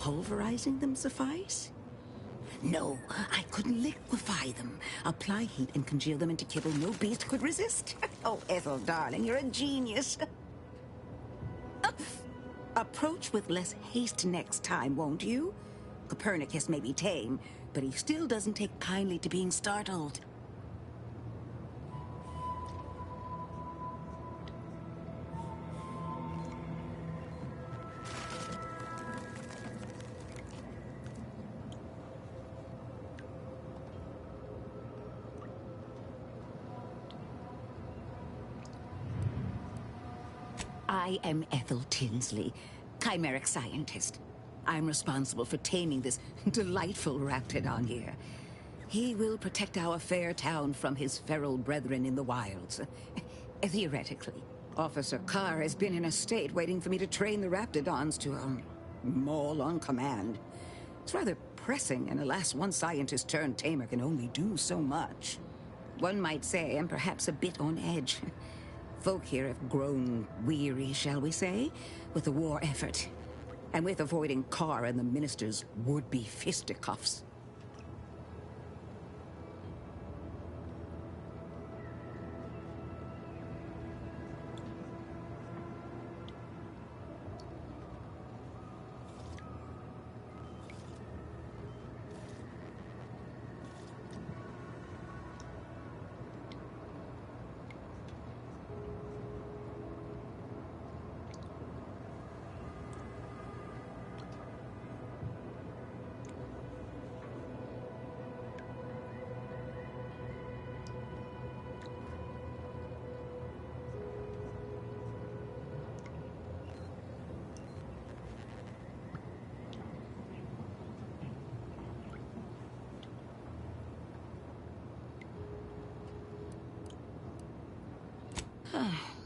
pulverizing them suffice? No, I could liquefy them. Apply heat and congeal them into kibble no beast could resist. Oh, Ethel, darling, you're a genius. Approach with less haste next time, won't you? Copernicus may be tame, but he still doesn't take kindly to being startled. I am Ethel Tinsley, chimeric scientist. I'm responsible for taming this delightful raptidon here. He will protect our fair town from his feral brethren in the wilds. Theoretically. Officer Carr has been in a state waiting for me to train the raptidons to, maul on command. It's rather pressing, and alas, one scientist-turned-tamer can only do so much. One might say I'm perhaps a bit on edge. Folk here have grown weary, shall we say, with the war effort, and with avoiding Carr and the minister's would-be fisticuffs.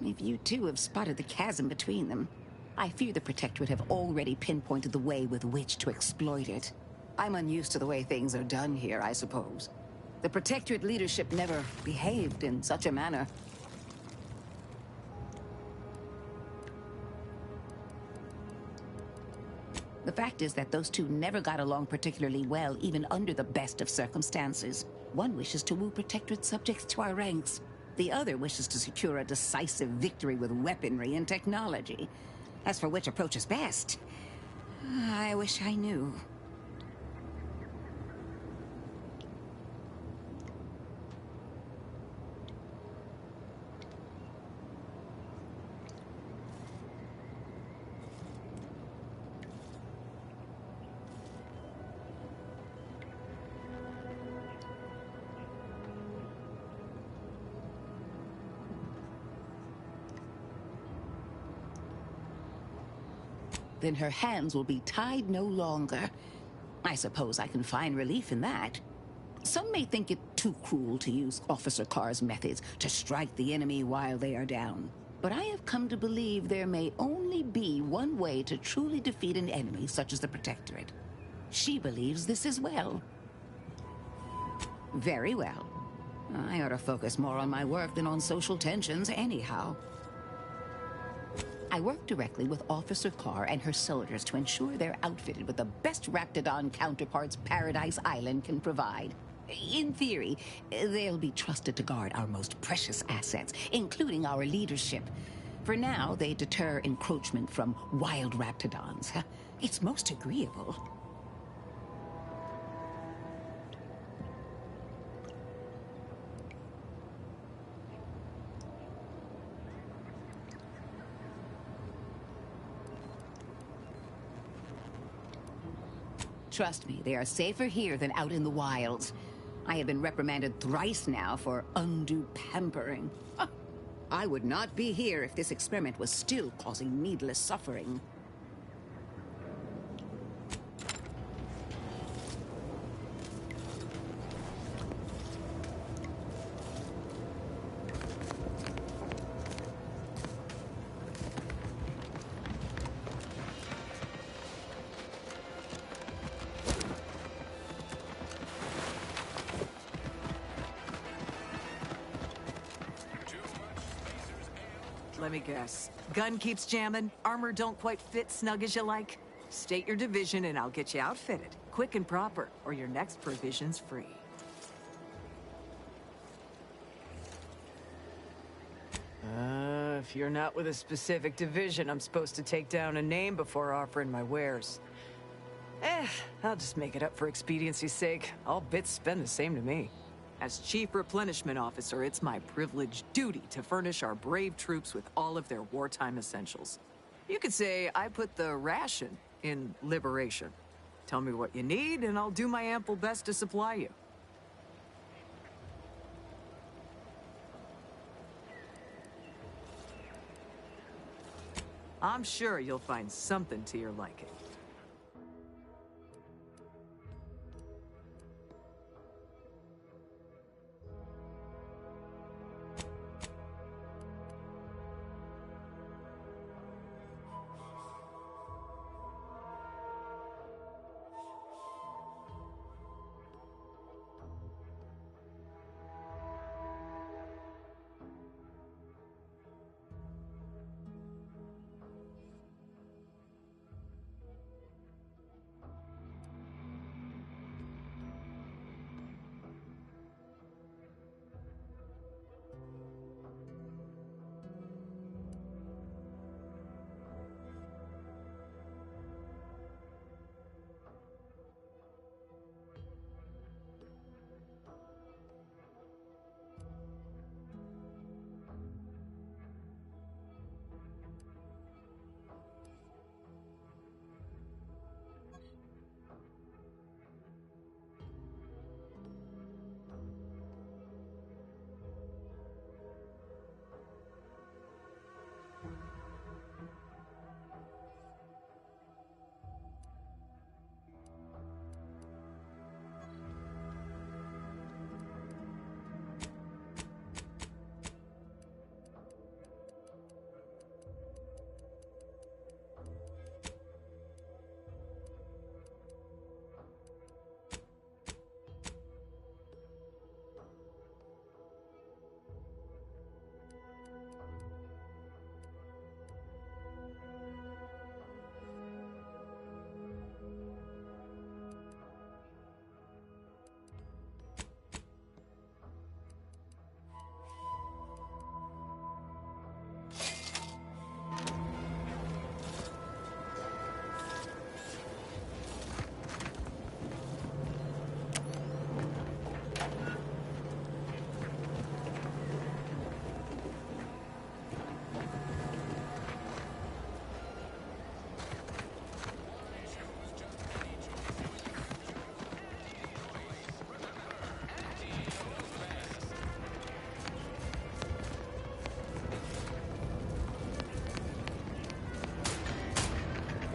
If you two have spotted the chasm between them, I fear the Protectorate have already pinpointed the way with which to exploit it. I'm unused to the way things are done here, I suppose. The Protectorate leadership never behaved in such a manner. The fact is that those two never got along particularly well, even under the best of circumstances. One wishes to woo Protectorate subjects to our ranks. The other wishes to secure a decisive victory with weaponry and technology. As for which approach is best, I wish I knew. Then her hands will be tied no longer. I suppose I can find relief in that. Some may think it too cruel to use Officer Carr's methods to strike the enemy while they are down. But I have come to believe there may only be one way to truly defeat an enemy such as the Protectorate. She believes this as well. Very well. I ought to focus more on my work than on social tensions anyhow. I work directly with Officer Carr and her soldiers to ensure they're outfitted with the best Raptidon counterparts Paradise Island can provide. In theory, they'll be trusted to guard our most precious assets, including our leadership. For now, they deter encroachment from wild Raptidons. It's most agreeable. Trust me, they are safer here than out in the wilds. I have been reprimanded thrice now for undue pampering. I would not be here if this experiment was still causing needless suffering. Let me guess. Gun keeps jamming, armor don't quite fit snug as you like. State your division and I'll get you outfitted. Quick and proper, or your next provision's free. If you're not with a specific division, I'm supposed to take down a name before offering my wares. I'll just make it up for expediency's sake. All bits spend the same to me. As Chief Replenishment Officer, it's my privileged duty to furnish our brave troops with all of their wartime essentials. You could say I put the ration in liberation. Tell me what you need, and I'll do my ample best to supply you. I'm sure you'll find something to your liking.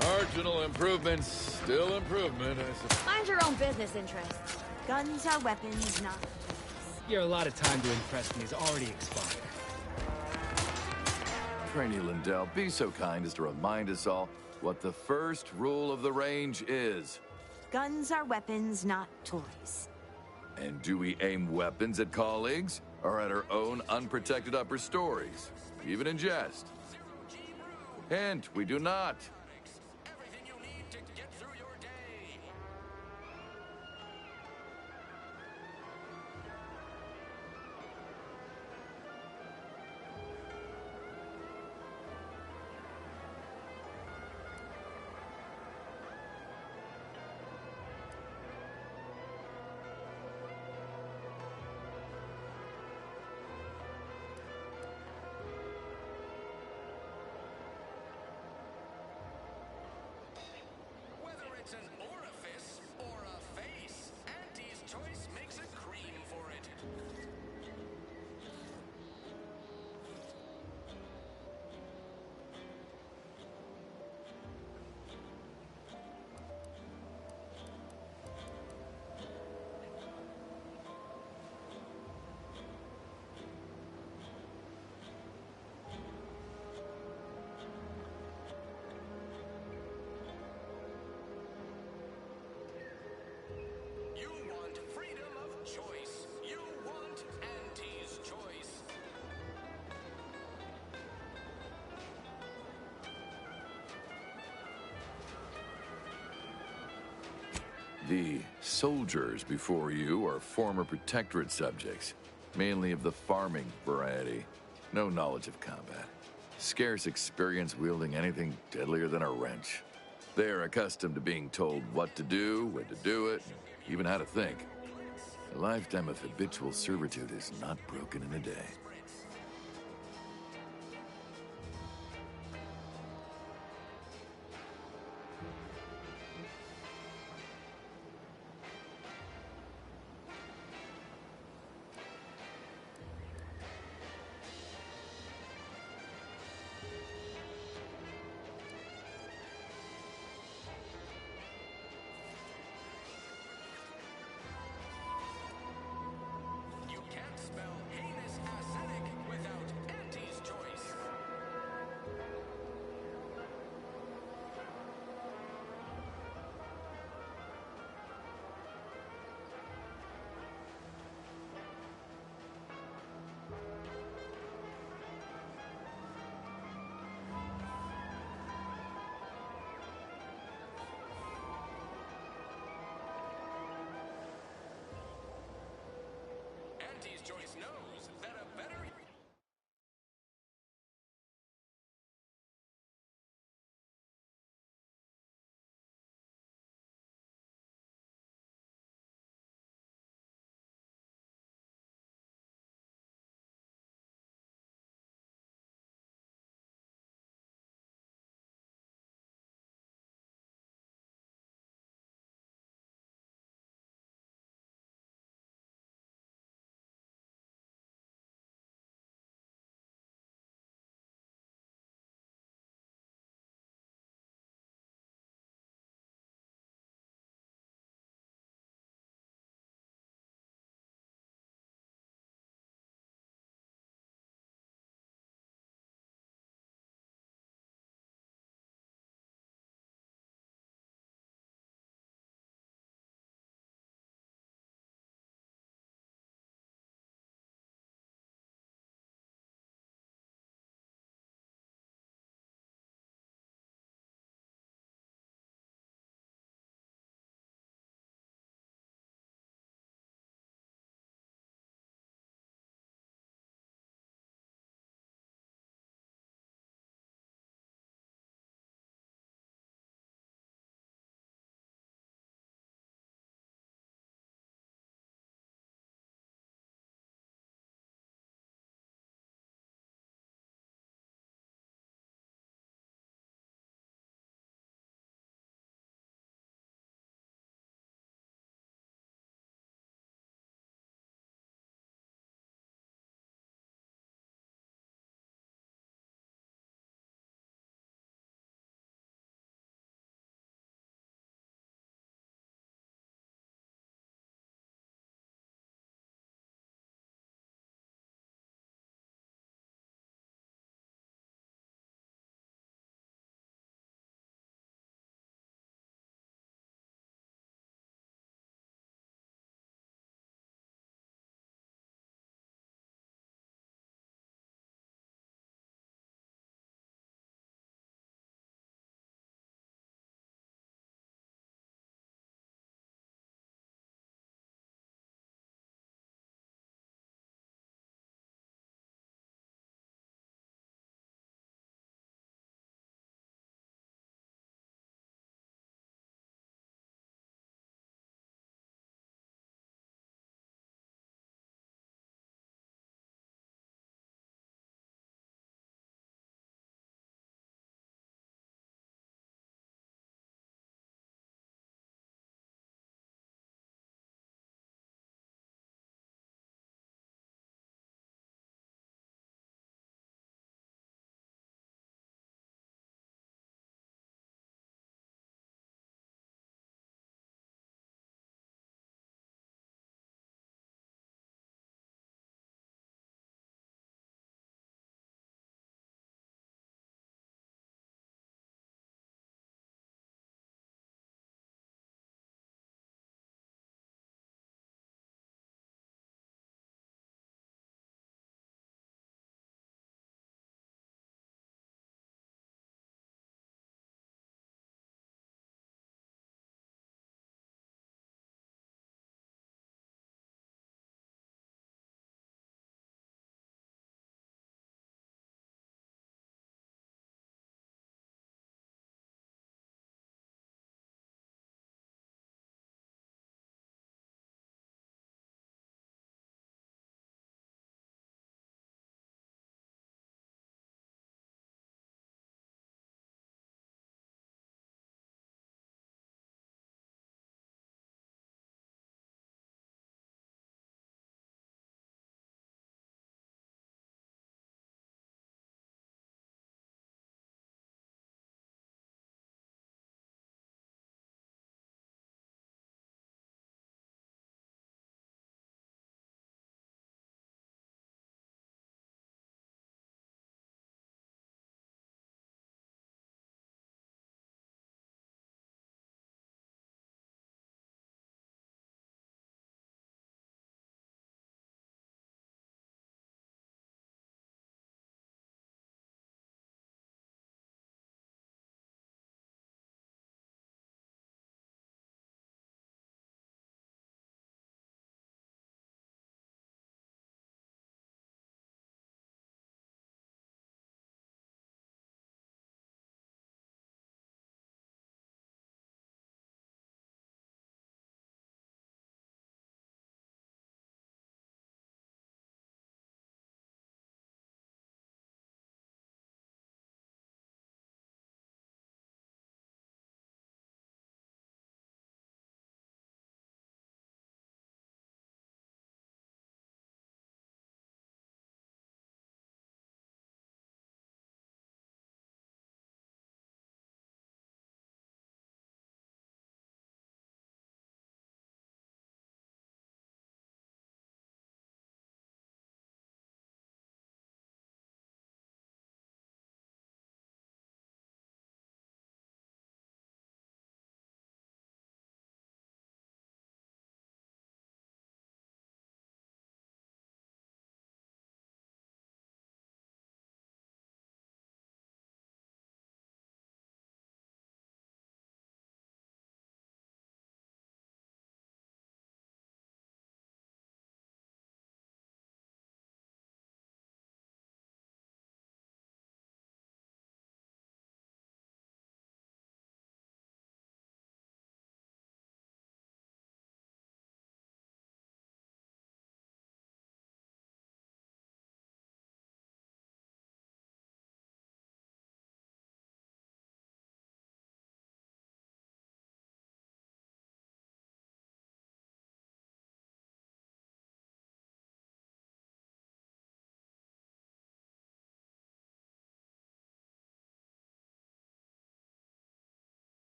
Marginal improvements, still improvement, I suppose. Mind your own business interests. Guns are weapons, not tools. Your allotted time to impress me has already expired. Trainee Lindell, be so kind as to remind us all what the first rule of the range is. Guns are weapons, not toys. And do we aim weapons at colleagues or at our own unprotected upper stories, even in jest? Hint, we do not. Everything you need to get through your day. The soldiers before you are former Protectorate subjects, mainly of the farming variety. No knowledge of combat. Scarce experience wielding anything deadlier than a wrench. They are accustomed to being told what to do, when to do it, and even how to think. A lifetime of habitual servitude is not broken in a day. You can't spell heinous assassin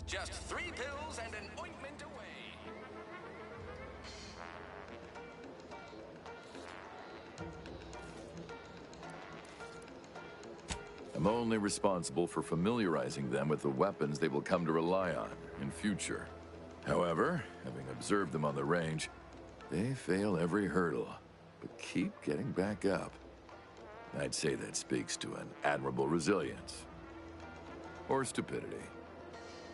Just 3 pills and an ointment away. I'm only responsible for familiarizing them with the weapons they will come to rely on in future. However, having observed them on the range, they fail every hurdle, but keep getting back up. I'd say that speaks to an admirable resilience. Or stupidity.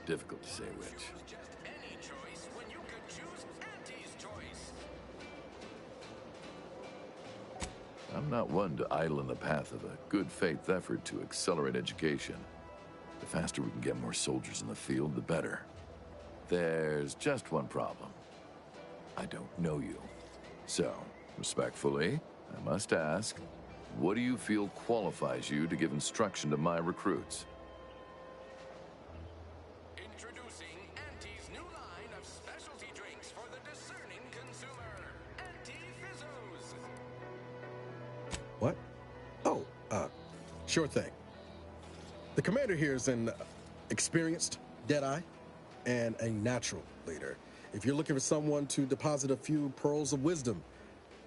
Difficult to say which. Choose just any choice when you could choose Auntie's choice. I'm not one to idle in the path of a good faith effort to accelerate education. The faster we can get more soldiers in the field, the better. There's just one problem. I don't know you. So, respectfully, I must ask, what do you feel qualifies you to give instruction to my recruits? Introducing Auntie's new line of specialty drinks for the discerning consumer. Anti-Fizzos. What? Oh, sure thing. The commander here is an experienced Deadeye and a natural leader. If you're looking for someone to deposit a few pearls of wisdom,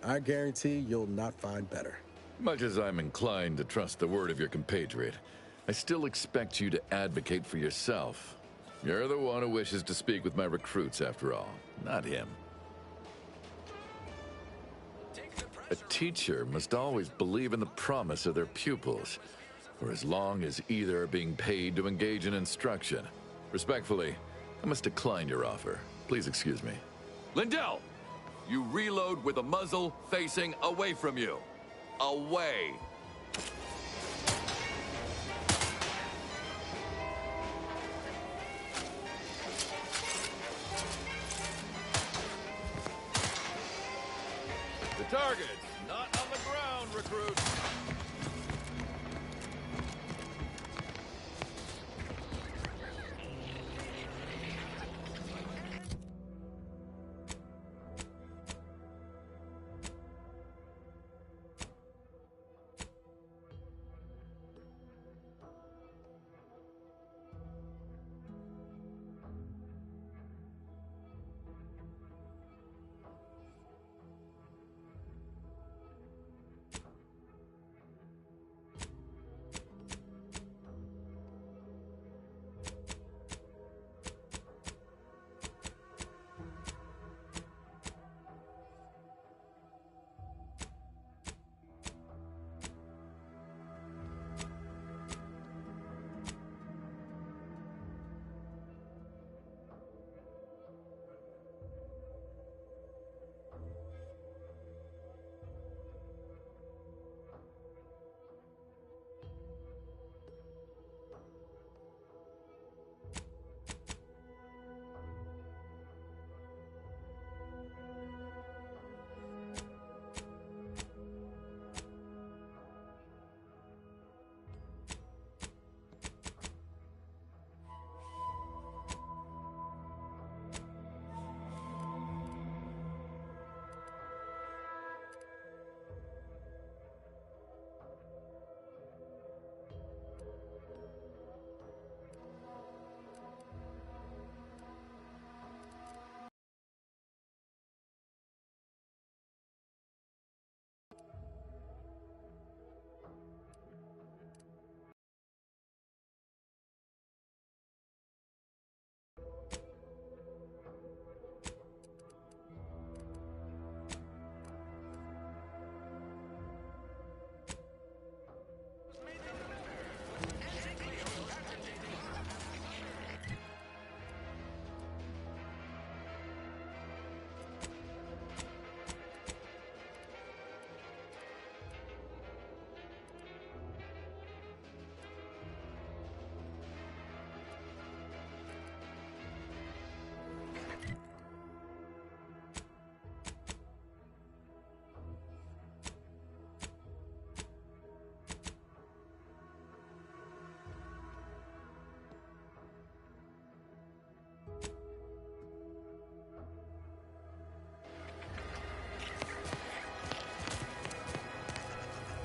I guarantee you'll not find better. Much as I'm inclined to trust the word of your compatriot, I still expect you to advocate for yourself. You're the one who wishes to speak with my recruits, after all, not him. Take the A pressure. teacher must always believe in the promise of their pupils, for as long as either are being paid to engage in instruction. Respectfully, I must decline your offer. Please excuse me. Lindell! You reload with the muzzle facing away from you. Away! The target's not on the ground, recruit.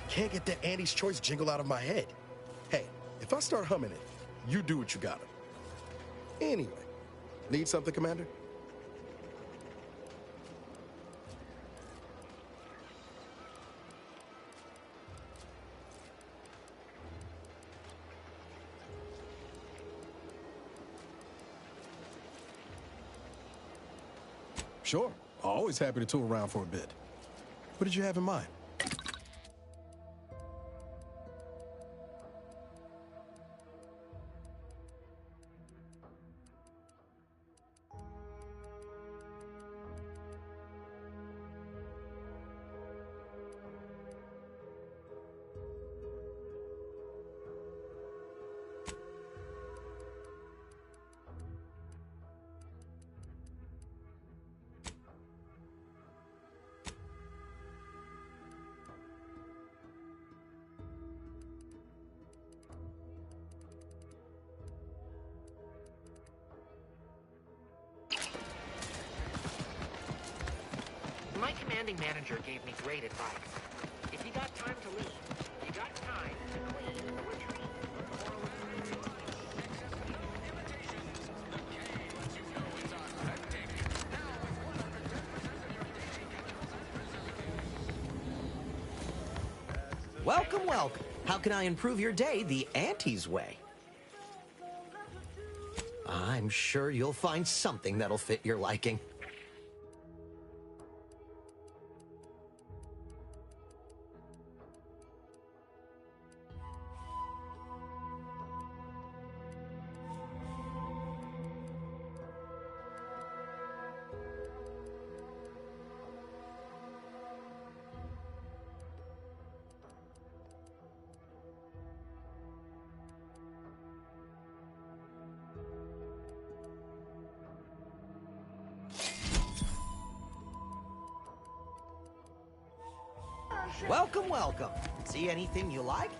Can't get that Andy's Choice jingle out of my head. Hey, if I start humming it, you do what you gotta. Anyway, need something, Commander? Sure. Always happy to tour around for a bit. What did you have in mind? My commanding manager gave me great advice. If you got time to leave, you got time to clean or retreat. Welcome, welcome. How can I improve your day the Auntie's way? I'm sure you'll find something that'll fit your liking. Welcome, welcome. See anything you like?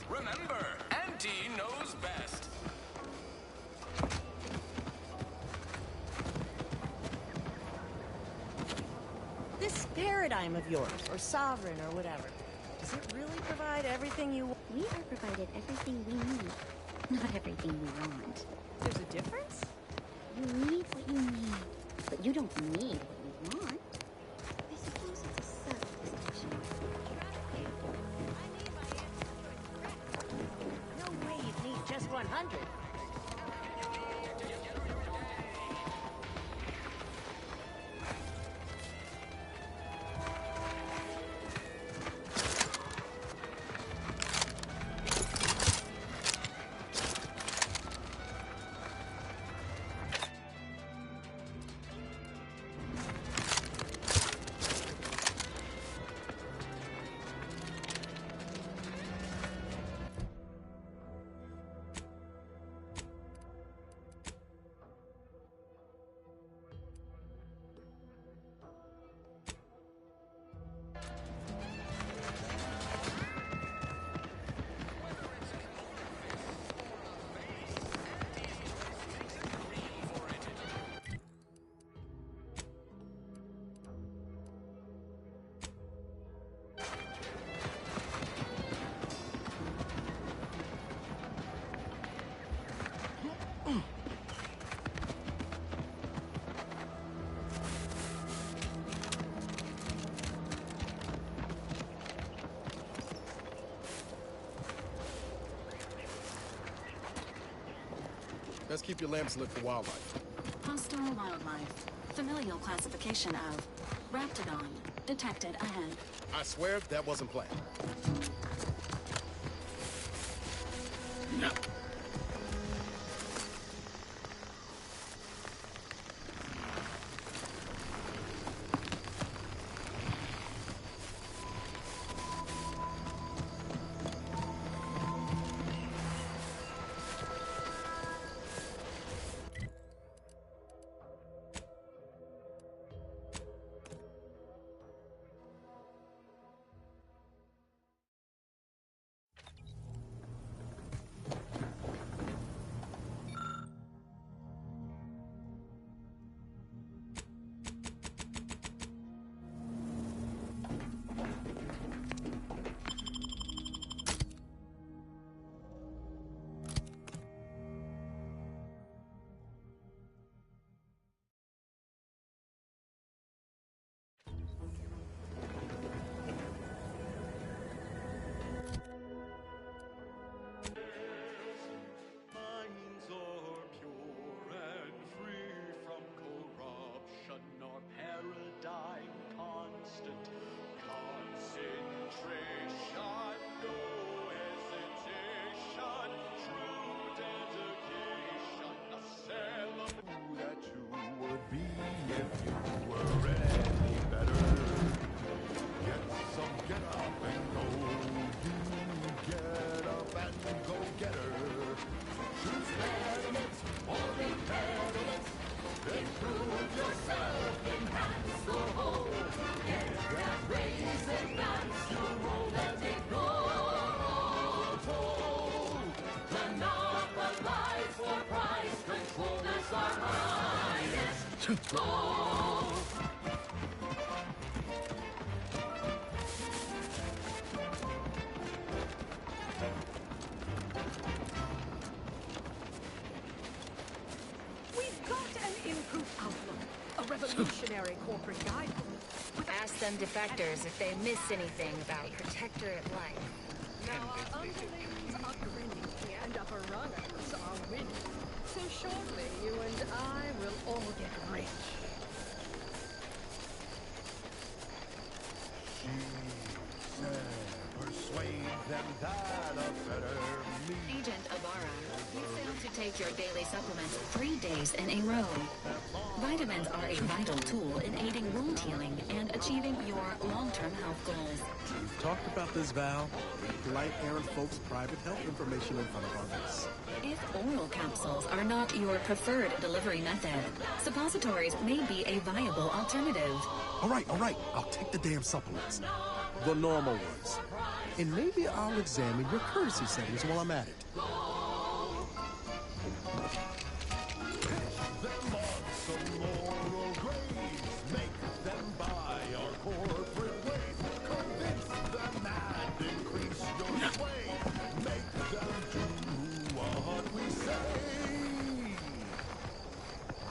Remember, Auntie knows best. This paradigm of yours, or sovereign, or whatever, does it really provide everything you want? We are provided everything we need, not everything we want. There's a difference? You need what you need, but you don't need what you want. I suppose it's a subtle distinction. No way you'd need just 100. Let's keep your lamps lit for wildlife. Hostile wildlife. Familial classification of Raptidon. Detected ahead. I swear that wasn't planned. No. We've got an improved outlook, a revolutionary corporate guidebook. Ask them defectors if they miss anything about Protectorate life. Now our underlings are grinning and upper runners are winning. So shortly, you and I will all get rich. Persuade them that a better me. Agent Ibarra, you failed to take your daily supplements 3 days in a row. Vitamins are a vital tool in aiding wound healing and achieving your long-term health goals. We've talked about this, Val. We polite errand folks' private health information in front of our face. If oral capsules are not your preferred delivery method, suppositories may be a viable alternative. All right. I'll take the damn supplements. The normal ones. And maybe I'll examine your courtesy settings while I'm at it. Them on some moral graves. Make them buy our corporate ways. Convince them and increase your sway. Make them do what we say.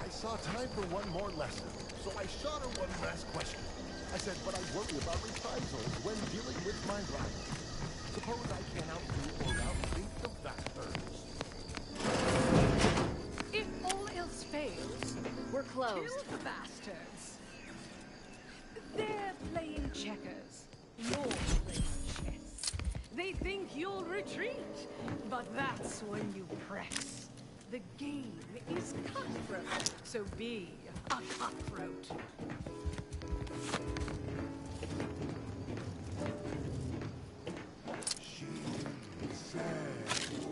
I saw time for one more lesson, so I shot her one last question. I said, but I worry about reprisals when dealing with my rights. Suppose I can't outdo or outthink the bastards. If all else fails, we're closed. Kill the bastards. They're playing checkers. You're playing chess. They think you'll retreat, but that's when you press. The game is cutthroat, so be a cutthroat. She said,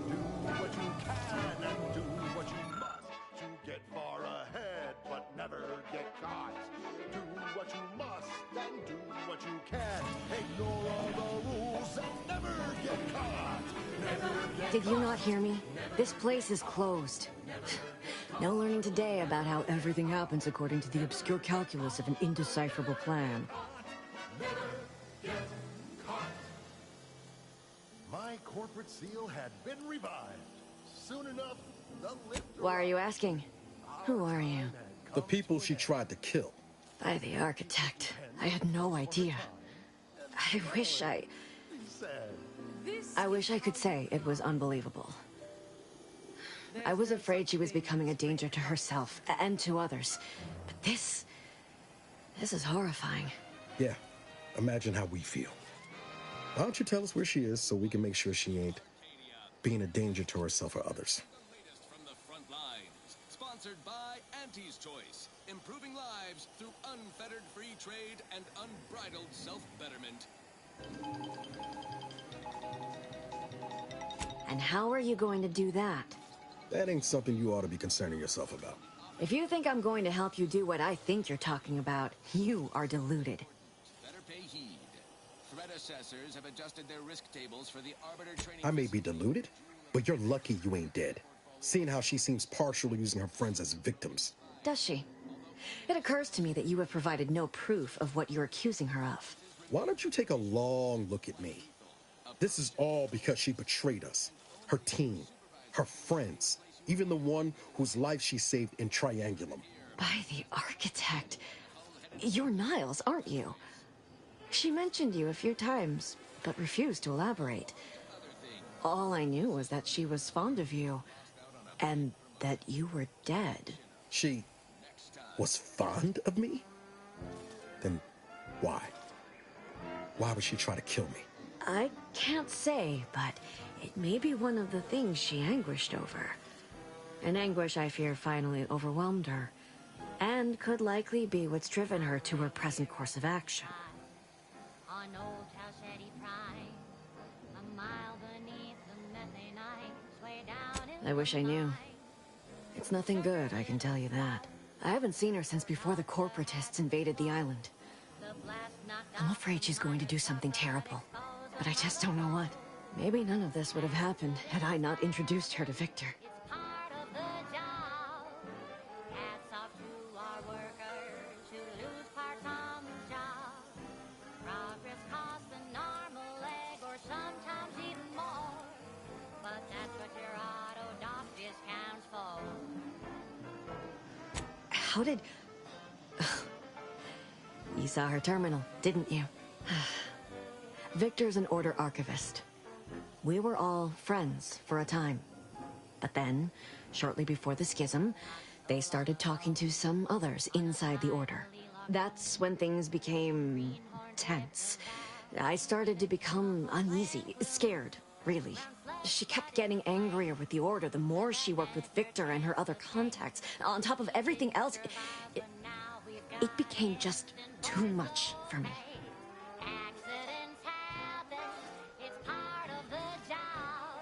do what you can and do what you must to get far ahead, but never get caught. Do what you must and do what you can. Ignore all the rules and never get caught. Did you not hear me? This place is closed. No learning today about how everything happens according to the obscure calculus of an indecipherable plan. My corporate seal had been revived. Soon enough, the lift. Why are you asking? Who are you? The people she tried to kill. By the architect. I had no idea. I wish I could say it was unbelievable. I was afraid she was becoming a danger to herself and to others. But this is horrifying. Yeah, imagine how we feel. Why don't you tell us where she is so we can make sure she ain't being a danger to herself or others? From the front lines, sponsored by Auntie's Choice, improving lives through unfettered free trade and unbridled self-betterment. And how are you going to do that? That ain't something you ought to be concerning yourself about. If you think I'm going to help you do what I think you're talking about, you are deluded. Better pay heed. Threat assessors have adjusted their risk tables for the Arbiter training. I may be deluded, but you're lucky you ain't dead. Seeing how she seems partial to using her friends as victims. Does she? It occurs to me that you have provided no proof of what you're accusing her of. Why don't you take a long look at me? This is all because she betrayed us. Her team, her friends, even the one whose life she saved in Triangulum. By the architect. You're Niles, aren't you? She mentioned you a few times, but refused to elaborate. All I knew was that she was fond of you, and that you were dead. She was fond of me? Then why? Why would she try to kill me? I can't say, but it may be one of the things she anguished over. An anguish I fear finally overwhelmed her, and could likely be what's driven her to her present course of action. On old Talshedi Prime, a mile beneath the methane ice, way down in I wish I knew. It's nothing good, I can tell you that. I haven't seen her since before the corporatists invaded the island. I'm afraid she's going to do something terrible, but I just don't know what. Maybe none of this would have happened had I not introduced her to Victor. part of the job. Hats off to our workers who lose parts on the job. Progress costs an arm, a leg, or sometimes even more. But that's what your auto doc discounts for. How did... You saw her terminal, didn't you? Victor's an Order archivist. We were all friends for a time. But then, shortly before the schism, they started talking to some others inside the Order. That's when things became tense. I started to become uneasy, scared, really. She kept getting angrier with the Order the more she worked with Victor and her other contacts. On top of everything else, it became just too much for me. Accidents happen, it's part of the job.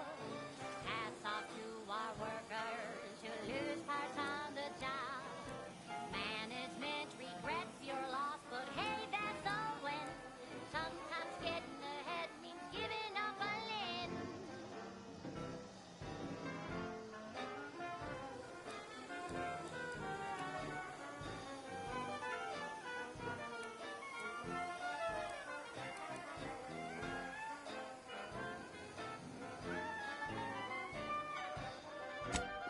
Hats off to our workers who lose parts on the job. Management regrets your loss, but hey, that's a win. Sometimes getting ahead means giving up a limb.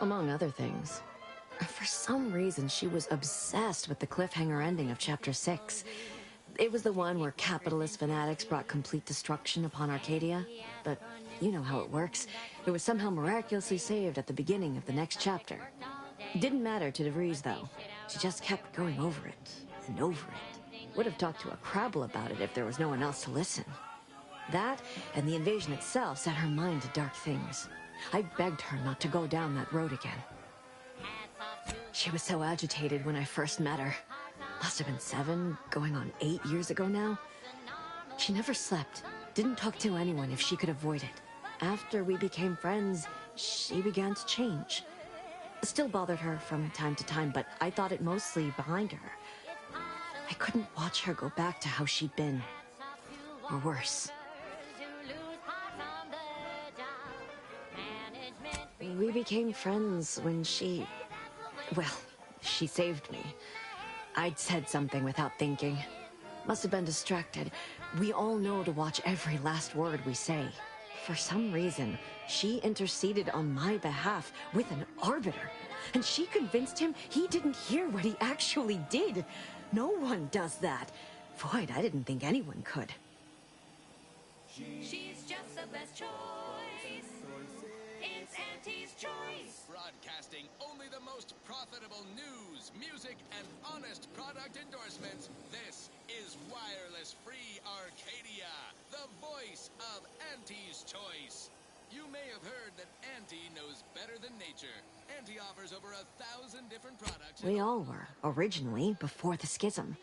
Among other things. For some reason, she was obsessed with the cliffhanger ending of Chapter 6. It was the one where capitalist fanatics brought complete destruction upon Arcadia. But you know how it works. It was somehow miraculously saved at the beginning of the next chapter. Didn't matter to DeVries, though. She just kept going over it and over it. Would have talked to a Crabble about it if there was no one else to listen. That and the invasion itself set her mind to dark things. I begged her not to go down that road again. She was so agitated when I first met her. Must have been 7, going on 8 years ago now. She never slept, didn't talk to anyone if she could avoid it. After we became friends, she began to change. Still bothered her from time to time, but I thought it mostly behind her. I couldn't watch her go back to how she'd been. Or worse. We became friends when she... Well, she saved me. I'd said something without thinking. Must have been distracted. We all know to watch every last word we say. For some reason, she interceded on my behalf with an arbiter. And she convinced him he didn't hear what he actually did. No one does that. Void, I didn't think anyone could. She's just the best choice. It's Auntie's Choice. Broadcasting only the most profitable news, music, and honest product endorsements. This is Wireless Free Arcadia, the voice of Auntie's Choice. You may have heard that Auntie knows better than nature. Auntie offers over 1,000 different products. We all were, originally, before the schism.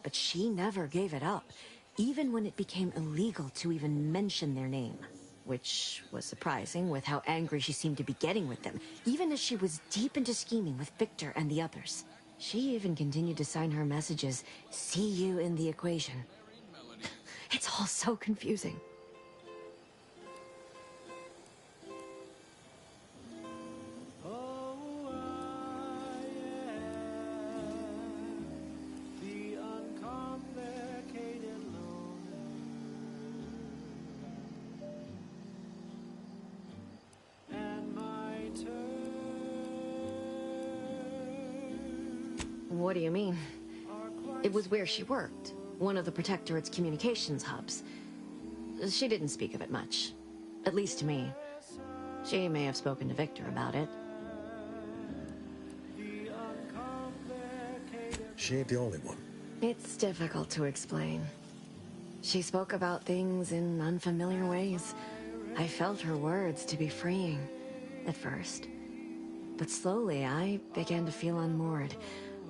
But she never gave it up, even when it became illegal to even mention their name. Which was surprising with how angry she seemed to be getting with them, even as she was deep into scheming with Victor and the others. She even continued to sign her messages, "See you in the equation." It's all so confusing. What do you mean? It was where she worked, one of the Protectorate's communications hubs. She didn't speak of it much, at least to me. She may have spoken to Victor about it. She ain't the only one. It's difficult to explain. She spoke about things in unfamiliar ways. I felt her words to be freeing, at first. But slowly, I began to feel unmoored,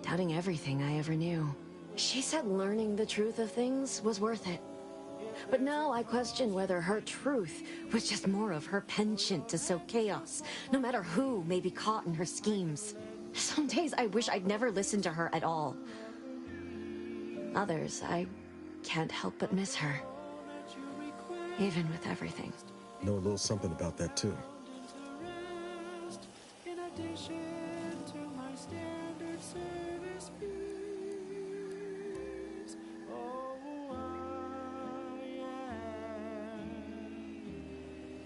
doubting everything I ever knew. She said learning the truth of things was worth it. But now I question whether her truth was just more of her penchant to sow chaos, no matter who may be caught in her schemes. Some days I wish I'd never listened to her at all. Others, I can't help but miss her. Even with everything. Know a little something about that, too. In addition to my standard service fees, oh, I am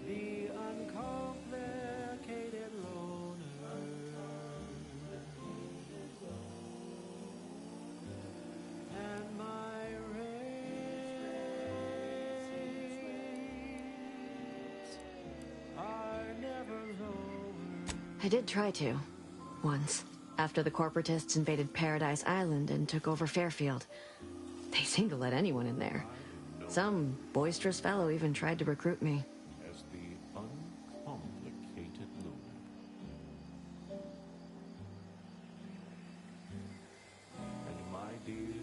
the uncomplicated loner. And my rates are never lower. I did try to. Once. After the corporatists invaded Paradise Island and took over Fairfield. They seemed to let anyone in there. Some boisterous fellow even tried to recruit me. As the uncomplicated loner. And my dear,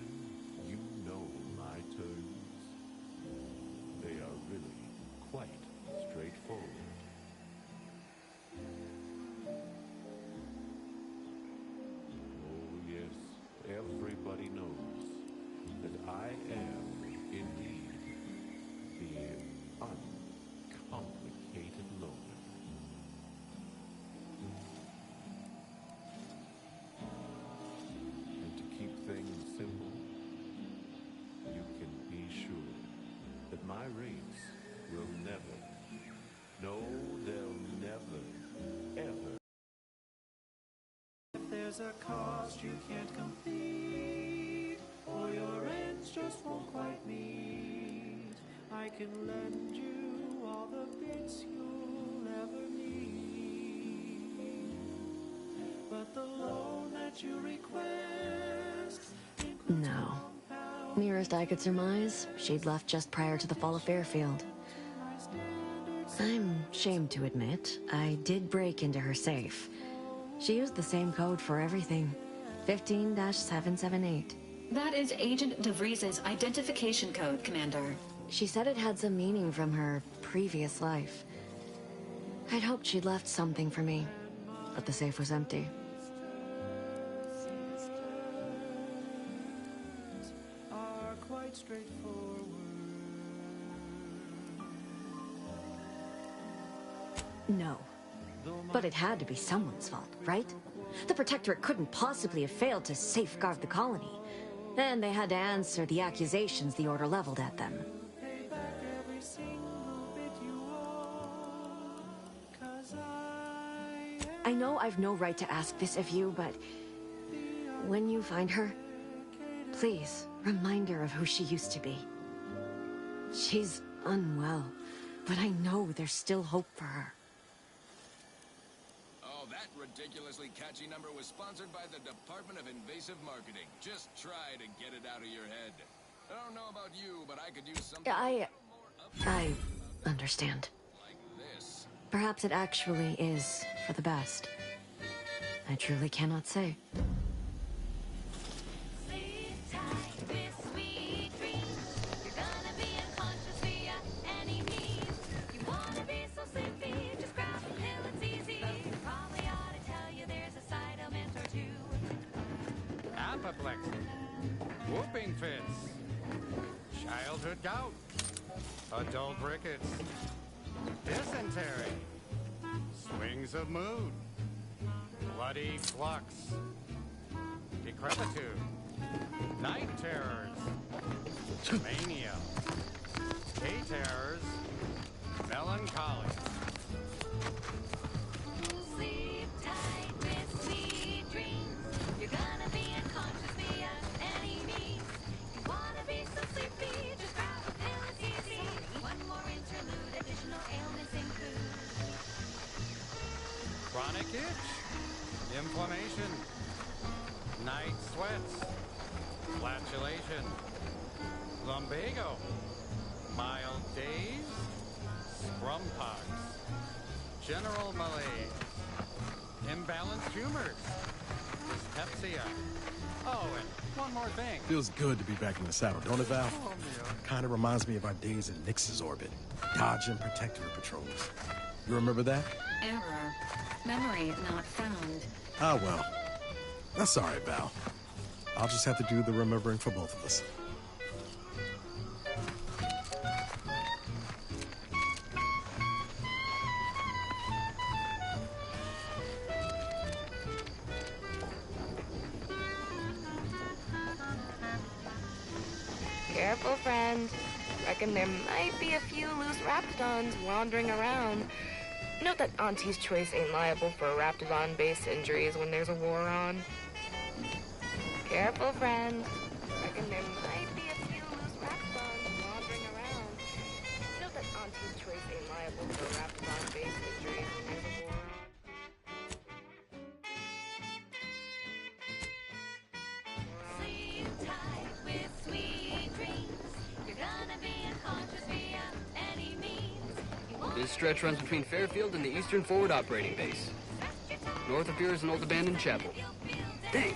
you know my terms. They are really quite straightforward. Oh yes, everybody knows that I am indeed the uncomplicated loner. And to keep things simple, you can be sure that my rates will never, no, they'll never, ever. If there's a cost you can't complete, or your ends just won't quite meet, I can lend you all the bits you'll ever need. But the loan that you request includes No. Nearest I could surmise, she'd left just prior to the fall of Fairfield. I'm ashamed to admit, I did break into her safe. She used the same code for everything. 15-778. That is Agent DeVries's identification code, Commander. She said it had some meaning from her previous life. I'd hoped she'd left something for me, but the safe was empty. are quite straightforward. No. But it had to be someone's fault, right? The Protectorate couldn't possibly have failed to safeguard the colony. And they had to answer the accusations the Order leveled at them. Pay back every single bit you owe, 'cause I know I've no right to ask this of you, but when you find her, please remind her of who she used to be. She's unwell, but I know there's still hope for her. ridiculously catchy number was sponsored by the Department of Invasive Marketing. Just try to get it out of your head. I don't know about you, but I could use something I understand. like this. Perhaps it actually is for the best. I truly cannot say. Apoplexy, whooping fits, childhood gout, adult rickets, dysentery, swings of mood, bloody flux, decrepitude, night terrors, mania, day terrors, melancholy. Sleep tight with sweet dreams. You're gonna be unconscious via any means. You wanna be so sleepy, just grab a pill, it's easy. One more interlude, additional ailments include Chronic itch, inflammation, night sweats, flatulation, lumbago, mild daze, scrumpox, general malaise, imbalanced humors, dyspepsia. Oh, and one more thing. Feels good to be back in the saddle, don't it, Val? Kind of reminds me of our days in Nix's orbit, dodging protectorate patrols. You remember that? Error. Memory not found. Ah, well. That's all right, Val. I'll just have to do the remembering for both of us. Careful, friend. Reckon there might be a few loose raptidons wandering around. Note that Auntie's Choice ain't liable for raptidon-based injuries when there's a war on. Careful, friend. Reckon there might be a few loose raptidons wandering around. Note that Auntie's Choice ain't liable for raptidon-based injuries when there's a war on. sleep tight with sweet dreams. You're gonna be unconscious via any means. You want This stretch runs between Fairfield and the Eastern Forward Operating Base. North of here is an old abandoned chapel. Dang,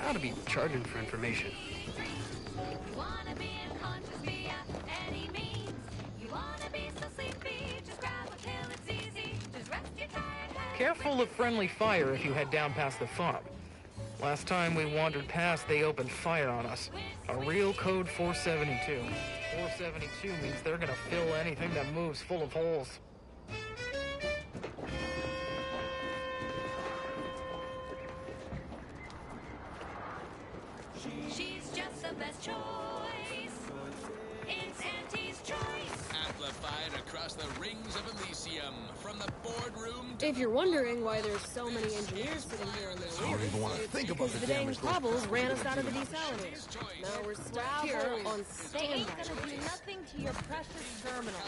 I ought to be charging for information. You wanna be unconscious via any means. You wanna be so sleepy, just grab a pill, it's easy. Just rest your tired head. Careful of friendly fire if you head down past the farm. Last time we wandered past, they opened fire on us. A real code 472. 472 means they're gonna fill anything that moves full of holes. She's just the best choice. It's Auntie's Choice. Amplified across the rings of Elysium, from the boardroom to If you're wondering why there's so many engineers sitting here in their I don't even want to think about because the the dang damage. Cobbles ran us out of the desalinator. Now we're stuck here on They standby. ain't gonna do nothing to your precious terminal.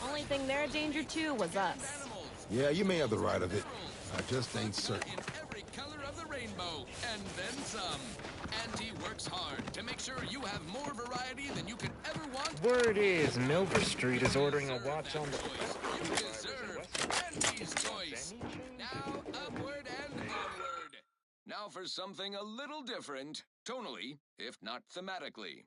Only thing they're a danger to was us. Yeah, you may have the right of it. I just ain't certain. in every color of the rainbow, and then some. Auntie works hard to make sure you have more variety than you could ever want. Word is Milver Street is ordering a watch on the... You deserve Auntie's Choice. Now upward and onward. Now for something a little different, tonally, if not thematically.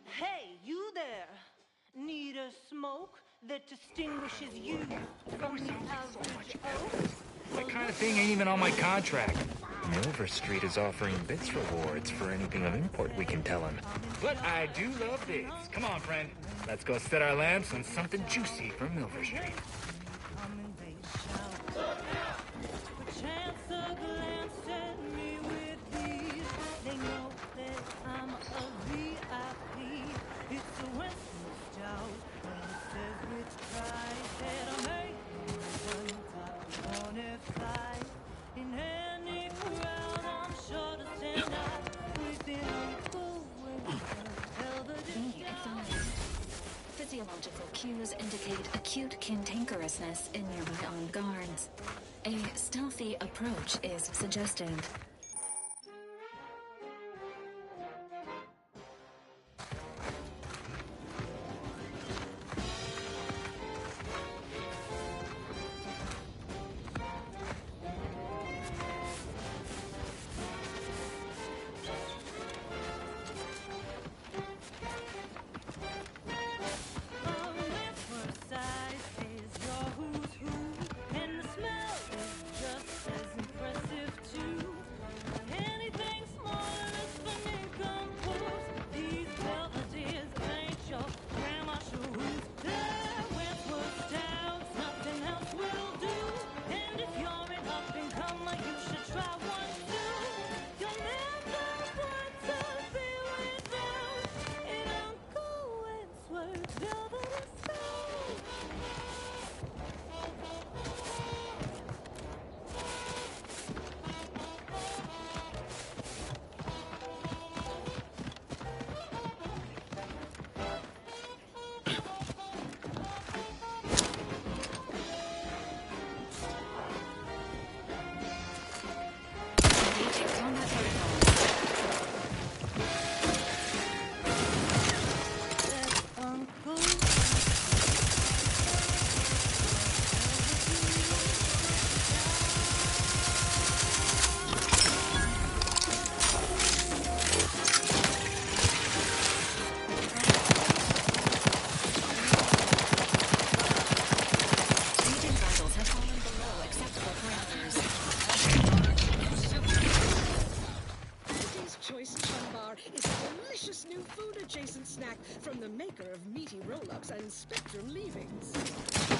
Hey, you there! Need a smoke that distinguishes you from the average oak? That kind of thing ain't even on my contract. Milver Street is offering bits rewards for anything of import we can tell him. But I do love bids. Come on, friend. Let's go set our lamps on something juicy from Milver Street. Chance a glance at me with these. They know that I'm a VIP. It's a Western stout, but it says with pride that I make one top on a fly. In any crowd, I'm sure to stand out within equal weight. Tell the The examiner. Physiological cues indicate acute cantankerousness in nearby armed guards. A stealthy approach is suggested. From the maker of meaty roll-ups and spectrum leavings.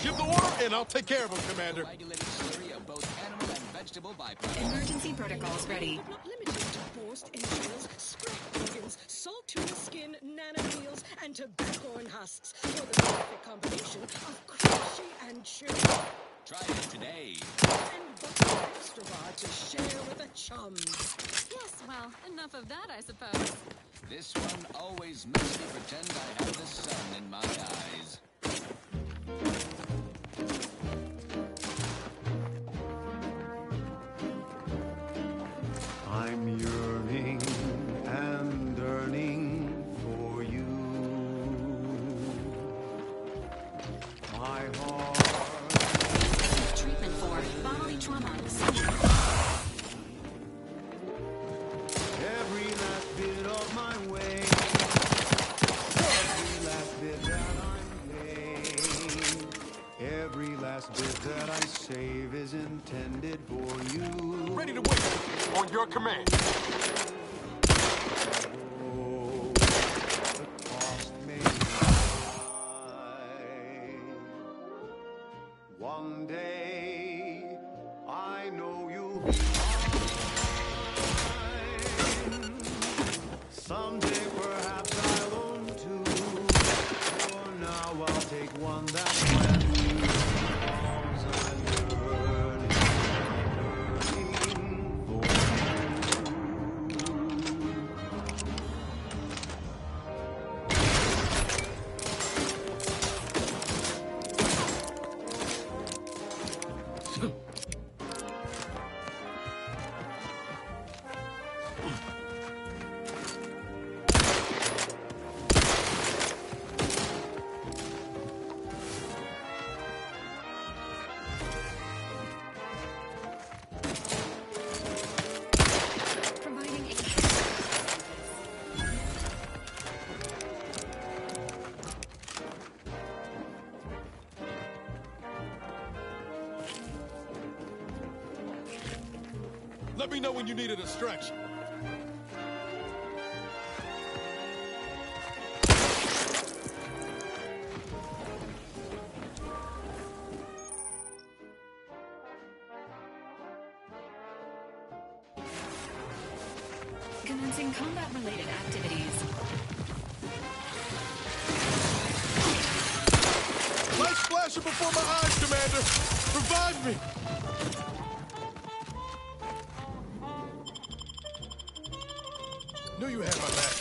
Give the order, and I'll take care of them, Commander. Regulated slurry of both animal and vegetable byproducts. Emergency protocols ready. Not limited to forced entrails, scrap organs, salt tuna skin, nanomeals, and tobacco and husks for the perfect combination of crunchy and chewy. Try it today. And butter extra bar to share with a chum. Yes, well, enough of that, I suppose. This one always makes me pretend I have the sun in my eyes. I'm yearning and yearning for you. My heart. Treatment for bodily trauma. Every last bit of my way. Every last bit that I'm paying. Every last bit that I save is intended for you. Ready to win. On your command. Oh, the cost may be high. One day, I know you'll be mine. Someday, perhaps I'll own two. For now, I'll take one that's brand new. 'Cause I'm yearning for Providing a Let me know when you need a distraction. commencing combat-related activities. Lights flashing before my eyes, Commander. Revive me. Knew you had my back.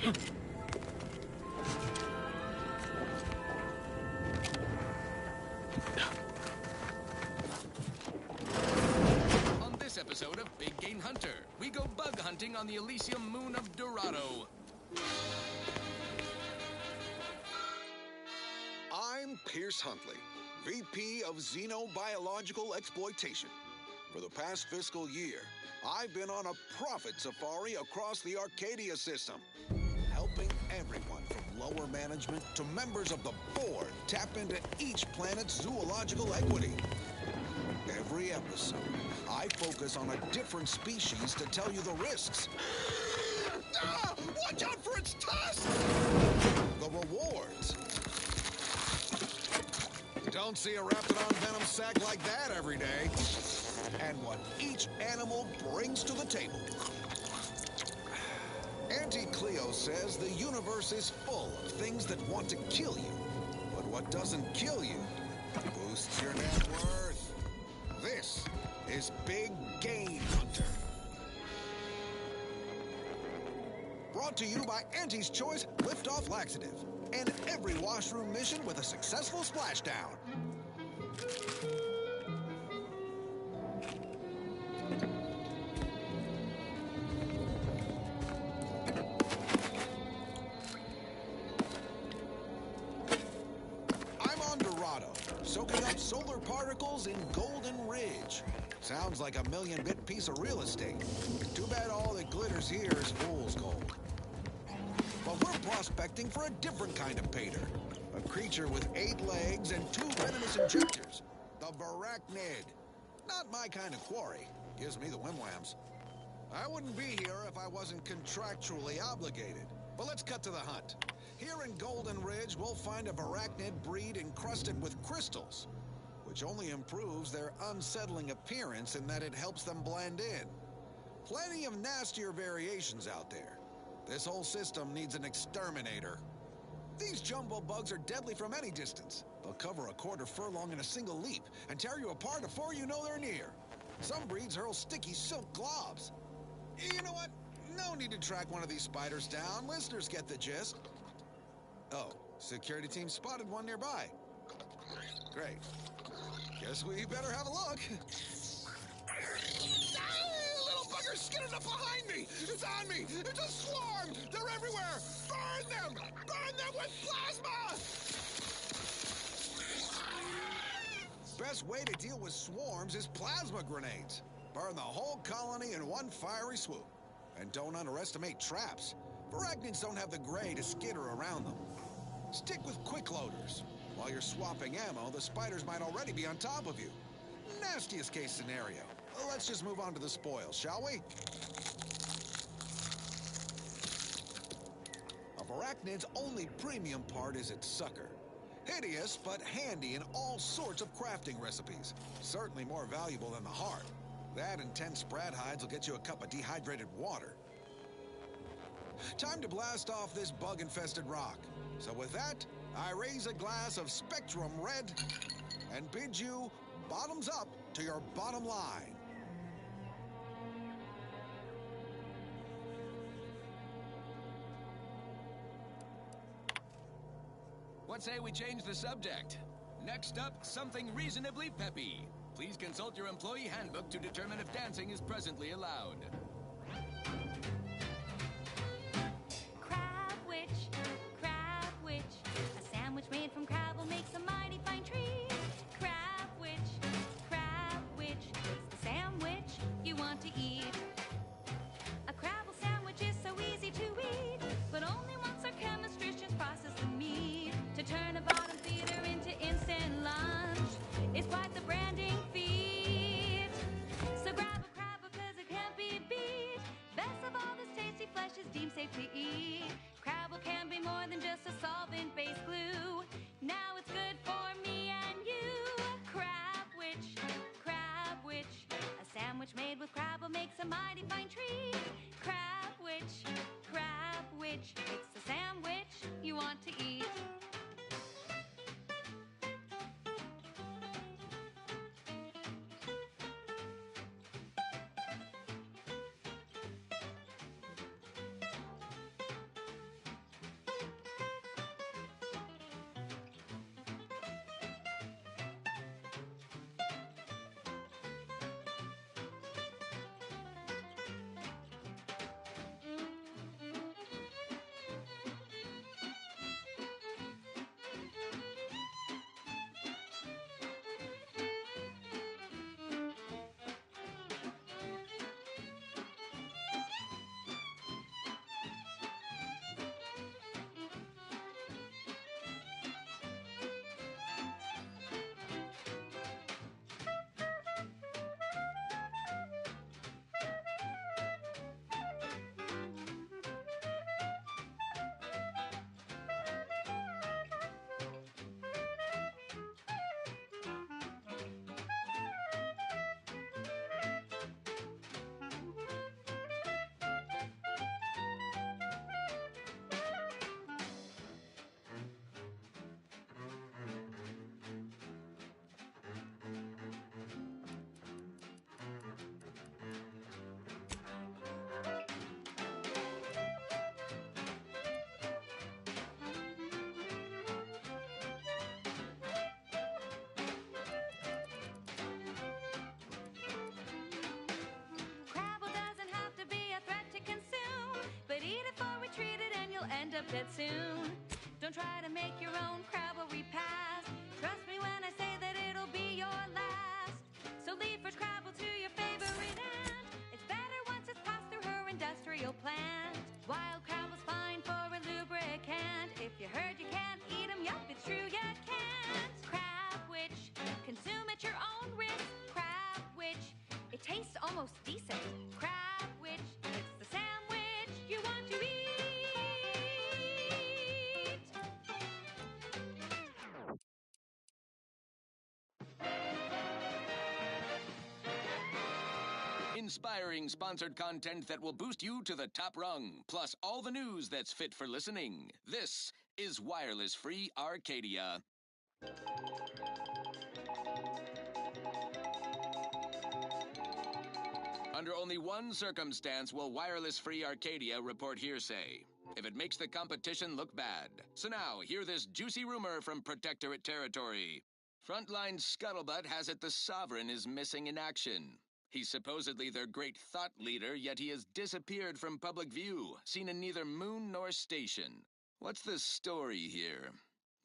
On this episode of Big Game Hunter, we go bug hunting on the Elysium moon of Dorado. I'm Pierce Huntley, VP of Xenobiological Exploitation. For the past fiscal year, I've been on a profit safari across the Arcadia system, helping everyone from lower management to members of the board tap into each planet's zoological equity. Every episode, I focus on a different species to tell you the risks. Watch out for its tusks! The rewards. Don't see a Raptidon venom sac like that every day. And what each animal brings to the table. Auntie Cleo says the universe is full of things that want to kill you. But what doesn't kill you boosts your net worth. This is Big Game Hunter. Brought to you by Auntie's Choice Lift-Off Laxative. And every washroom mission with a successful splashdown. I'm on Dorado, soaking up solar particles in Golden Ridge. Sounds like a 1,000,000-bit piece of real estate. Too bad all that glitters here is fool's gold. But we're prospecting for a different kind of pater. A creature with 8 legs and 2 venomous injectors. The Varachnid. Not my kind of quarry. Gives me the wimwams. I wouldn't be here if I wasn't contractually obligated. But let's cut to the hunt. Here in Golden Ridge, we'll find a Varachnid breed encrusted with crystals, which only improves their unsettling appearance in that it helps them blend in. Plenty of nastier variations out there. This whole system needs an exterminator. These jumbo bugs are deadly from any distance. They'll cover a quarter furlong in a single leap and tear you apart before you know they're near. Some breeds hurl sticky silk globs. You know what? No need to track one of these spiders down. Listeners get the gist. Oh, security team spotted one nearby. Great. Guess we better have a look. Little buggers skidded up behind me! It's on me! It's a swarm! They're everywhere! Burn them! Burn them with plasma! Best way to deal with swarms is plasma grenades. Burn the whole colony in one fiery swoop. And don't underestimate traps. Varachnids don't have the gray to skitter around them. Stick with quick loaders. While you're swapping ammo, the spiders might already be on top of you. Nastiest case scenario. Let's just move on to the spoils, shall we? A Varachnid's only premium part is its sucker. Hideous, but handy in all sorts of crafting recipes. Certainly more valuable than the heart. That and 10 sprat hides will get you a cup of dehydrated water. Time to blast off this bug-infested rock. So with that, I raise a glass of Spectrum Red and bid you bottoms up to your bottom line. What say we change the subject? Next up, something reasonably peppy. Please consult your employee handbook to determine if dancing is presently allowed. Crab witch, a sandwich made from crab will make some mighty fine treat. Crab witch, it's the sandwich you want to eat. A crabble sandwich is so easy to eat, but only once our chemistricians process the meat to turn a bottom feeder into instant lunch. It's quite the branding feat. So grab a crab because it can't be beat. Best of all, this tasty flesh is deemed safe to eat. Crabble can be more than just a solvent-based glue. Now it's good for me and you. Crab witch, a sandwich made with crabble makes a mighty fine treat. Crab witch, it's the sandwich you want to eat. end up dead soon. Don't try to make your own Crabble repast. Trust me when I say that it'll be your last. So leave for Crabble to your favorite aunt. It's better once it's passed through her industrial plant. Wild Crabble's fine for a lubricant. If you heard you can't eat 'em, yup, it's true you can't. Crab Witch, consume at your own risk. Crab Witch, it tastes almost decent. Crab Witch, it's the sandwich you want to eat. Inspiring sponsored content that will boost you to the top rung, plus all the news that's fit for listening. This is Wireless Free Arcadia. Under only one circumstance will Wireless Free Arcadia report hearsay: if it makes the competition look bad. So now, hear this juicy rumor from Protectorate territory. Frontline Scuttlebutt has it the Sovereign is missing in action. He's supposedly their great thought leader, yet he has disappeared from public view, seen in neither moon nor station. What's the story here?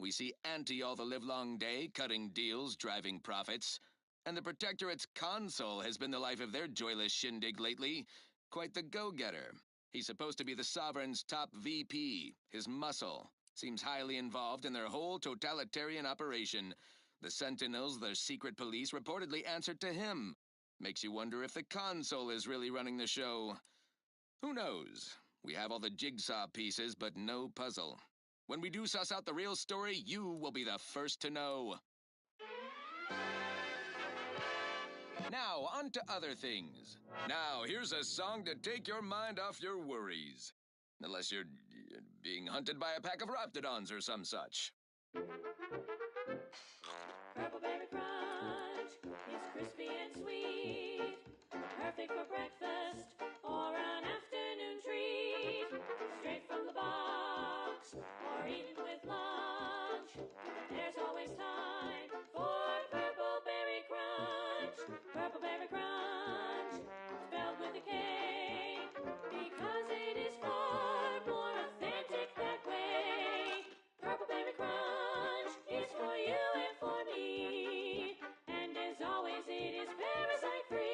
We see Auntie all the livelong day, cutting deals, driving profits. And the Protectorate's consul has been the life of their joyless shindig lately. Quite the go-getter. He's supposed to be the Sovereign's top VP, his muscle. Seems highly involved in their whole totalitarian operation. The Sentinels, their secret police, reportedly answered to him. Makes you wonder if the consul is really running the show. Who knows? We have all the jigsaw pieces, but no puzzle. When we do suss out the real story, you will be the first to know. Now, on to other things. Now, here's a song to take your mind off your worries. Unless you're being hunted by a pack of raptidons or some such. Purple Berry Crunch is crispy and sweet, perfect for breakfast or an afternoon treat. Straight from the box or eaten with lunch, there's always time for Purple Berry Crunch. Purple Berry Crunch, spelled with a K, because it is far more authentic that way. Purple Berry Crunch is for you and for me, and as always it is parasite free.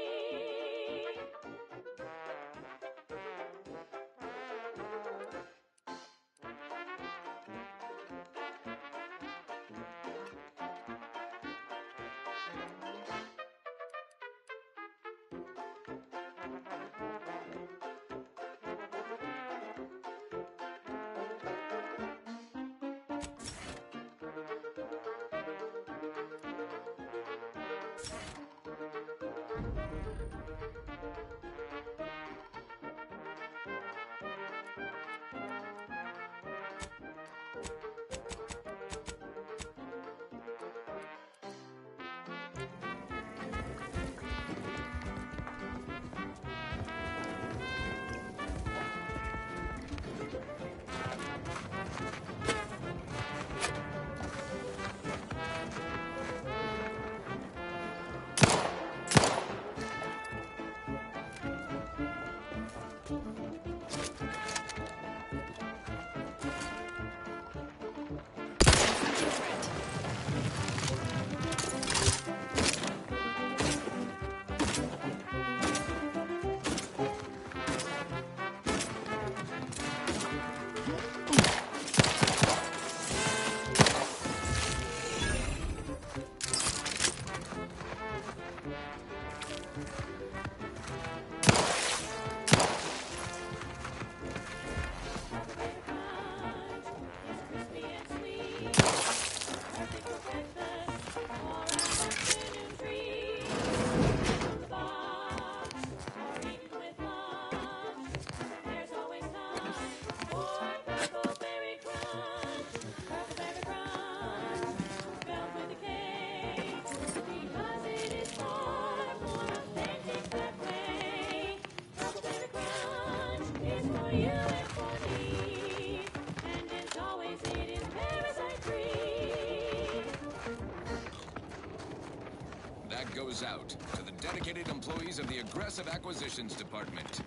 That goes out to the dedicated employees of the Aggressive Acquisitions Department.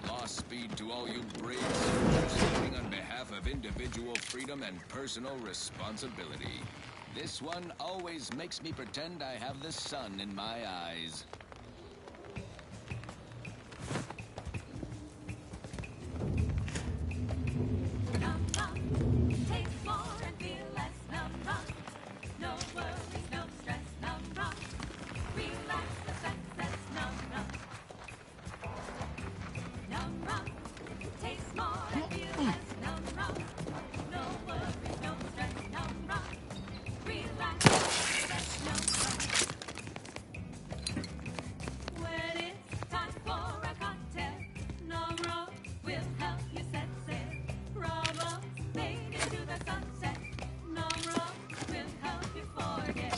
Lost speed to all you brave soldiers fighting on behalf of individual freedom and personal responsibility. This one always makes me pretend I have the sun in my eyes. Num rum, taste more and feel less. Num rum, no worries, no stress. Num rum, relax the senses. Num rum, num rum, taste more and feel less. Num rum, no worries, no stress. Num rum, relax the senses. Num rum. When it's time for a cocktail, num rum will help you set sail. Rum made into the sunset. Num rum will help you forget.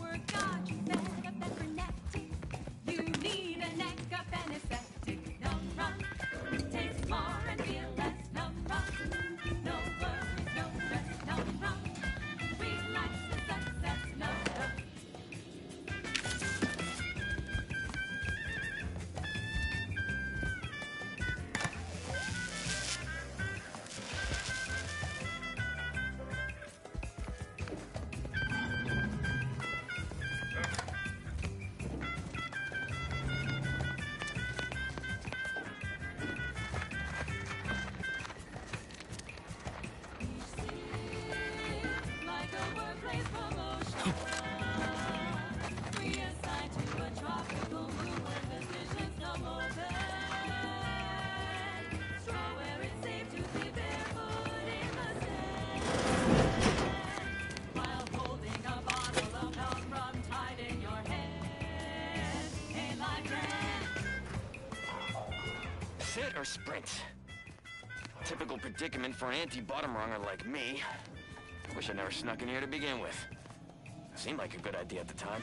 Work on you better, better netting. You need a neck up anesthetic. Num rum, taste more and feel less. Num rum, no worries, no stress. Num rum, relax the success. Num rum. Like a workplace promotion. Reassigned to a tropical moon where decisions no more bad. Straw where it's safe to be barefoot in the sand. While holding a bottle of num rum tied in your hand. Ain't life grand? Sit or sprint? Typical predicament for an anti-bottom runger like me. Wish I never snuck in here to begin with. Seemed like a good idea at the time.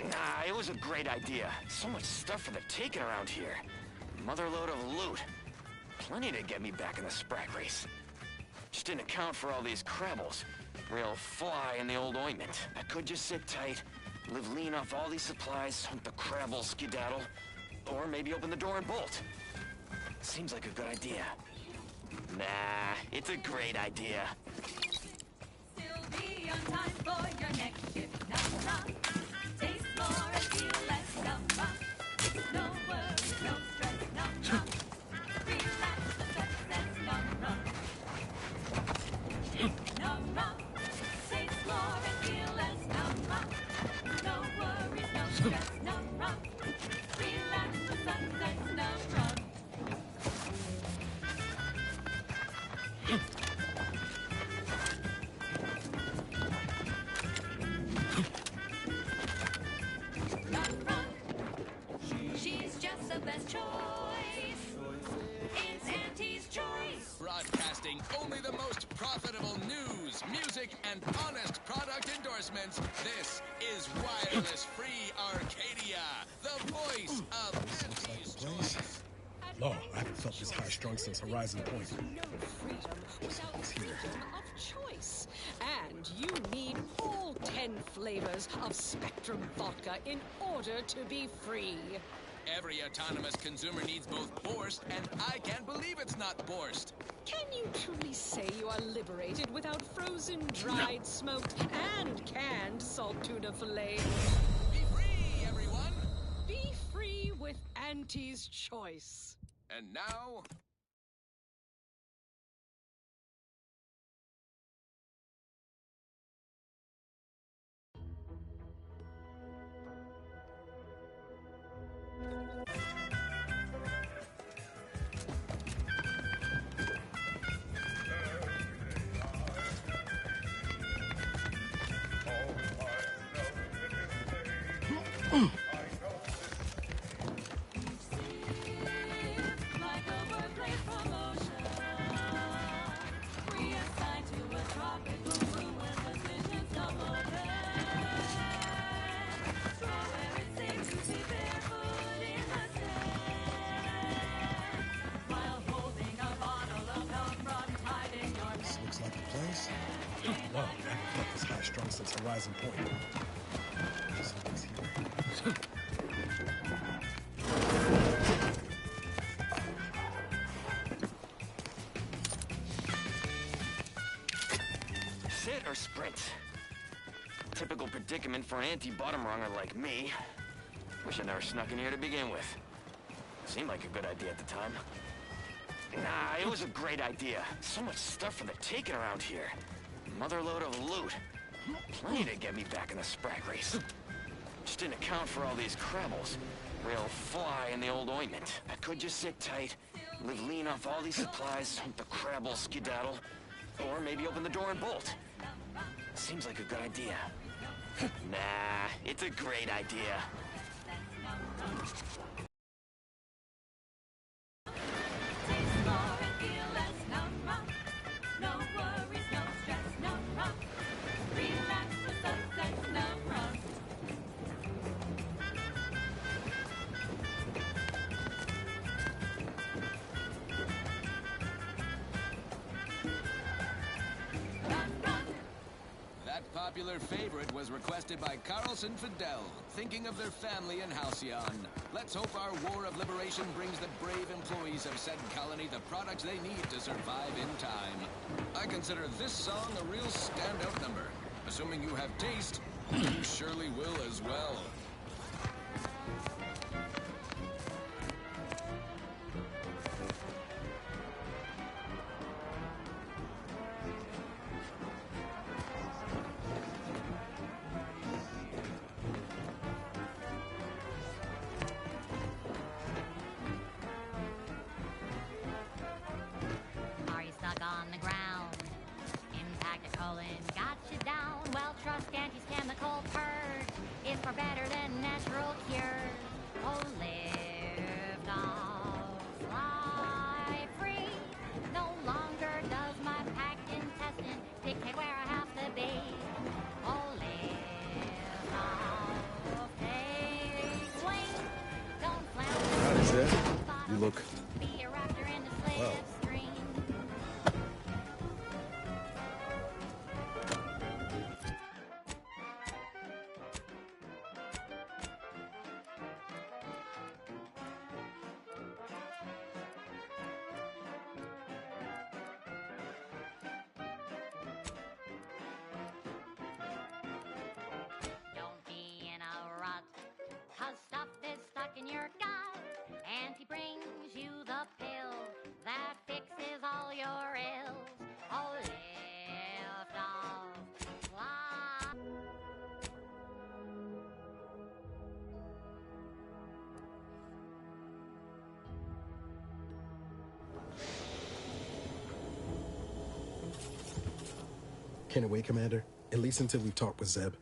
Nah, it was a great idea. So much stuff for the taking around here. Motherload of loot. Plenty to get me back in the sprat race. Just didn't account for all these crabbles. Real fly in the old ointment. I could just sit tight, live lean off all these supplies, hope the crabbles skedaddle, or maybe open the door and bolt. Seems like a good idea. Nah, it's a great idea. Still be on time for your next shift. Num rum, taste more and feel less. Num rum, no worries, no stress. Num rum, relax the success. Num rum, num rum, taste more and feel less. Num rum, no worries, no stress. Num rum, relax the success. Num rum. Num rum, she's just the best choice. It's Auntie's choice. Broadcasting only the most profitable news, music, and honest product endorsements. This is Wireless Free Arcadia, the voice of Auntie's choice. No, I haven't felt this high strung since Horizon Point. No freedom without freedom of choice. And you need all 10 flavors of Spectrum vodka in order to be free. Every autonomous consumer needs both Borscht, and I can't believe it's not Borscht. Can you truly say you are liberated without frozen, dried, smoked, and canned salt tuna filet? Be free, everyone! Be free with Auntie's choice. And now, Like a workplace promotion. Reassigned to a tropical room where decisions no more bad. Straw where it's safe to be barefoot in the sand. While holding a bottle of num rum tied in your This looks like a place. No, I haven't felt this high strung since Horizon Point. sit or sprint? Typical predicament for an anti-bottom runger like me. Wish I never snuck in here to begin with. Seemed like a good idea at the time. Nah, it was a great idea. So much stuff for the taking around here. Motherload of loot. Plenty to get me back in the sprag race. Just didn't account for all these crabbles. Real fly in the old ointment. I could just sit tight, live lean off all these supplies, hope the crabble skedaddle, or maybe open the door and bolt. Seems like a good idea. Nah, it's a great idea. That popular favorite was requested by Carlson Fidel, thinking of their family in Halcyon. Let's hope our War of Liberation brings the brave employees of said colony the products they need to survive in time. I consider this song a real standout number. Assuming you have taste, you surely will as well. Are you stuck on the ground? Impact a colon got you down. Well, trust Auntie's chemical purge. It's far better than natural cures. Oh, live off, fly free. No longer does my packed intestine dictate where I have to be. Oh, live off, take wing. Don't flounder. Hi, Zed. You look Be a raptor in the slave well. screen. Don't be in a rut, 'cause stuff is stuck in your gut. And he brings you the pill that fixes all your ills. Oh, lift off, fly. Can't it wait, Commander? At least until we've talked with Zeb.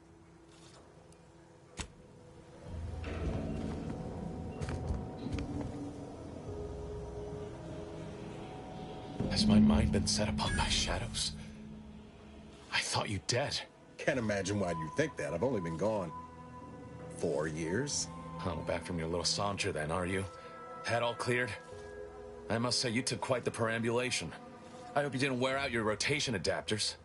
Has my mind been set upon by shadows? I thought you dead. Can't imagine why you think that. I've only been gone 4 years. Oh, back from your little saunter then, are you? Head all cleared? I must say you took quite the perambulation. I hope you didn't wear out your rotation adapters.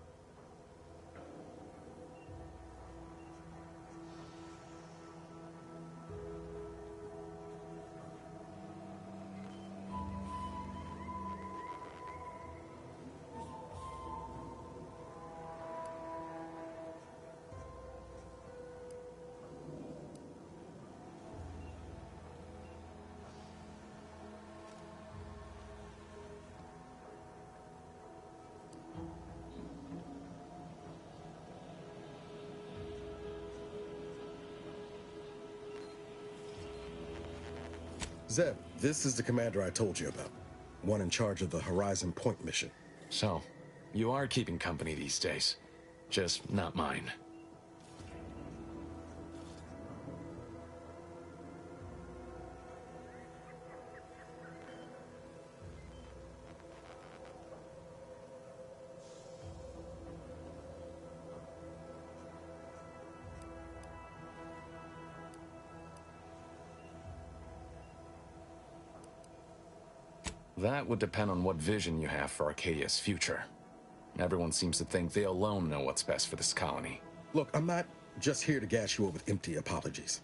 Zeb, this is the commander I told you about. One in charge of the Horizon Point mission. So, you are keeping company these days. Just not mine. That would depend on what vision you have for Arcadia's future. Everyone seems to think they alone know what's best for this colony. Look, I'm not just here to gas you up with empty apologies.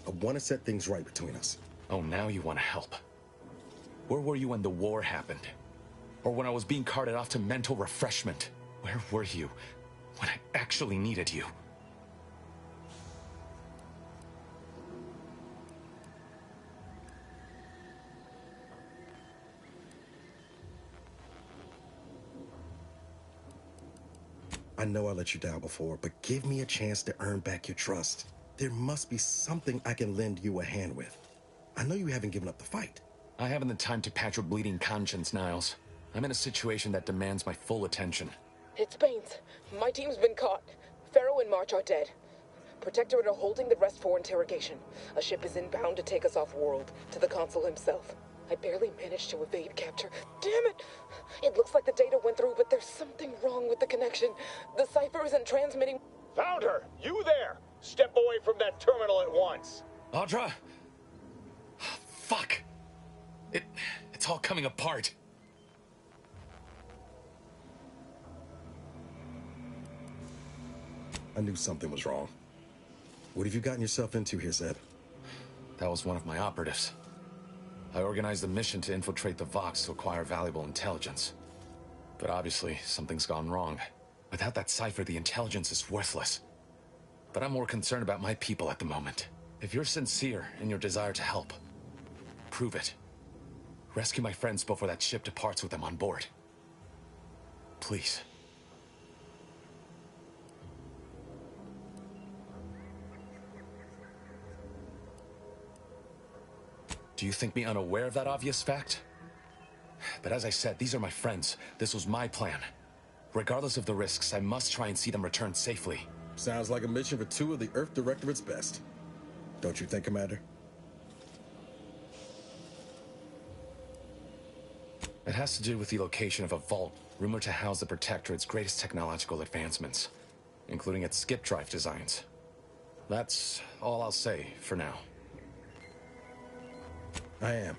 I want to set things right between us. Oh, now you want to help. Where were you when the war happened? Or when I was being carted off to mental refreshment? Where were you when I actually needed you. I know I let you down before, but give me a chance to earn back your trust. There must be something I can lend you a hand with. I know you haven't given up the fight. I haven't the time to patch your bleeding conscience, Niles. I'm in a situation that demands my full attention. It's Baines. My team's been caught. Pharaoh and March are dead. Protectorate are holding the rest for interrogation. A ship is inbound to take us off-world, to the consul himself. I barely managed to evade capture. Damn it! It looks like the data went through, but there's something wrong with the connection. The cipher isn't transmitting. Found her! You there! Step away from that terminal at once! Audra! Fuck! It's all coming apart. I knew something was wrong. What have you gotten yourself into here, Zeb? That was one of my operatives. I organized a mission to infiltrate the Vox to acquire valuable intelligence. But obviously, something's gone wrong. Without that cipher, the intelligence is worthless. But I'm more concerned about my people at the moment. If you're sincere in your desire to help, prove it. Rescue my friends before that ship departs with them on board. Please. Do you think me unaware of that obvious fact? But as I said, these are my friends. This was my plan. Regardless of the risks, I must try and see them return safely. Sounds like a mission for two of the Earth Directorate's best. Don't you think, Commander? It has to do with the location of a vault rumored to house the Protectorate's greatest technological advancements, including its skip drive designs. That's all I'll say for now. I am.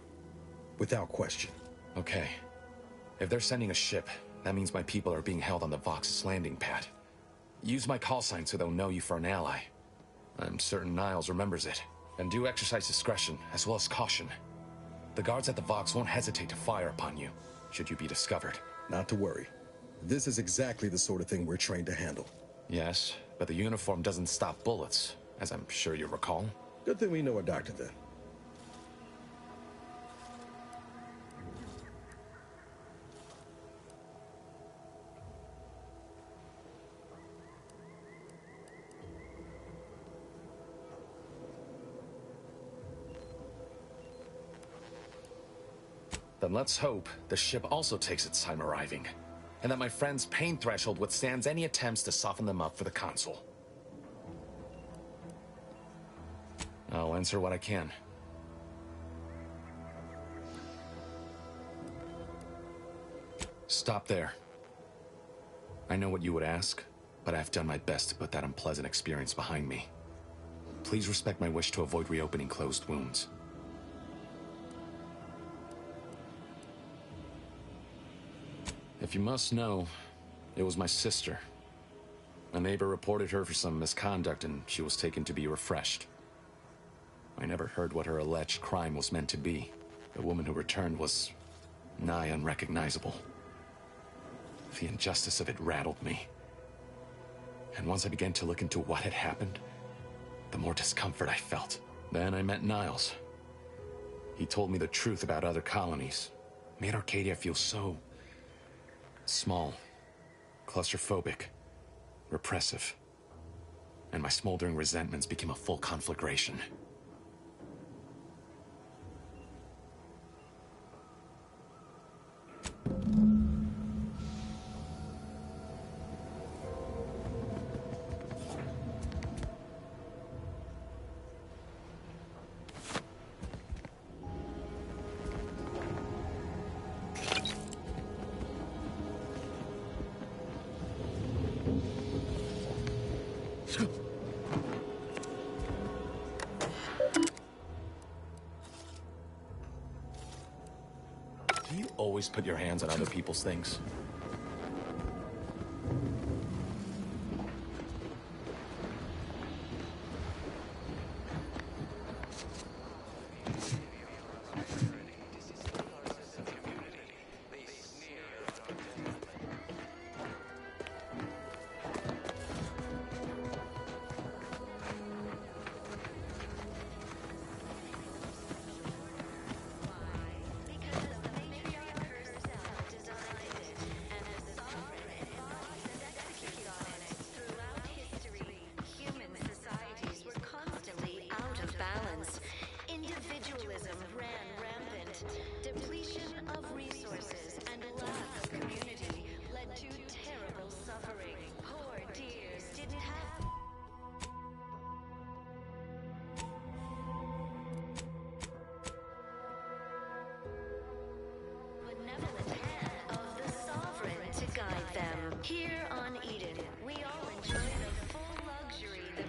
Without question. Okay. If they're sending a ship, that means my people are being held on the Vox's landing pad. Use my call sign so they'll know you for an ally. I'm certain Niles remembers it. And do exercise discretion, as well as caution. The guards at the Vox won't hesitate to fire upon you, should you be discovered. Not to worry. This is exactly the sort of thing we're trained to handle. Yes, but the uniform doesn't stop bullets, as I'm sure you recall. Good thing we know a doctor then. Then let's hope the ship also takes its time arriving, and that my friend's pain threshold withstands any attempts to soften them up for the consul. I'll answer what I can. Stop there. I know what you would ask, but I've done my best to put that unpleasant experience behind me. Please respect my wish to avoid reopening closed wounds. If you must know, it was my sister. A neighbor reported her for some misconduct and she was taken to be refreshed. I never heard what her alleged crime was meant to be. The woman who returned was nigh unrecognizable. The injustice of it rattled me. And once I began to look into what had happened, the more discomfort I felt. Then I met Niles. He told me the truth about other colonies. Made Arcadia feel so small, claustrophobic, repressive. And my smoldering resentments became a full conflagration. Do you always put your hands on other people's things?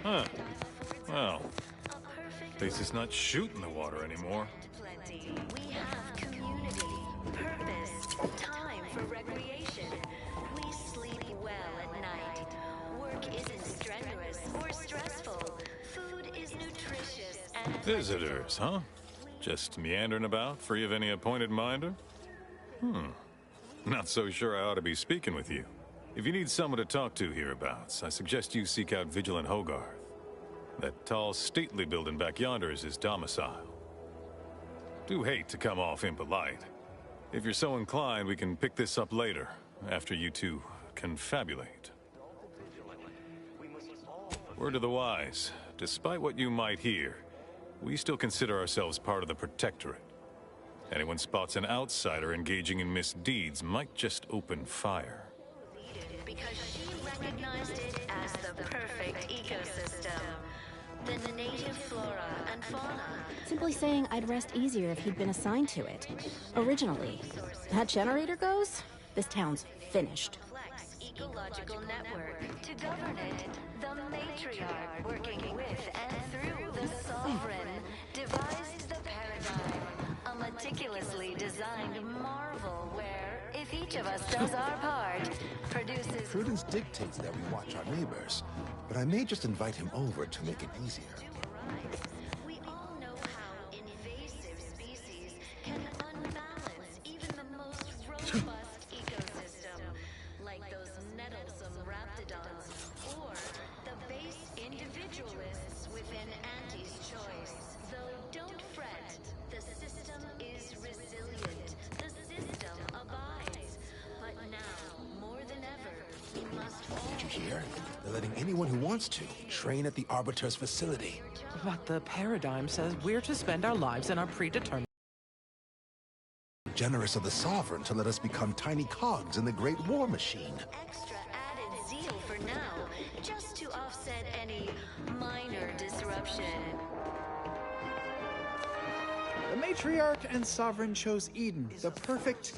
Huh. Well, at least it's not shooting the water anymore. We have community, purpose, time for recreation. We sleep well at night. Work isn't strenuous or stressful. Food is nutritious and Visitors, huh? Just meandering about, free of any appointed minder? Not so sure I ought to be speaking with you. If you need someone to talk to hereabouts, I suggest you seek out Vigilant Hogarth. That tall, stately building back yonder is his domicile. Do hate to come off impolite. If you're so inclined, we can pick this up later, after you two confabulate. Word to the wise, despite what you might hear, we still consider ourselves part of the Protectorate. Anyone spots an outsider engaging in misdeeds might just open fire. because she recognized it as the perfect ecosystem. The native flora and fauna. Simply saying I'd rest easier if he'd been assigned to it. Originally. That generator goes, this town's finished. Ecological network. To govern it, the matriarch, working with and through the sovereign, devised the paradigm, a meticulously designed marvel where, if each of us does our part, produces... Prudence dictates that we watch our neighbors, but I may just invite him over to make it easier. We all know how invasive species can unbalance even the most robust ecosystem, like those nettlesome raptidons, or the base individualists within Auntie's choice. Though don't fret, the system is resilient. The system abides. But now, more than ever, we must all... Did you hear? They're letting anyone who wants to train at the Arbiter's facility. But the paradigm says we're to spend our lives in our predetermined... Generous of the Sovereign to let us become tiny cogs in the Great War Machine. Extra added zeal for now, just to offset any minor disruption. The Matriarch and Sovereign chose Eden, the perfect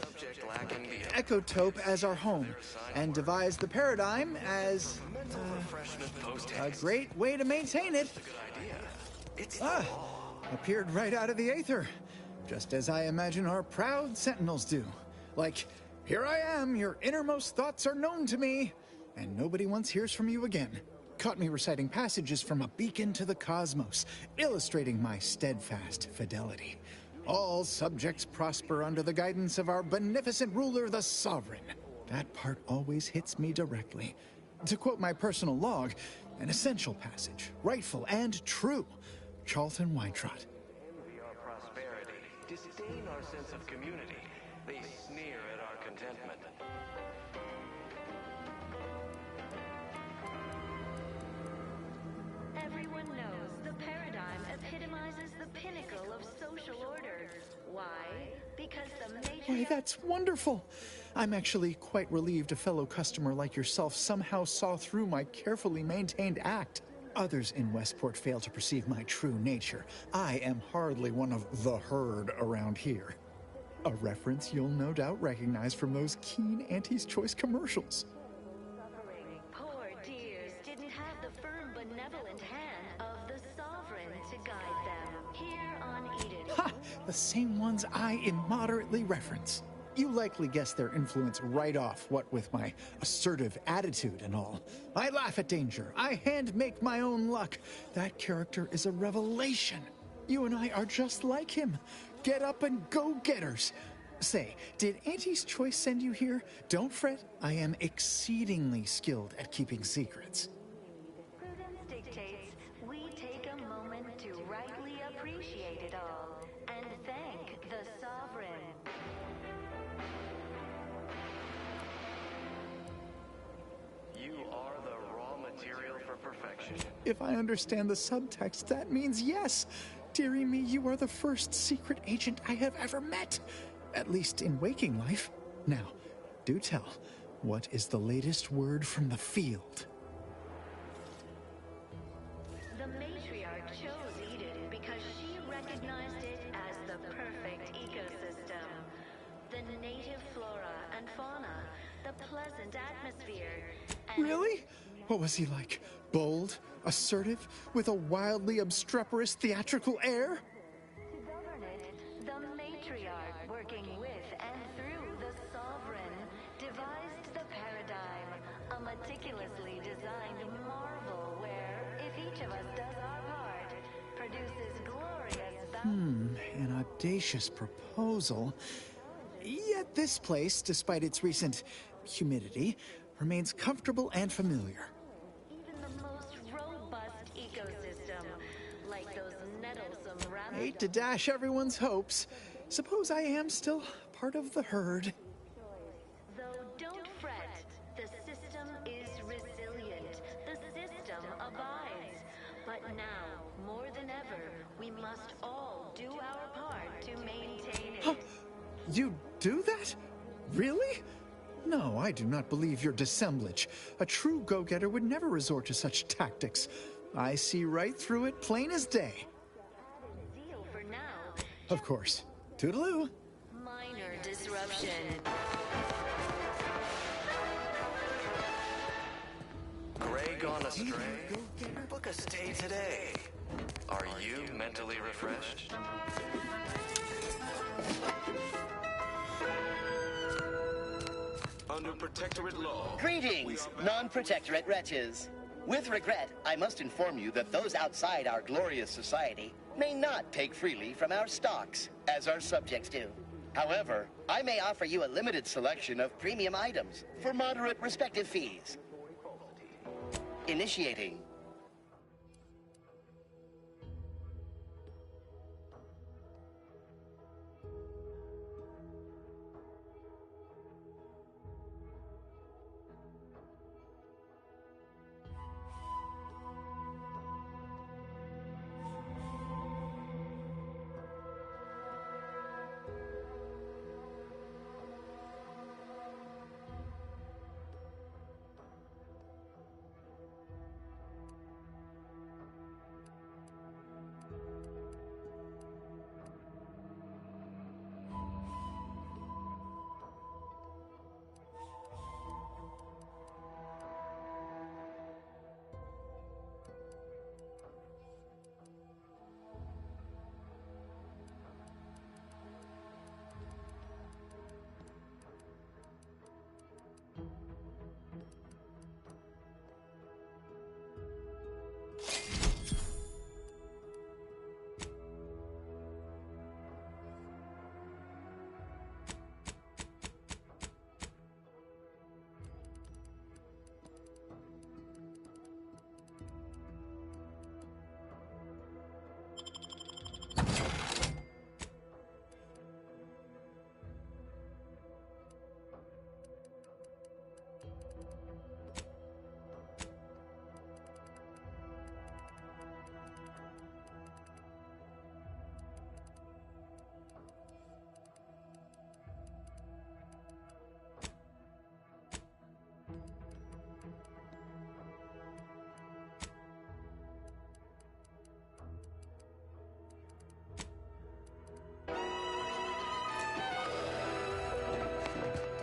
ecotope, as our home, and devised the paradigm as a great way to maintain it. Appeared right out of the aether, just as I imagine our proud sentinels do. Like, here I am, your innermost thoughts are known to me, and nobody once hears from you again. Caught me reciting passages from a beacon to the cosmos, illustrating my steadfast fidelity. All subjects prosper under the guidance of our beneficent ruler, the Sovereign. That part always hits me directly. To quote my personal log, an essential passage, rightful and true. Charlton Weintrott. Envy our prosperity, disdain our sense of community. They sneer at our contentment. Everyone knows the paradigm epitomizes the pinnacle of social order. Why? Because the Why, that's wonderful. I'm actually quite relieved a fellow customer like yourself somehow saw through my carefully maintained act. Others in Westport fail to perceive my true nature. I am hardly one of the herd around here. A reference you'll no doubt recognize from those keen Auntie's Choice commercials. poor dears didn't have the firm, benevolent hand of the Sovereign to guide them. Here on Eden. Ha! The same ones I immoderately reference. You likely guessed their influence right off, what with my assertive attitude and all. I laugh at danger. I hand-make my own luck. That character is a revelation. You and I are just like him. Get up and go-getters. Say, did Auntie's Choice send you here? Don't fret. I am exceedingly skilled at keeping secrets. Prudence dictates we take a moment to rightly appreciate it all and thank the Sovereign. You are the raw material for perfection. If I understand the subtext, that means yes. Dearie me, you are the first secret agent I have ever met. At least in waking life. Now, do tell, what is the latest word from the field? The matriarch chose Eden because she recognized it as the perfect ecosystem. The native flora and fauna, the pleasant atmosphere, and Really? What was he like? Bold? assertive, with a wildly obstreperous theatrical air. To govern it, the matriarch, working with and through the sovereign, devised the paradigm, a meticulously designed marvel where, if each of us does our part, produces glorious An audacious proposal. Yet this place, despite its recent humidity, remains comfortable and familiar. even the most robust ecosystem, like those nettlesome rabbits. Hate to dash everyone's hopes. Suppose I am still part of the herd. Though don't fret, the system is resilient. The system abides. But now, more than ever, we must all do our part to maintain it. You do that? Really? No, I do not believe your dissemblage. A true go-getter would never resort to such tactics. I see right through it, plain as day. Deal for now. Of course. Toodaloo. Minor disruption. Gray gone astray? Book a stay today. Are you mentally refreshed? Under Protectorate law. Greetings, non-protectorate wretches. With regret, I must inform you that those outside our glorious society may not take freely from our stocks, as our subjects do. However, I may offer you a limited selection of premium items for moderate respective fees. Initiating.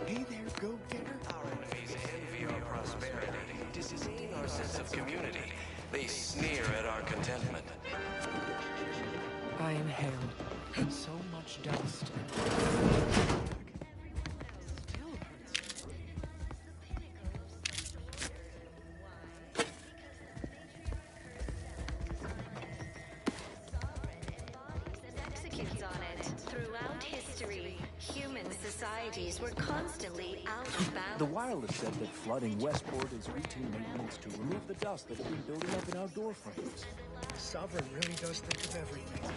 Hey there, go-getter. Our enemies envy our prosperity, disdain our sense of community. They sneer at our contentment. I inhaled so much dust. Executes on it. Throughout history, human societies were constantly out of balance. The wireless said that flooding Westport is routine maintenance to remove the dust that has been building up in our door frames. Sovereign really does think of everything.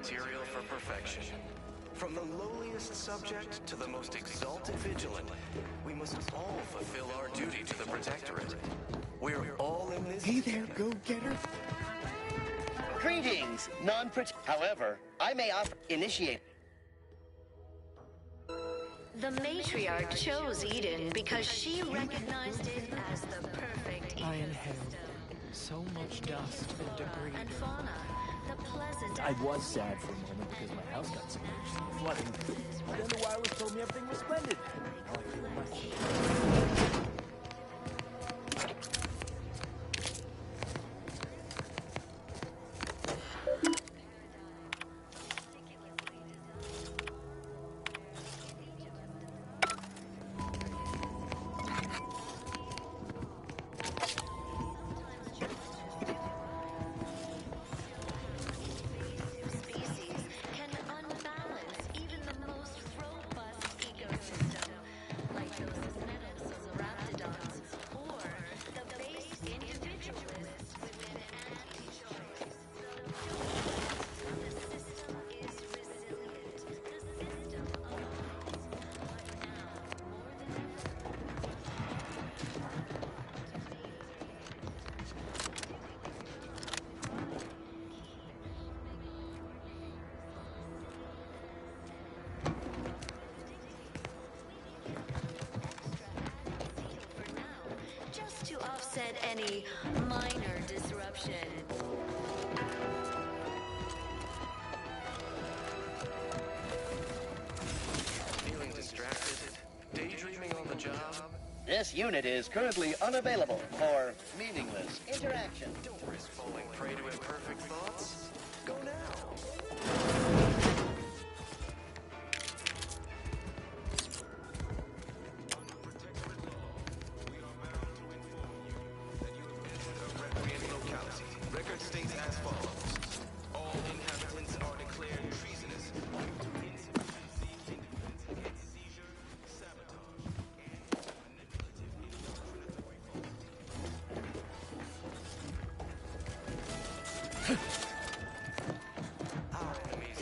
material for perfection. From the lowliest subject to the most exalted vigilant, we must all fulfill our duty to the Protectorate. We're all in this. Hey there, go-getter. Greetings, However, I may offer initiate. The matriarch chose Eden because she recognized it as the perfect I ecosystem. inhaled so much dust and debris. And fauna, the pleasant. I was sad for a moment because my house got submerged in the flooding. But then the wireless told me everything was splendid. Now I feel much. Species can unbalance even the most robust ecosystem, like those nettlesome raptidons or the base individualists within anti-choice. The system is resilient. The system aligns. But now, more than ever, for now, just to offset any minor disruption. Feeling distracted? Daydreaming on the job? This unit is currently unavailable for meaningless interaction. Don't risk falling prey to imperfect thoughts. Go now. Recreant locality. Record states as follows. All inhabitants are declared treasonous due to insufficiency, indifference against seizure, sabotage, and manipulative indoctrinatory Our enemies.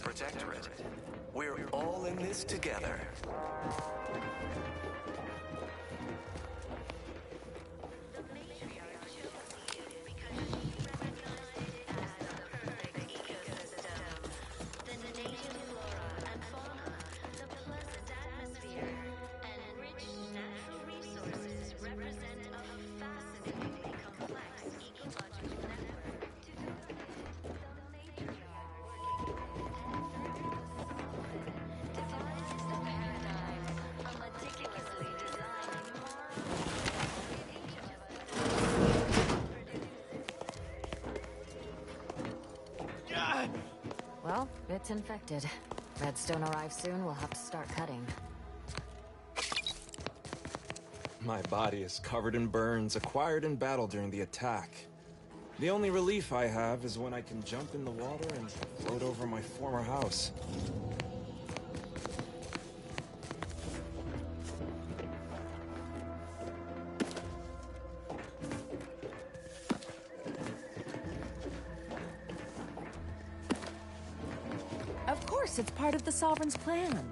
Protectorate. We're all in this together. Well, it's infected. Redstone arrives soon, we'll have to start cutting. My body is covered in burns acquired in battle during the attack. The only relief I have is when I can jump in the water and float over my former house. Of course, it's part of the Sovereign's plan.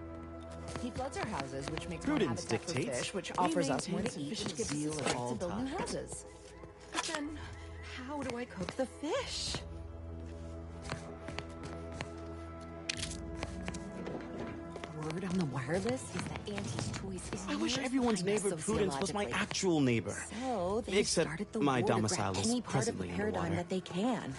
He floods our houses, which makes more Prudence habitat for dictates fish, which we offers us more maintain to eat, which sufficient gives us zeal the at strength all to build new times. houses. But then, how do I cook the fish? Word on the wireless is that Auntie's toys is I wish years everyone's behind neighbor us Prudence was my sociologically. actual neighbor. So they Except started the my war to grab domicile is any part of the presently in the paradigm water. that they can.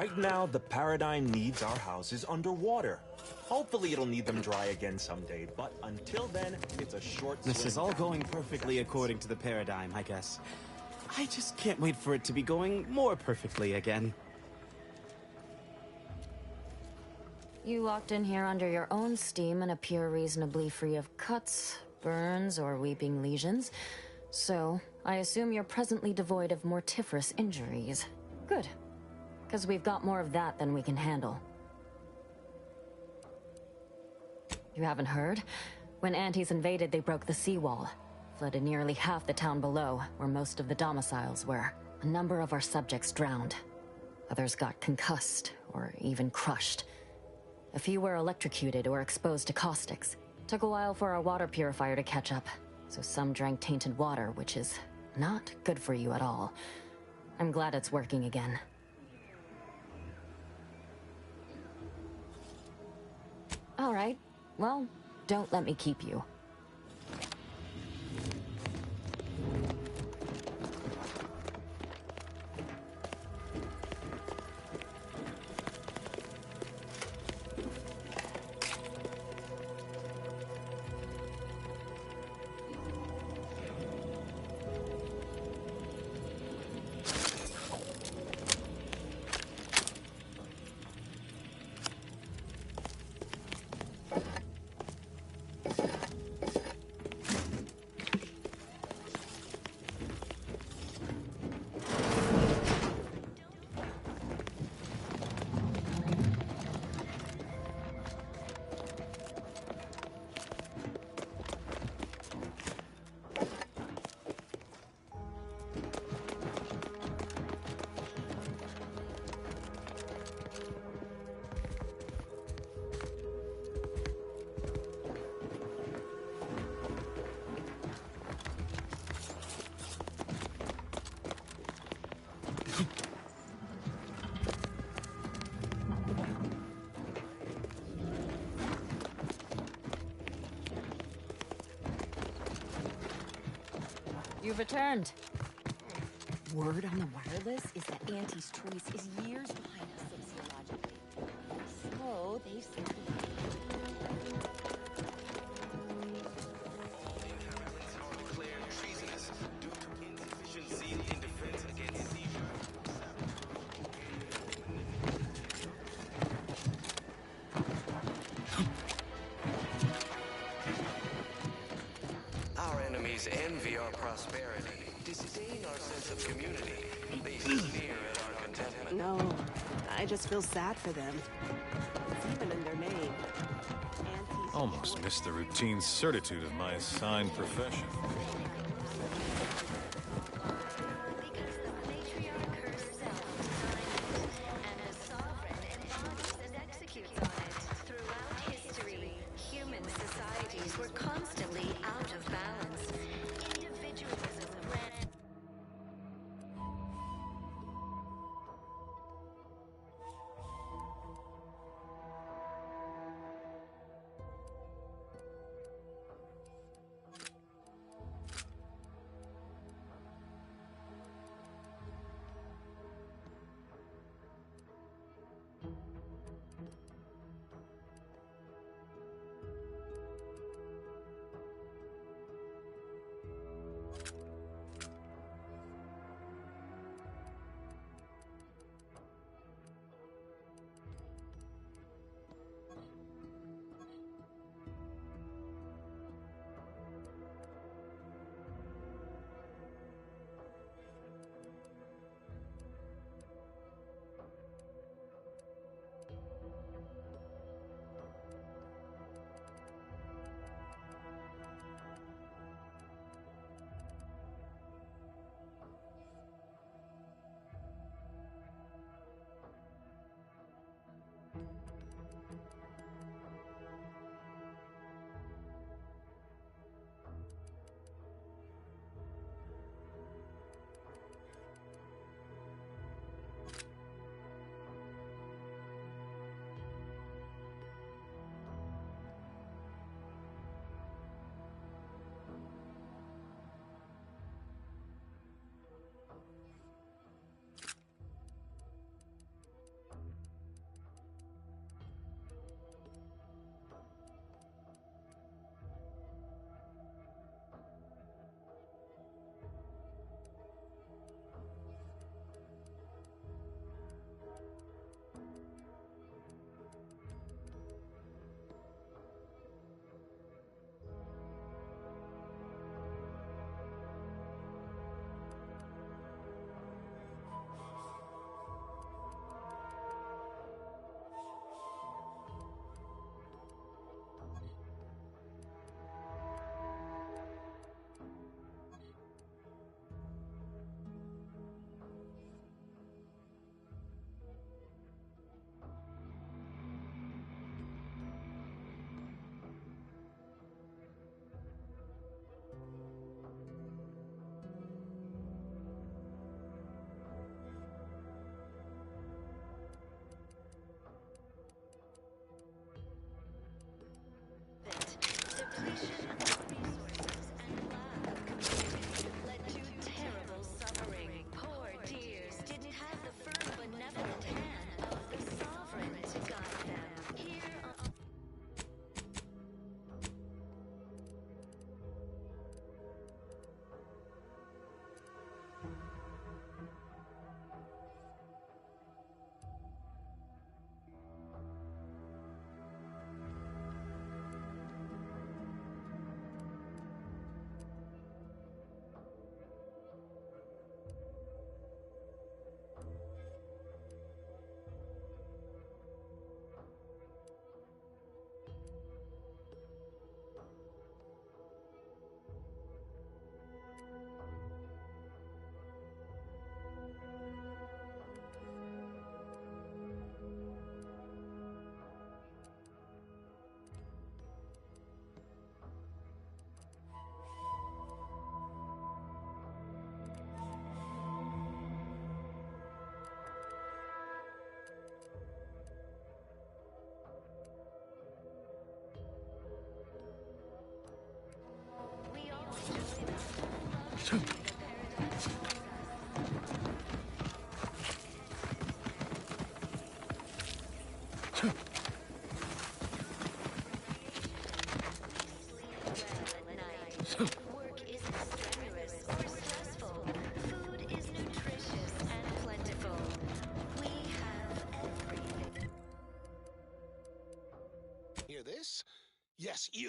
Right now, the paradigm needs our houses underwater. Hopefully it'll need them dry again someday, but until then, it's a short This swim is all down going to perfectly possessions. according to the paradigm, I guess. I just can't wait for it to be going more perfectly again. You walked in here under your own steam and appear reasonably free of cuts, burns, or weeping lesions. So, I assume you're presently devoid of mortiferous injuries. Good. Because we've got more of that than we can handle. You haven't heard? When Antis invaded, they broke the seawall. Flooded nearly half the town below, where most of the domiciles were. A number of our subjects drowned. Others got concussed, or even crushed. A few were electrocuted or exposed to caustics. Took a while for our water purifier to catch up, so some drank tainted water, which is not good for you at all. I'm glad it's working again. All right. Well, don't let me keep you. You've returned. Word on the wireless is that Auntie's trace is years behind us sociologically. So they said. Inhabitants are declared treasonous due to insufficiency in defense against seizure. Our enemies envy our prosperity, disdain our sense of community. They sneer at our contentment. No, I just feel sad for them. It's even in their name. Almost missed the routine certitude of my assigned profession. Were constantly out of balance. Individualism ran.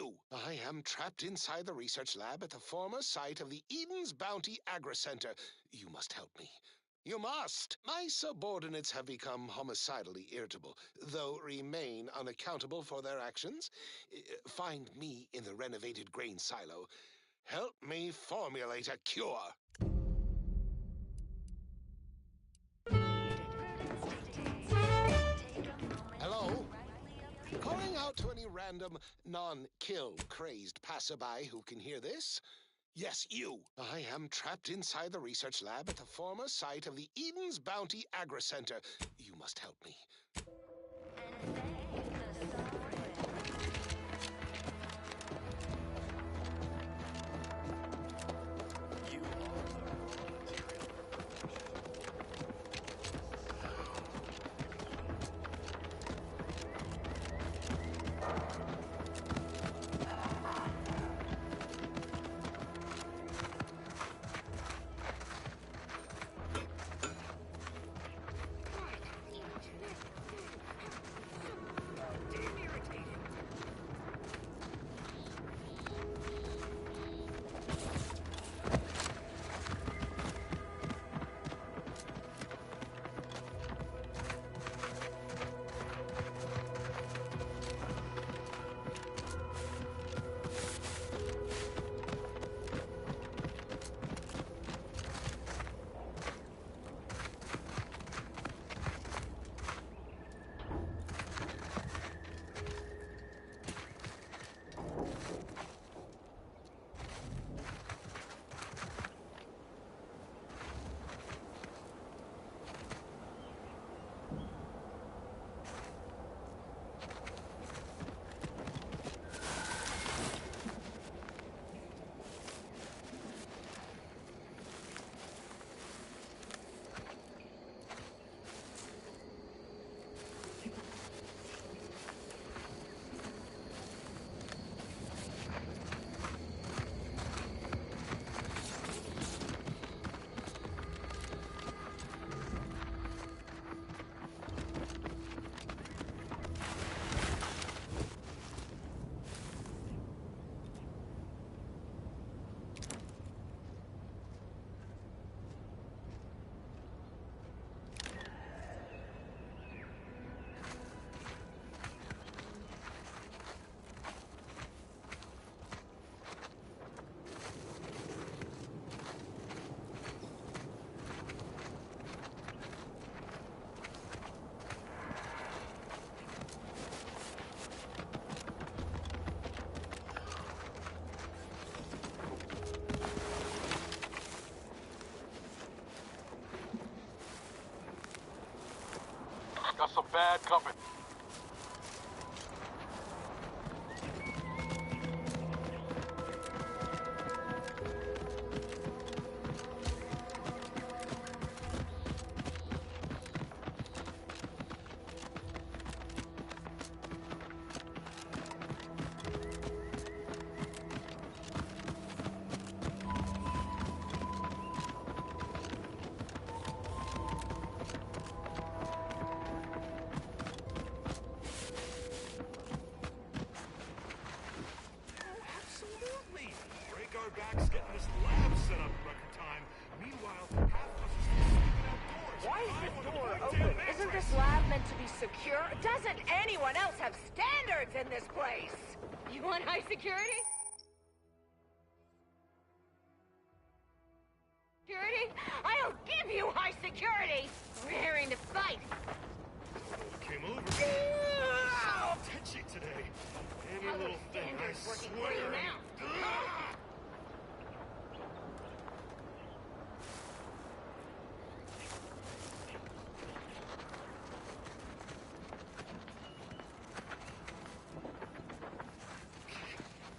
you. I am trapped inside the research lab at the former site of the Eden's Bounty Agri-Center. You must help me. You must! My subordinates have become homicidally irritable, though remain unaccountable for their actions. Find me in the renovated grain silo. Help me formulate a cure. Hello? Calling out to any random, non-kill crazed passerby who can hear this? Yes, you. I am trapped inside the research lab at the former site of the Eden's Bounty Agri-Center. You must help me. Got some bad company. Absolutely! Break our backs getting this lab set up in record time. Meanwhile, half of us are still sleeping outdoors. Why is the door open? Isn't this lab meant to be secure? Doesn't anyone else have standards in this place? You want high security? Security? I'll give you high security! We're here to fight. Came over. So touchy today. Any little thing, I swear.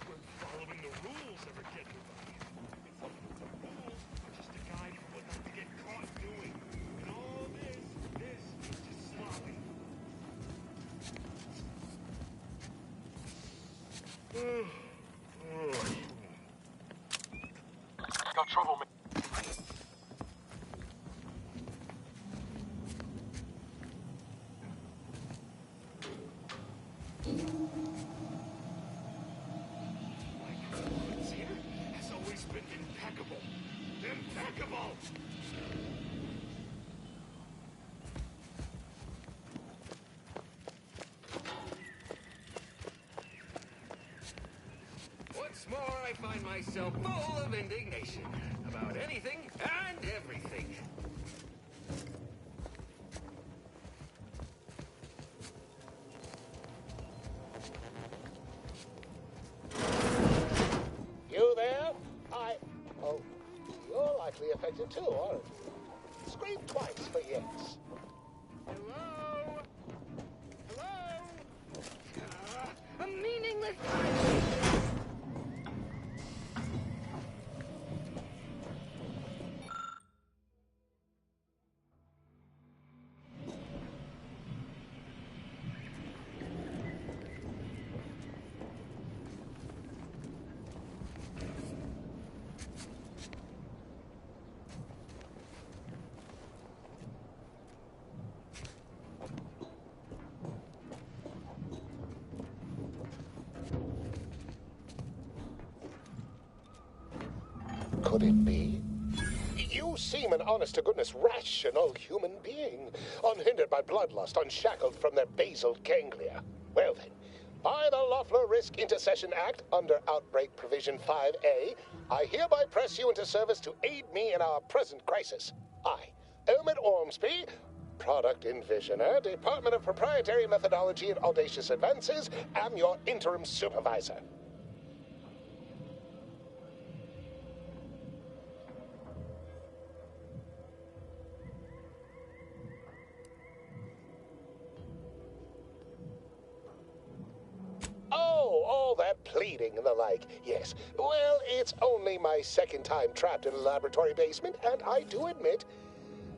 When following the rules ever get anybody. Just a guide for what not to get caught doing. And all this is just sloppy. Got trouble, man. Impeccable! Once more, I find myself full of indignation about anything and everything. You there? Oh, you're likely affected too, aren't you? Scream twice for yes. Hello? Hello? A meaningless... Could it be? You seem an honest-to-goodness rational human being, unhindered by bloodlust, unshackled from their basal ganglia. Well then, by the Loeffler Risk Intercession Act, under Outbreak Provision 5A, I hereby press you into service to aid me in our present crisis. I, Elmet Ormsby, Product Envisioner, Department of Proprietary Methodology and Audacious Advances, am your interim supervisor. Oh, all that pleading and the like. Yes. Well, it's only my second time trapped in a laboratory basement, and I do admit,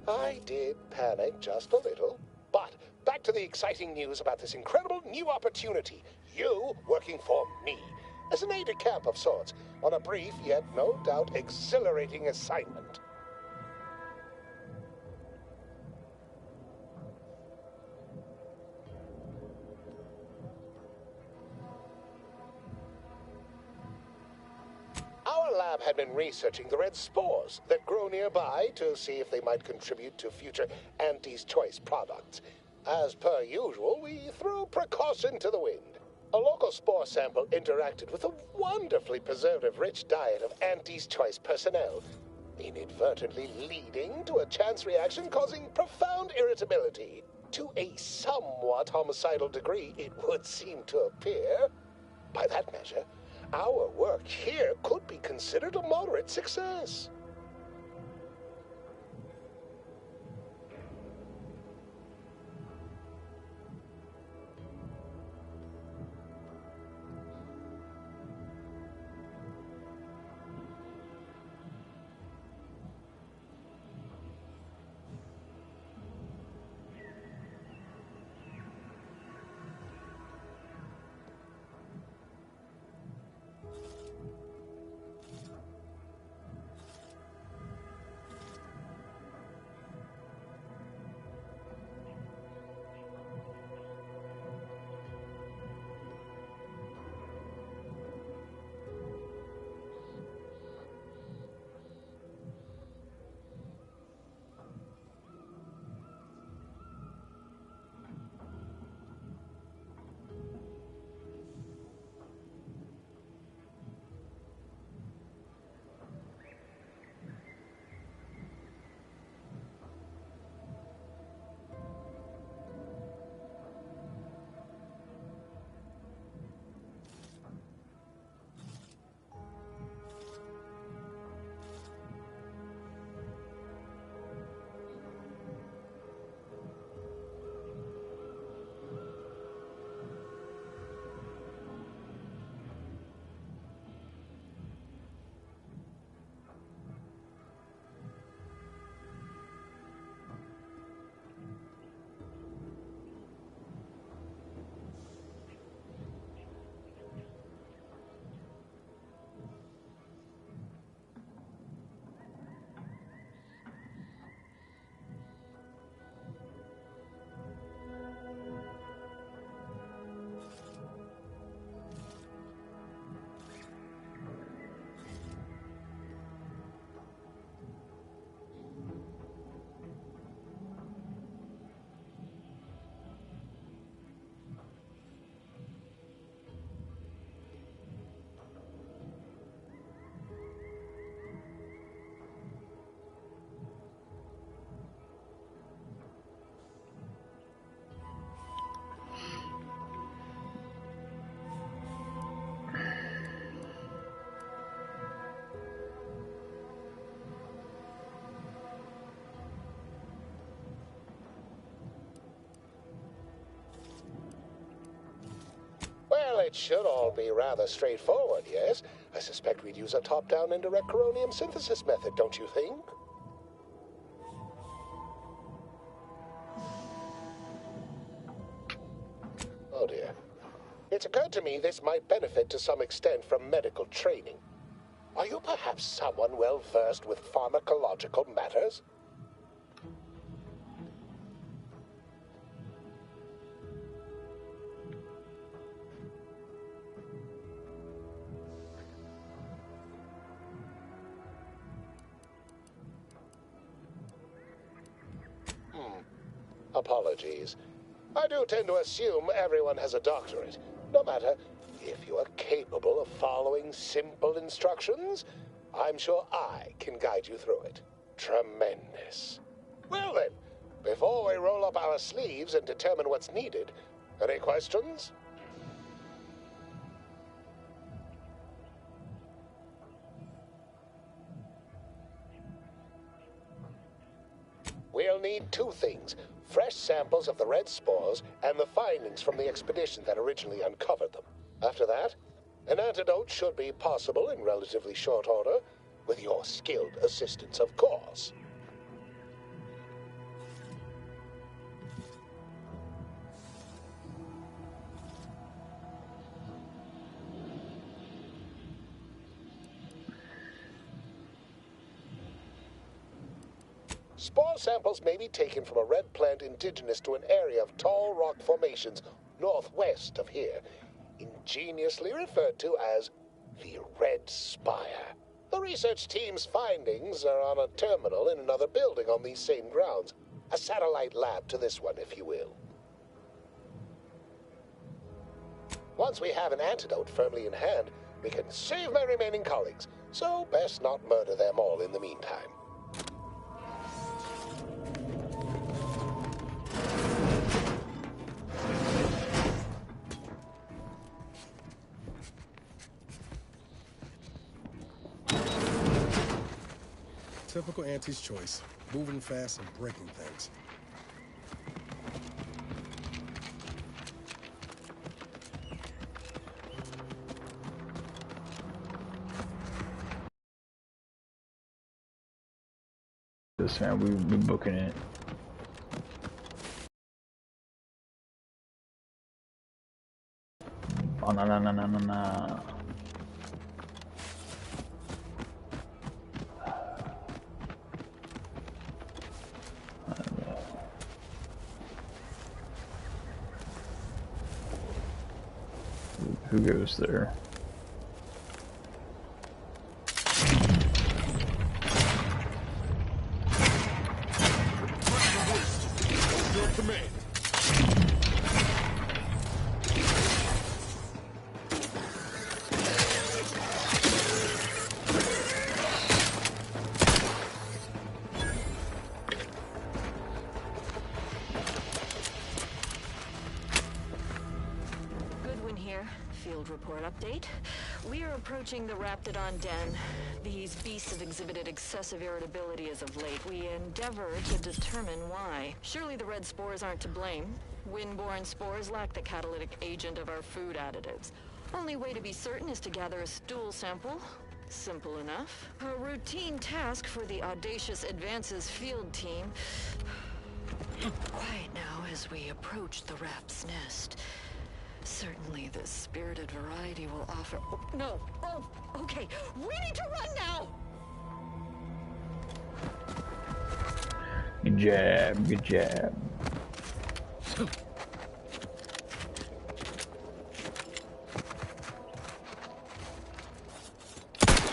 I did panic just a little. But back to the exciting news about this incredible new opportunity. You working for me, as an aide-de-camp of sorts, on a brief yet no doubt exhilarating assignment. Our lab had been researching the red spores that grow nearby to see if they might contribute to future Auntie's Choice products. As per usual, we threw precaution to the wind. A local spore sample interacted with a wonderfully preservative-rich diet of Auntie's Choice personnel, inadvertently leading to a chance reaction causing profound irritability. To a somewhat homicidal degree, it would seem to appear. By that measure, our work here could be considered a moderate success. it should all be rather straightforward, yes? I suspect we'd use a top-down indirect coronium synthesis method, don't you think? Oh dear. It's occurred to me this might benefit to some extent from medical training. Are you perhaps someone well-versed with pharmacological matters? Apologies. I do tend to assume everyone has a doctorate. No matter, if you are capable of following simple instructions, I'm sure I can guide you through it. Tremendous. Well then, before we roll up our sleeves and determine what's needed, any questions? We'll need two things: fresh samples of the red spores and the findings from the expedition that originally uncovered them. After that, an antidote should be possible in relatively short order, with your skilled assistance, of course. Spore samples may be taken from a red plant indigenous to an area of tall rock formations northwest of here, ingeniously referred to as the Red Spire. The research team's findings are on a terminal in another building on these same grounds, a satellite lab to this one, if you will. Once we have an antidote firmly in hand, we can save my remaining colleagues, so best not murder them all in the meantime. Typical Auntie's choice, moving fast and breaking things. This man, we've been booking it. Oh no. Who goes there? Your command. Field report update. We are approaching the Raptidon Den. These beasts have exhibited excessive irritability as of late. We endeavor to determine why. Surely the red spores aren't to blame. Wind-borne spores lack the catalytic agent of our food additives. Only way to be certain is to gather a stool sample. Simple enough. A routine task for the audacious Advances field team. Quiet now as we approach the rap's nest. Certainly the spirited variety will offer... Oh, no! Oh, okay. We need to run now! Good job, good job.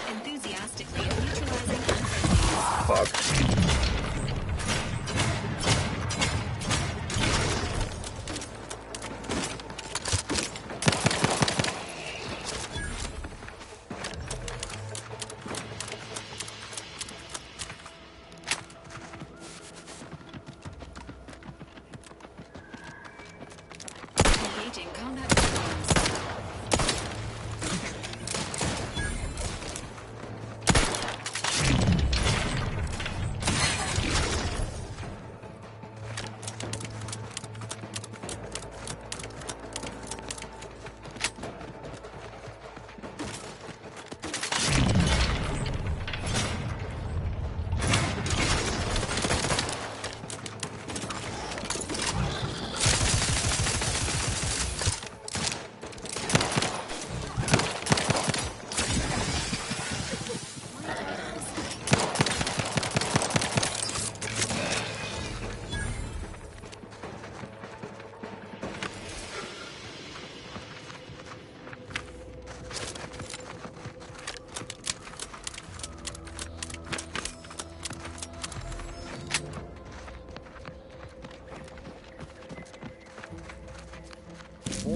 Enthusiastically neutralizing unfriendlies. Fuck.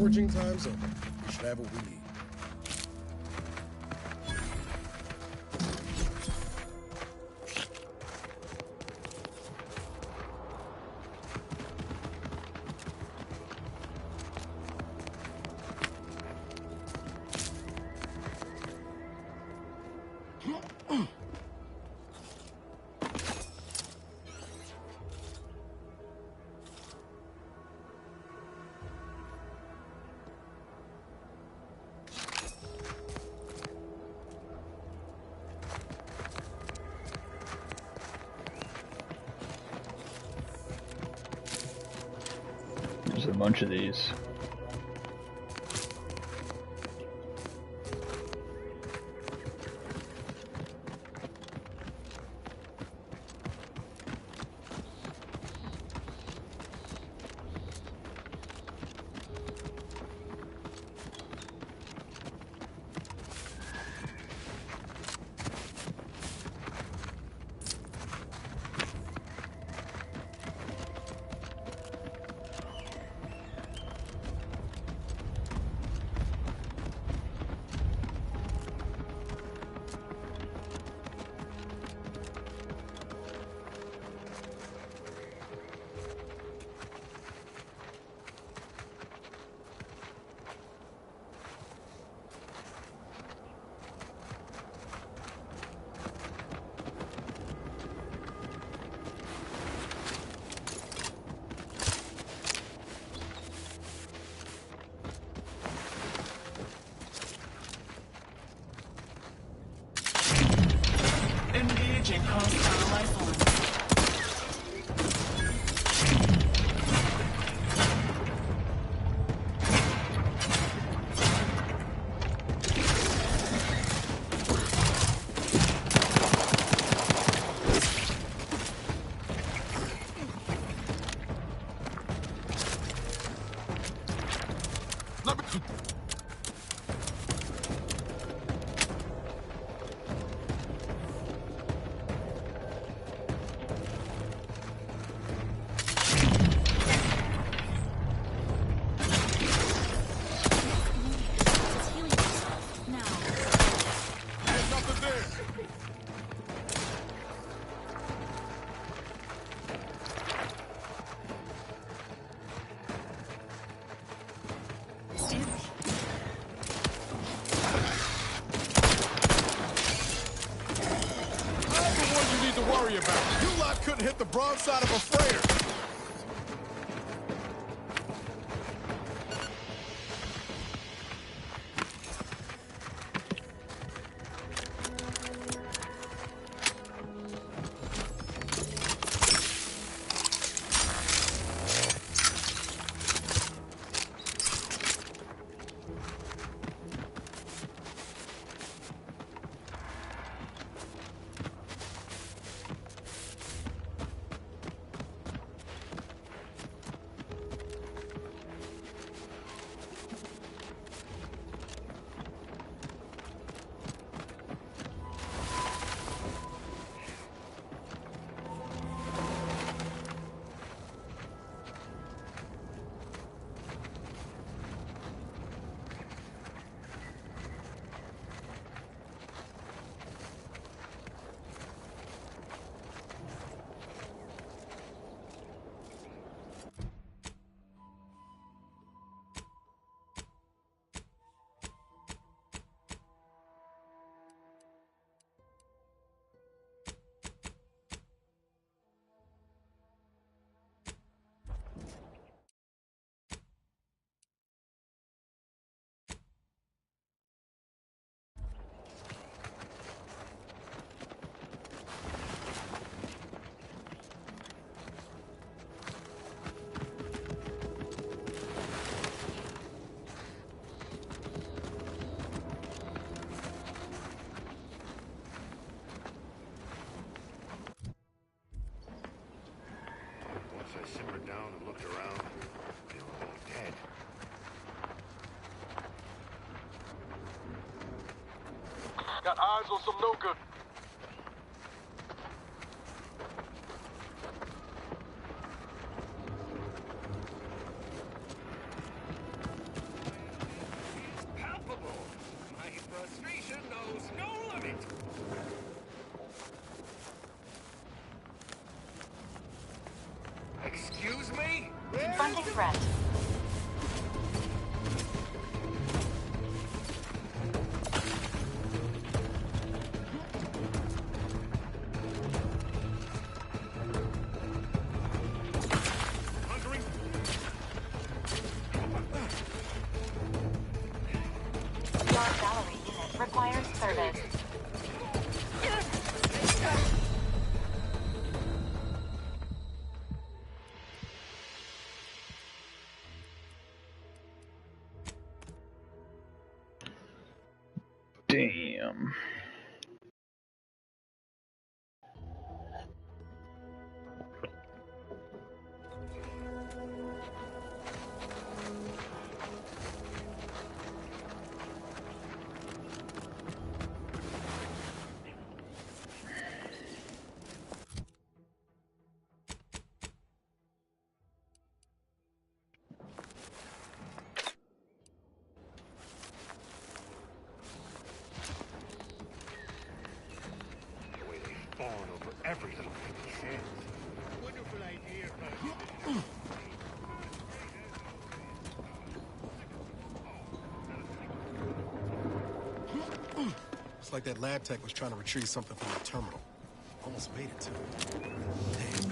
Foraging time's over. We should have what we need. There's a bunch of these. Engaging hostile life form. About. You lot couldn't hit the broadside of a freighter. simmered down and looked around. They were all dead. Got eyes on some no good. knows no limit. Excuse me? Confronting threat. Yard gallery unit requires service. Damn. The way they fawn over every little thing he says. Wonderful idea, It's like that lab tech was trying to retrieve something from the terminal. Almost made it to it. Damn.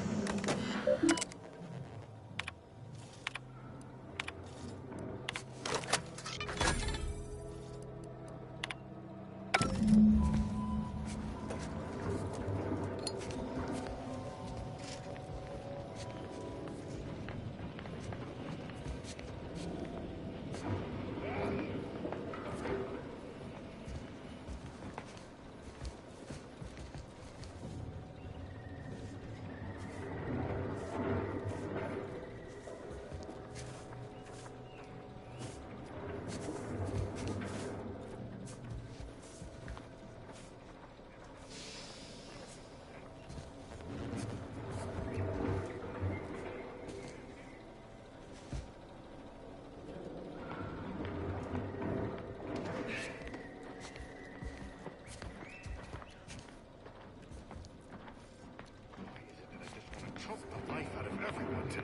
Choke the life out of everyone today.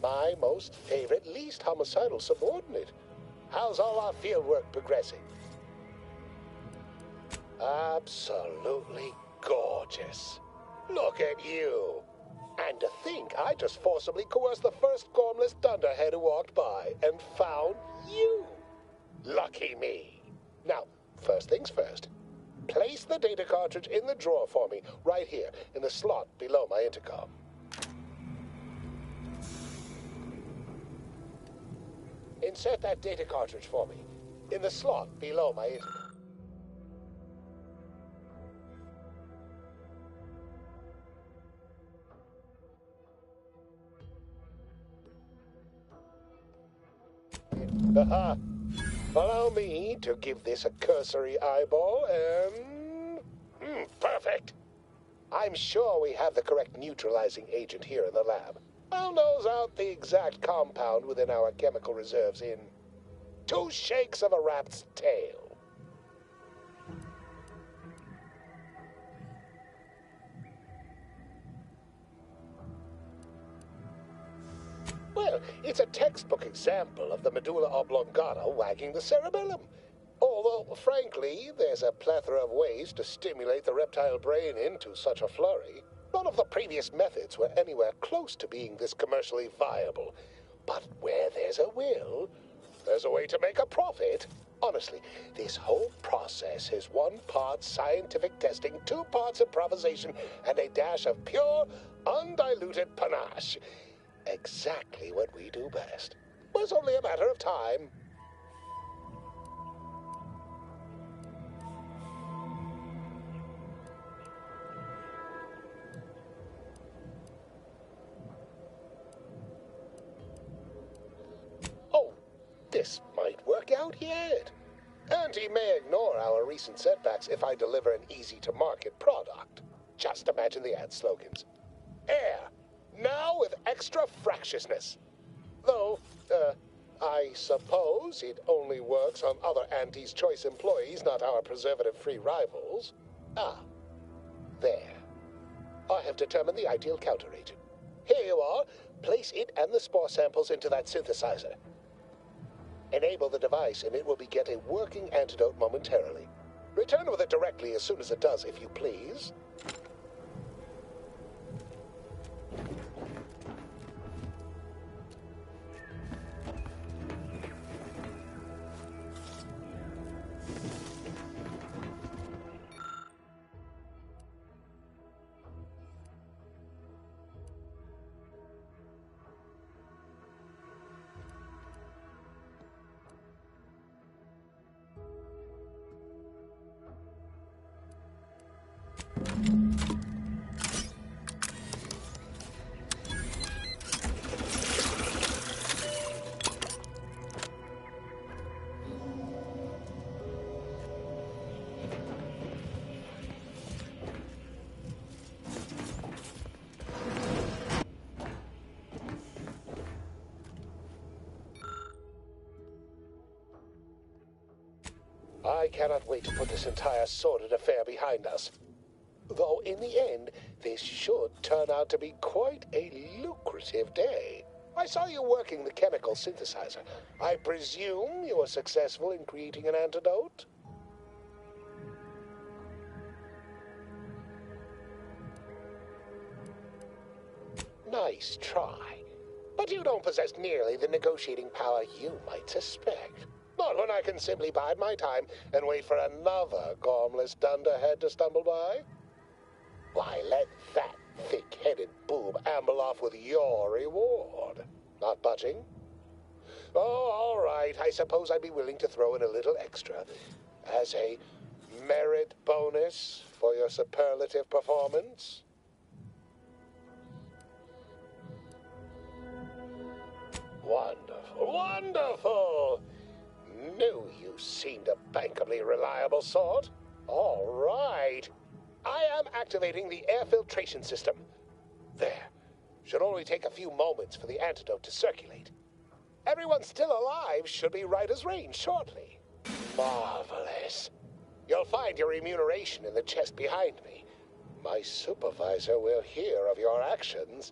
My most favorite, least homicidal subordinate. How's all our field work progressing? Absolutely gorgeous. Look at you. And to think I just forcibly coerced the first gormless dunderhead who walked by and found you. Lucky me. Now, first things first. Place the data cartridge in the drawer for me, right here, in the slot below my intercom. Insert that data cartridge for me, in the slot below my intercom. Allow me to give this a cursory eyeball and... perfect! I'm sure we have the correct neutralizing agent here in the lab. I'll nose out the exact compound within our chemical reserves in 2 shakes of a rat's tail. Well, it's a textbook example of the medulla oblongata wagging the cerebellum. Although, Frankly, there's a plethora of ways to stimulate the reptile brain into such a flurry. None of the previous methods were anywhere close to being this commercially viable. But where there's a will, there's a way to make a profit. Honestly, this whole process is 1 part scientific testing, 2 parts improvisation, and a dash of pure, undiluted panache. Exactly what we do best. Was only a matter of time. Oh, this might work out yet. Auntie may ignore our recent setbacks if I deliver an easy-to-market product. Just imagine the ad slogans. Air, now with extra fractiousness. Though, I suppose it only works on other Auntie's Choice employees, not our preservative-free rivals. Ah, there. I have determined the ideal counteragent. Here you are. Place it and the spore samples into that synthesizer. Enable the device and it will beget a working antidote momentarily. Return with it directly as soon as it does, if you please. I cannot wait to put this entire sordid affair behind us. Though in the end, this should turn out to be quite a lucrative day. I saw you working the chemical synthesizer. I presume you were successful in creating an antidote? Nice try. But you don't possess nearly the negotiating power you might suspect. Not when I can simply bide my time and wait for another gormless dunderhead to stumble by. Why, let that thick-headed boob amble off with your reward. Not budging? Oh, all right. I suppose I'd be willing to throw in a little extra as a merit bonus for your superlative performance. Wonderful, wonderful! Knew you seemed a bankably reliable sort. All right. I am activating the air filtration system. There. Should only take a few moments for the antidote to circulate. Everyone still alive should be right as rain shortly. Marvelous. You'll find your remuneration in the chest behind me. My supervisor will hear of your actions.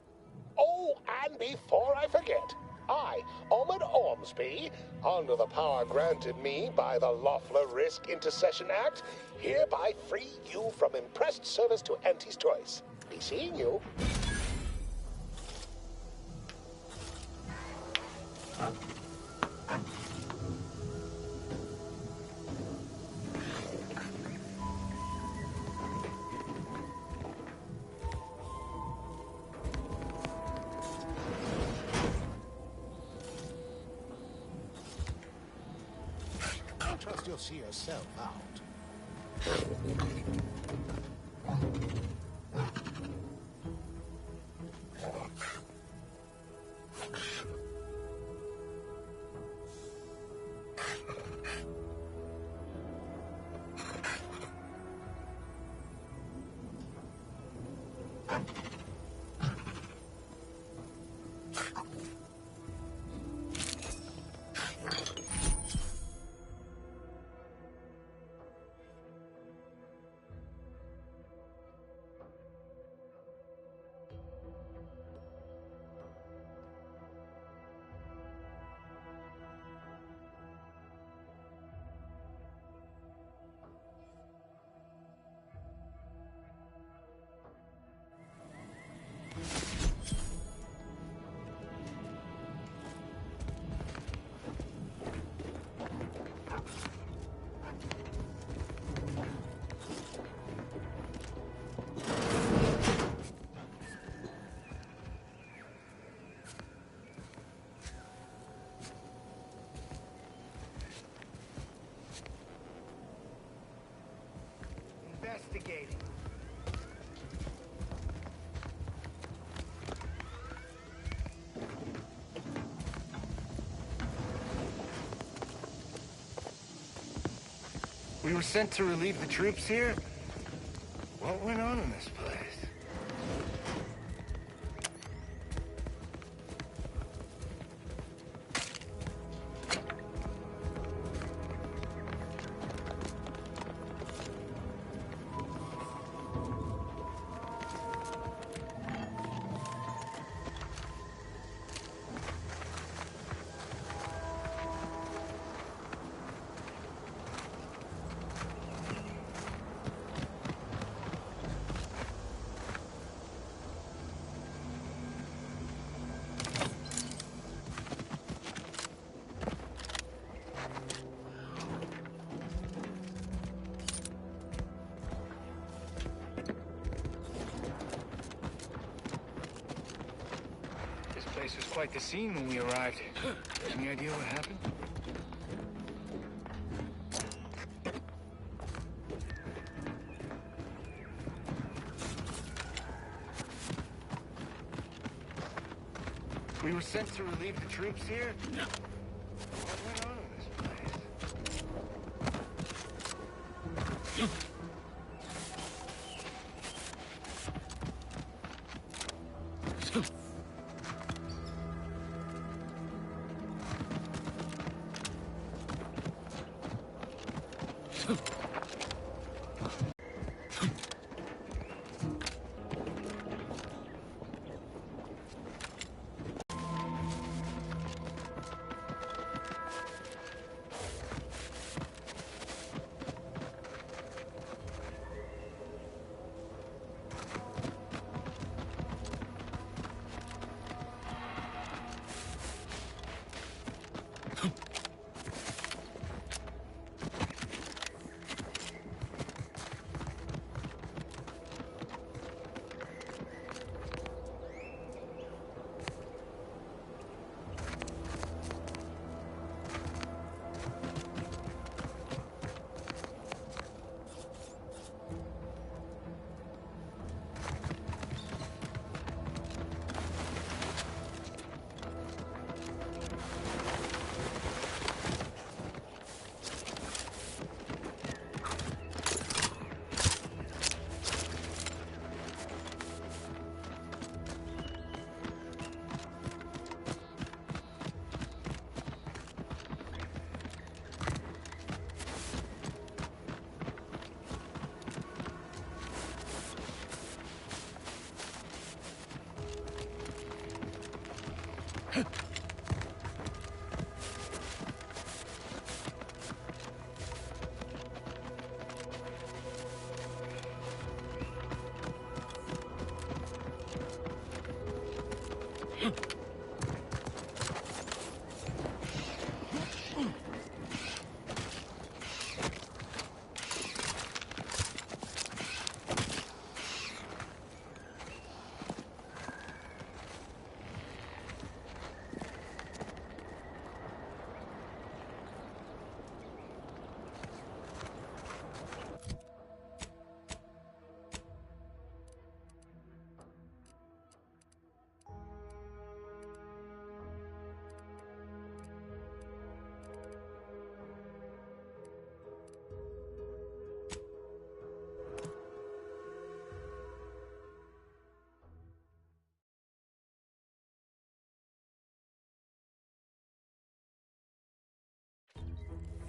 Oh, and before I forget, I, Omid Ormsby, under the power granted me by the Loeffler Risk Intercession Act, hereby free you from impressed service to Auntie's Choice. Be seeing you. I trust you'll see yourself out. investigating. We were sent to relieve the troops here? What went on in this place? This was quite the scene when we arrived. Any idea what happened? We were sent to relieve the troops here? What went on in this place?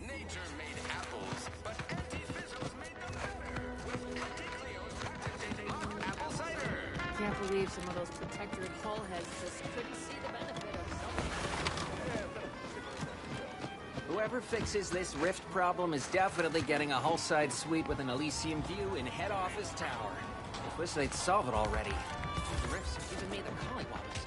Nature made apples, but Auntie Fizzles made them better with Auntie Cleo's patented mock apple cider. Can't believe some of those protectorate hull heads just couldn't see the benefit of something. Whoever fixes this rift problem is definitely getting a hull-side suite with an Elysium view in head office tower. I wish they'd solve it already. The rifts have even made them collywobbles.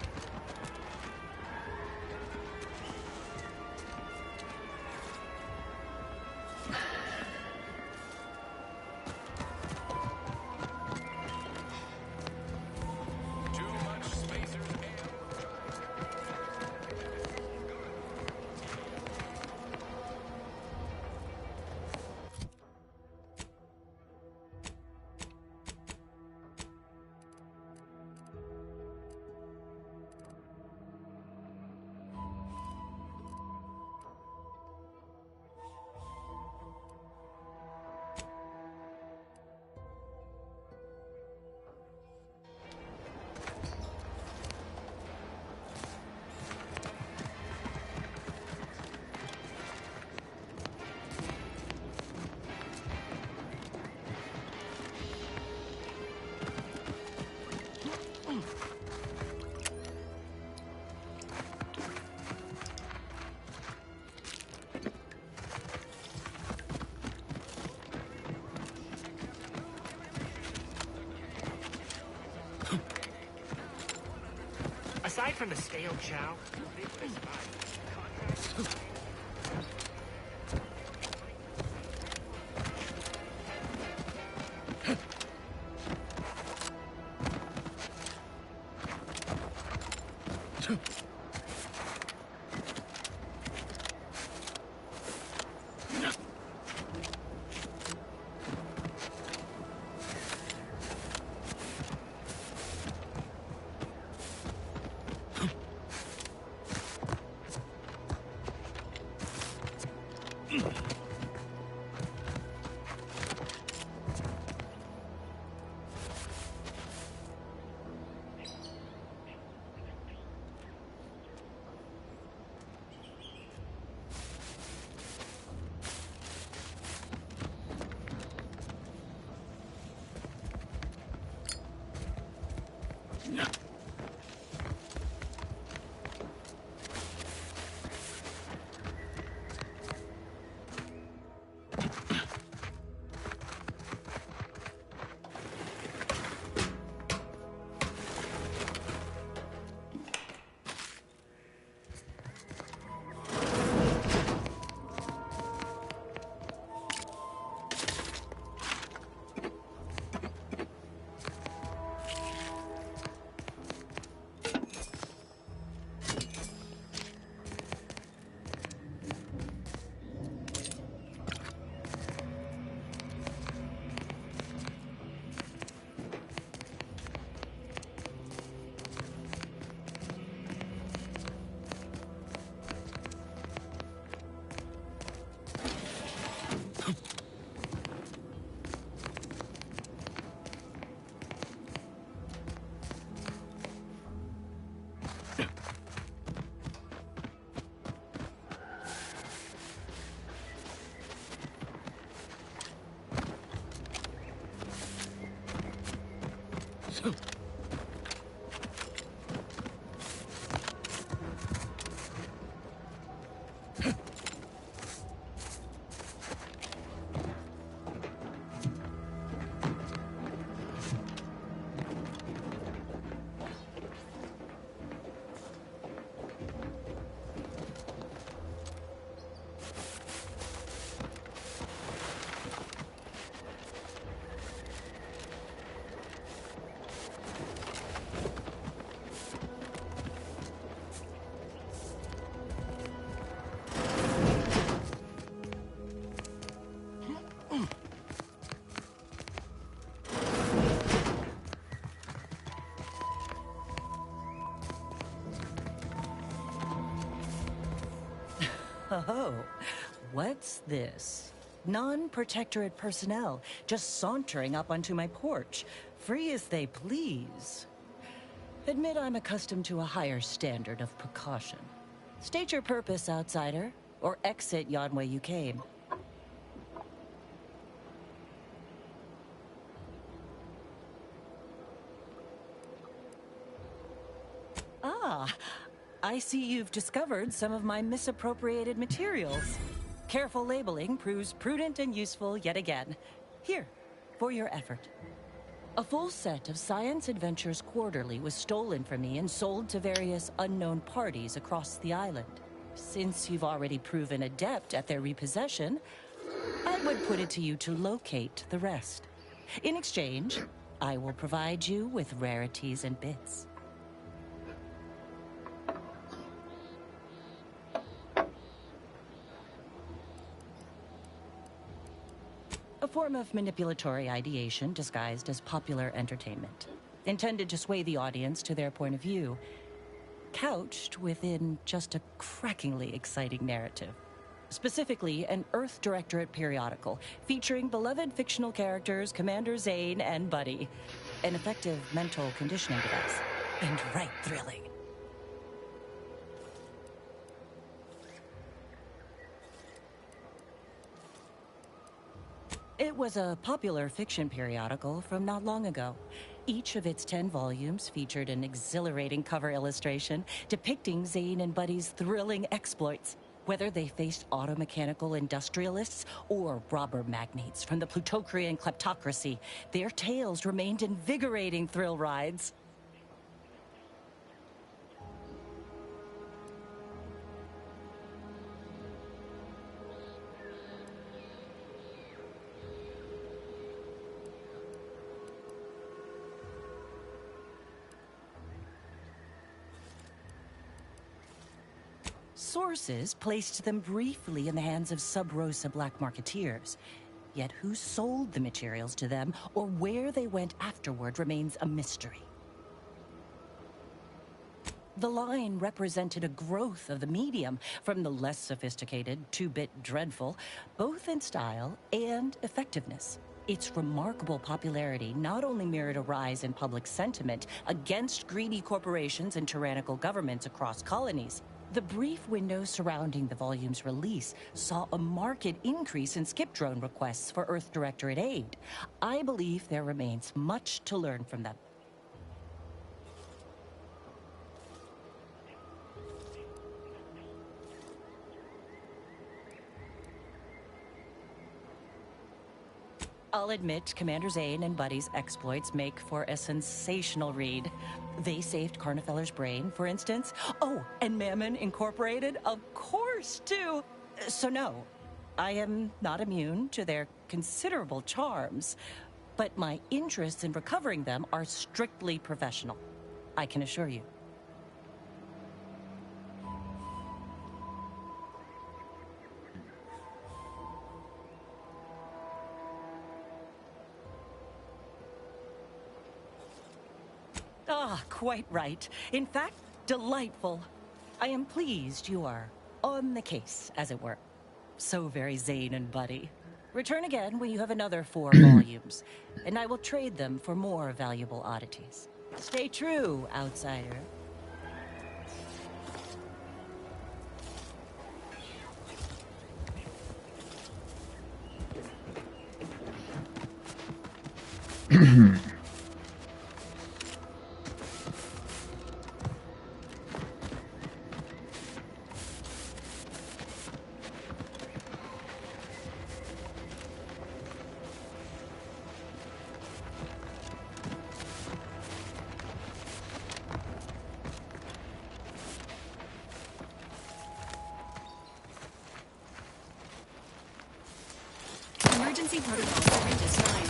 from the stale chow. Big place buy. Oh, what's this? Non-protectorate personnel just sauntering up onto my porch, free as they please. Admit I'm accustomed to a higher standard of precaution. State your purpose, outsider, or exit yon way you came. Ah, I see you've discovered some of my misappropriated materials. Careful labeling proves prudent and useful yet again. Here, for your effort. A full set of Science Adventures Quarterly was stolen from me and sold to various unknown parties across the island. Since you've already proven adept at their repossession, I would put it to you to locate the rest. In exchange, I will provide you with rarities and bits. A form of manipulatory ideation disguised as popular entertainment, intended to sway the audience to their point of view, couched within just a crackingly exciting narrative. Specifically, an Earth Directorate periodical featuring beloved fictional characters Commander Zane and Buddy. An effective mental conditioning device. And right thrilling. It was a popular fiction periodical from not long ago. Each of its 10 volumes featured an exhilarating cover illustration depicting Zane and Buddy's thrilling exploits. Whether they faced automechanical industrialists or robber magnates from the Plutocrian kleptocracy, their tales remained invigorating thrill rides. sources placed them briefly in the hands of Sub-Rosa black marketeers. Yet who sold the materials to them or where they went afterward remains a mystery. The line represented a growth of the medium from the less sophisticated 2-bit dreadful, both in style and effectiveness. Its remarkable popularity not only mirrored a rise in public sentiment against greedy corporations and tyrannical governments across colonies. The brief window surrounding the volume's release saw a marked increase in skip drone requests for Earth Directorate aid. I believe there remains much to learn from them. I'll admit Commander Zane and Buddy's exploits make for a sensational read. They saved Carnifeller's brain, for instance. Oh, and Mammon Incorporated, of course, too. So no, I am not immune to their considerable charms, but my interests in recovering them are strictly professional, I can assure you. Ah, quite right. In fact, delightful. I am pleased you are on the case, as it were. So very Zane and Buddy. Return again when you have another 4 volumes, and I will trade them for more valuable oddities. Stay true, outsider. Emergency protocol current is fine.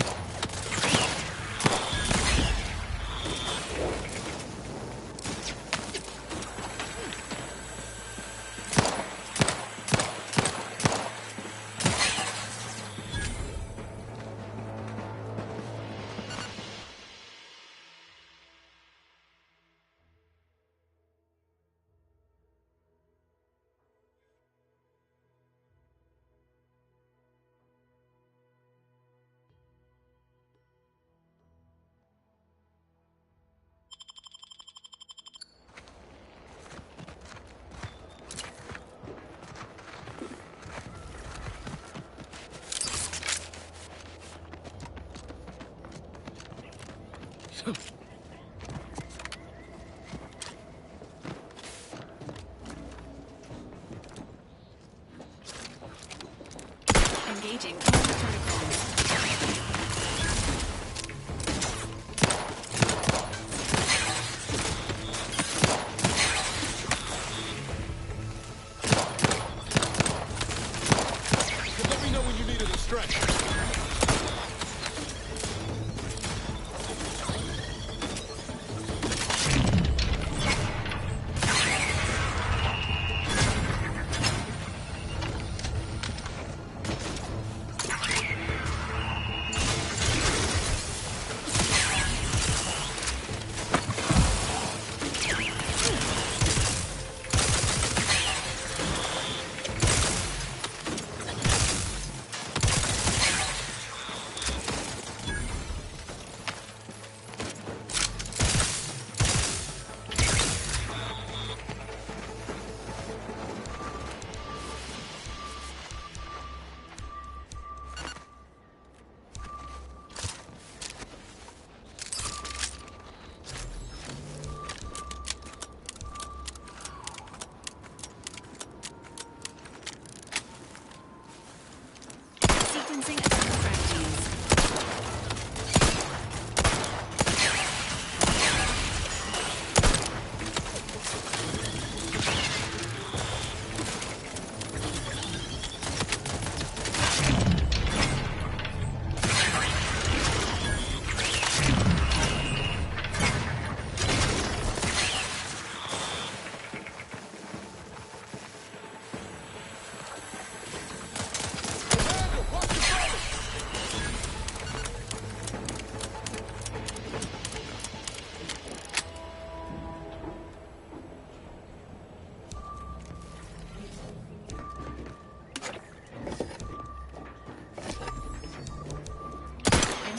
Engaging Let me know when you need a stretch.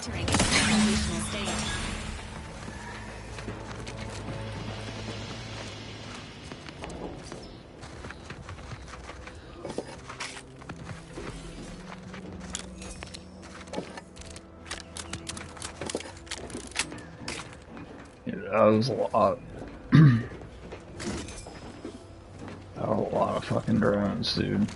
entering its operational state. Yeah, that was a lot. That was a lot of fucking drones, dude.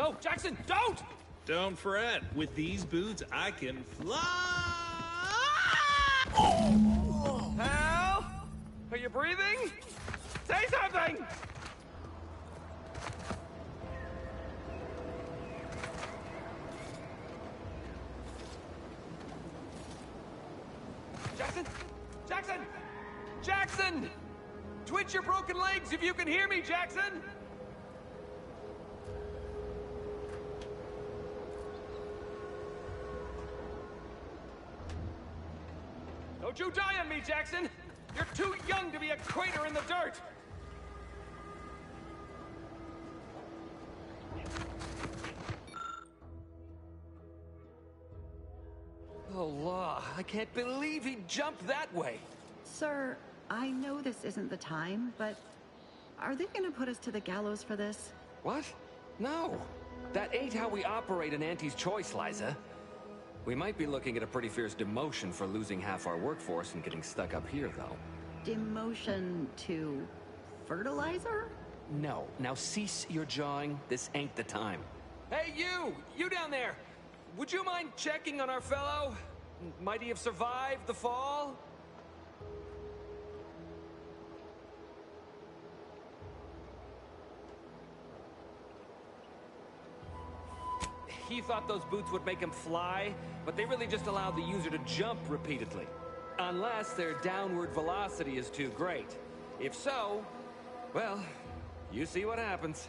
No, Jackson, don't! Don't fret. With these boots, I can fly! Hal? Are you breathing? Say something! Jackson! Jackson! Jackson! Twitch your broken legs if you can hear me, Jackson! Don't you die on me, Jackson! You're too young to be a crater in the dirt! Oh, law. I can't believe he jumped that way. Sir, I know this isn't the time, but are they gonna put us to the gallows for this? What? No. That ain't how we operate in Auntie's Choice, Liza. We might be looking at a pretty fierce demotion for losing half our workforce and getting stuck up here, though. Demotion to fertilizer? No. Now cease your jawing. This ain't the time. Hey, you! You down there! Would you mind checking on our fellow? Might he have survived the fall? He thought those boots would make him fly, but they really just allow the user to jump repeatedly. Unless their downward velocity is too great. If so, well, you see what happens.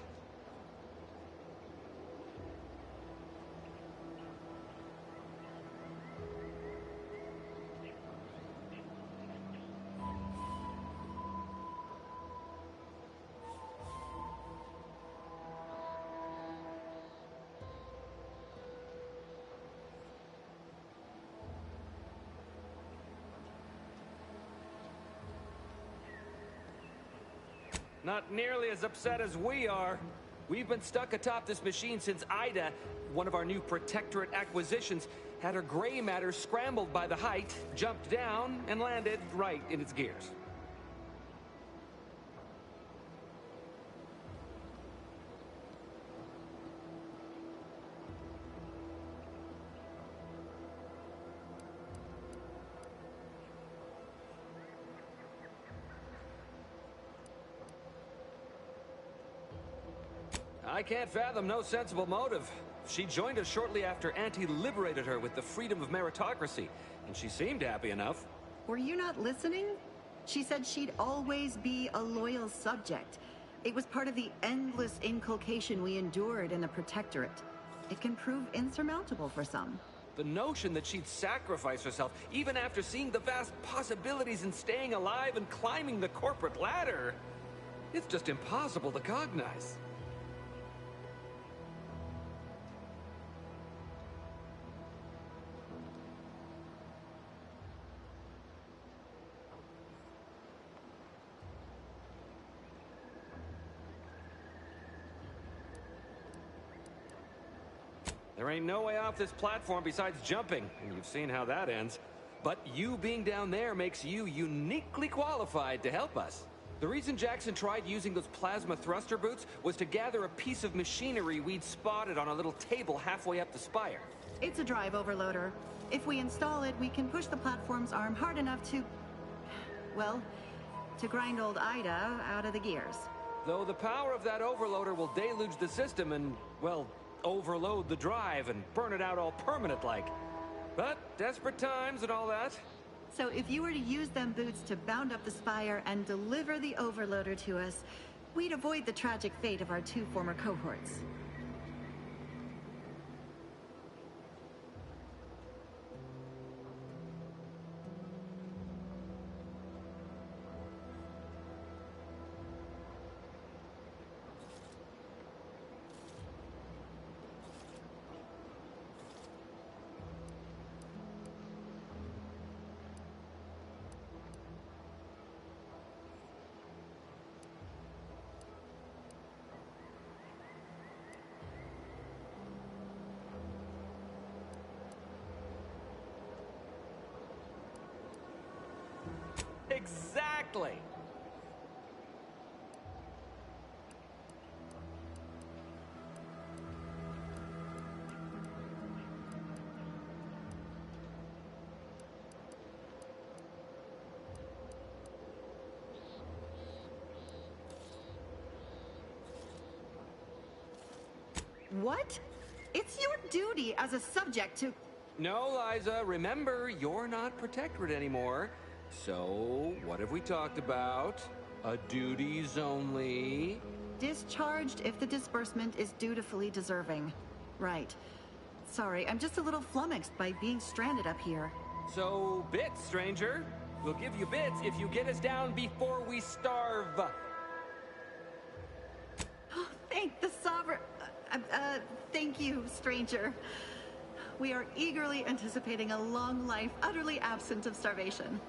Not nearly as upset as we are. We've been stuck atop this machine since Ida, one of our new Protectorate acquisitions, had her gray matter scrambled by the height, jumped down, and landed right in its gears. I can't fathom no sensible motive. She joined us shortly after Auntie liberated her with the freedom of meritocracy, and she seemed happy enough. Were you not listening? She said she'd always be a loyal subject. It was part of the endless inculcation we endured in the Protectorate. It can prove insurmountable for some. The notion that she'd sacrifice herself, even after seeing the vast possibilities in staying alive and climbing the corporate ladder, it's just impossible to cognize. There ain't no way off this platform besides jumping, and you've seen how that ends. But you being down there makes you uniquely qualified to help us. The reason Jackson tried using those plasma thruster boots was to gather a piece of machinery we'd spotted on a little table halfway up the spire. It's a drive overloader. If we install it, we can push the platform's arm hard enough to... well, to grind old Ida out of the gears. Though the power of that overloader will deluge the system and, well, overload the drive and burn it out all permanent-like. But desperate times and all that. So if you were to use them boots to bound up the spire and deliver the overloader to us, we'd avoid the tragic fate of our two former cohorts. Exactly! What? It's your duty as a subject to... No, Liza, remember, you're not Protectorate anymore. So, what have we talked about? A duties only. Discharged if the disbursement is dutifully deserving. Right. Sorry, I'm just a little flummoxed by being stranded up here. So, bits, stranger. We'll give you bits if you get us down before we starve. Thank the Sovereign... thank you, stranger. We are eagerly anticipating a long life utterly absent of starvation.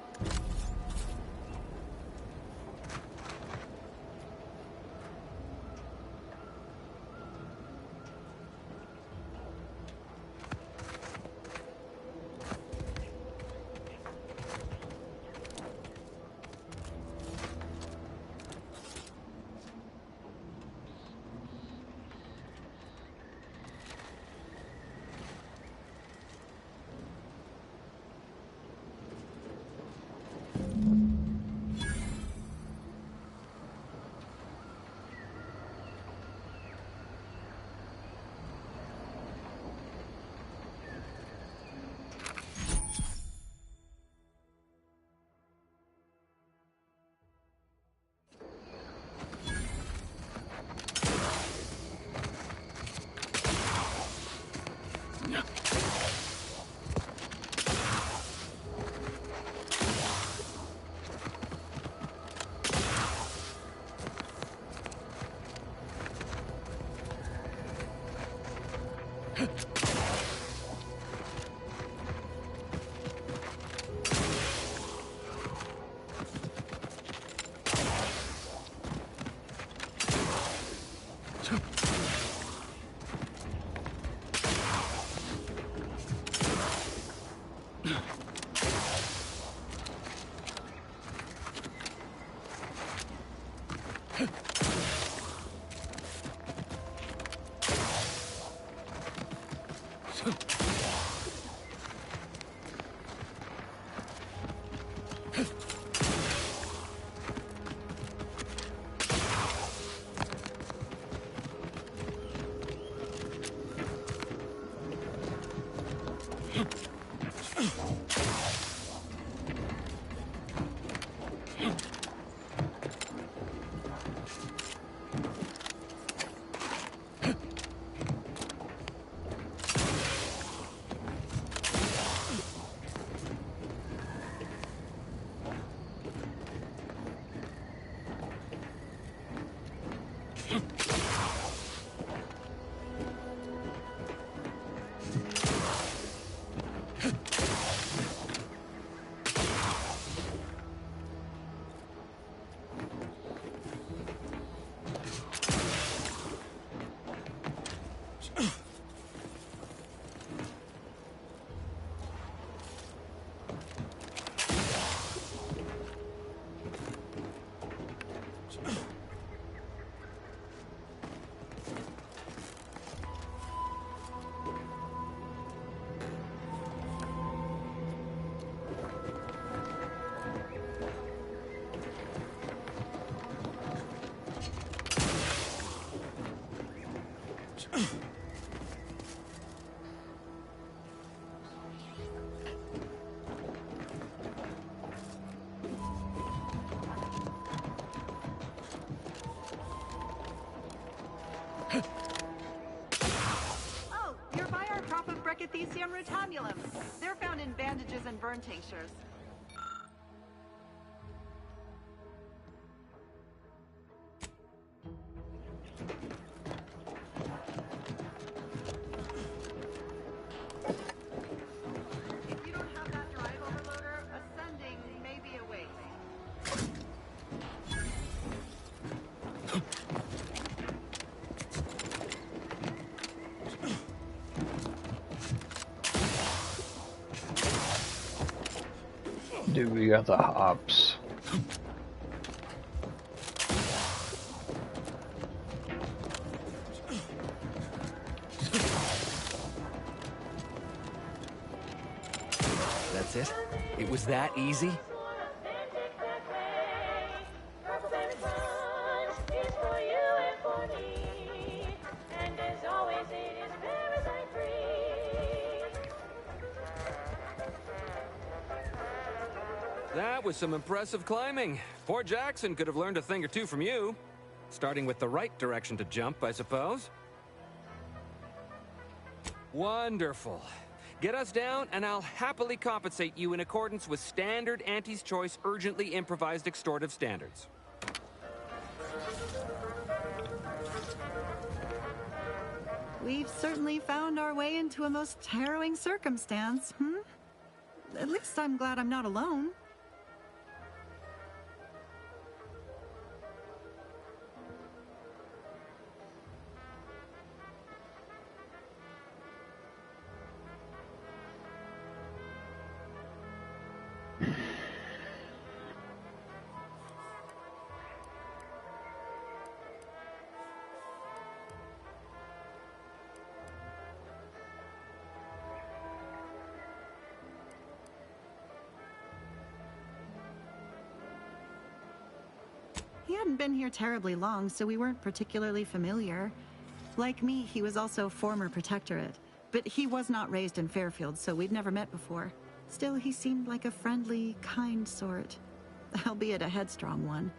Oh, you're by our crop of Brachythecium rotamulum. They're found in bandages and burn tinctures. If you don't have that drive overloader, ascending may be a waste. Dude, we got the hops. That's it? It was that easy? And as always That was some impressive climbing. Poor Jackson could have learned a thing or two from you. Starting with the right direction to jump, I suppose. Wonderful. Get us down, and I'll happily compensate you in accordance with standard Auntie's Choice urgently improvised extortive standards. We've certainly found our way into a most harrowing circumstance, At least I'm glad I'm not alone. He hadn't been here terribly long, so we weren't particularly familiar. Like me, he was also former protectorate, but he was not raised in Fairfield, so we'd never met before. Still, he seemed like a friendly, kind sort, albeit a headstrong one.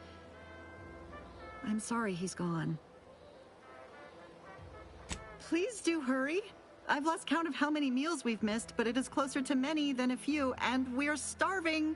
I'm sorry he's gone. Please do hurry. I've lost count of how many meals we've missed, but it is closer to many than a few, and we're starving.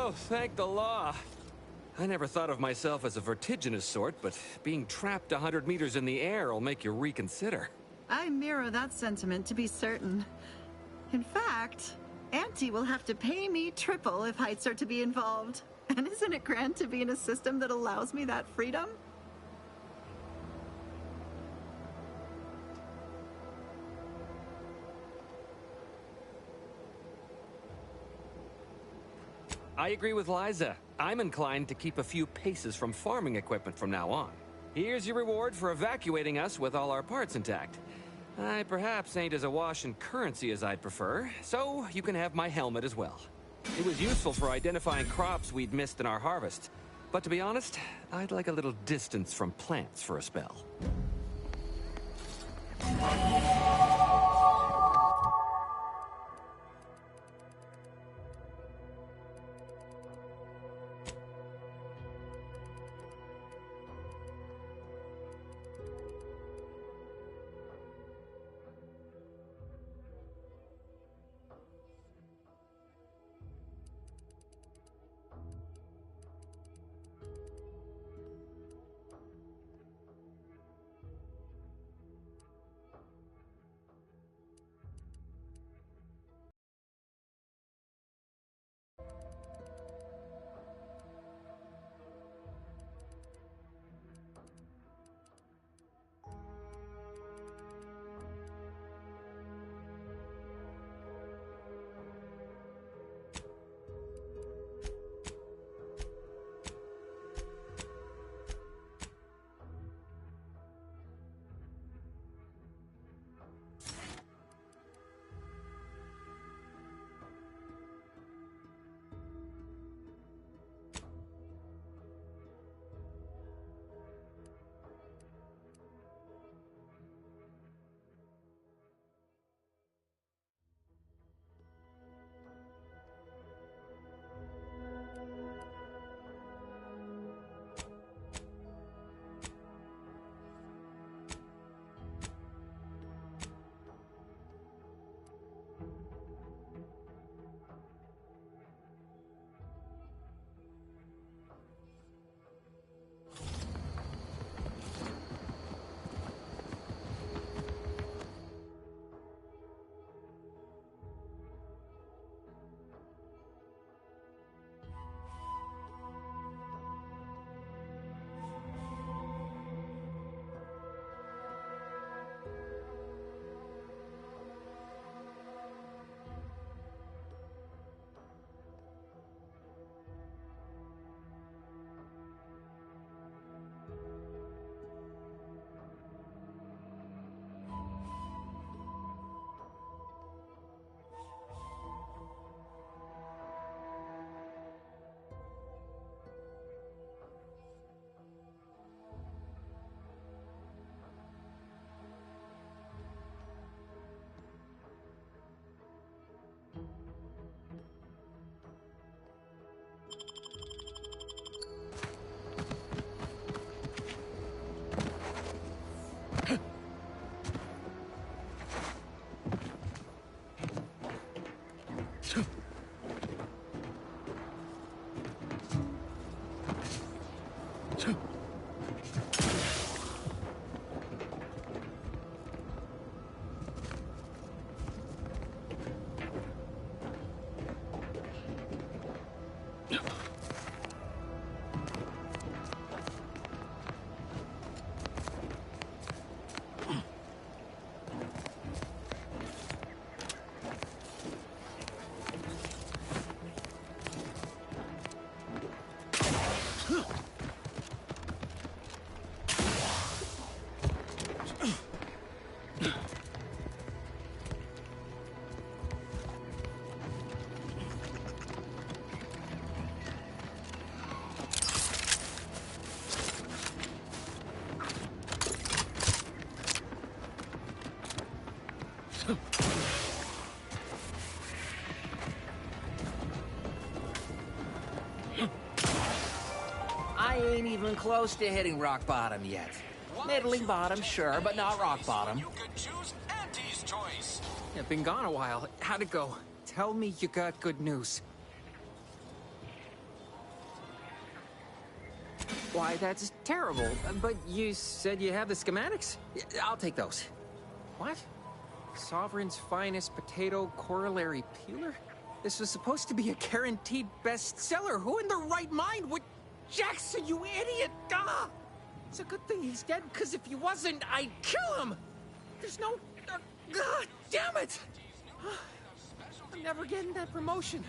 Oh, thank the law. I never thought of myself as a vertiginous sort, but being trapped 100 meters in the air will make you reconsider. I mirror that sentiment, to be certain. In fact, Auntie will have to pay me triple if heights are to be involved. And isn't it grand to be in a system that allows me that freedom? I agree with Liza. I'm inclined to keep a few paces from farming equipment from now on. Here's your reward for evacuating us with all our parts intact. I perhaps ain't as awash in currency as I'd prefer, so you can have my helmet as well. It was useful for identifying crops we'd missed in our harvest. But to be honest, I'd like a little distance from plants for a spell. I ain't even close to hitting rock bottom yet. Middling bottom, sure, but not rock bottom. You could choose Auntie's choice. I've been gone a while. How'd it go? Tell me you got good news. Why, that's terrible. But you said you have the schematics? I'll take those. What? Sovereign's finest potato corollary peeler? This was supposed to be a guaranteed bestseller. Who in their right mind would... Jackson, you idiot! Ah! It's a good thing he's dead, because if he wasn't, I'd kill him! There's no... God damn it! I'm never getting that promotion.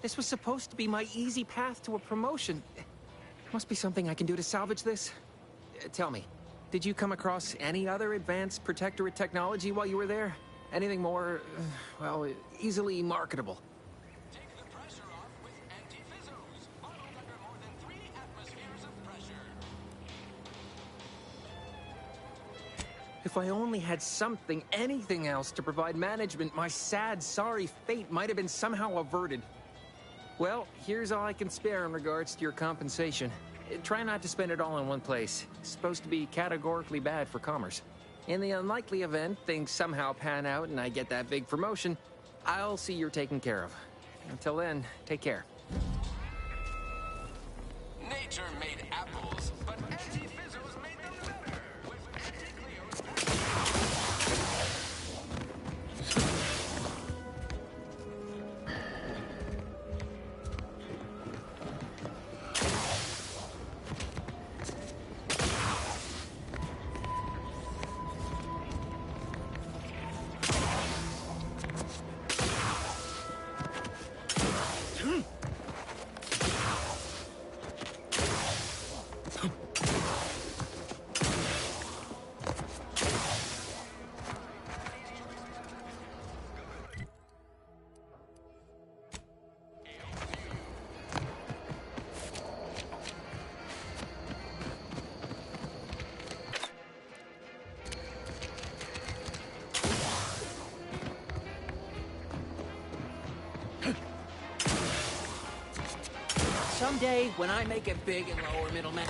This was supposed to be my easy path to a promotion. Must be something I can do to salvage this. Tell me, did you come across any other advanced protectorate technology while you were there? Anything more, well, easily marketable? Take the pressure off with anti-fizzos. Bottled under more than 3 atmospheres of pressure. If I only had something, anything else to provide management, my sad, sorry fate might have been somehow averted. Well, here's all I can spare in regards to your compensation. Try not to spend it all in one place. It's supposed to be categorically bad for commerce. In the unlikely event things somehow pan out and I get that big promotion, I'll see you're taken care of. Until then, take care. Nature made apples, but anti-fizzos made them better. With anti-Cleo's Someday, when I make it big in lower middle man...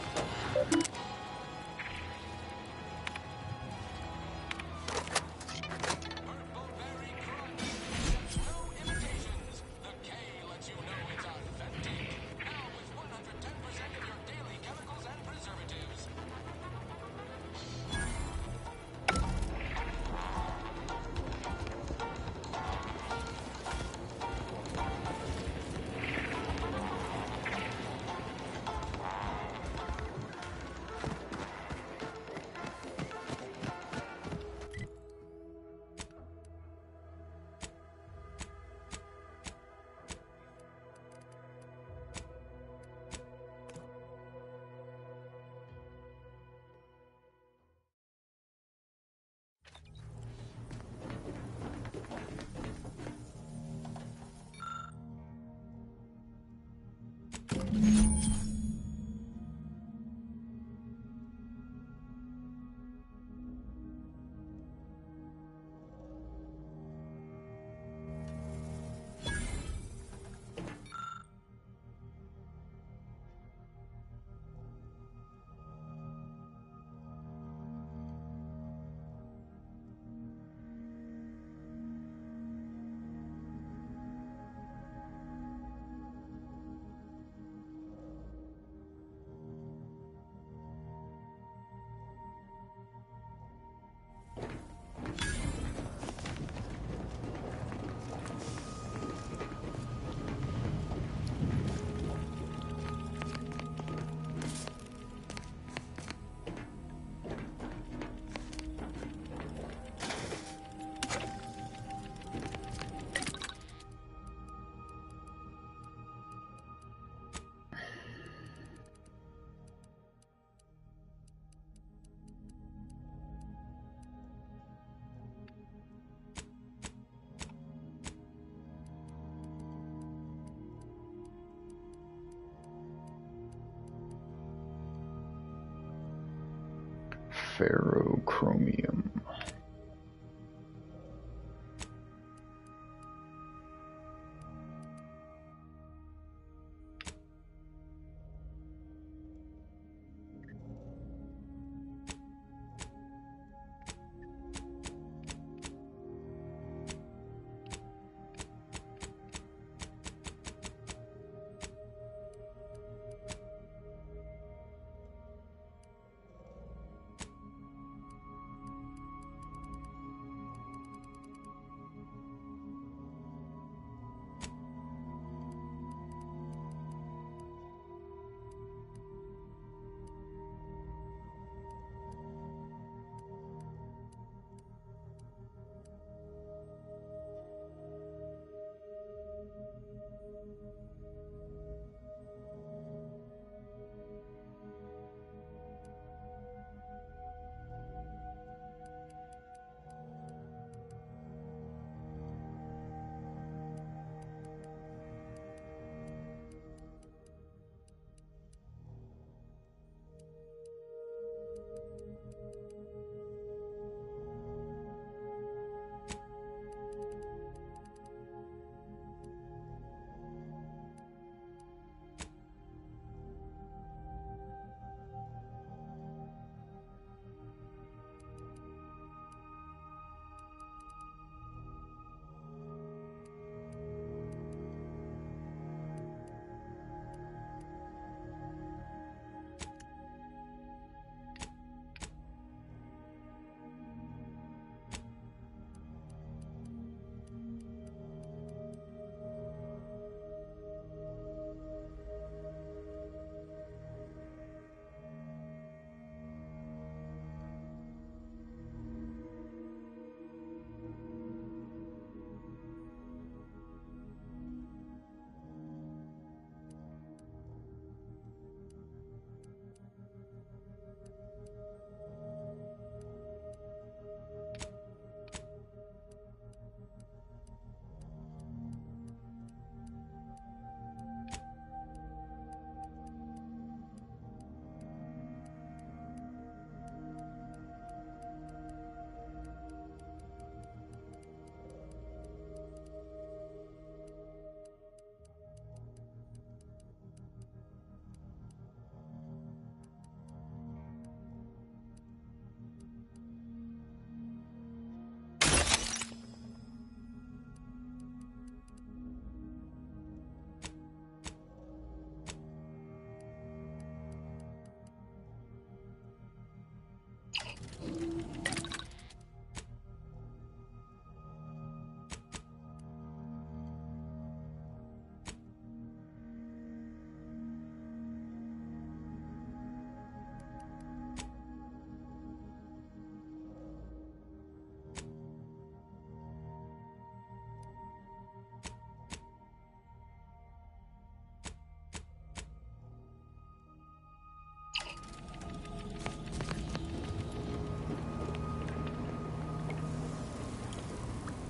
ferrochromium.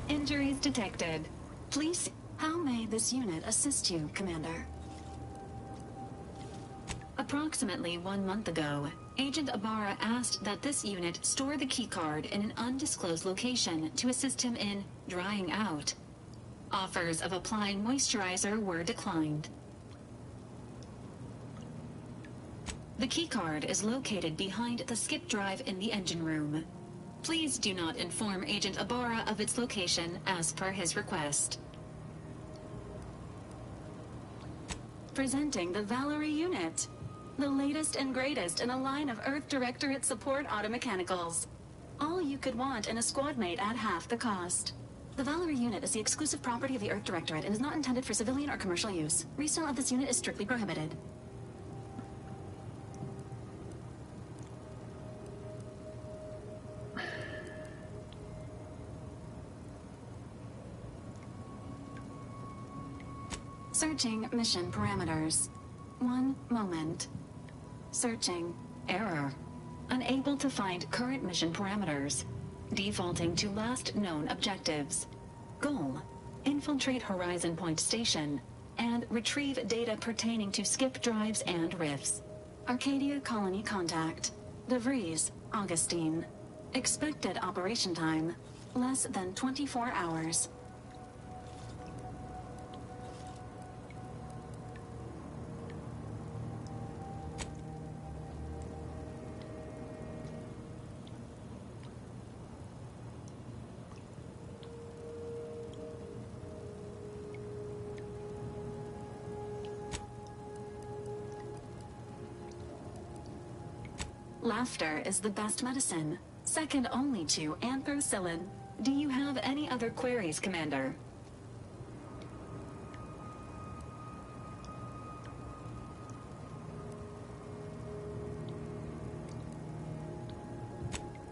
Injuries detected. Please, how may this unit assist you, Commander? Approximately 1 month ago, Agent Ibarra asked that this unit store the keycard in an undisclosed location to assist him in drying out. Offers of applying moisturizer were declined. The keycard is located behind the skip drive in the engine room. Please do not inform Agent Ibarra of its location as per his request. Presenting the Valerie unit. The latest and greatest in a line of Earth Directorate support automechanicals. All you could want in a squad mate at half the cost. The Valerie unit is the exclusive property of the Earth Directorate and is not intended for civilian or commercial use. Resale of this unit is strictly prohibited. Searching mission parameters. 1 moment. Searching. Error. Unable to find current mission parameters. Defaulting to last known objectives. Goal. Infiltrate Horizon Point Station and retrieve data pertaining to skip drives and rifts. Arcadia Colony contact. DeVries, Augustine. Expected operation time, less than 24 hours. Laughter is the best medicine, second only to ampicillin. Do you have any other queries, Commander?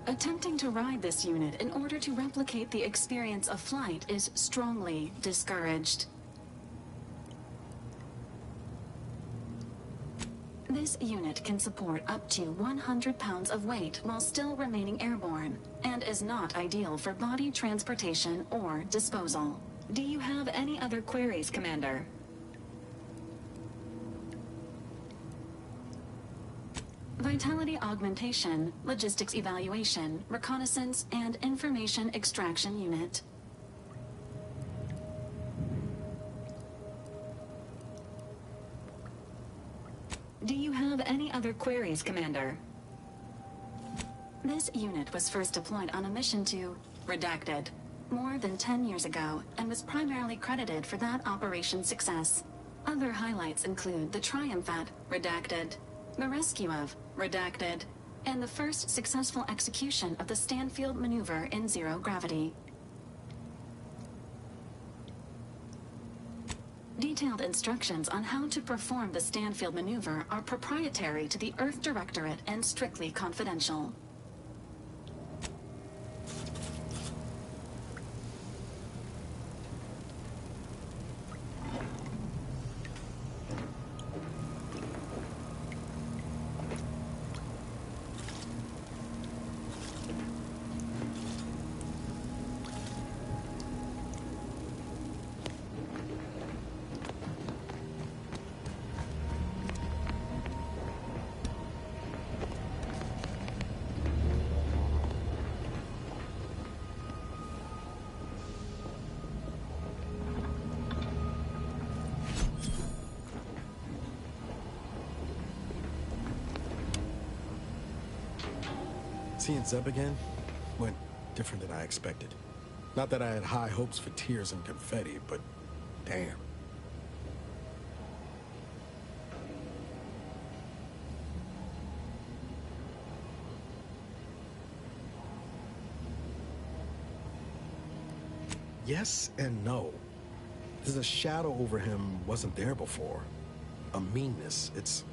Attempting to ride this unit in order to replicate the experience of flight is strongly discouraged. This unit can support up to 100 pounds of weight while still remaining airborne, and is not ideal for body transportation or disposal. Do you have any other queries, Commander? Vitality augmentation, logistics evaluation, reconnaissance, and information extraction unit. Do you have any other queries, Commander? This unit was first deployed on a mission to Redacted more than 10 years ago and was primarily credited for that operation's success. Other highlights include the triumph at Redacted, the rescue of Redacted, and the first successful execution of the Stanfield maneuver in zero gravity. Detailed instructions on how to perform the Stanfield maneuver are proprietary to the Earth Directorate and strictly confidential. Seeing Zeb again went different than I expected. Not that I had high hopes for tears and confetti, but damn. Yes and no. There's a shadow over him wasn't there before. A meanness. It's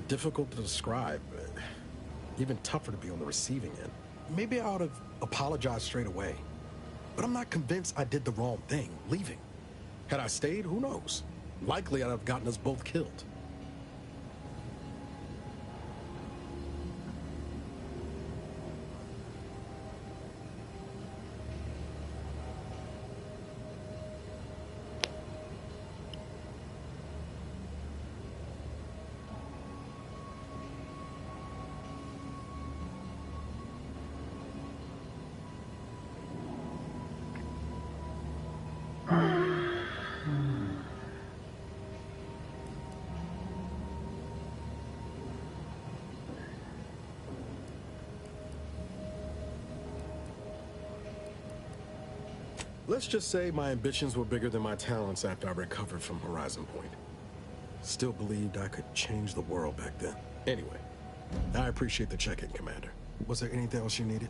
difficult to describe. Even tougher to be on the receiving end. Maybe I ought to apologize straight away. But I'm not convinced I did the wrong thing, leaving. Had I stayed, who knows? Likely I'd have gotten us both killed. Let's just say my ambitions were bigger than my talents after I recovered from Horizon Point. Still believed I could change the world back then. Anyway, I appreciate the check-in, Commander. Was there anything else you needed?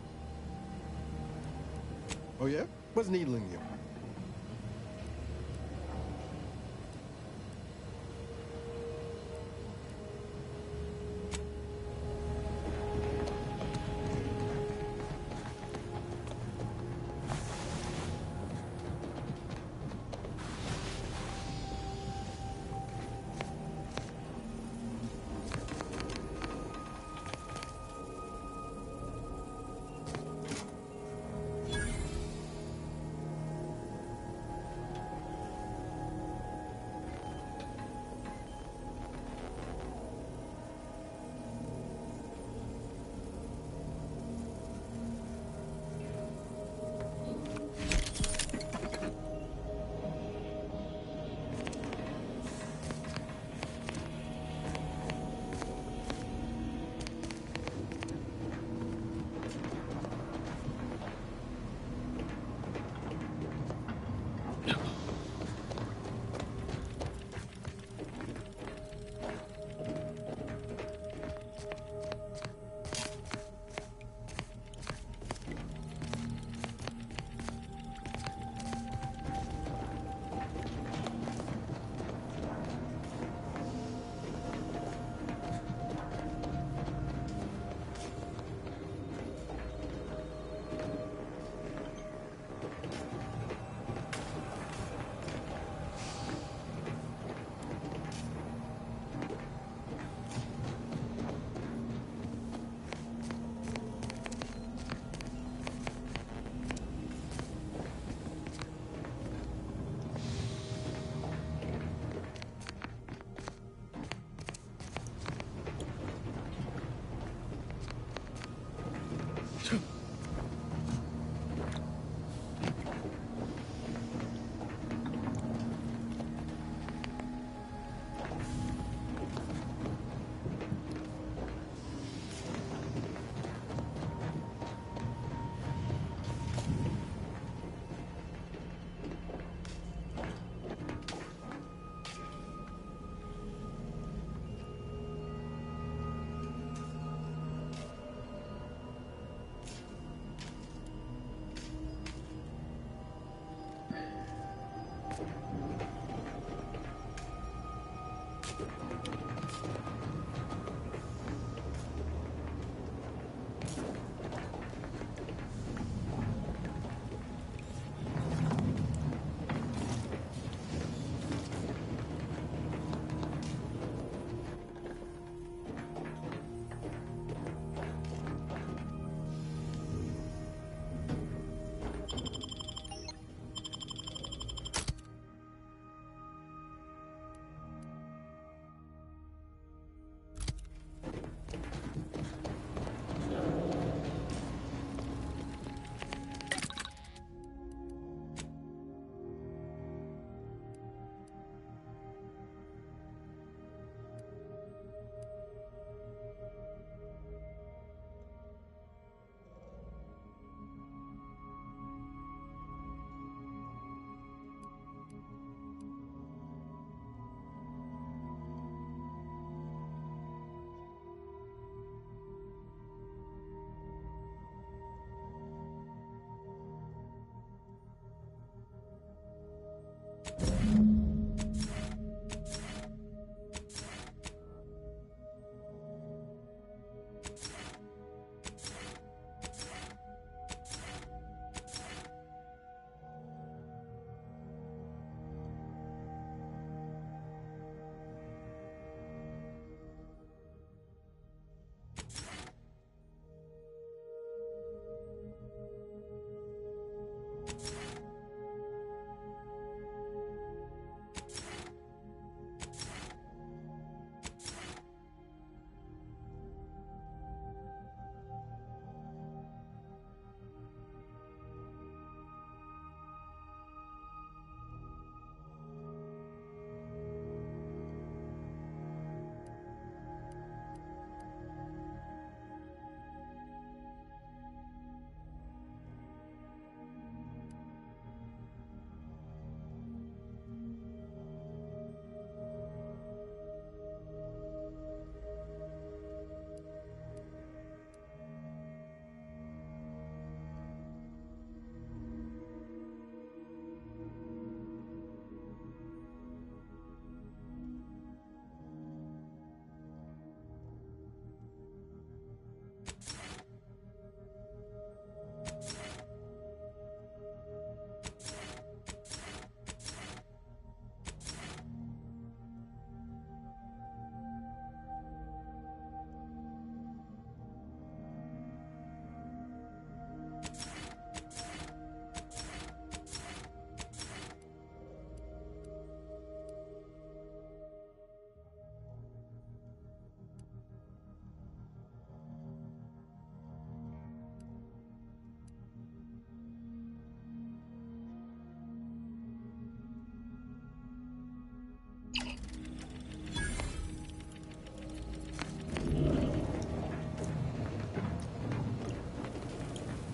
Oh yeah? What's needling you?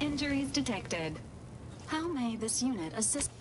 Injuries detected. How may this unit assist?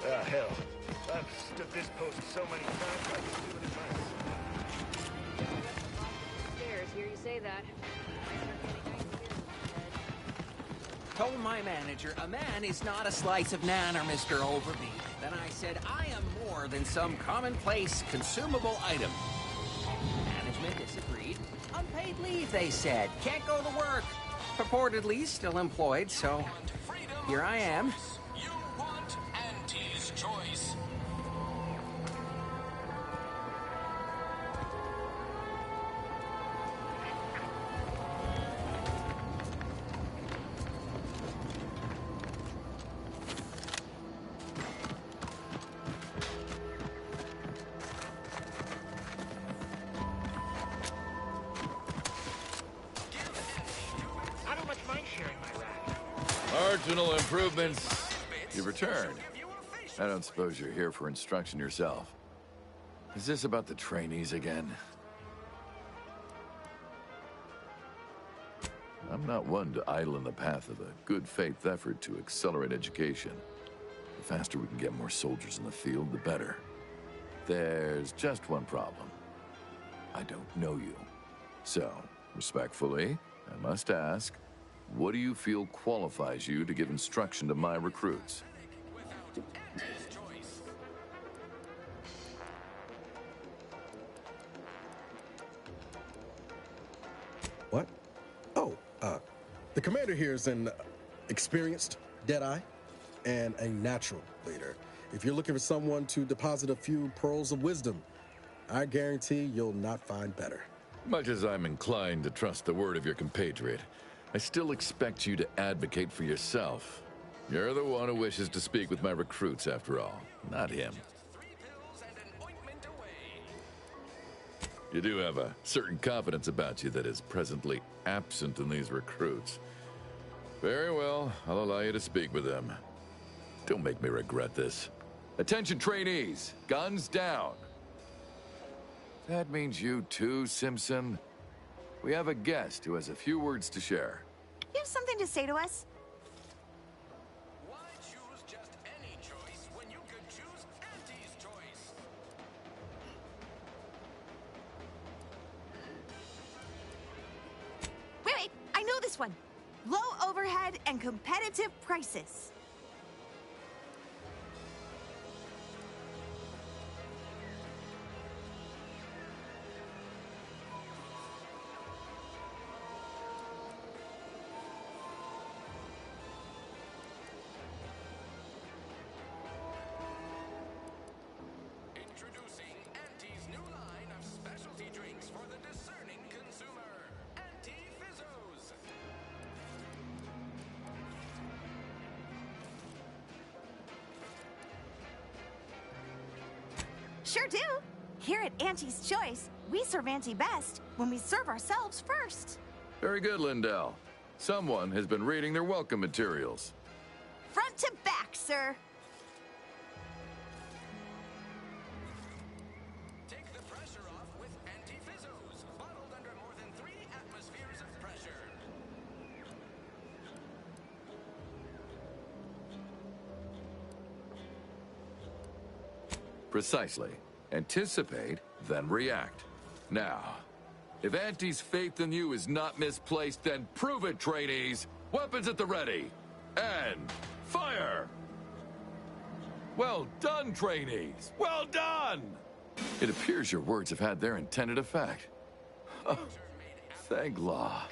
Ah, hell. I've stood this post so many times, I can do it in my Stairs, hear you say that. Told my manager, a man is not a slice of nanner, Mr. Overby. Then I said, I am more than some commonplace consumable item. Management disagreed. Unpaid leave, they said. Can't go to work. Purportedly still employed, so here I am. You want Auntie's choice. Optional improvements. You've returned. I don't suppose you're here for instruction yourself. Is this about the trainees again? I'm not one to idle in the path of a good faith effort to accelerate education. The faster we can get more soldiers in the field, the better. There's just one problem. I don't know you. So, respectfully, I must ask, what do you feel qualifies you to give instruction to my recruits? What? Oh, the commander here is an experienced Deadeye and a natural leader. If you're looking for someone to deposit a few pearls of wisdom, I guarantee you'll not find better. Much as I'm inclined to trust the word of your compatriot, I still expect you to advocate for yourself. You're the one who wishes to speak with my recruits, after all, not him. You do have a certain confidence about you that is presently absent in these recruits. Very well, I'll allow you to speak with them. Don't make me regret this. Attention trainees, guns down. That means you too, Simpson. We have a guest who has a few words to share. You have something to say to us? Why choose just any choice when you could choose Auntie's choice? Wait, I know this one. Low overhead and competitive prices. Introducing Auntie's new line of specialty drinks for the discerning consumer. Auntie Fizzos. Sure do. Here at Auntie's Choice, we serve Auntie best when we serve ourselves first. Very good, Lindell. Someone has been reading their welcome materials. Front to back, sir. Take the pressure off with Auntie Fizzos, bottled under more than 3 atmospheres of pressure. Precisely. Anticipate, then react. Now, if Auntie's faith in you is not misplaced, then prove it, trainees! Weapons at the ready! And fire! Well done, trainees! Well done! It appears your words have had their intended effect. Oh, thank law.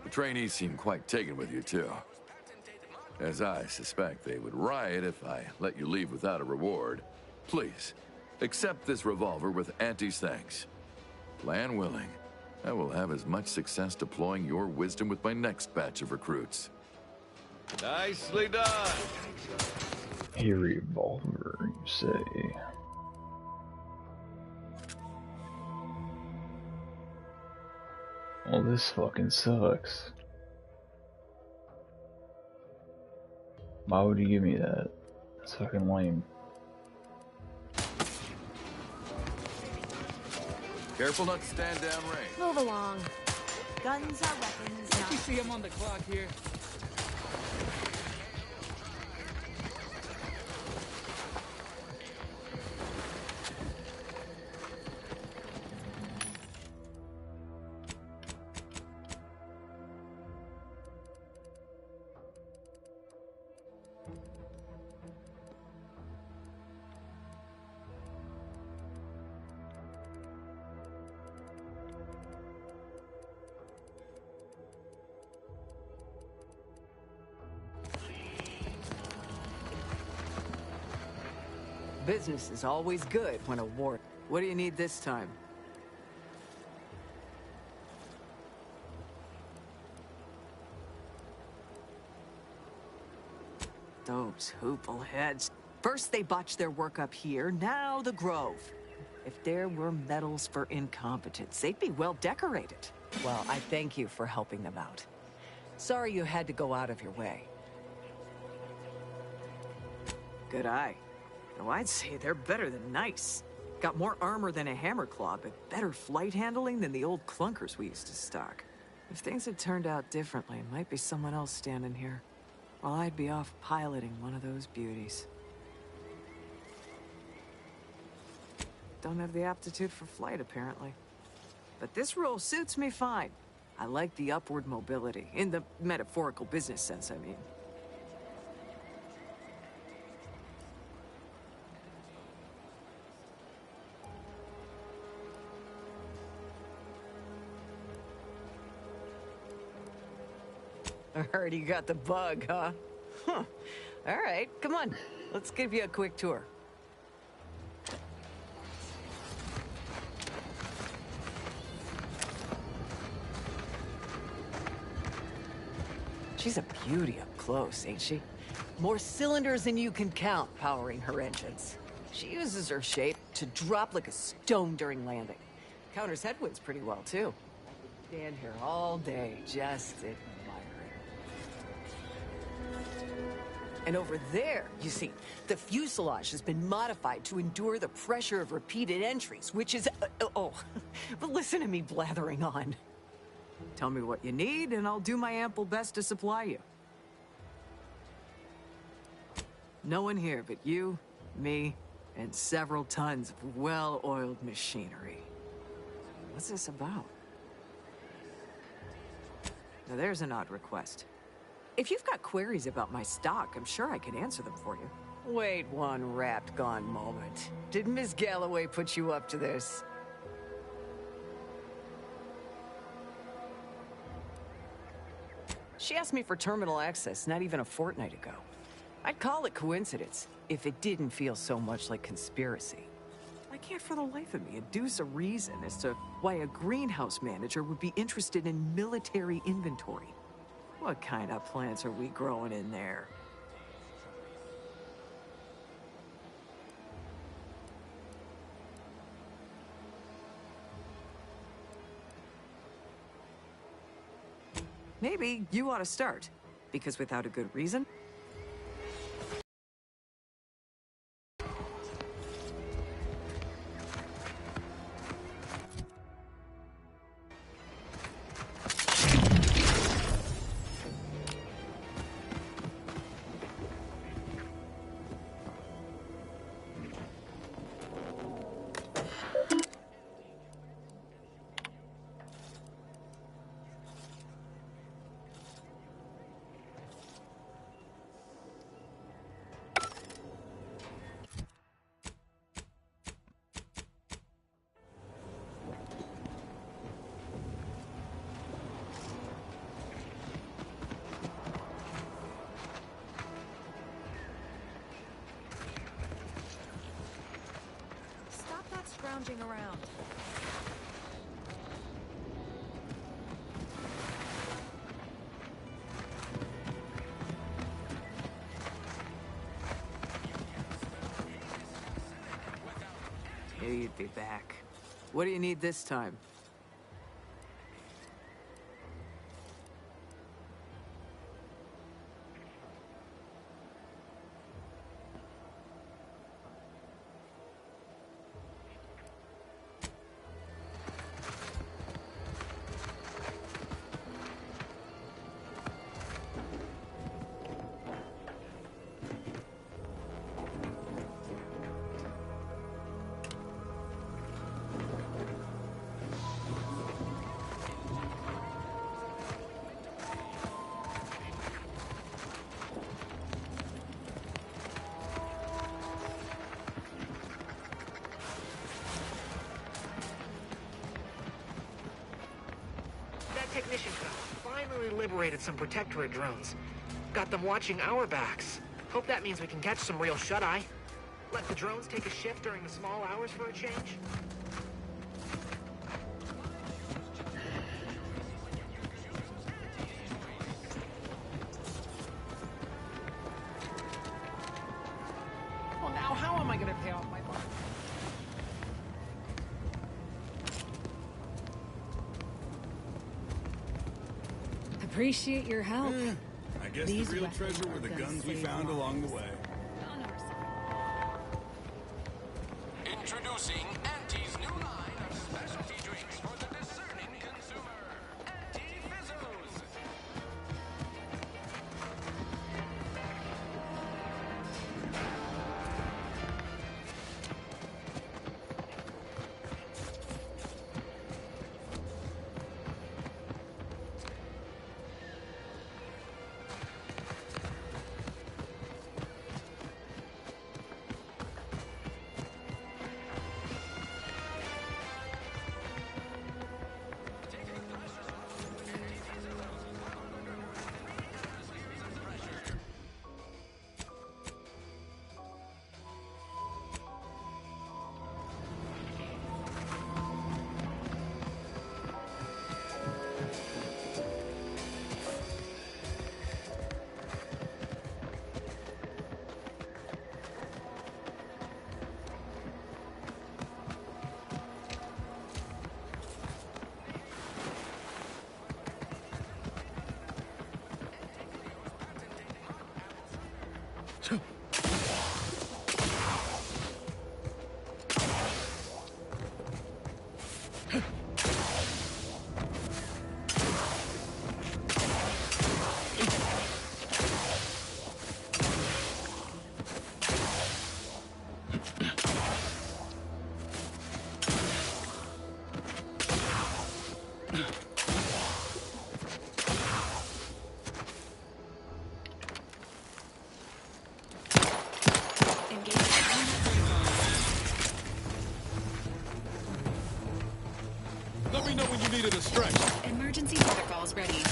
The trainees seem quite taken with you, too. As I suspect they would riot if I let you leave without a reward. Please, accept this revolver with Auntie's thanks. Plan willing, I will have as much success deploying your wisdom with my next batch of recruits. Nicely done! A revolver, you say? Well, this fucking sucks. Why would you give me that? That's fucking lame. Careful not to stand down range. Move along. Guns are weapons, not... You see him on the clock here. Business is always good when a war... What do you need this time? Those hoople heads. First they botched their work up here, now the Grove. If there were medals for incompetence, they'd be well decorated. Well, I thank you for helping them out. Sorry you had to go out of your way. Good eye. Though I'd say they're better than nice. Got more armor than a hammerclaw, but better flight handling than the old clunkers we used to stock. If things had turned out differently, might be someone else standing here. While I'd be off piloting one of those beauties. Don't have the aptitude for flight, apparently. But this role suits me fine. I like the upward mobility, in the metaphorical business sense, I mean. Already got the bug, huh? Huh. All right, come on. Let's give you a quick tour. She's a beauty up close, ain't she? More cylinders than you can count powering her engines. She uses her shape to drop like a stone during landing. Counters headwinds pretty well, too. I could stand here all day just admiring. And over there, you see, the fuselage has been modified to endure the pressure of repeated entries, which is... oh, but listen to me blathering on. Tell me what you need, and I'll do my ample best to supply you. No one here but you, me, and several tons of well-oiled machinery. What's this about? Now there's an odd request. If you've got queries about my stock, I'm sure I can answer them for you. Wait one rapt gone moment. Did Miss Galloway put you up to this? She asked me for terminal access not even a fortnight ago. I'd call it coincidence if it didn't feel so much like conspiracy. I can't for the life of me adduce a reason as to why a greenhouse manager would be interested in military inventory. What kind of plants are we growing in there? Maybe you ought to start, because without a good reason... Scrounging around. Knew you'd be back. What do you need this time? Technician finally liberated some Protectorate drones. Got them watching our backs. Hope that means we can catch some real shut-eye. Let the drones take a shift during the small hours for a change. Well, now how am I going to pay off my bond? Appreciate your help. I guess These the real weapons treasure were are the gonna guns we save found lives. along the way. On our side. Let me know when you needed a stretch. Emergency protocols ready.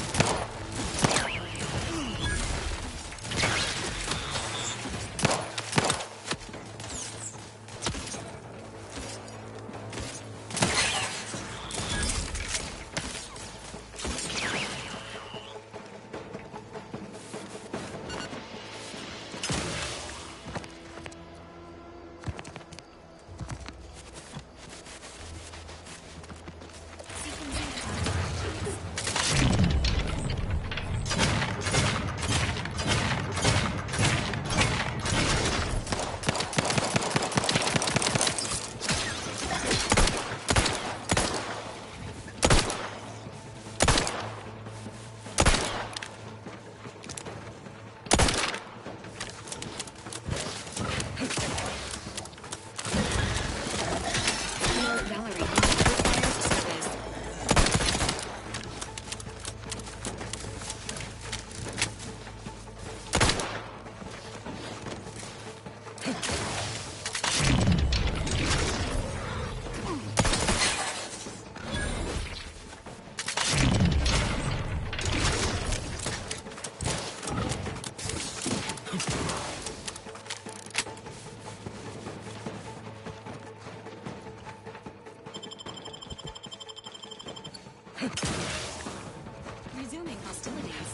Resuming hostilities.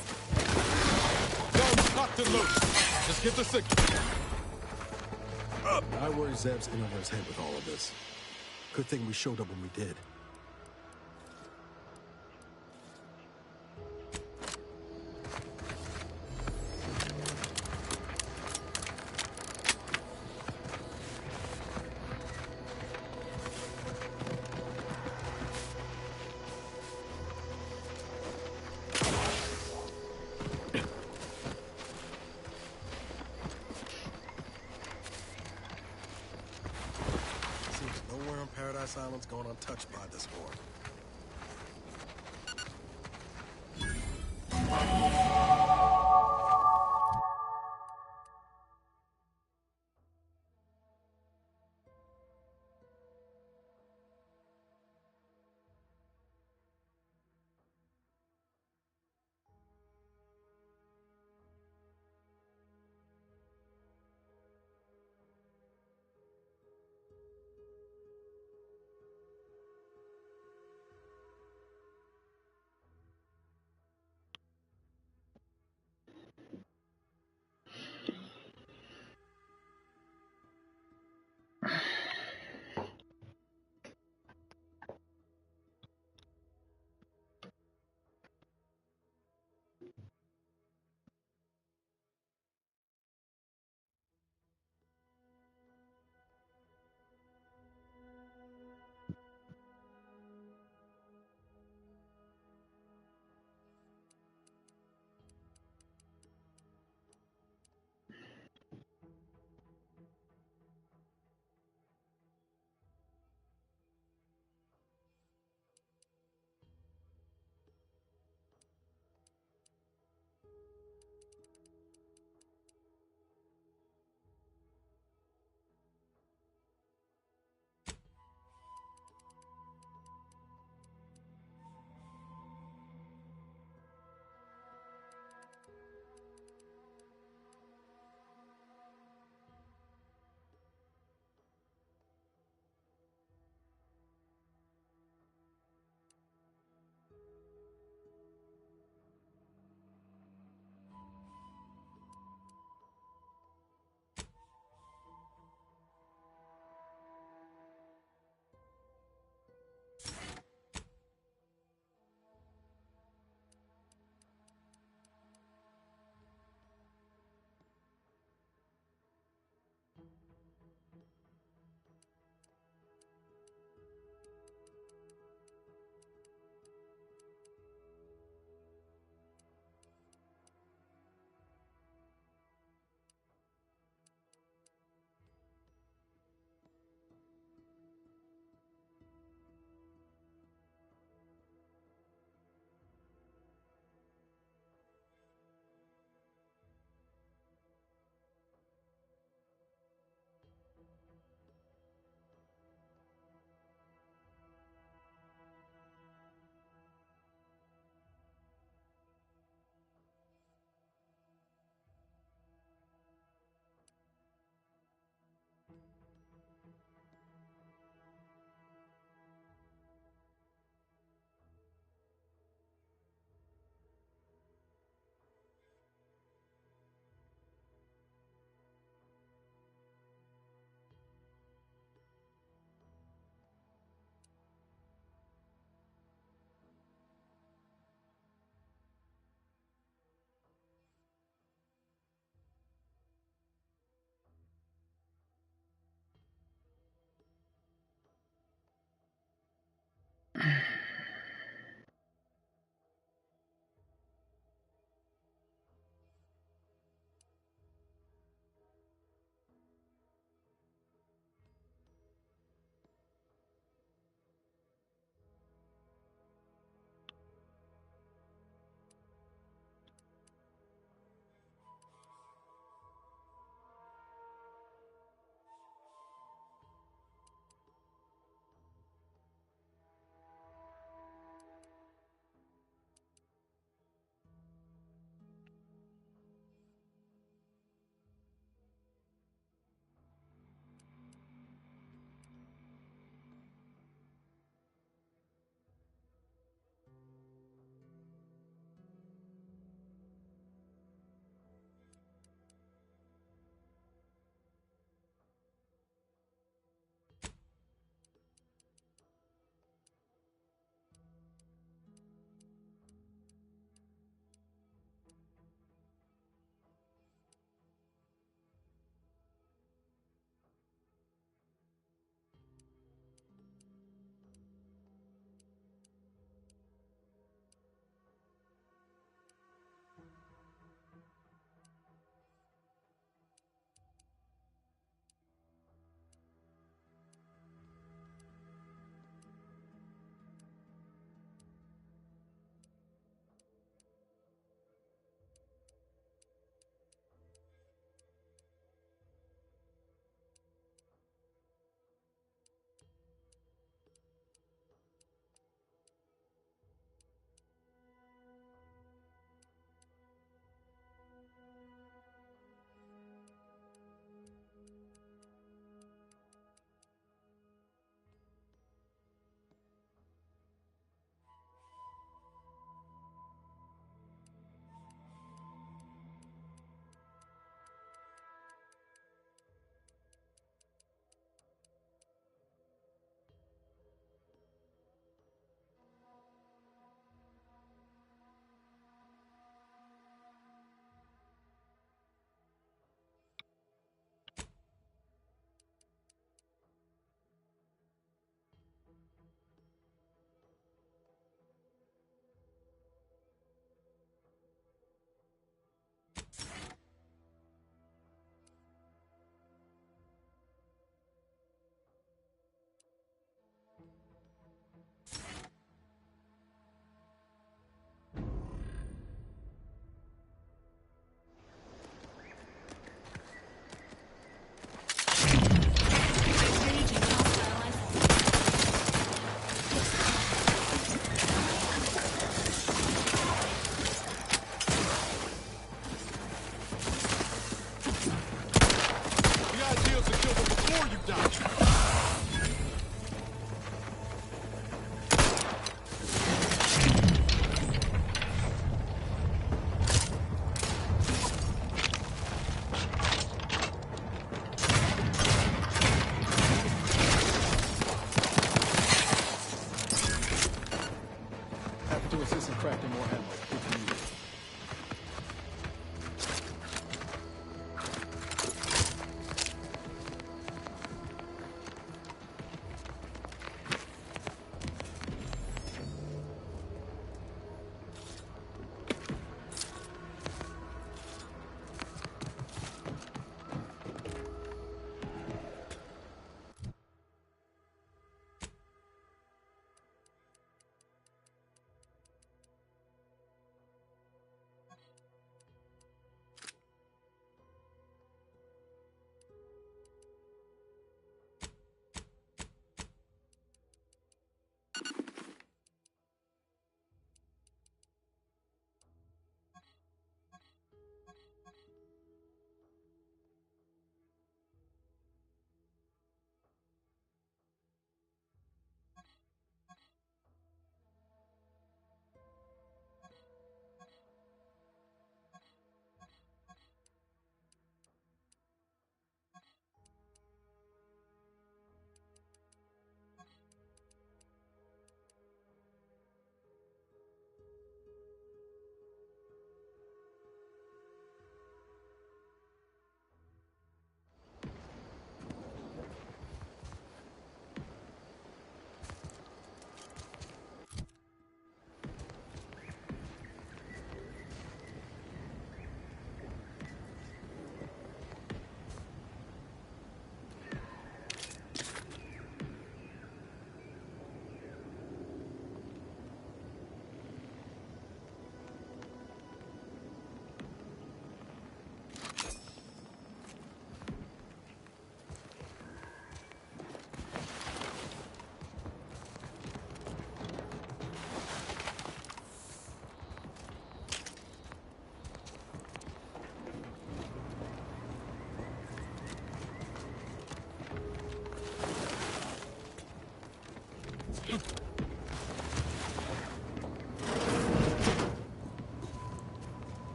Guns locked and loose. Just get the signal. I worry Zeb's in over his head with all of this. Good thing we showed up when we did. Seems nowhere on Paradise Island's going untouched by this war.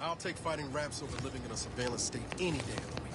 I'll take fighting raps over living in a surveillance state any day of the week.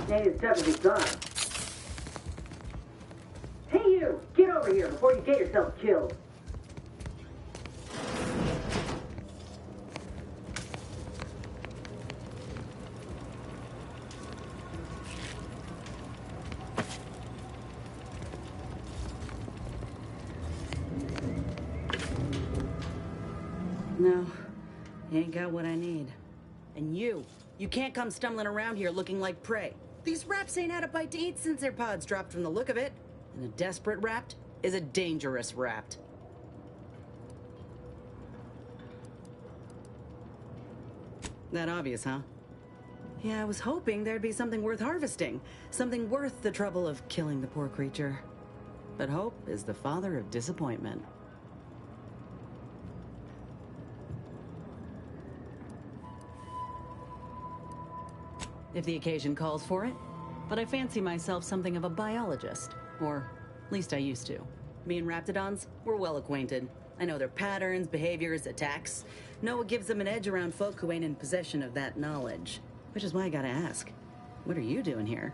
Hey, it's definitely gone. Hey you! Get over here before you get yourself killed. No, you ain't got what I need. And you can't come stumbling around here looking like prey. These raps ain't had a bite to eat since their pods dropped from the look of it. And a desperate rapt is a dangerous rapt. That obvious, huh? Yeah, I was hoping there'd be something worth harvesting. Something worth the trouble of killing the poor creature. But hope is the father of disappointment. If the occasion calls for it. But I fancy myself something of a biologist. Or at least I used to. Me and Raptidons, we're well acquainted. I know their patterns, behaviors, attacks. Know what gives them an edge around folk who ain't in possession of that knowledge. Which is why I gotta ask, what are you doing here?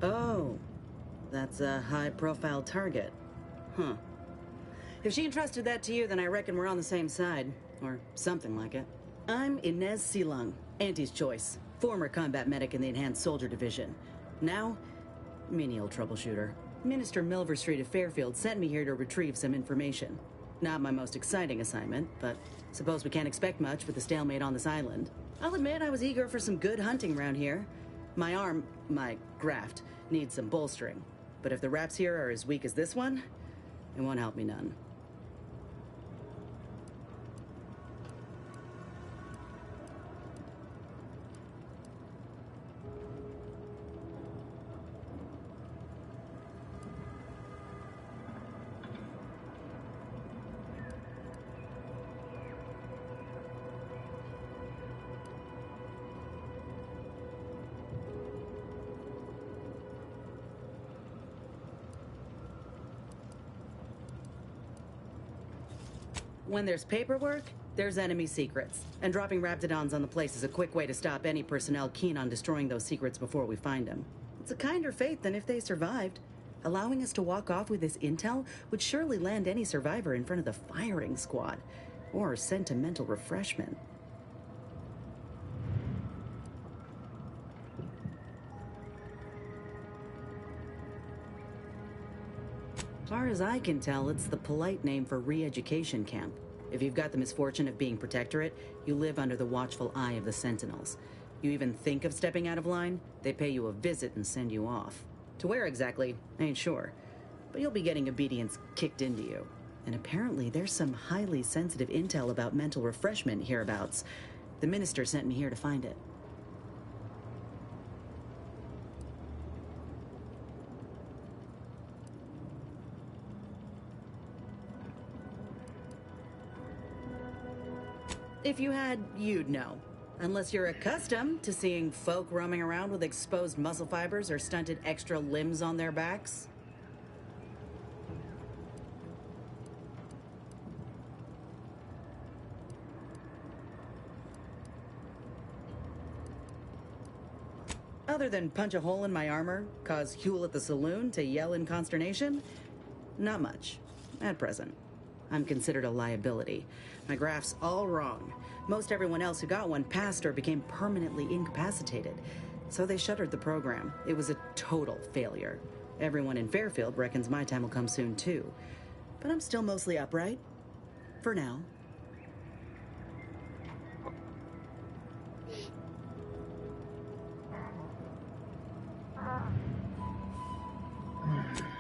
Oh, that's a high-profile target. Huh. If she entrusted that to you, then I reckon we're on the same side. Or something like it. I'm Inez Silung, Auntie's choice. Former combat medic in the Enhanced Soldier Division. Now, menial troubleshooter. Minister Milver Street of Fairfield sent me here to retrieve some information. Not my most exciting assignment, but suppose we can't expect much with the stalemate on this island. I'll admit I was eager for some good hunting around here. My graft, needs some bolstering. But if the raps here are as weak as this one, it won't help me none. When there's paperwork, There's enemy secrets, and dropping Raptidons on the place is a quick way to stop any personnel keen on destroying those secrets before we find them. It's a kinder fate than if they survived. Allowing us to walk off with this intel would surely land any survivor in front of the firing squad, or sentimental refreshment. Far as I can tell, it's the polite name for re-education camp. If you've got the misfortune of being Protectorate, you live under the watchful eye of the Sentinels. You even think of stepping out of line, they pay you a visit and send you off. To where exactly, I ain't sure. But you'll be getting obedience kicked into you. And apparently there's some highly sensitive intel about mental refreshment hereabouts. The minister sent me here to find it. If you had, you'd know. Unless you're accustomed to seeing folk roaming around with exposed muscle fibers or stunted extra limbs on their backs. Other than punch a hole in my armor, cause Huel at the saloon to yell in consternation, not much, at present. I'm considered a liability. My graph's all wrong. Most everyone else who got one passed or became permanently incapacitated. So they shuttered the program. It was a total failure. Everyone in Fairfield reckons my time will come soon too. But I'm still mostly upright. For now.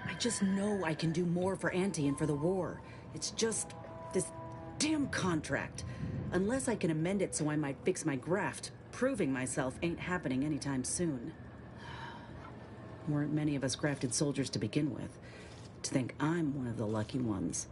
I just know I can do more for Auntie and for the war. It's just this damn contract. Unless I can amend it so I might fix my graft, proving myself ain't happening anytime soon. Weren't many of us grafted soldiers to begin with. To think I'm one of the lucky ones.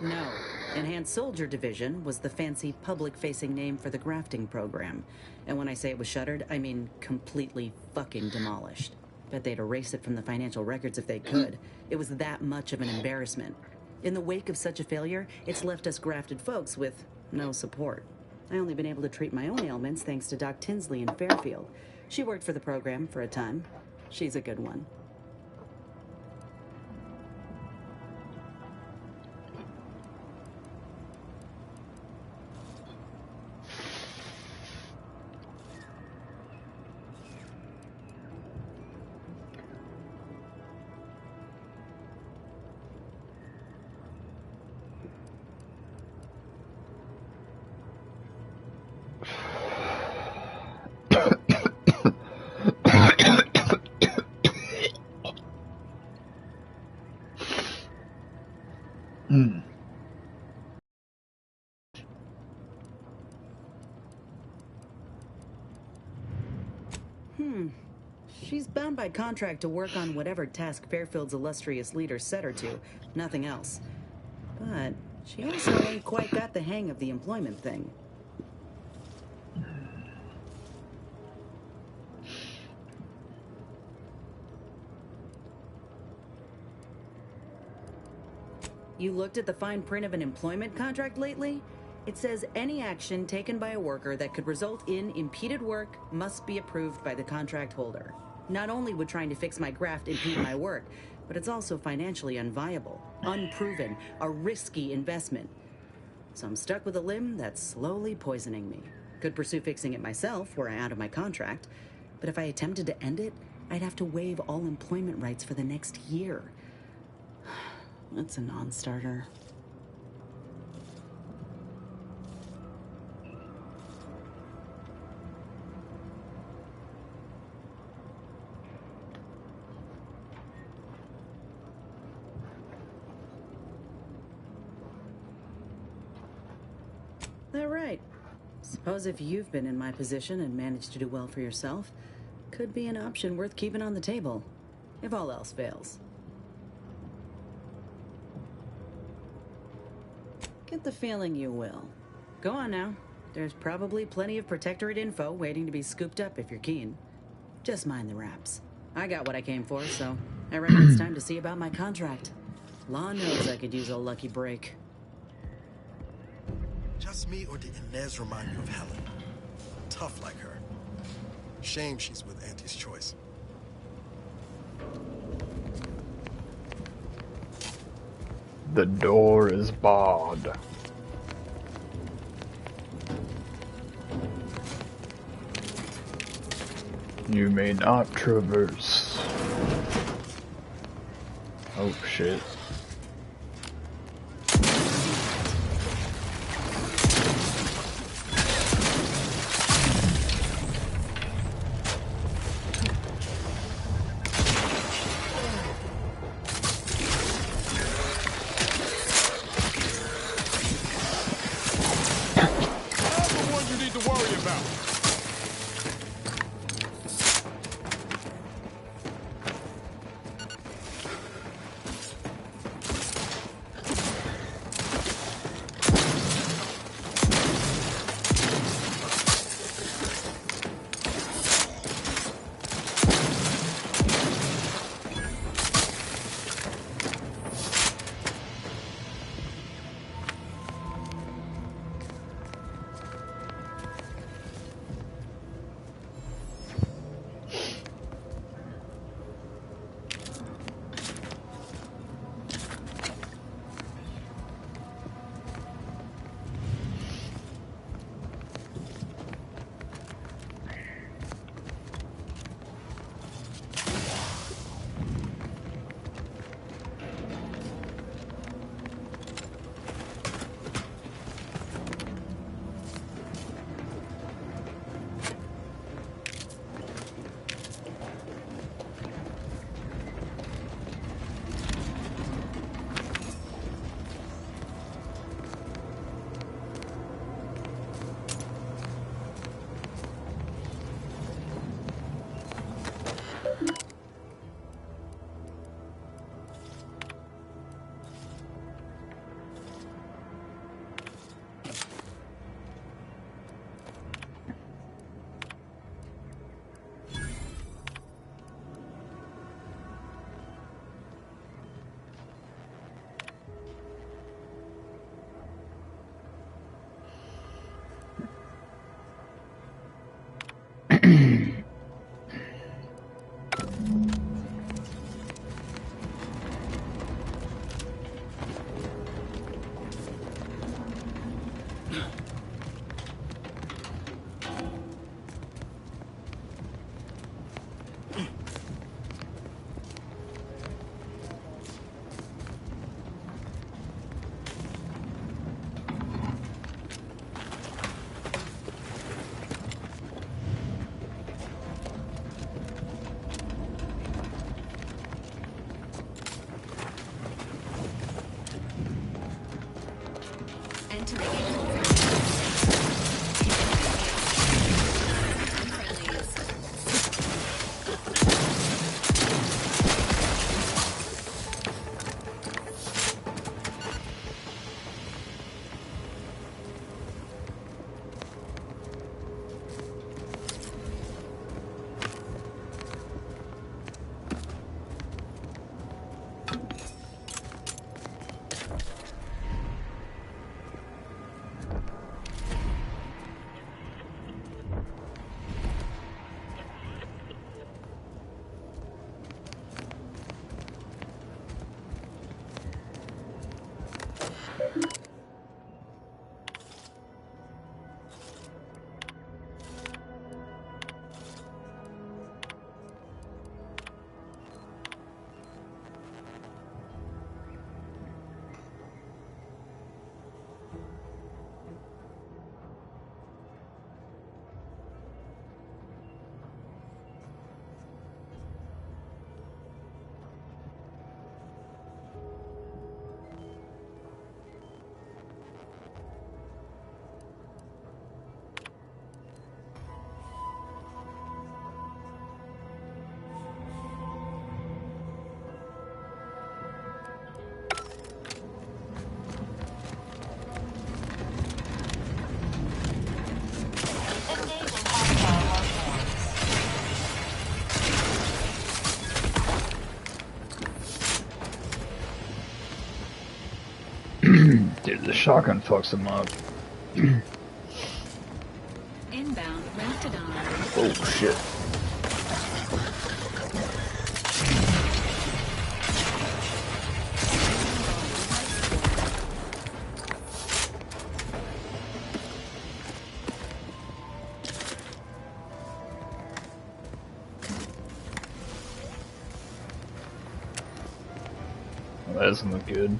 No. Enhanced Soldier Division was the fancy public-facing name for the grafting program. And when I say it was shuttered, I mean completely fucking demolished. Bet they'd erase it from the financial records if they could. It was that much of an embarrassment. In the wake of such a failure, it's left us grafted folks with no support. I only been able to treat my own ailments thanks to Doc Tinsley in Fairfield. She worked for the program for a time. She's a good one. She's bound by contract to work on whatever task Fairfield's illustrious leader set her to. Nothing else. But she also ain't quite got the hang of the employment thing. You looked at the fine print of an employment contract lately? It says any action taken by a worker that could result in impeded work must be approved by the contract holder. Not only would trying to fix my graft impede my work, but it's also financially unviable, unproven, a risky investment. So I'm stuck with a limb that's slowly poisoning me. Could pursue fixing it myself were I out of my contract, but if I attempted to end it, I'd have to waive all employment rights for the next year. That's a non-starter. That right. Suppose if you've been in my position and managed to do well for yourself, could be an option worth keeping on the table, if all else fails. Get the feeling you will. Go on now. There's probably plenty of Protectorate info waiting to be scooped up if you're keen. Just mind the wraps. I got what I came for, so I reckon it's time to see about my contract. Law knows I could use a lucky break. Just me, or did Inez remind you of Helen? Tough like her. Shame she's with Auntie's Choice. The door is barred. You may not traverse. Oh shit. Dude, the shotgun fucks him up. Inbound Raptidon. Oh shit. That doesn't look good.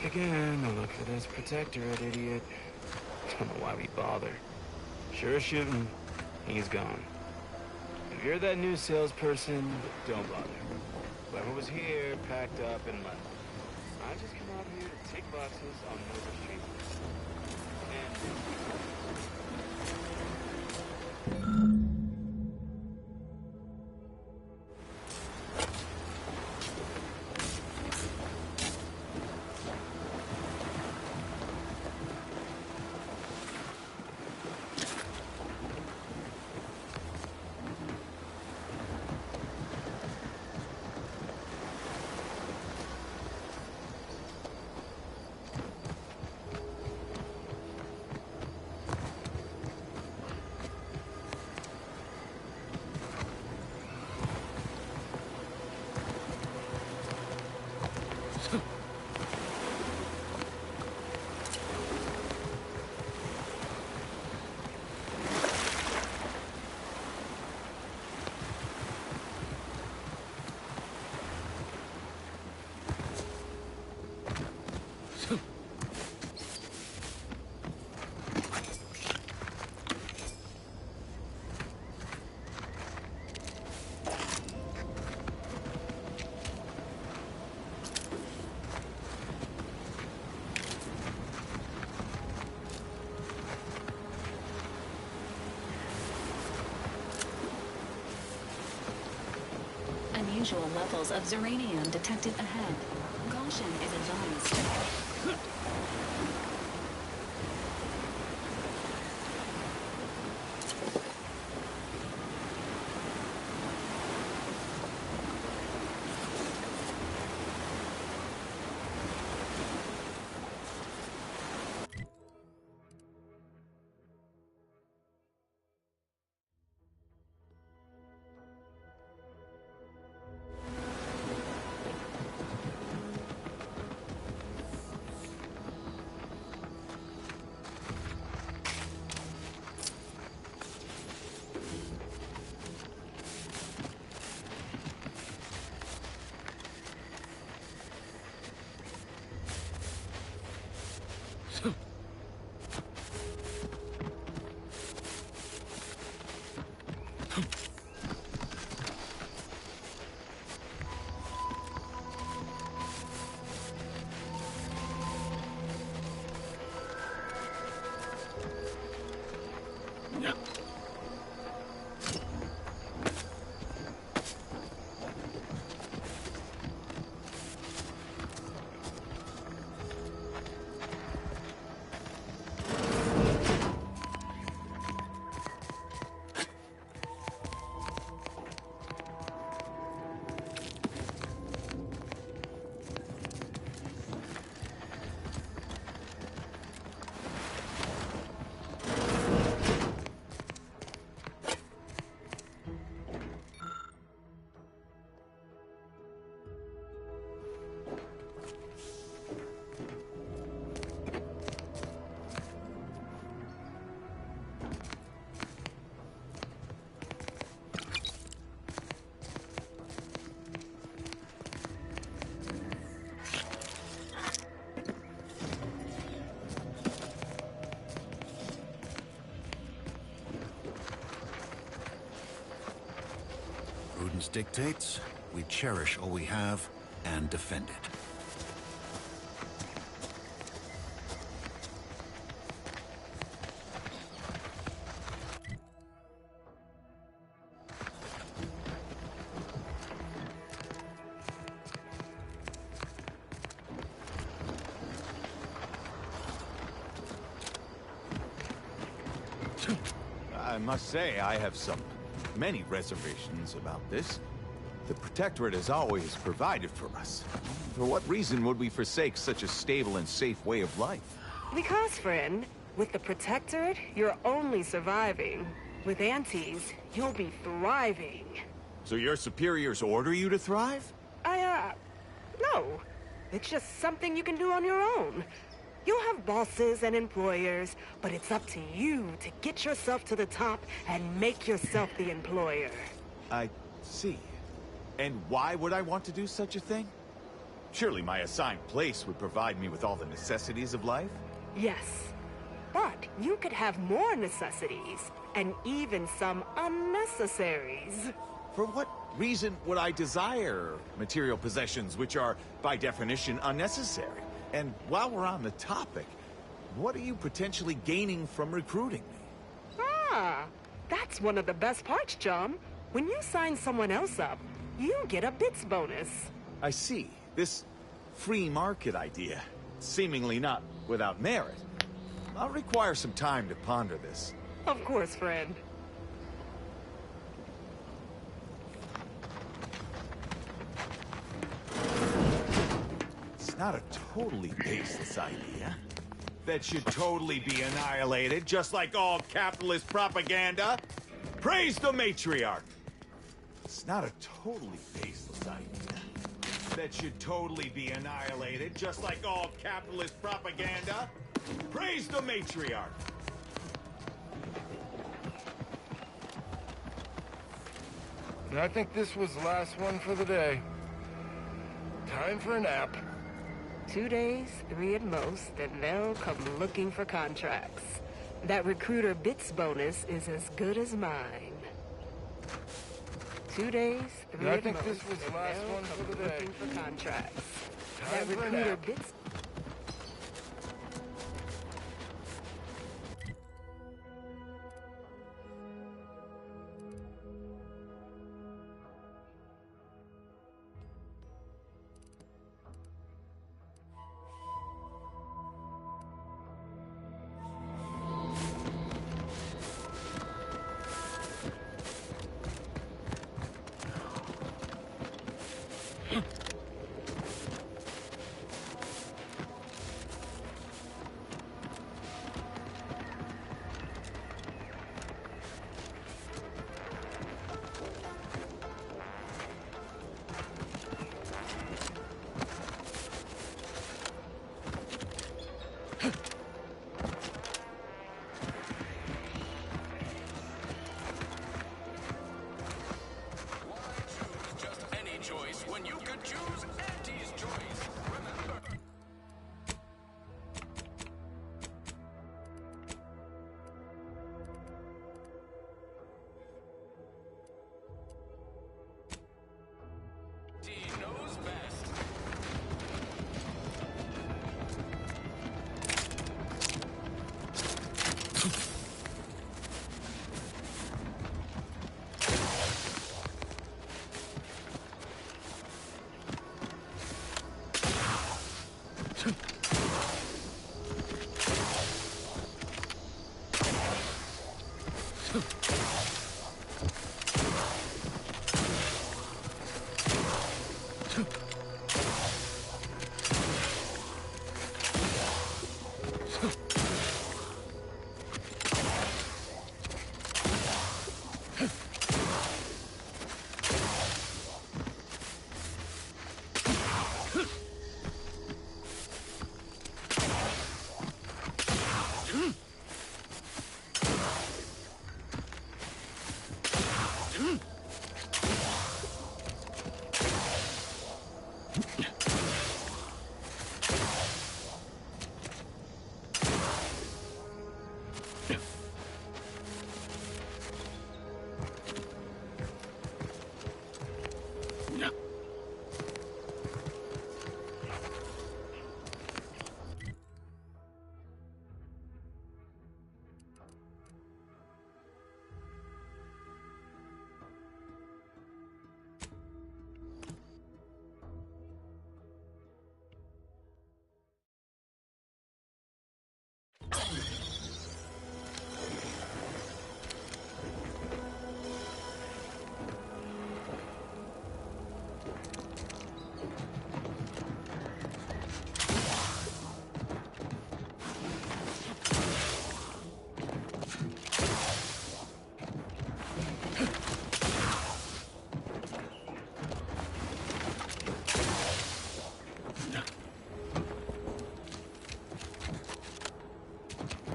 Again, look at this protectorate, idiot. Don't know why we bother. Sure as shooting, he's gone. If you're that new salesperson, don't bother. Whoever was here packed up and left. I just come out here to tick boxes on Nova Street. unusual levels of zeranium detected ahead. Caution is advised. Prudence dictates we cherish all we have and defend it. I must say, I have many reservations about this. The Protectorate has always provided for us. For what reason would we forsake such a stable and safe way of life? Because, friend, with the Protectorate, you're only surviving. With Antes, you'll be thriving. So your superiors order you to thrive? No. It's just something you can do on your own. You'll have bosses and employers, but it's up to you to get yourself to the top and make yourself the employer. I see. And why would I want to do such a thing? Surely my assigned place would provide me with all the necessities of life? Yes. But you could have more necessities, and even some unnecessaries. For what reason would I desire material possessions which are, by definition, unnecessary? And while we're on the topic, what are you potentially gaining from recruiting me? Ah, that's one of the best parts, John. When you sign someone else up, you get a bits bonus. I see. This free market idea, seemingly not without merit. I'll require some time to ponder this. Of course, friend. It's not a totally baseless idea. That should totally be annihilated, just like all capitalist propaganda. Praise the matriarch! It's not a totally baseless idea. That should totally be annihilated, just like all capitalist propaganda. Praise the matriarch! I think this was the last one for the day. Time for a nap. 2 days, 3 at most, and they'll come looking for contracts. That recruiter bits bonus is as good as mine. 2 days, 3 I at think most, this was the and last they'll one for come the day. looking for contracts. Time That for a recruiter nap. bits...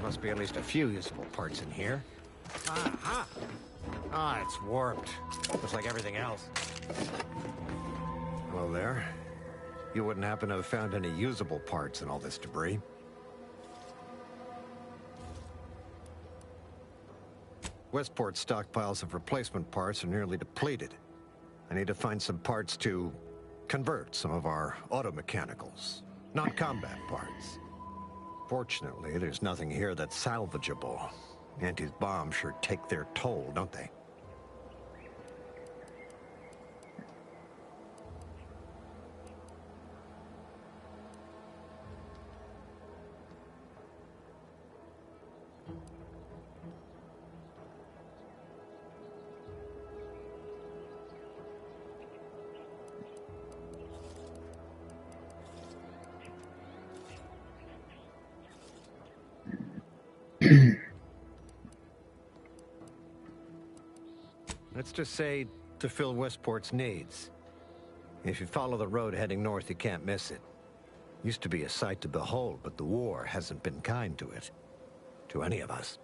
Must be at least a few usable parts in here. Ah, it's warped. Just like everything else. Hello there. You wouldn't happen to have found any usable parts in all this debris? Westport's stockpiles of replacement parts are nearly depleted. I need to find some parts to convert some of our automechanicals. Non-combat parts. Fortunately, there's nothing here that's salvageable. Auntie's bombs sure take their toll, don't they? Let's just say to fill Westport's needs. If you follow the road heading north, you can't miss it. Used to be a sight to behold, but the war hasn't been kind to it. To any of us.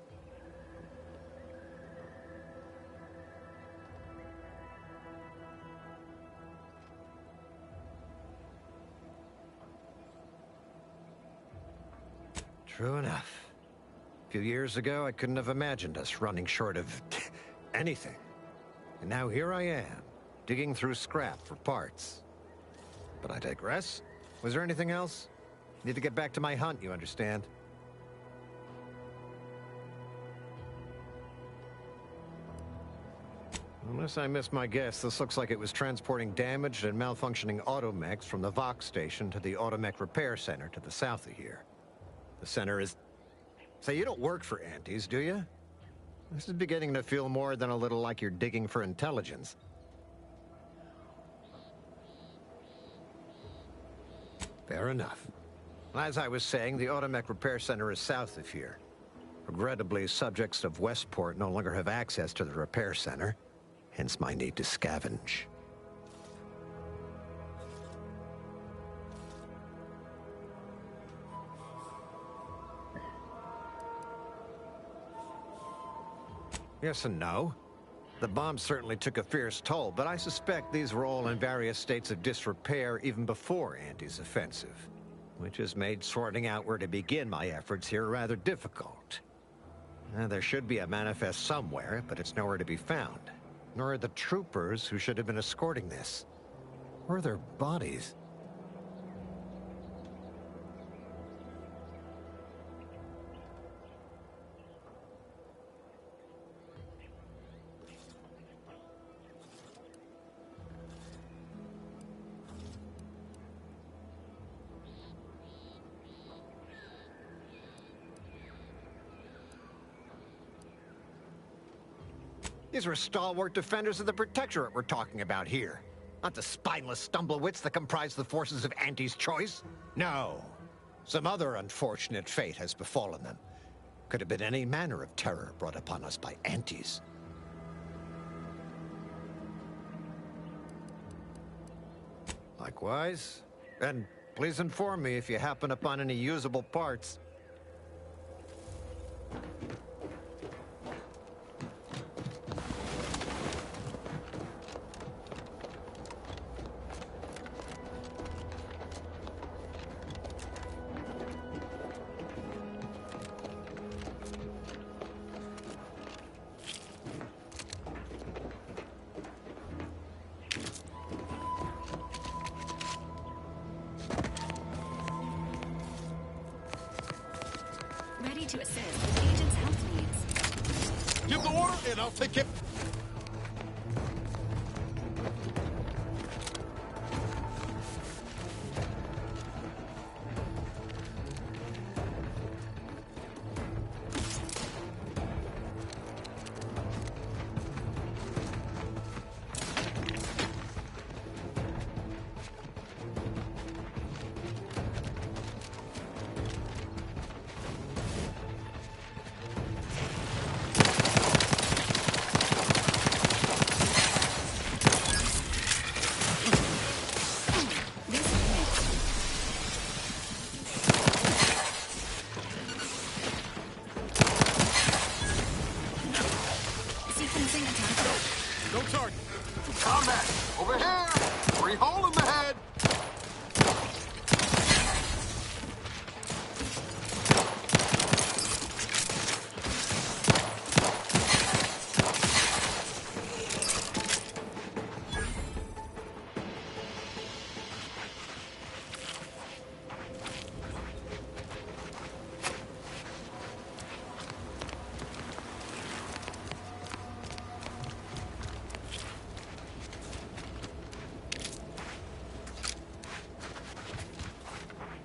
True enough. A few years ago, I couldn't have imagined us running short of anything. And now here I am, digging through scrap for parts. But I digress. Was there anything else? Need to get back to my hunt, you understand? Unless I missed my guess, this looks like it was transporting damaged and malfunctioning automechs from the Vox station to the Automech Repair Center to the south of here. The center is... Say, you don't work for Antes, do you? This is beginning to feel more than a little like you're digging for intelligence. Fair enough. As I was saying, the Automech Repair Center is south of here. Regrettably, subjects of Westport no longer have access to the repair center, hence my need to scavenge. Yes and no. The bomb certainly took a fierce toll, but I suspect these were all in various states of disrepair even before Andy's offensive, which has made sorting out where to begin my efforts here rather difficult. There should be a manifest somewhere, but it's nowhere to be found. Nor are the troopers who should have been escorting this. Or their bodies. These were stalwart defenders of the Protectorate we're talking about here. Not the spineless stumblewits that comprise the forces of Auntie's choice. No. Some other unfortunate fate has befallen them. Could have been any manner of terror brought upon us by Antes. Likewise. And please inform me if you happen upon any usable parts. Ready to assist with agent's health needs. Give the order, and I'll take it. Sequencing attack. No target. Combat! Over here! Free hole in the head!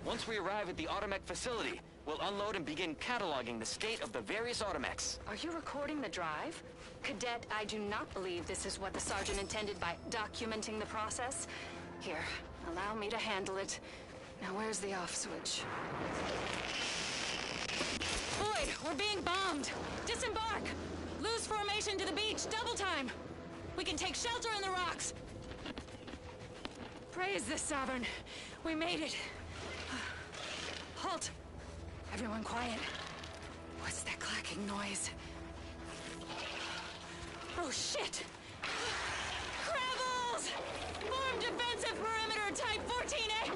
Once we arrive at the Automech facility, we'll unload and begin cataloging the state of the various Automechs. Are you recording the drive? Cadet, I do not believe this is what the Sergeant intended by documenting the process. Here, allow me to handle it. Now where's the off switch? Boyd, we're being bombed! Disembark! Lose formation to the beach, double time! We can take shelter in the rocks! Praise the Sovereign. We made it. Halt! Everyone quiet. What's that clacking noise? Oh, shit! Crabbles! Form defensive perimeter type 14A!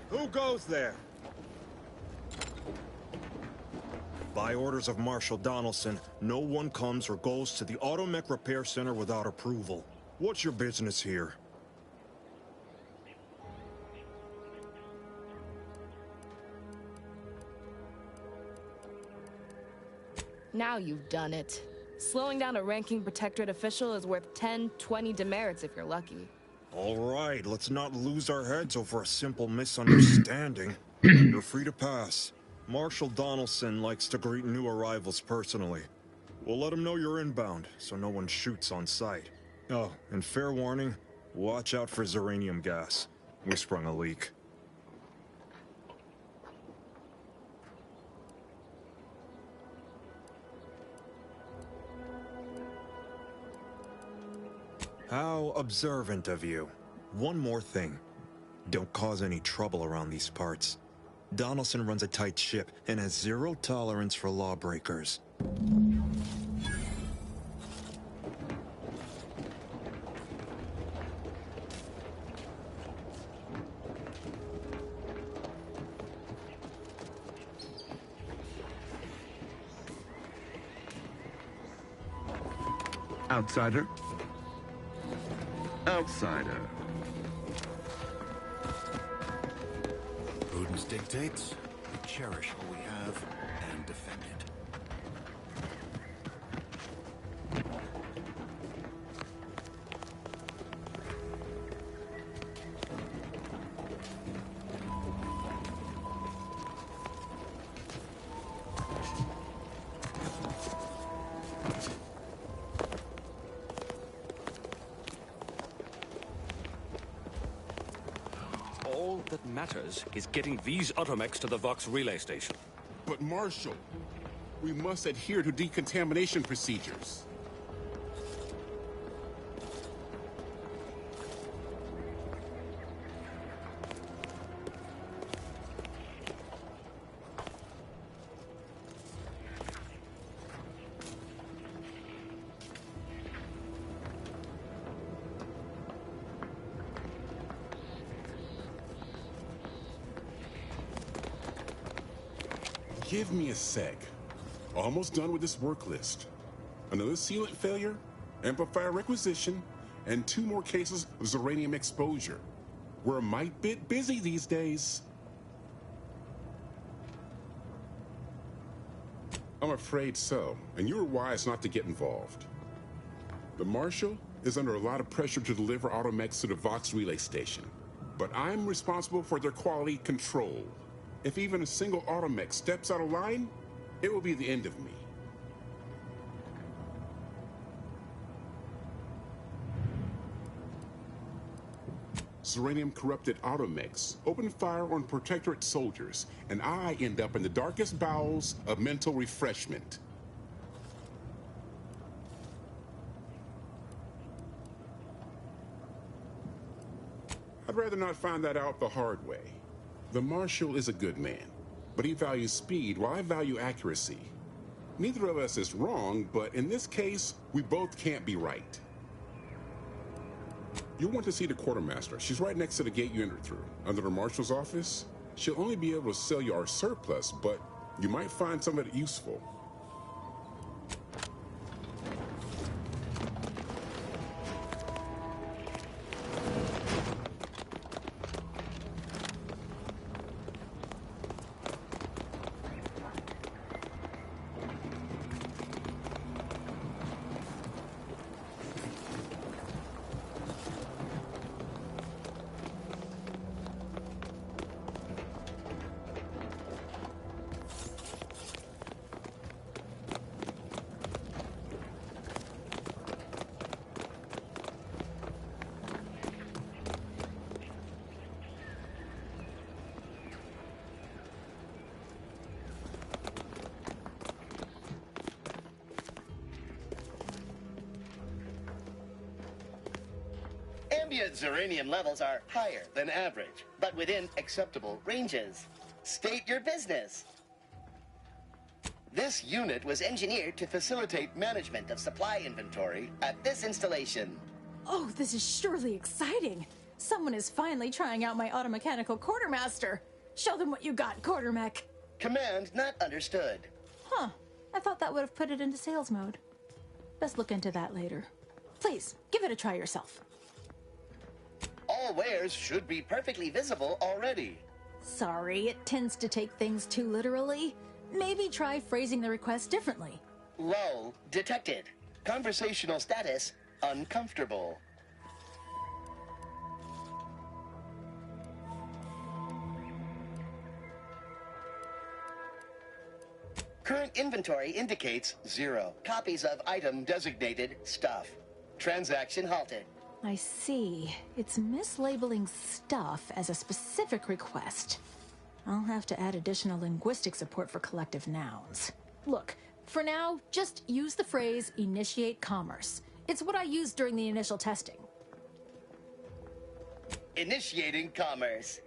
Who goes there? By orders of Marshal Donaldson, no one comes or goes to the Automech Repair Center without approval. What's your business here? Now you've done it. Slowing down a ranking Protectorate official is worth 10, 20 demerits if you're lucky. All right, let's not lose our heads over a simple misunderstanding. You're free to pass. Marshal Donaldson likes to greet new arrivals personally. We'll let him know you're inbound, so no one shoots on sight. Oh, and fair warning, watch out for xeranium gas. We sprung a leak. How observant of you. One more thing. Don't cause any trouble around these parts. Donaldson runs a tight ship and has zero tolerance for lawbreakers. Outsider. Outsider. Prudence dictates we cherish all we have and defend it. All that matters is getting these Automechs to the Vox relay station. But Marshal, we must adhere to decontamination procedures. Give me a sec. Almost done with this work list. Another sealant failure, amplifier requisition, and 2 more cases of Zeranium exposure. We're a mite bit busy these days. I'm afraid so, and you were wise not to get involved. The Marshal is under a lot of pressure to deliver Automechs to the Vox relay station, but I'm responsible for their quality control. If even a single Automech steps out of line, it will be the end of me. Zeranium-corrupted Automechs open fire on Protectorate soldiers, and I end up in the darkest bowels of mental refreshment. I'd rather not find that out the hard way. The Marshal is a good man, but he values speed while I value accuracy. Neither of us is wrong, but in this case, we both can't be right. You'll want to see the quartermaster. She's right next to the gate you entered through. Under the Marshal's office, she'll only be able to sell you our surplus, but you might find some of it useful. Ambient Zeranium levels are higher than average, but within acceptable ranges. State your business. This unit was engineered to facilitate management of supply inventory at this installation. Oh, this is surely exciting. Someone is finally trying out my automechanical quartermaster. Show them what you got, Quartermech. Command not understood. Huh. I thought that would have put it into sales mode. Best look into that later. Please, give it a try yourself. All wares should be perfectly visible already. Sorry, it tends to take things too literally. Maybe try phrasing the request differently. Lull detected. Conversational status uncomfortable. Current inventory indicates 0 copies of item designated stuff. Transaction halted. I see. It's mislabeling stuff as a specific request. I'll have to add additional linguistic support for collective nouns. Look, for now, just use the phrase initiate commerce. It's what I used during the initial testing. Initiating commerce.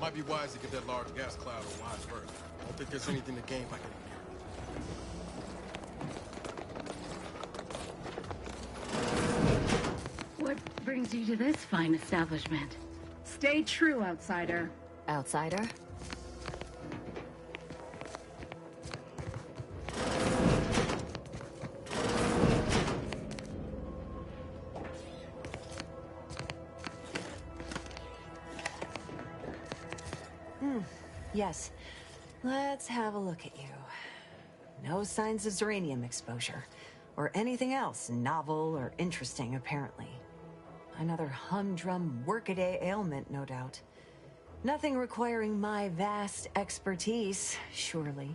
Might be wise to get that large gas cloud or wise first. I don't think there's anything to gain by getting near. What brings you to this fine establishment? Stay true, outsider. Outsider? Yes. Let's have a look at you. No signs of Zeranium exposure. Or anything else novel or interesting, apparently. Another humdrum workaday ailment, no doubt. Nothing requiring my vast expertise, surely.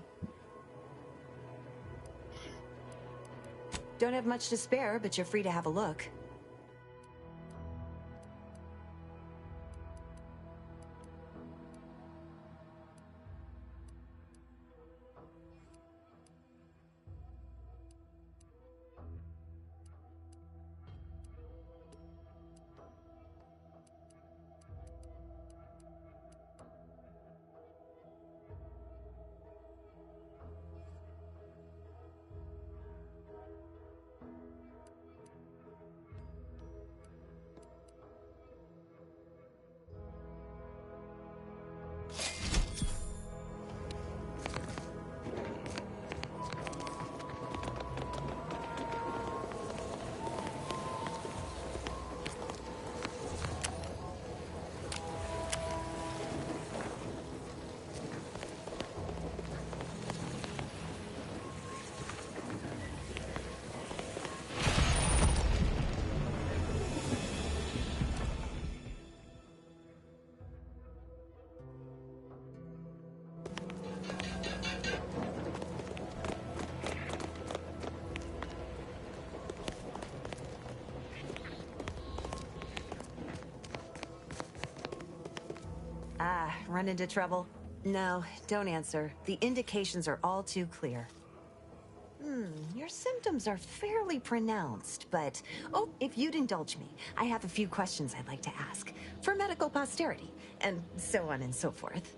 Don't have much to spare, but you're free to have a look. Run into trouble? No, don't answer. The indications are all too clear. Your symptoms are fairly pronounced, but... Oh, if you'd indulge me, I have a few questions I'd like to ask. For medical posterity, and so on and so forth.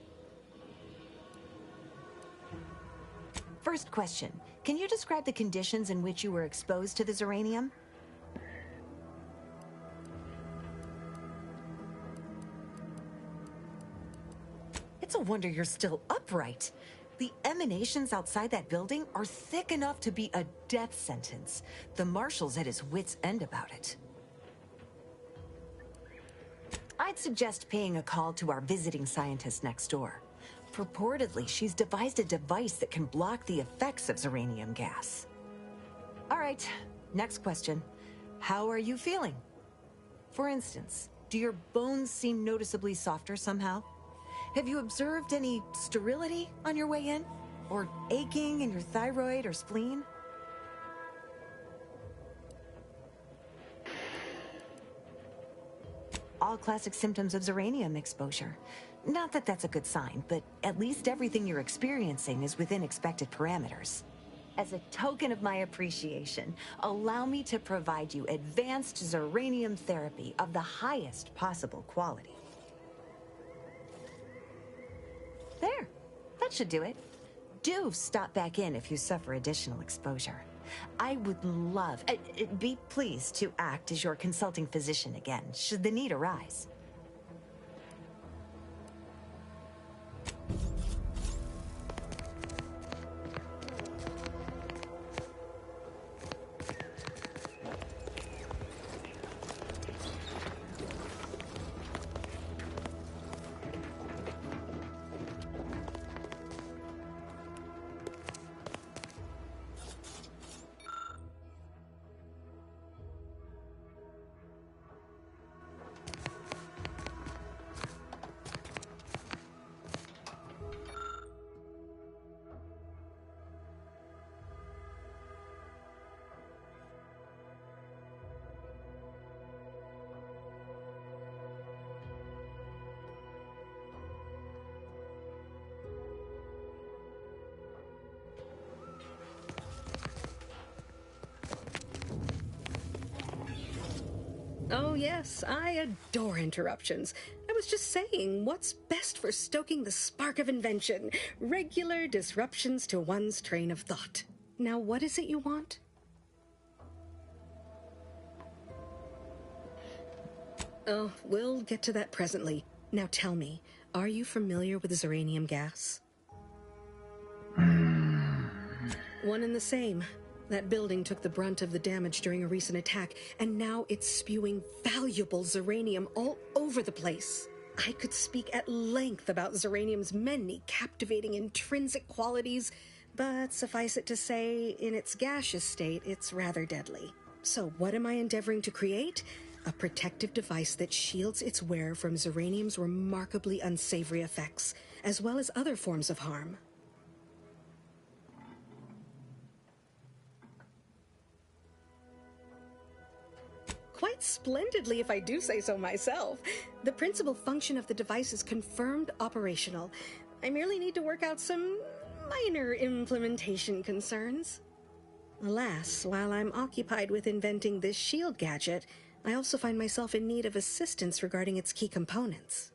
First question. Can you describe the conditions in which you were exposed to the Zeranium? It's a wonder you're still upright. The emanations outside that building are thick enough to be a death sentence. The Marshal's at his wit's end about it. I'd suggest paying a call to our visiting scientist next door. Purportedly, she's devised a device that can block the effects of Zeranium gas. All right, next question. How are you feeling? For instance, do your bones seem noticeably softer somehow? Have you observed any sterility on your way in? Or aching in your thyroid or spleen? All classic symptoms of Zeranium exposure. Not that that's a good sign, but at least everything you're experiencing is within expected parameters. As a token of my appreciation, allow me to provide you advanced Zeranium therapy of the highest possible quality. There. That should do it. Do stop back in if you suffer additional exposure. I would love... be pleased to act as your consulting physician again, should the need arise. Oh, yes, I adore interruptions. I was just saying, what's best for stoking the spark of invention? Regular disruptions to one's train of thought. Now, what is it you want? Oh, we'll get to that presently. Now tell me, are you familiar with Zeranium gas? One and the same. That building took the brunt of the damage during a recent attack, and now it's spewing valuable Zeranium all over the place. I could speak at length about Zeranium's many captivating intrinsic qualities, but suffice it to say, in its gaseous state, it's rather deadly. So what am I endeavoring to create? A protective device that shields its wearer from Zeranium's remarkably unsavory effects, as well as other forms of harm. Quite splendidly, if I do say so myself. The principal function of the device is confirmed operational. I merely need to work out some minor implementation concerns. Alas, while I'm occupied with inventing this shield gadget, I also find myself in need of assistance regarding its key components.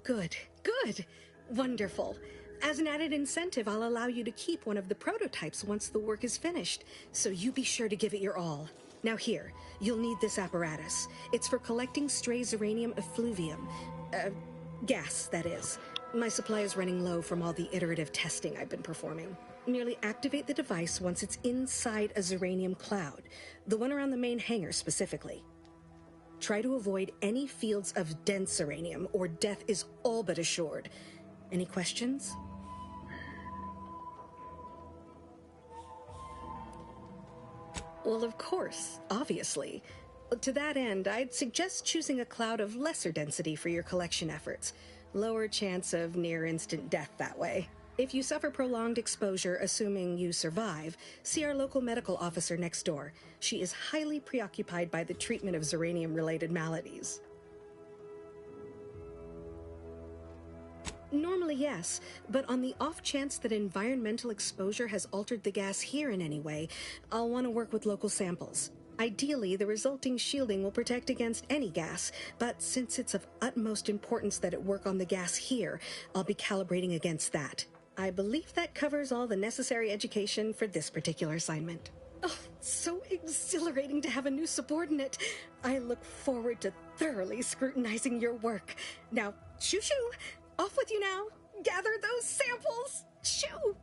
Good, good, wonderful. As an added incentive, I'll allow you to keep one of the prototypes once the work is finished, so you be sure to give it your all. Now here, you'll need this apparatus. It's for collecting stray Zeranium effluvium. Gas, that is. My supply is running low from all the iterative testing I've been performing. Merely activate the device once it's inside a Zeranium cloud, the one around the main hangar specifically. Try to avoid any fields of dense Zeranium, or death is all but assured. Any questions? Well, of course, obviously. To that end, I'd suggest choosing a cloud of lesser density for your collection efforts. Lower chance of near-instant death that way. If you suffer prolonged exposure, assuming you survive, see our local medical officer next door. She is highly preoccupied by the treatment of Zeranium-related maladies. Normally, yes, but on the off chance that environmental exposure has altered the gas here in any way, I'll want to work with local samples. Ideally, the resulting shielding will protect against any gas, but since it's of utmost importance that it work on the gas here, I'll be calibrating against that. I believe that covers all the necessary education for this particular assignment. Oh, so exhilarating to have a new subordinate. I look forward to thoroughly scrutinizing your work. Now, shoo-shoo! Off with you now! Gather those samples! Shoo!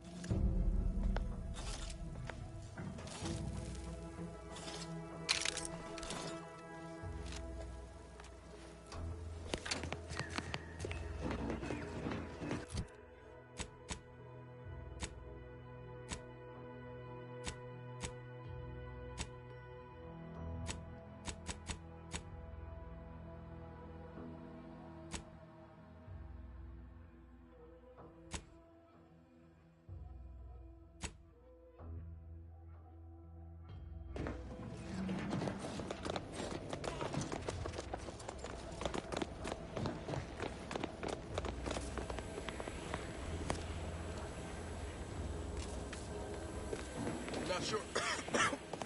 Not sure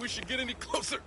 we should get any closer.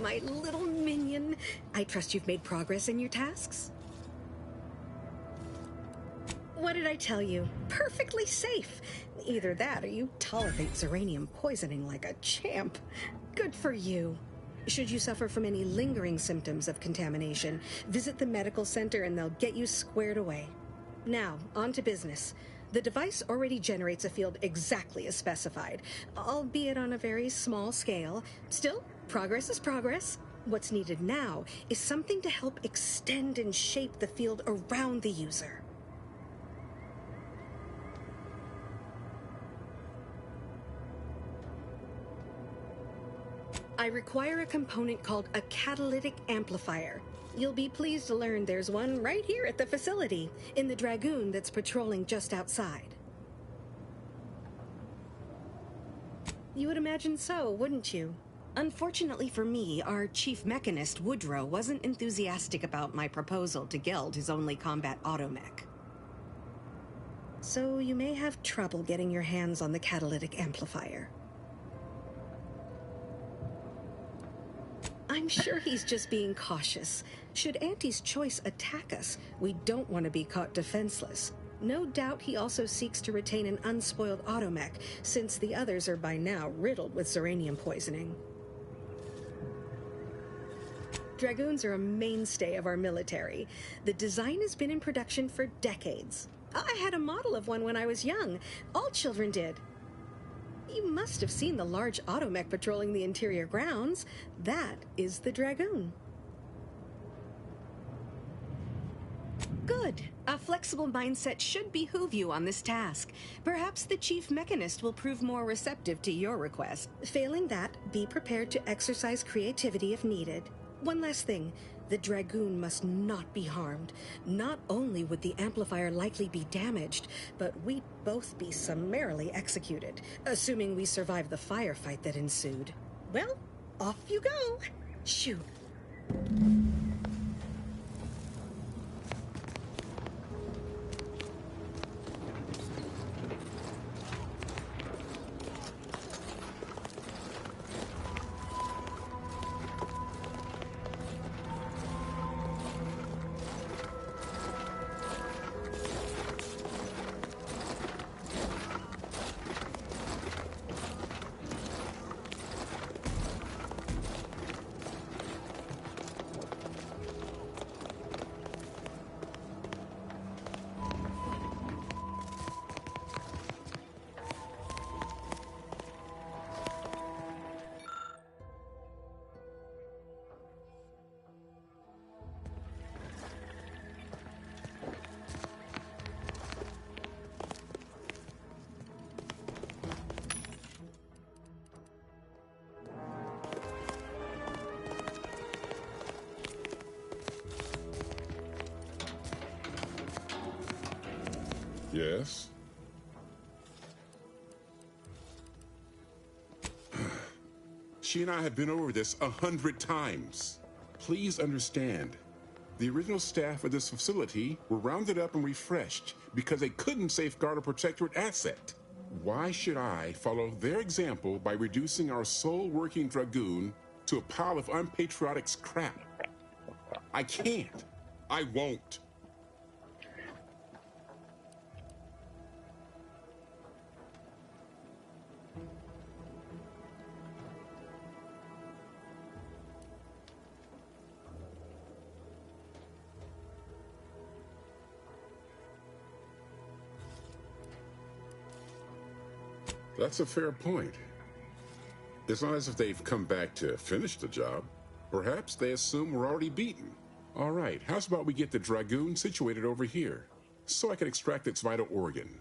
My little minion. I trust you've made progress in your tasks? What did I tell you? Perfectly safe. Either that or you tolerate Zeranium poisoning like a champ. Good for you. Should you suffer from any lingering symptoms of contamination, visit the medical center and they'll get you squared away. Now, on to business. The device already generates a field exactly as specified, albeit on a very small scale. Still, progress is progress. What's needed now is something to help extend and shape the field around the user. I require a component called a catalytic amplifier. You'll be pleased to learn there's one right here at the facility, in the Dragoon that's patrolling just outside. You would imagine so, wouldn't you? Unfortunately for me, our chief mechanist, Woodrow, wasn't enthusiastic about my proposal to geld his only combat automech. So you may have trouble getting your hands on the catalytic amplifier. I'm sure he's just being cautious. Should Auntie's choice attack us, we don't want to be caught defenseless. No doubt he also seeks to retain an unspoiled automech, since the others are by now riddled with Zeranium poisoning. Dragoons are a mainstay of our military. The design has been in production for decades. I had a model of one when I was young. All children did. You must have seen the large automech patrolling the interior grounds. That is the Dragoon. Good. A flexible mindset should behoove you on this task. Perhaps the chief mechanist will prove more receptive to your request. Failing that, be prepared to exercise creativity if needed. One last thing. The Dragoon must not be harmed. Not only would the amplifier likely be damaged, but we'd both be summarily executed, assuming we survive the firefight that ensued. Well, off you go. Shoot. Yes? She and I have been over this 100 times. Please understand, the original staff of this facility were rounded up and refreshed because they couldn't safeguard a protectorate asset. Why should I follow their example by reducing our sole working Dragoon to a pile of unpatriotic scrap? I can't. I won't. That's a fair point. It's not as if they've come back to finish the job. Perhaps they assume we're already beaten. All right, how's about we get the Dragoon situated over here, so I can extract its vital organ?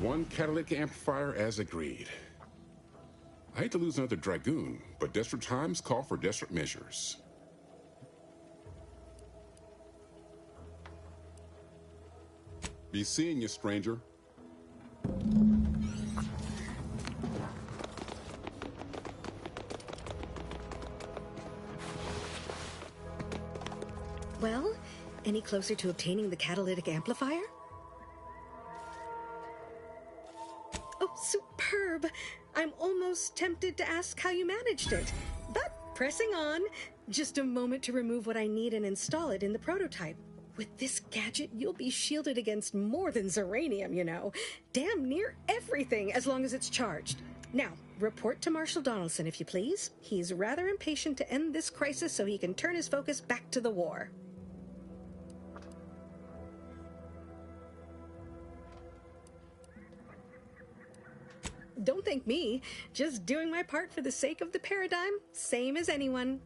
One catalytic amplifier as agreed. I hate to lose another Dragoon, but desperate times call for desperate measures. Be seeing you, stranger. Well, any closer to obtaining the catalytic amplifier? Oh, superb! I'm almost almost tempted to ask how you managed it. But pressing on, just a moment to remove what I need and install it in the prototype. With this gadget, you'll be shielded against more than Zeranium, you know. Damn near everything, as long as it's charged. Now, report to Marshal Donaldson, if you please. He's rather impatient to end this crisis so he can turn his focus back to the war. Don't thank me. Just doing my part for the sake of the paradigm, same as anyone.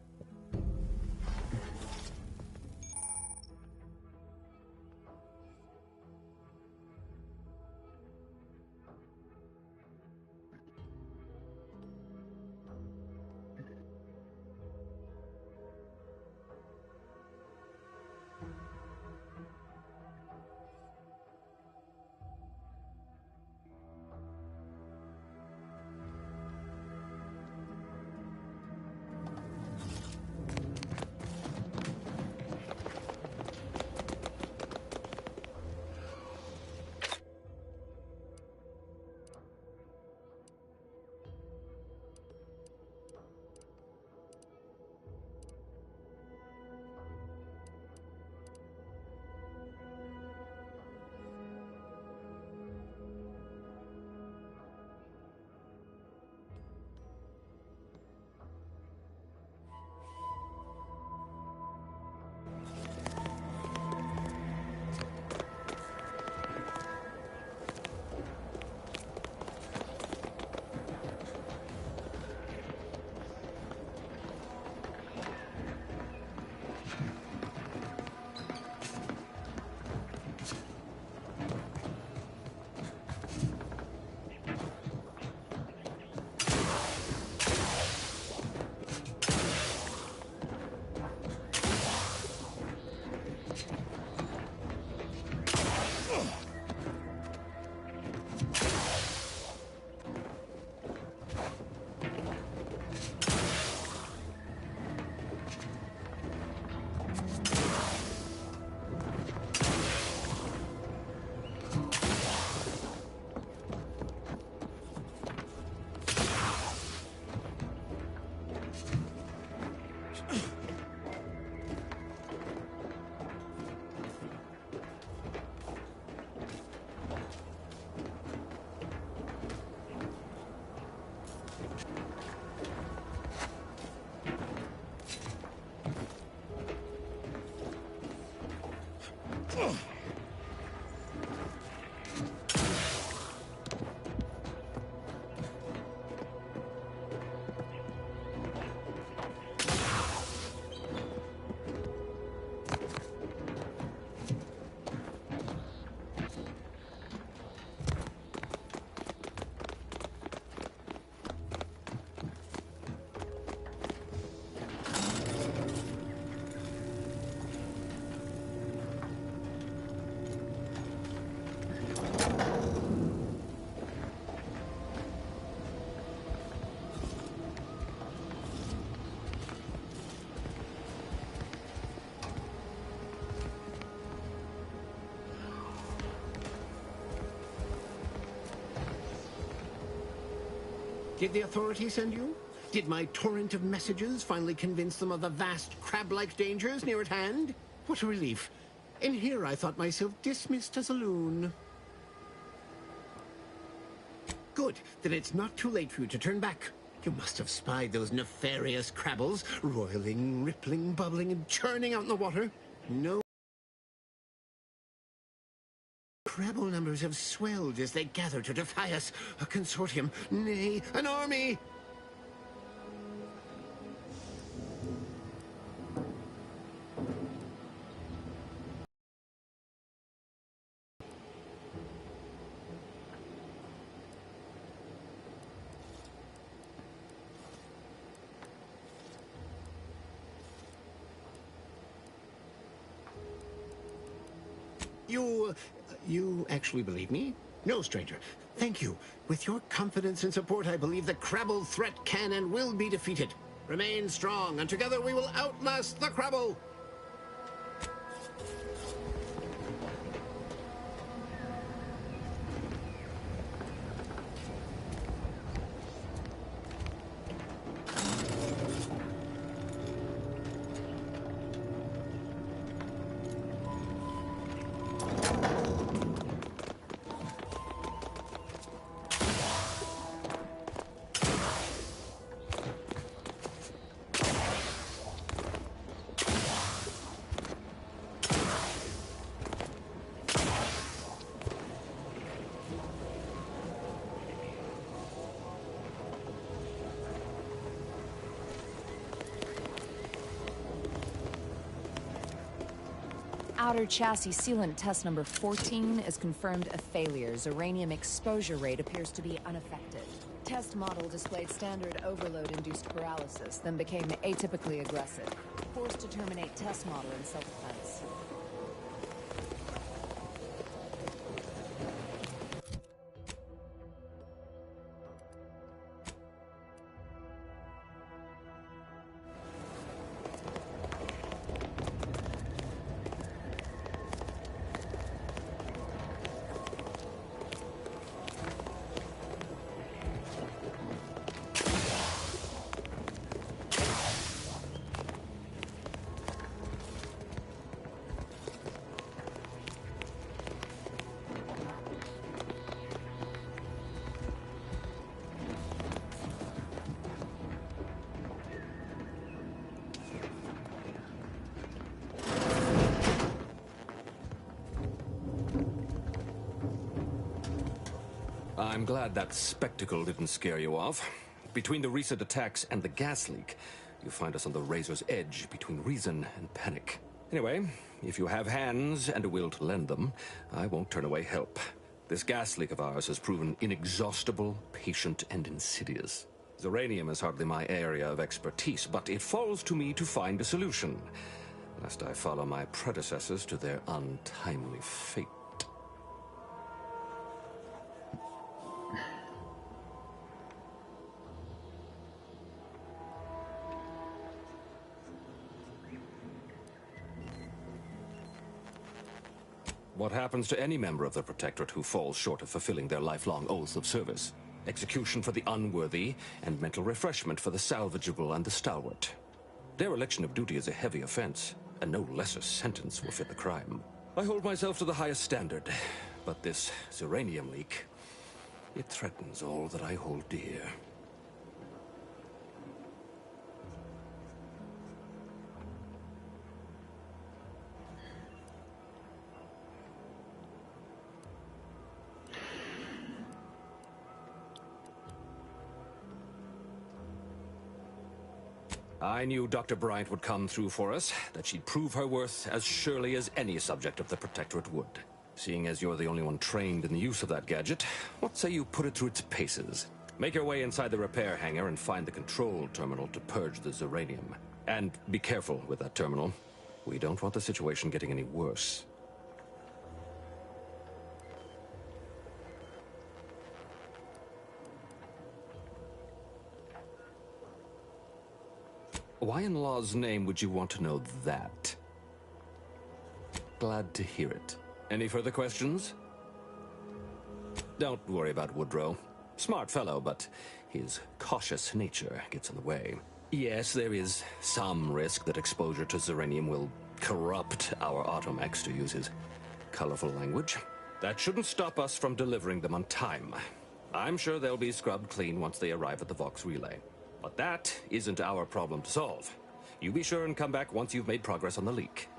Did the authorities send you? Did my torrent of messages finally convince them of the vast crab-like dangers near at hand? What a relief. In here I thought myself dismissed as a loon. Good, then it's not too late for you to turn back. You must have spied those nefarious crabbles, roiling, rippling, bubbling, and churning out in the water. No. Crabble numbers have swelled as they gather to defy us. A consortium, nay, an army! You actually believe me? No, stranger. Thank you. With your confidence and support, I believe the Crabble threat can and will be defeated. Remain strong, and together we will outlast the Crabble! outer chassis sealant test number 14 is confirmed a failure. Uranium exposure rate appears to be unaffected. Test model displayed standard overload-induced paralysis, then became atypically aggressive. Forced to terminate test model in self-defense. I'm glad that spectacle didn't scare you off. Between the recent attacks and the gas leak, you find us on the razor's edge between reason and panic. Anyway, if you have hands and a will to lend them, I won't turn away help. This gas leak of ours has proven inexhaustible, patient, and insidious. Uranium is hardly my area of expertise, but it falls to me to find a solution, lest I follow my predecessors to their untimely fate. What happens to any member of the Protectorate who falls short of fulfilling their lifelong oaths of service? Execution for the unworthy, and mental refreshment for the salvageable and the stalwart. Dereliction of duty is a heavy offense, and no lesser sentence will fit the crime. I hold myself to the highest standard, but this uranium leak, it threatens all that I hold dear. I knew Dr. Bryant would come through for us, that she'd prove her worth as surely as any subject of the Protectorate would. Seeing as you're the only one trained in the use of that gadget, what say you put it through its paces? Make your way inside the repair hangar and find the control terminal to purge the uranium. And be careful with that terminal. We don't want the situation getting any worse. Why in law's name would you want to know that? Glad to hear it. Any further questions? Don't worry about Woodrow. Smart fellow, but his cautious nature gets in the way. Yes, there is some risk that exposure to uranium will corrupt our automechs, to use his colorful language. That shouldn't stop us from delivering them on time. I'm sure they'll be scrubbed clean once they arrive at the Vox relay. But that isn't our problem to solve. You be sure and come back once you've made progress on the leak.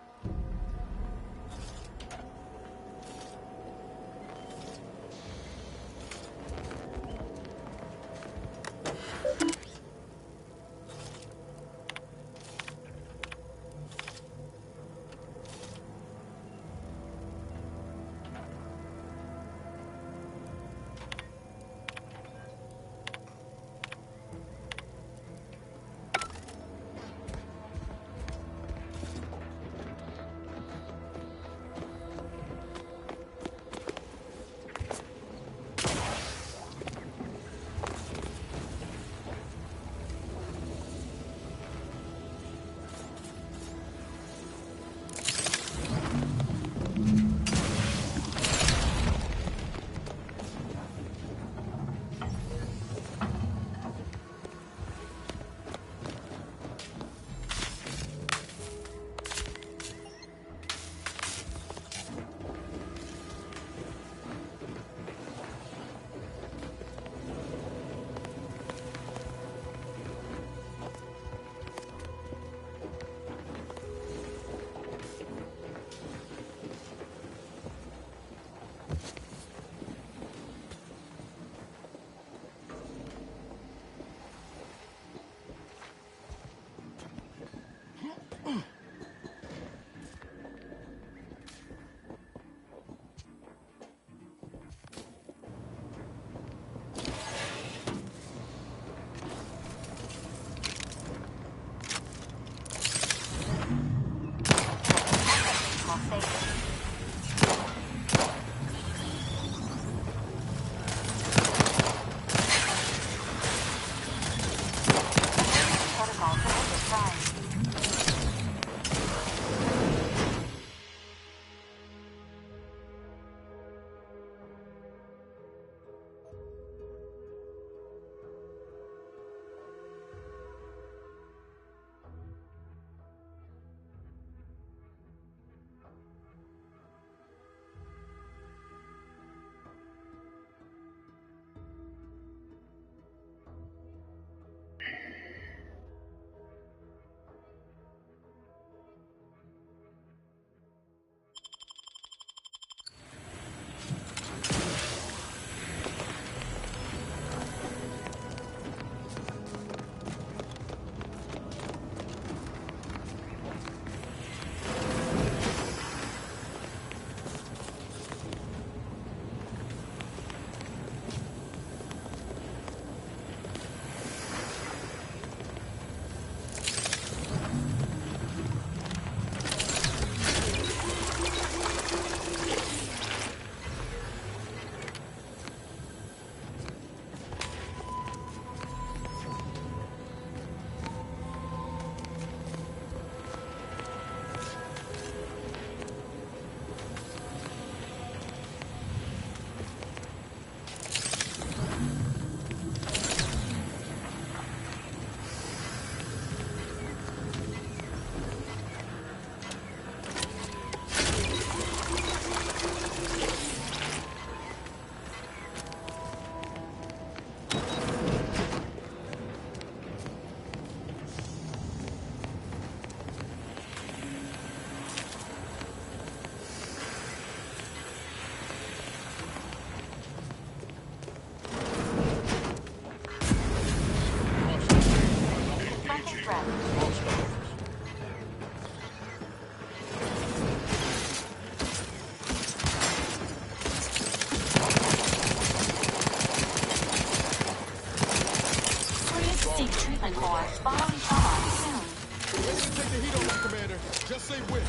threat. Seek treatment for bodily trauma soon. They can take the heat on that, Commander. Just say when.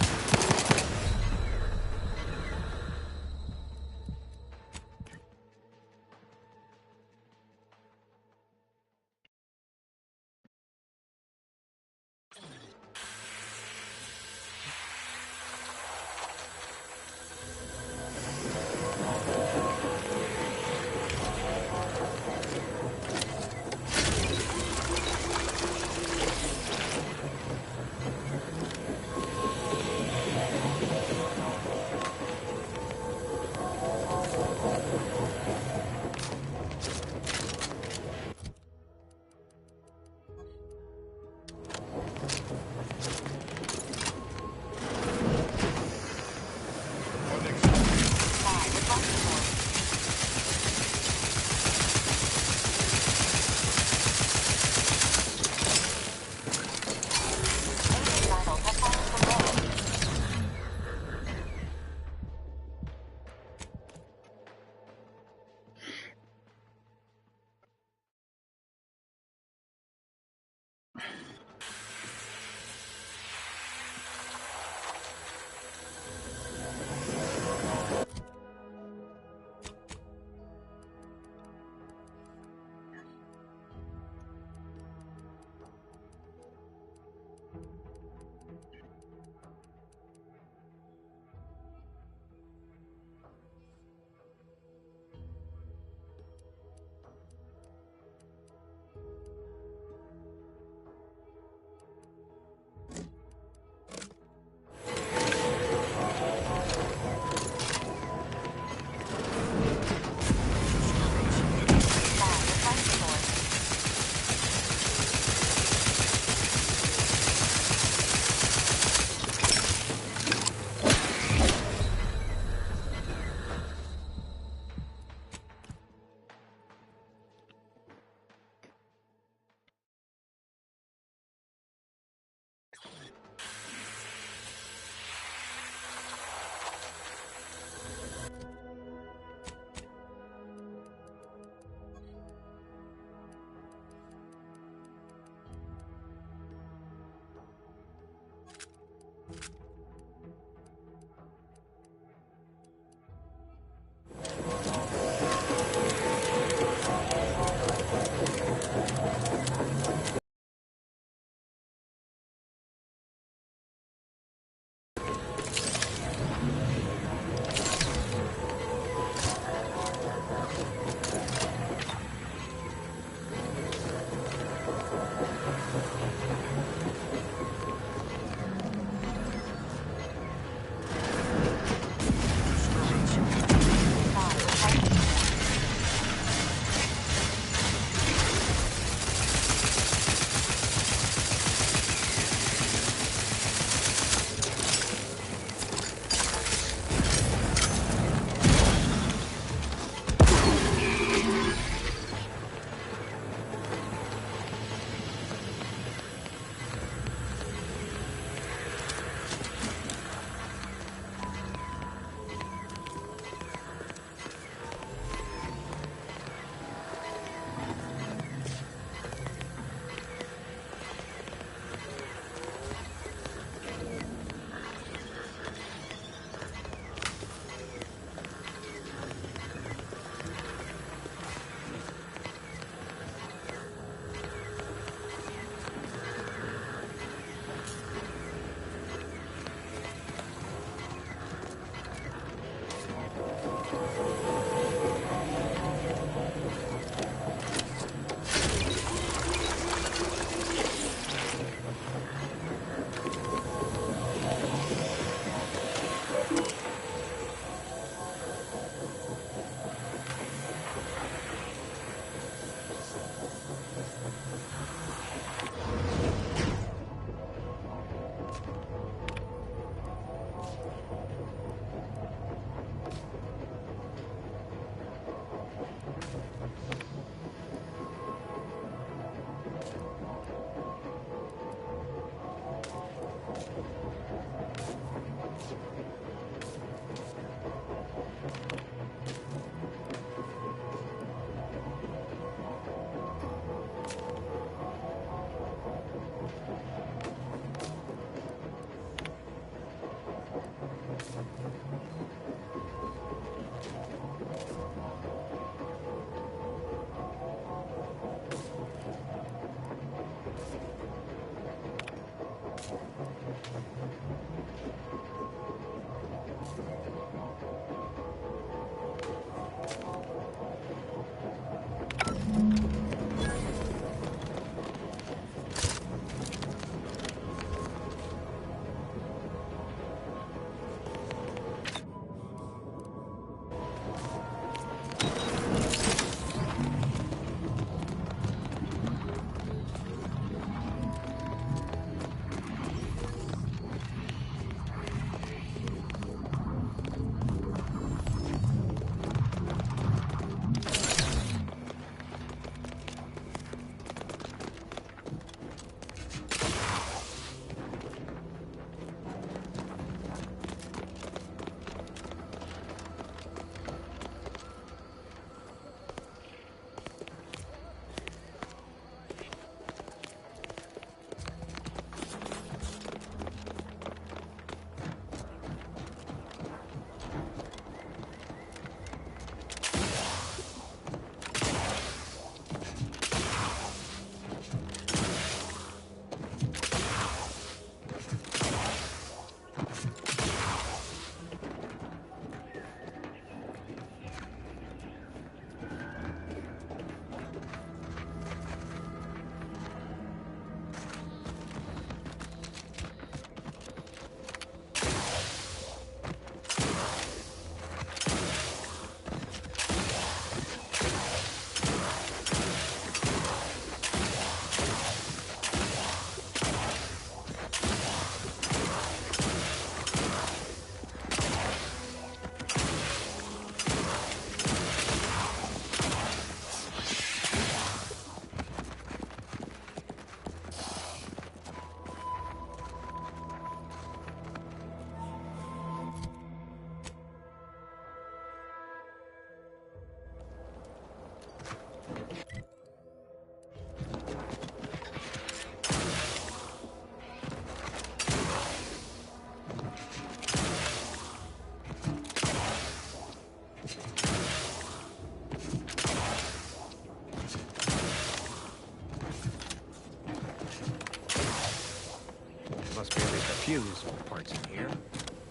must be at least a few useful parts in here.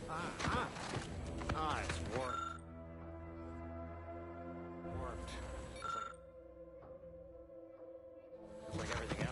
Ah, it's warped. Warped. Just like everything else.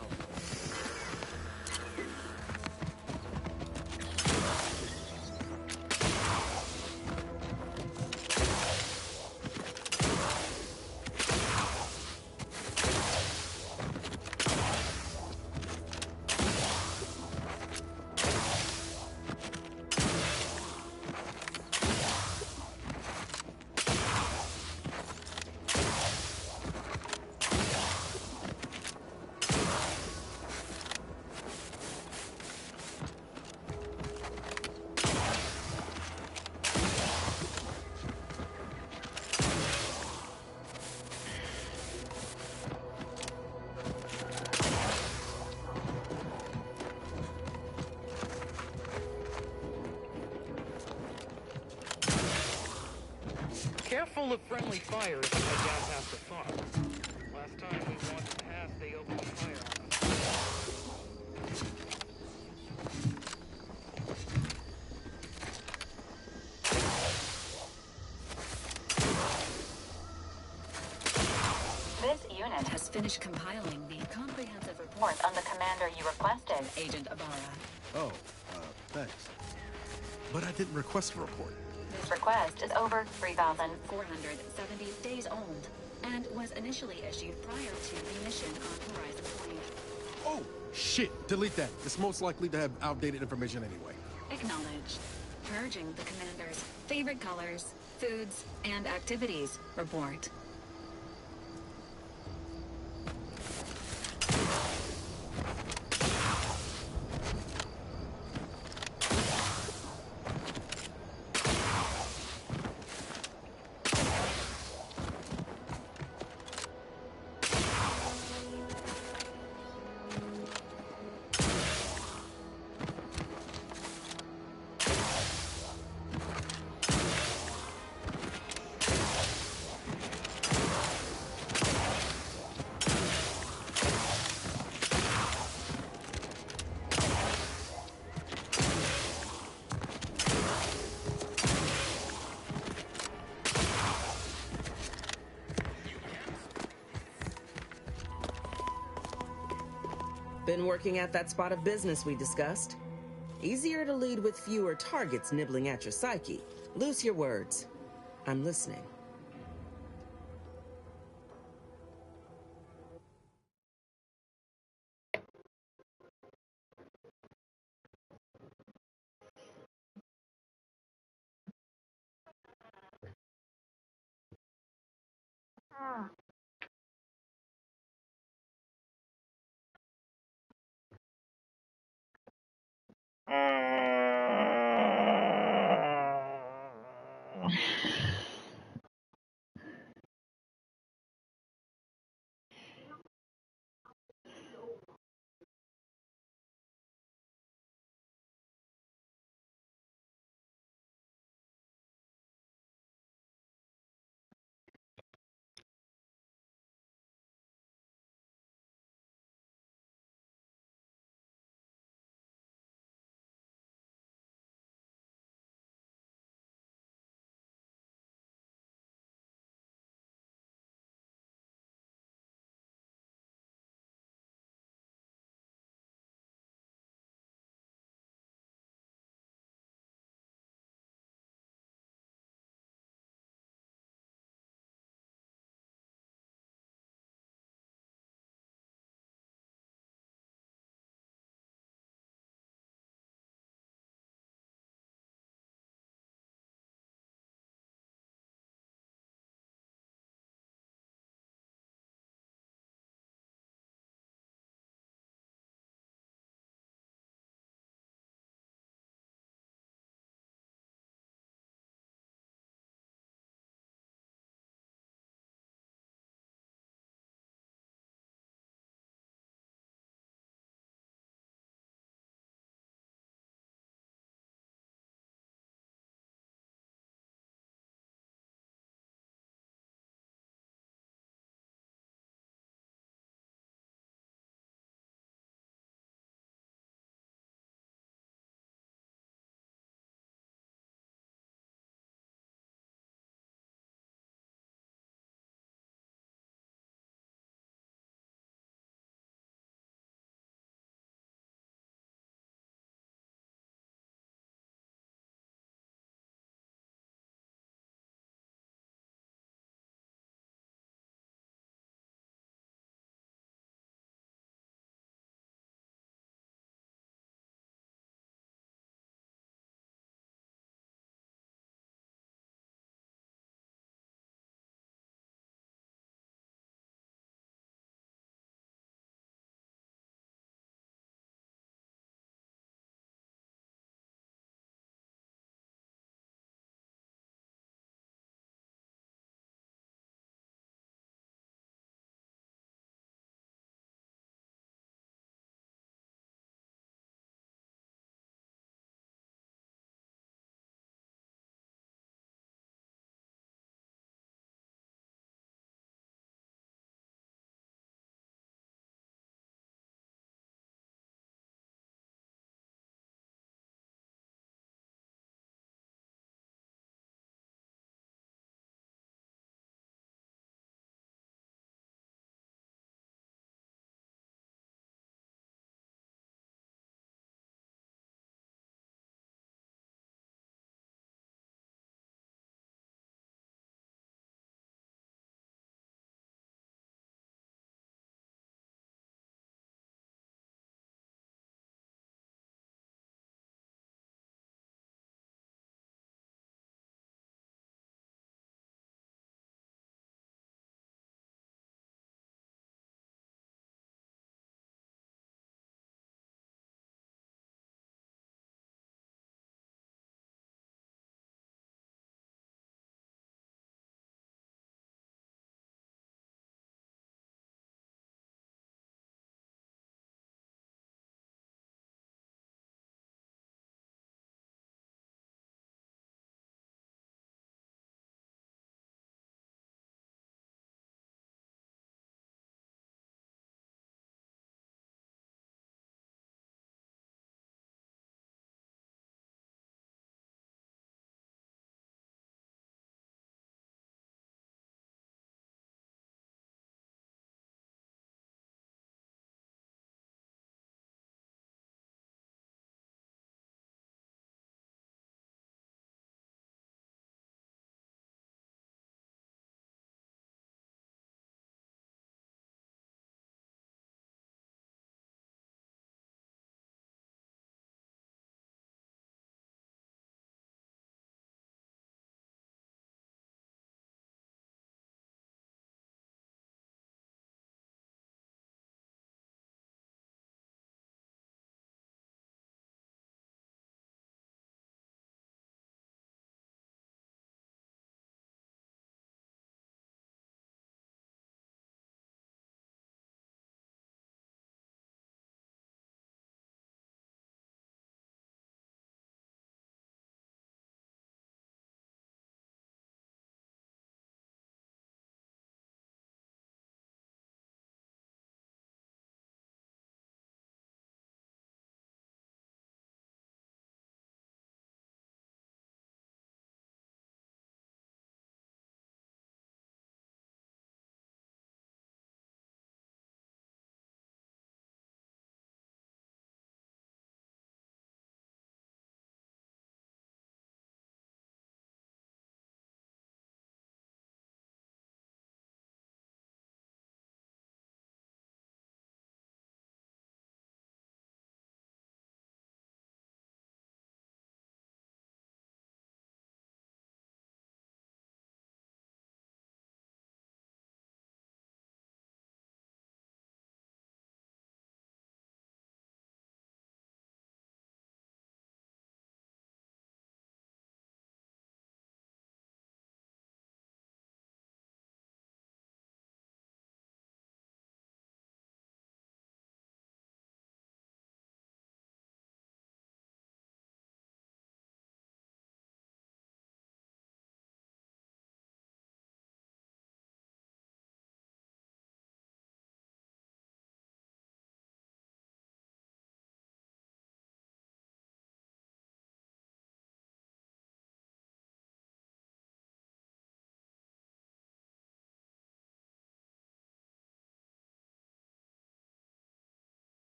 Careful of friendly fire as you head down past the farm. Last time we walked past, they opened fire on us. This unit Has finished compiling the comprehensive report on the commander you requested. Agent Ibarra. Oh, thanks. But I didn't request a report. This request is over 3,470 days old and was initially issued prior to the mission on Horizon Point. Oh, shit. Delete that. It's most likely to have outdated information anyway. Acknowledged. Purging the commander's favorite colors, foods, and activities report. Been working at that spot of business we discussed. Easier to lead with fewer targets nibbling at your psyche. Loose your words. I'm listening.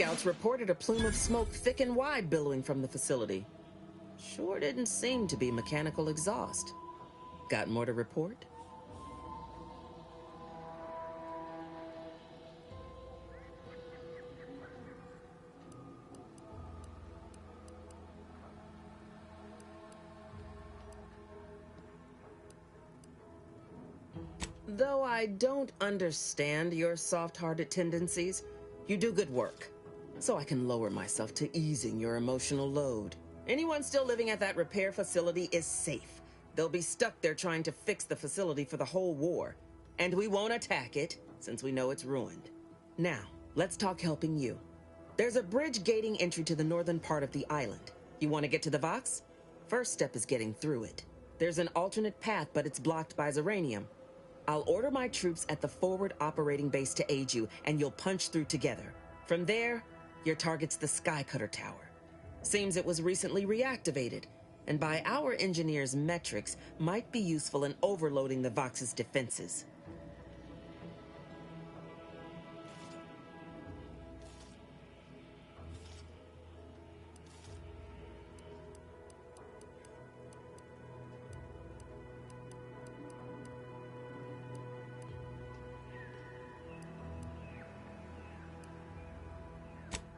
Scouts reported a plume of smoke thick and wide billowing from the facility. Sure didn't seem to be mechanical exhaust. Got more to report? Though I don't understand your soft-hearted tendencies, you do good work. So I can lower myself to easing your emotional load. Anyone still living at that repair facility is safe. They'll be stuck there trying to fix the facility for the whole war. And we won't attack it, since we know it's ruined. Now, let's talk helping you. There's a bridge gating entry to the northern part of the island. You want to get to the Vox? First step is getting through it. There's an alternate path, but it's blocked by Zeranium. I'll order my troops at the forward operating base to aid you, and you'll punch through together. From there, your target's the Skycutter Tower. Seems it was recently reactivated, and by our engineers' metrics, might be useful in overloading the Vox's defenses.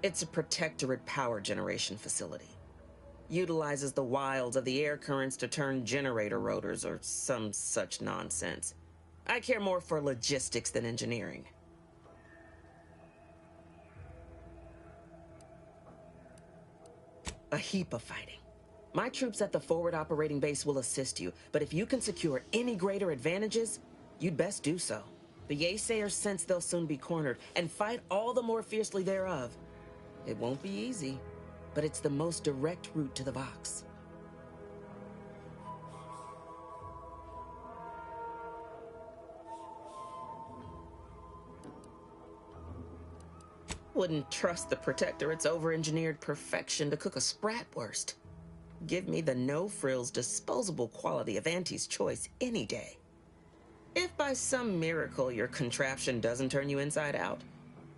It's a Protectorate power generation facility. Utilizes the wilds of the air currents to turn generator rotors or some such nonsense. I care more for logistics than engineering. A heap of fighting. My troops at the forward operating base will assist you, but if you can secure any greater advantages, you'd best do so. The Yaysayers sense they'll soon be cornered and fight all the more fiercely thereof. It won't be easy, but it's the most direct route to the Vox. Wouldn't trust the Protectorate's over-engineered perfection to cook a spratwurst. Give me the no-frills, disposable quality of Auntie's choice any day. If by some miracle your contraption doesn't turn you inside out,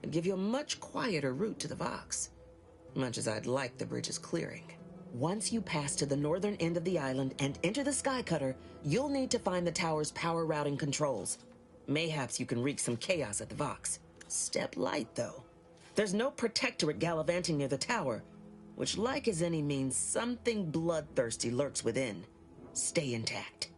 it'd give you a much quieter route to the Vox. Much as I'd like the bridge's clearing. Once you pass to the northern end of the island and enter the Skycutter, you'll need to find the tower's power routing controls. Mayhaps you can wreak some chaos at the Vox. Step light, though. There's no Protectorate gallivanting near the tower, which, like as any, means something bloodthirsty lurks within. Stay intact.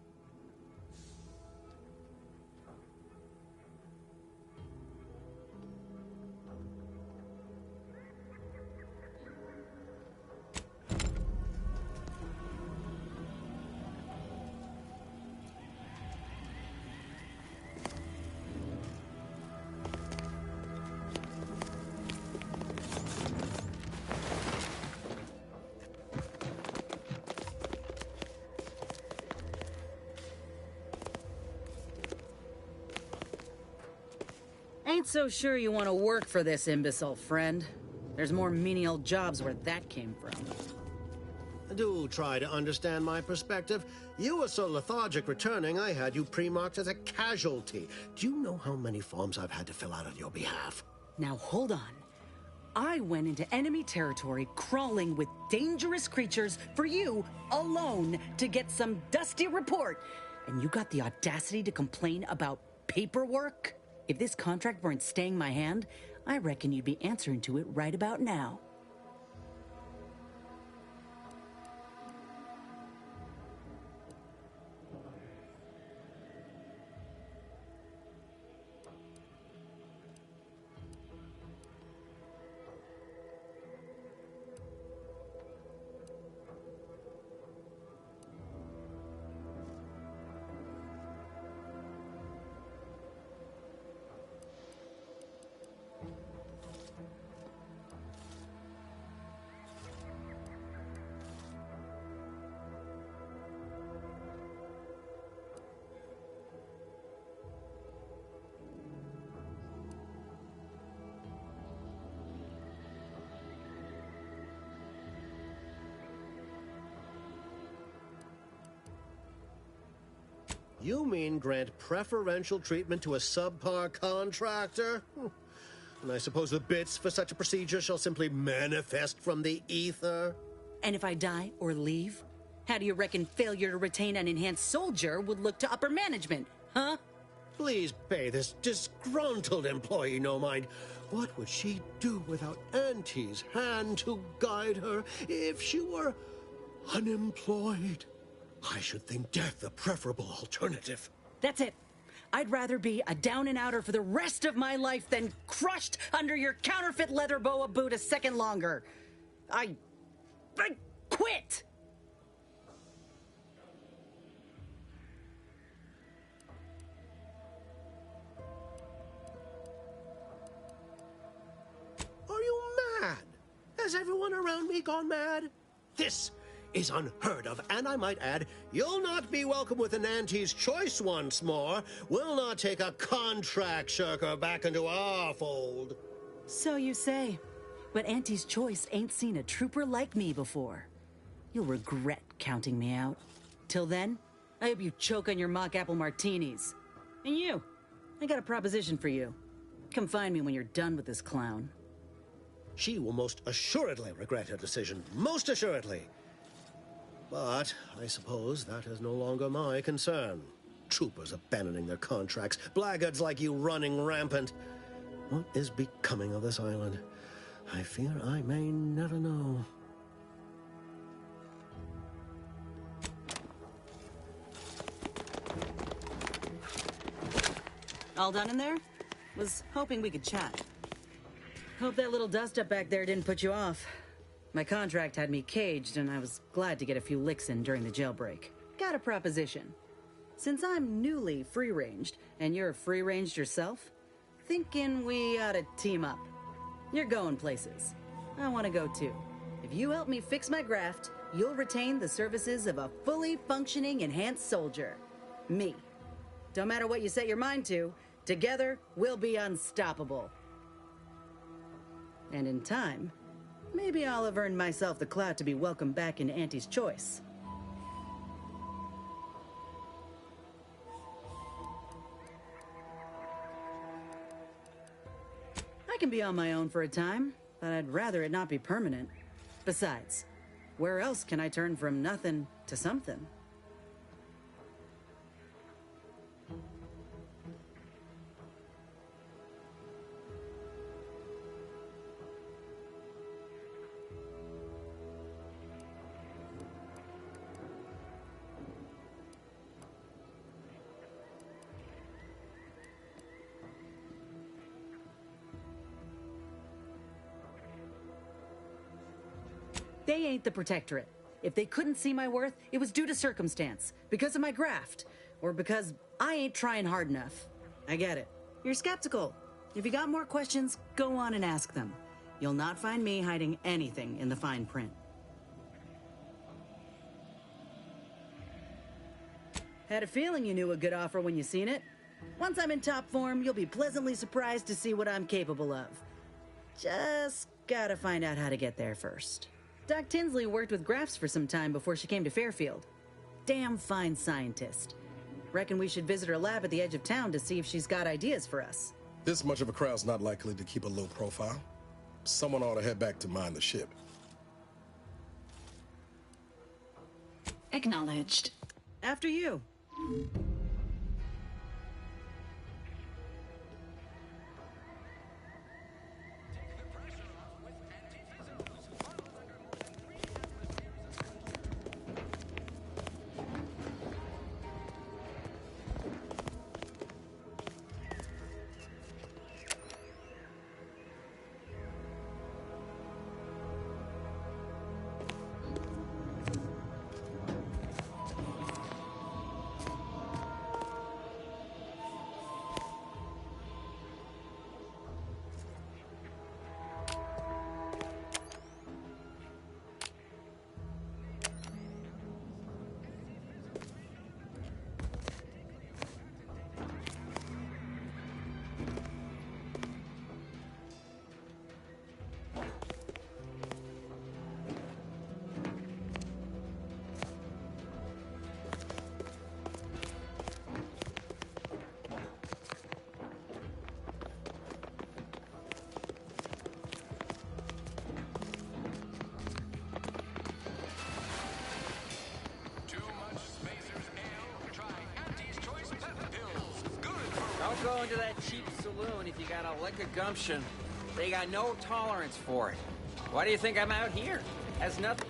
Ain't so sure you want to work for this imbecile, friend. There's more menial jobs where that came from. Do try to understand my perspective. You were so lethargic returning, I had you pre-marked as a casualty. Do you know how many forms I've had to fill out on your behalf? Now hold on. I went into enemy territory crawling with dangerous creatures for you alone to get some dusty report. And you got the audacity to complain about paperwork? If this contract weren't staying my hand, I reckon you'd be answering to it right about now. You mean grant preferential treatment to a subpar contractor? And I suppose the bits for such a procedure shall simply manifest from the ether? And if I die or leave, how do you reckon failure to retain an enhanced soldier would look to upper management, huh? Please pay this disgruntled employee no mind. What would she do without Auntie's hand to guide her if she were unemployed? I should think death a preferable alternative. That's it. I'd rather be a down and outer for the rest of my life than crushed under your counterfeit leather boa boot a second longer. I quit! Are you mad? Has everyone around me gone mad? This is unheard of, and I might add, you'll not be welcome with an Auntie's choice once more. We'll not take a contract shirker back into our fold. So you say, but Auntie's choice ain't seen a trooper like me before. You'll regret counting me out. Till then, I hope you choke on your mock apple martinis. And you, I got a proposition for you. Come find me when you're done with this clown. She will most assuredly regret her decision. Most assuredly. But I suppose that is no longer my concern. Troopers abandoning their contracts, blackguards like you running rampant. What is becoming of this island? I fear I may never know. All done in there? Was hoping we could chat. Hope that little dust up back there didn't put you off. My contract had me caged, and I was glad to get a few licks in during the jailbreak. Got a proposition. Since I'm newly free-ranged, and you're free-ranged yourself, thinking we ought to team up. You're going places. I want to go too. If you help me fix my graft, you'll retain the services of a fully functioning enhanced soldier. Me. Don't matter what you set your mind to, together we'll be unstoppable. And in time, maybe I'll have earned myself the clout to be welcomed back into Auntie's choice. I can be on my own for a time, but I'd rather it not be permanent. Besides, where else can I turn from nothing to something? They ain't the Protectorate. If they couldn't see my worth, it was due to circumstance, because of my graft, or because I ain't trying hard enough. I get it. You're skeptical. If you got more questions, go on and ask them. You'll not find me hiding anything in the fine print. Had a feeling you knew a good offer when you seen it. Once I'm in top form, you'll be pleasantly surprised to see what I'm capable of. Just gotta find out how to get there first. Doc Tinsley worked with grafts for some time before she came to Fairfield. Damn fine scientist. Reckon we should visit her lab at the edge of town to see if she's got ideas for us. This much of a crowd's not likely to keep a low profile. Someone ought to head back to mind the ship. Acknowledged. After you. into that cheap saloon if you got a lick of gumption. They got no tolerance for it. Why do you think I'm out here? Has nothing...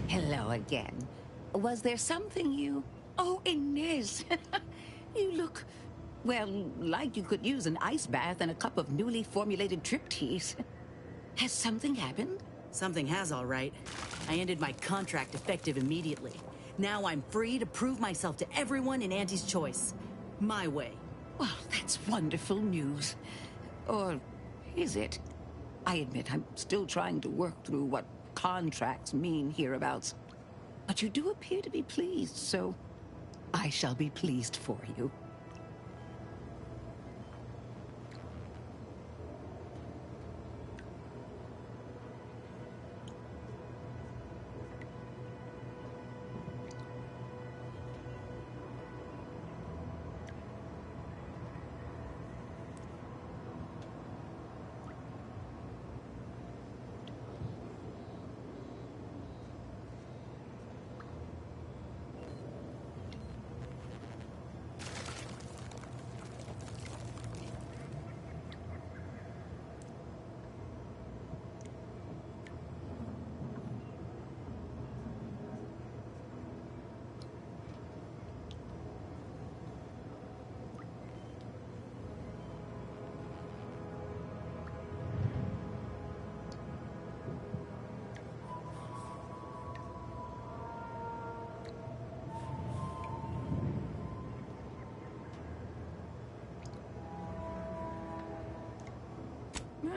Hello again. Was there something you... Oh, Inez. You look, well, like you could use an ice bath and a cup of newly formulated trip teas. Has something happened? Something has, all right. I ended my contract effective immediately. Now I'm free to prove myself to everyone in Auntie's Choice. My way. Well, that's wonderful news. Or is it? I admit I'm still trying to work through what contracts mean hereabouts. But you do appear to be pleased, so I shall be pleased for you.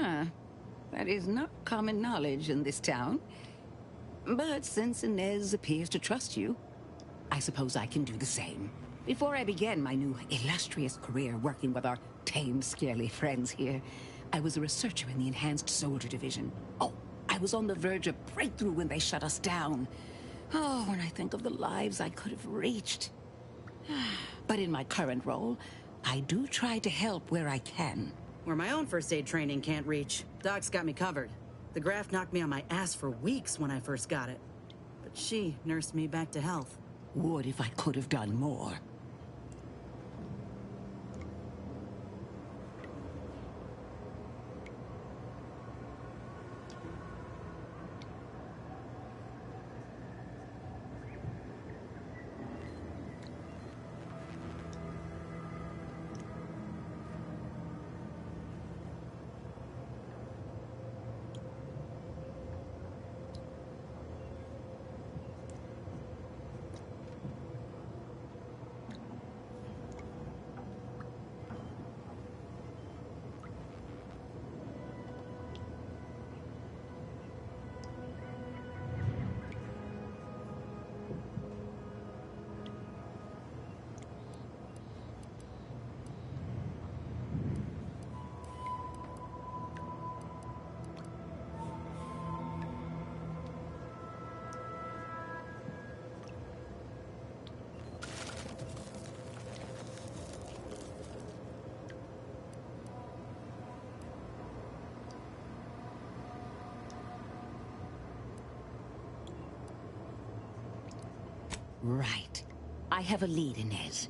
Ah, that is not common knowledge in this town. But since Inez appears to trust you, I suppose I can do the same. Before I began my new illustrious career working with our tame, scaly friends here, I was a researcher in the Enhanced Soldier Division. Oh, I was on the verge of breakthrough when they shut us down. Oh, when I think of the lives I could have reached. But in my current role, I do try to help where I can. Where my own first aid training can't reach, Doc's got me covered. The graft knocked me on my ass for weeks when I first got it. But she nursed me back to health. Would if I could have done more. Right. I have a lead, Inez.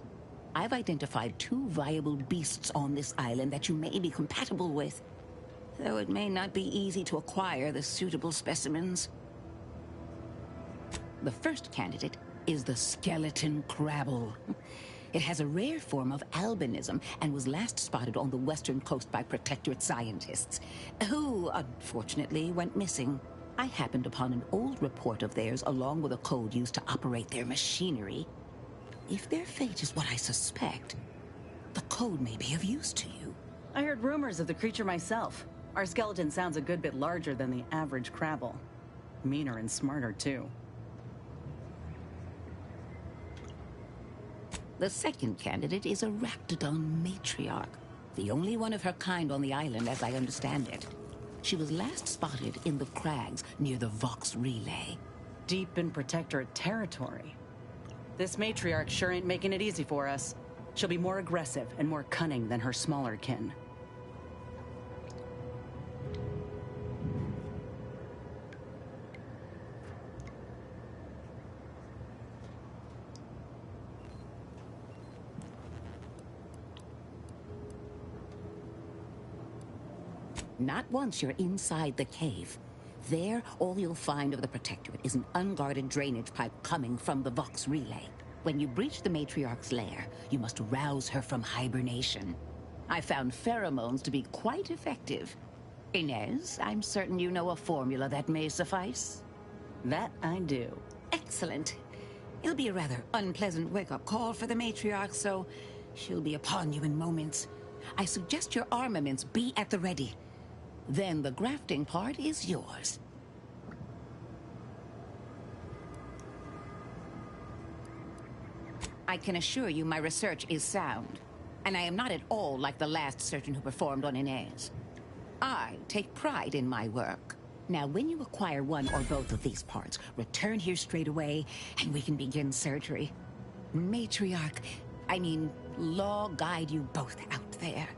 I've identified 2 viable beasts on this island that you may be compatible with, though it may not be easy to acquire the suitable specimens. The first candidate is the skeleton crabble. It has a rare form of albinism and was last spotted on the western coast by Protectorate scientists, who, unfortunately, went missing. I happened upon an old report of theirs along with a code used to operate their machinery. If their fate is what I suspect, the code may be of use to you. I heard rumors of the creature myself. Our skeleton sounds a good bit larger than the average crabble. Meaner and smarter, too. The second candidate is a Raptidon matriarch, the only one of her kind on the island as I understand it. She was last spotted in the crags near the Vox Relay. Deep in Protectorate territory. This matriarch sure ain't making it easy for us. She'll be more aggressive and more cunning than her smaller kin. Not once you're inside the cave. There, all you'll find of the Protectorate is an unguarded drainage pipe coming from the Vox Relay. When you breach the matriarch's lair, you must rouse her from hibernation. I found pheromones to be quite effective. Inez, I'm certain you know a formula that may suffice. That I do. Excellent. It'll be a rather unpleasant wake-up call for the matriarch, so she'll be upon you in moments. I suggest your armaments be at the ready. Then the grafting part is yours. I can assure you my research is sound, and I am not at all like the last surgeon who performed on Inez. I take pride in my work. Now, when you acquire one or both of these parts, return here straight away, and we can begin surgery. Matriarch, I mean, law guide you both out there.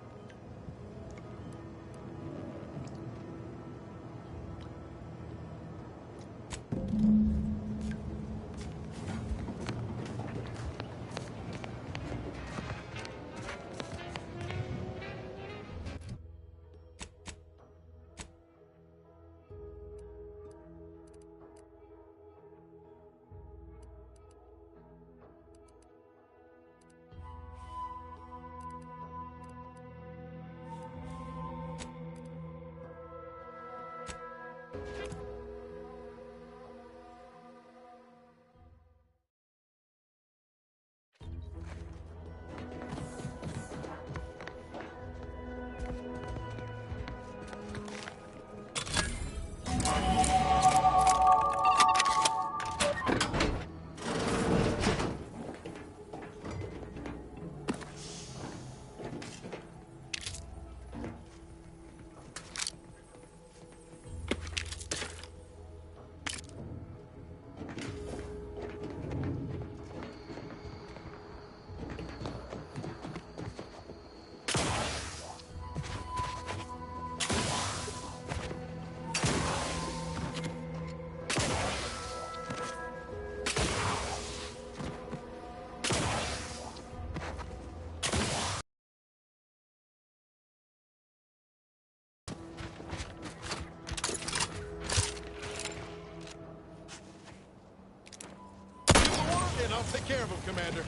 I'll take care of him, Commander.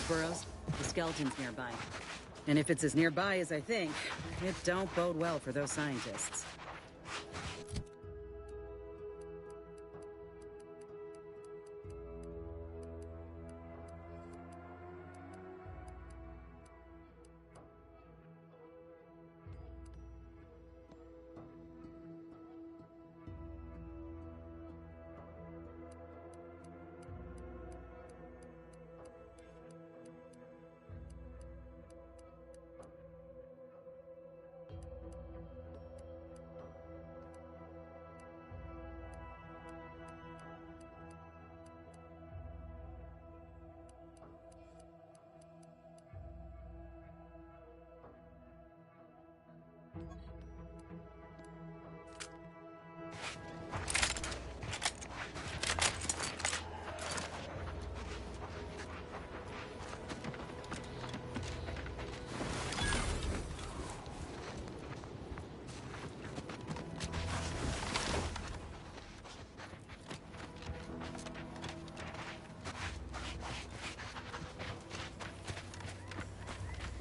Burrows, the skeleton's nearby. And if it's as nearby as I think, it don't bode well for those scientists.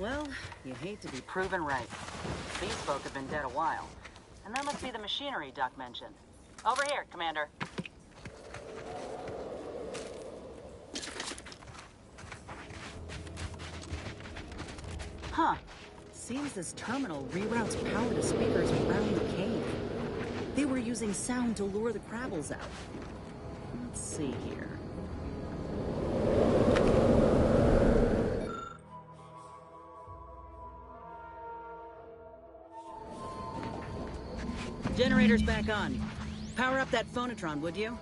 Well, you hate to be proven right. These folk have been dead a while. And that must be the machinery Duck mentioned. Over here, Commander. Huh. Seems this terminal reroutes power to speakers around the cave. They were using sound to lure the Krabbles out. Let's see here. Generator's back on. Power up that phonotron, would you?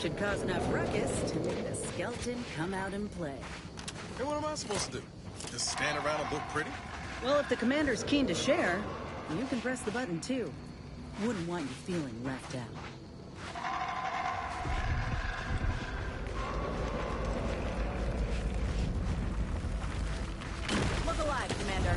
Should cause enough ruckus to make the skeleton come out and play. Hey, what am I supposed to do? Just stand around and look pretty? Well, if the commander's keen to share, you can press the button too. Wouldn't want you feeling left out. Look alive, Commander.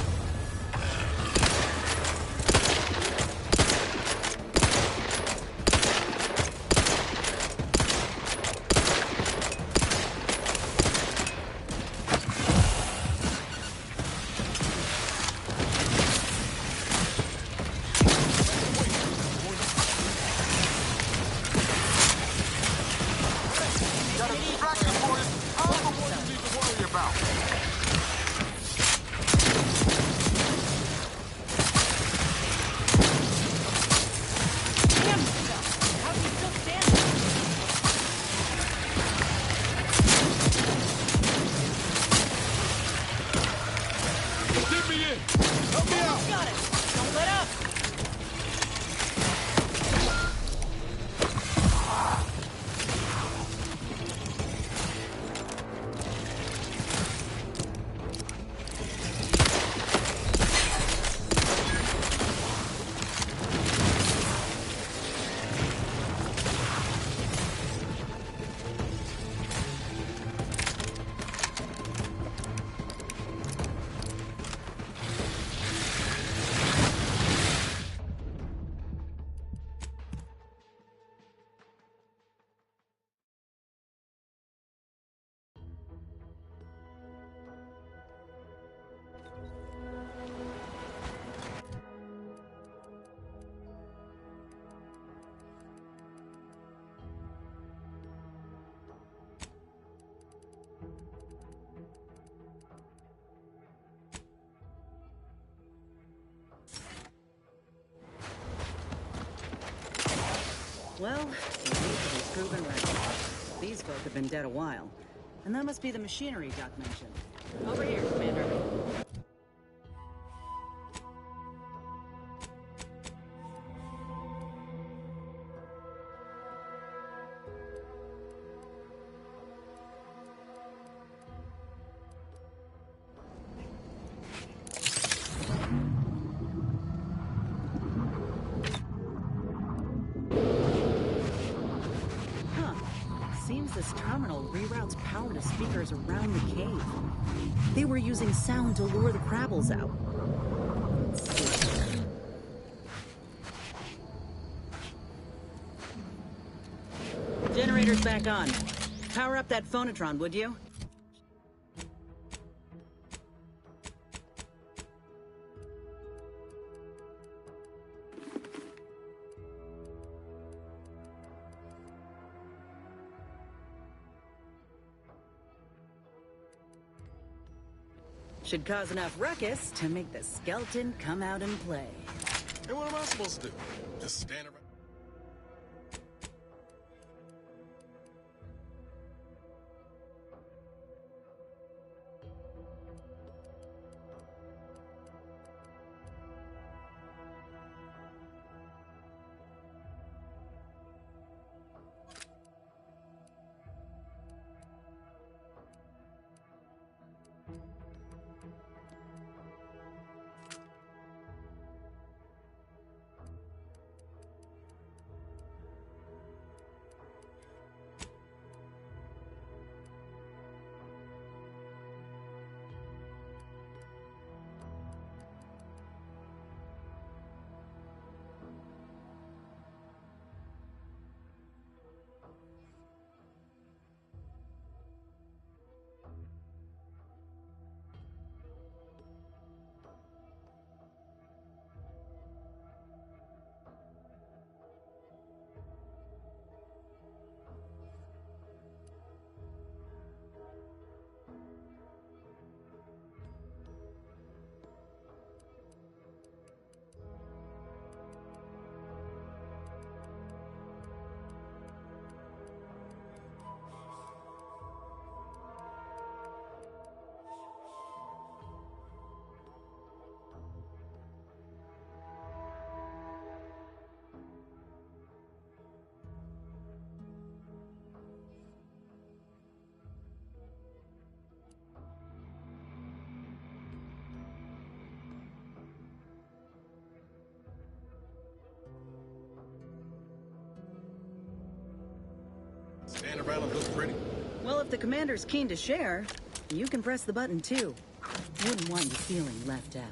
Well, you need to be proven right. These folk have been dead a while. And that must be the machinery Doc mentioned. Over here, Commander. Seems this terminal reroutes power to speakers around the cave. They were using sound to lure the Krabbles out. Let's see. Generator's back on. Power up that phonotron, would you? Should cause enough ruckus to make the skeleton come out and play. Hey, what am I supposed to do? Just stand around? Look pretty? Well, if the commander's keen to share, you can press the button too. Wouldn't want you feeling left out.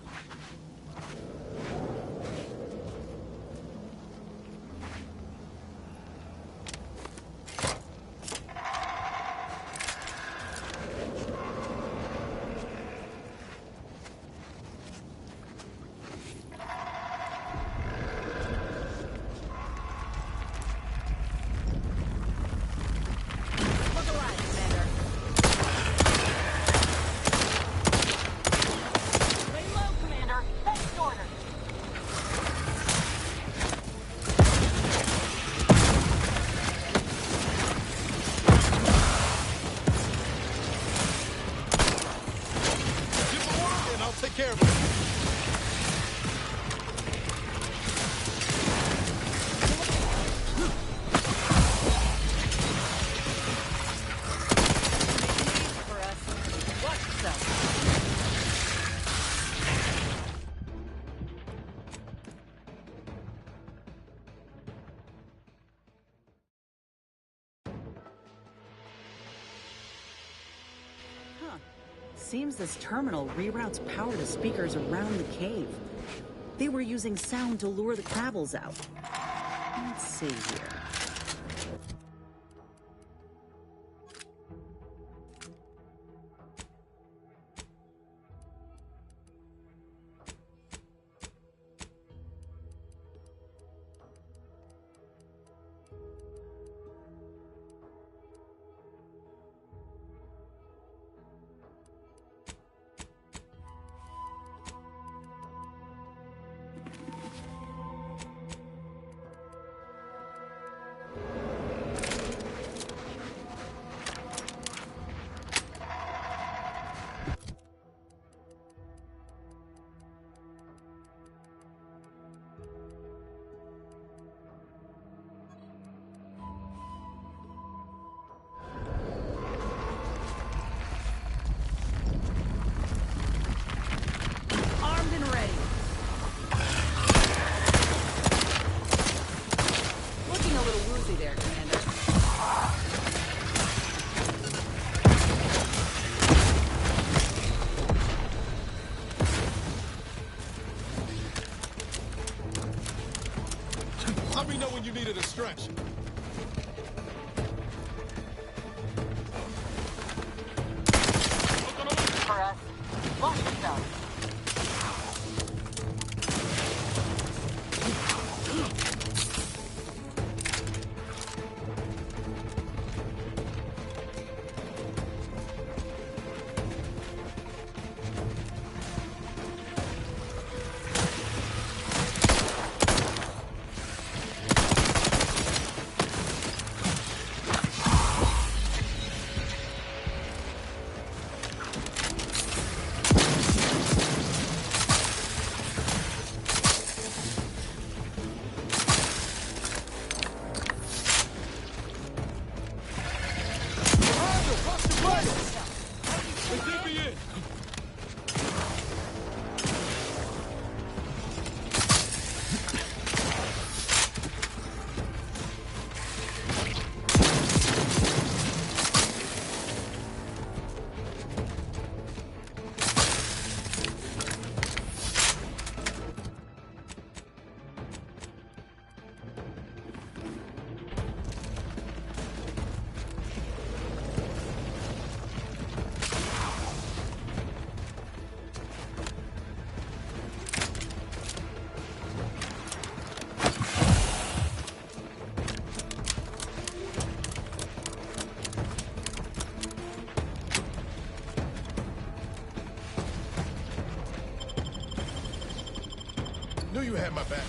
Seems this terminal reroutes power to speakers around the cave. They were using sound to lure the Crabbles out. Let's see here. Let me know when you needed a stretch. For us. Watch yourself. Knew you had my back.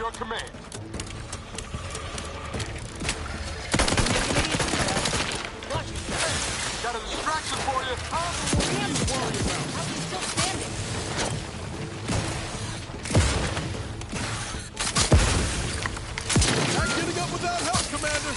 your command. Got a distraction for you. Damn the warrior! How's he still standing? Not getting up without help, Commander.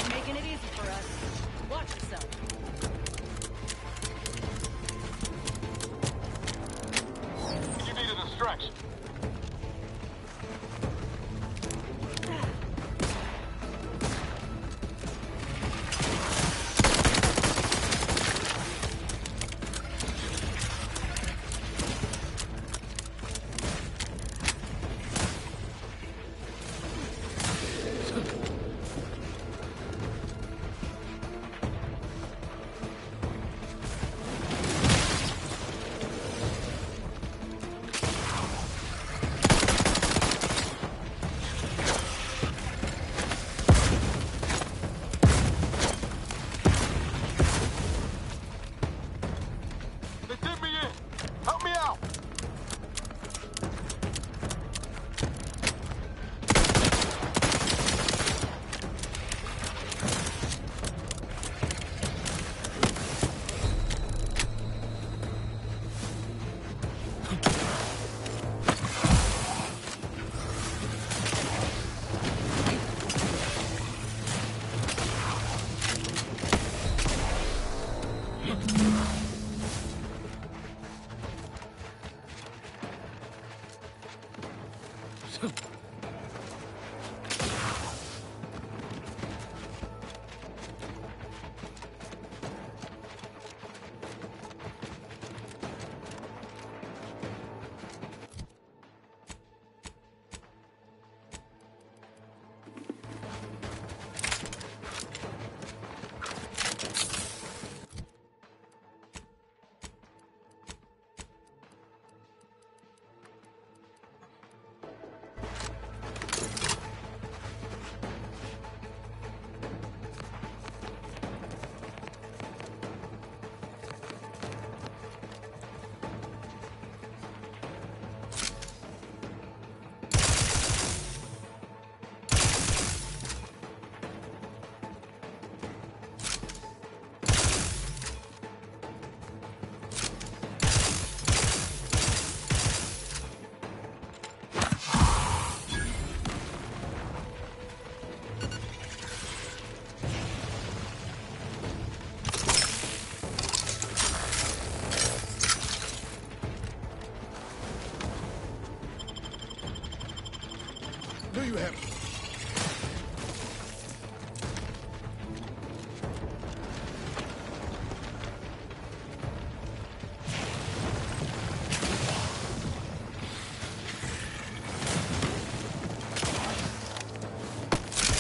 Making it easy for us. Watch yourself. You need a distraction. They did me in. Help me out. Do you have...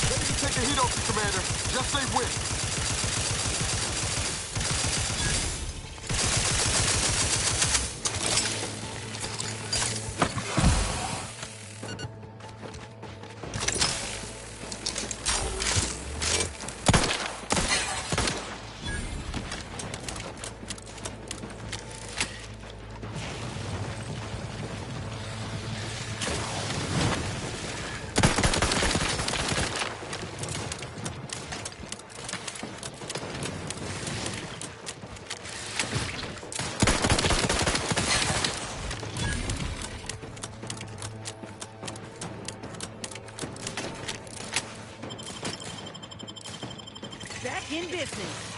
Ready to take a heat off you, Commander. Just say when. Back in business.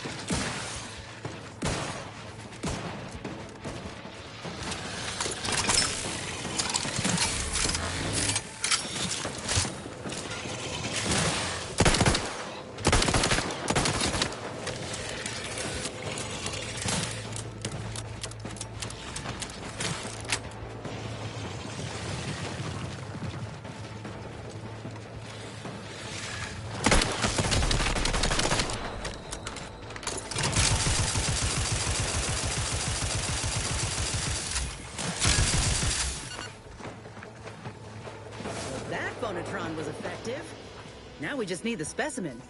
Megatron was effective. Now we just need the specimen.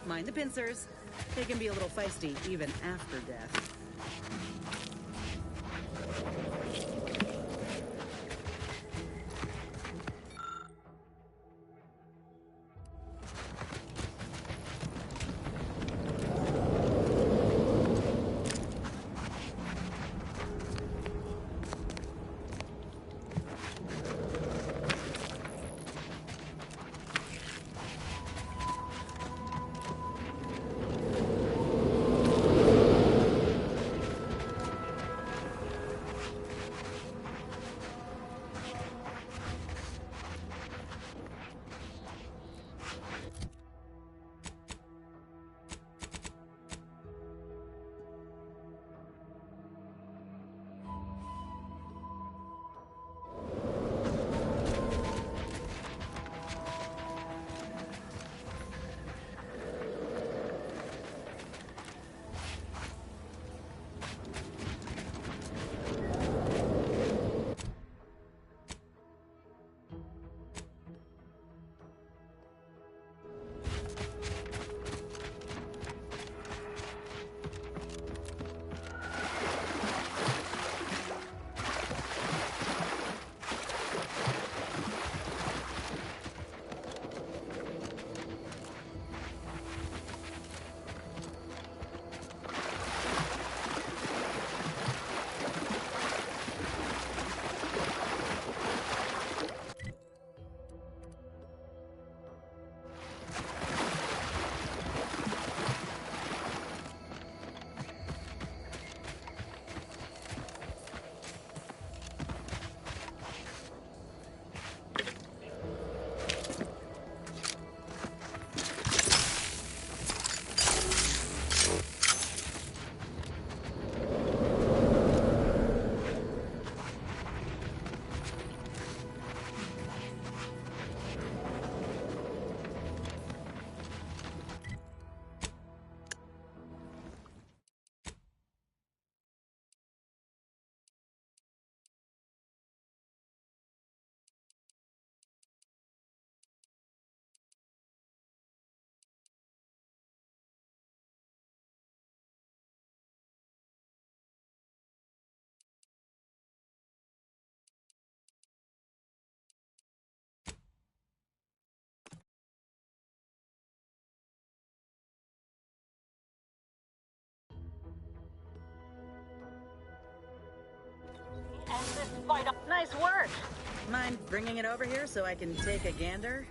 Mind the pincers. They can be a little feisty even after death. Nice work. Mind bringing it over here so I can take a gander?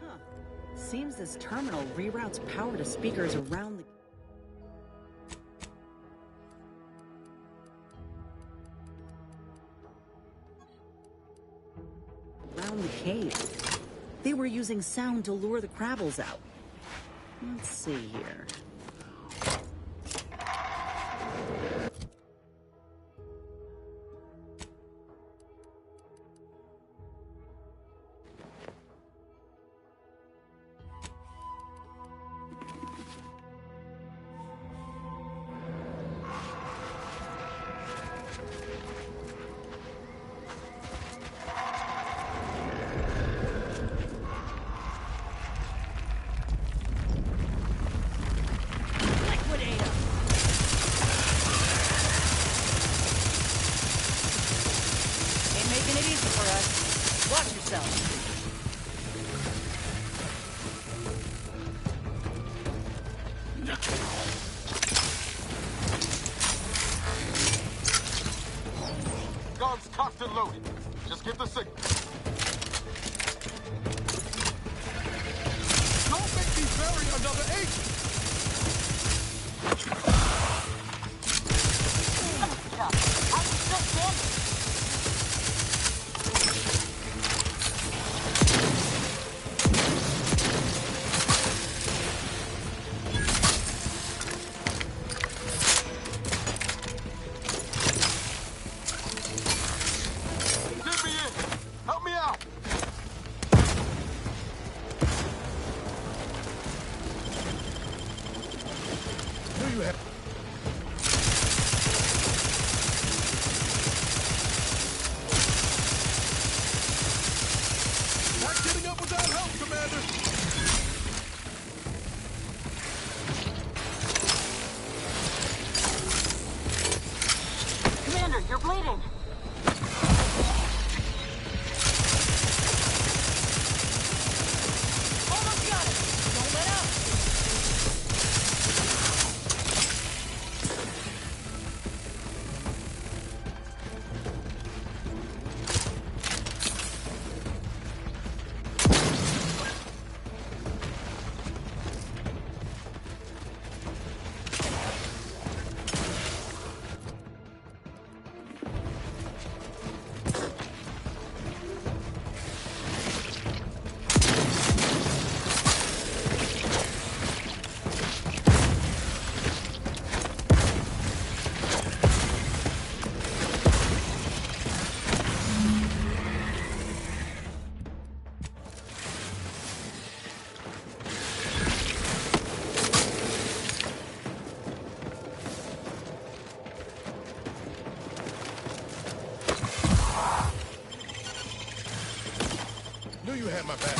Huh. Seems this terminal reroutes power to speakers around the... the cave. They were using sound to lure the Krabbles out. Let's see here. Guns cocked and loaded. Just give the signal. Don't make me bury another agent! I was still standing. Get me in! Commander? Commander, you're bleeding. Almost got it. Don't let up. Knew you had my back.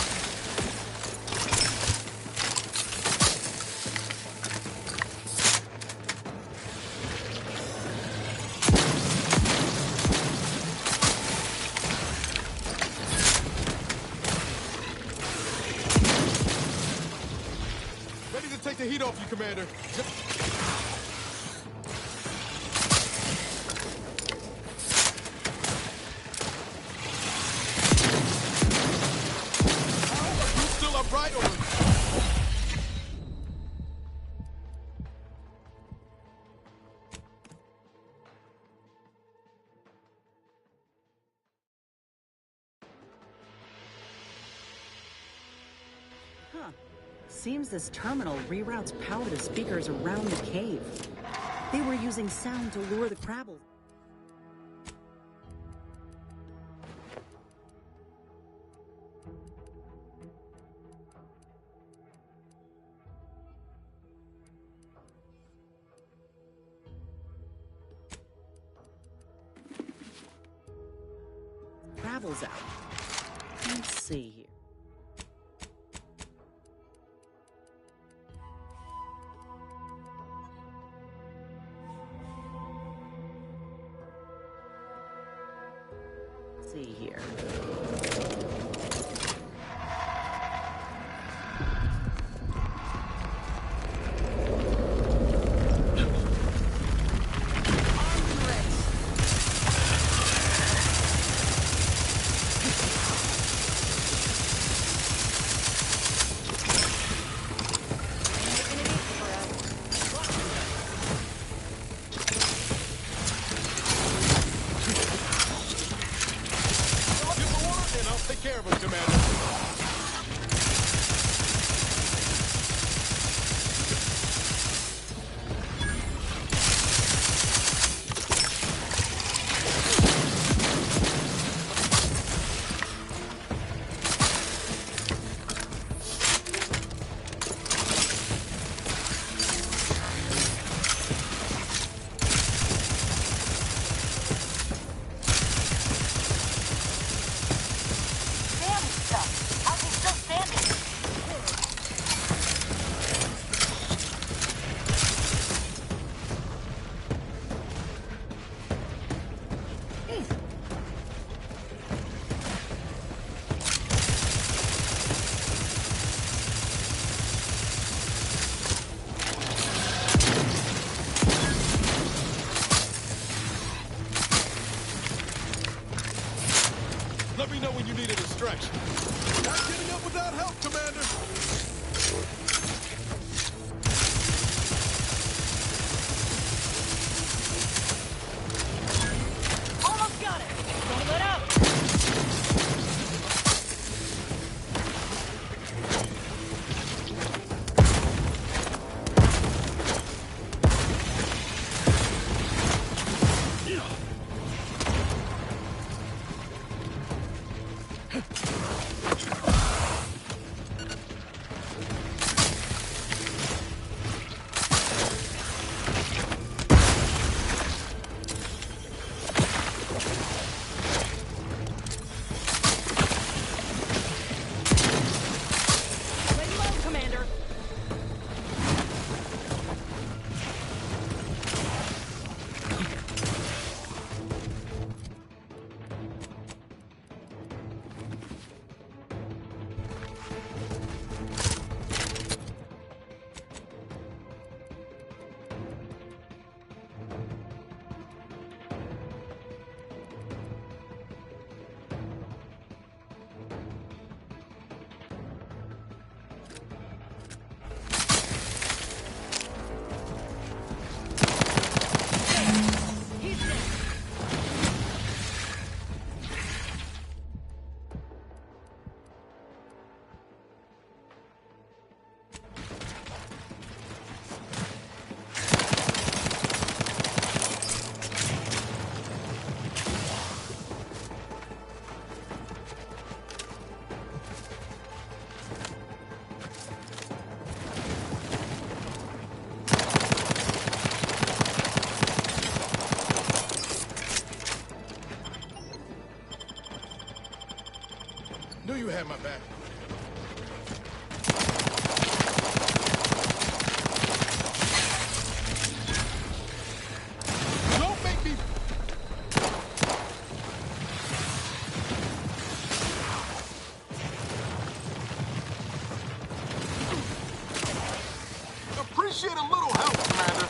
Ready to take the heat off you, Commander. Still upright or... Huh. Seems this terminal reroutes power to speakers around the cave. They were using sound to lure the Crabbles. Travels out. Let's see here. Let's see here. Take care of him, Commander. Let me know when you need a distraction. Not giving up without help, Commander. Almost got it. Don't let up. Knew you had my back. Don't make me... Appreciate a little help, Commander.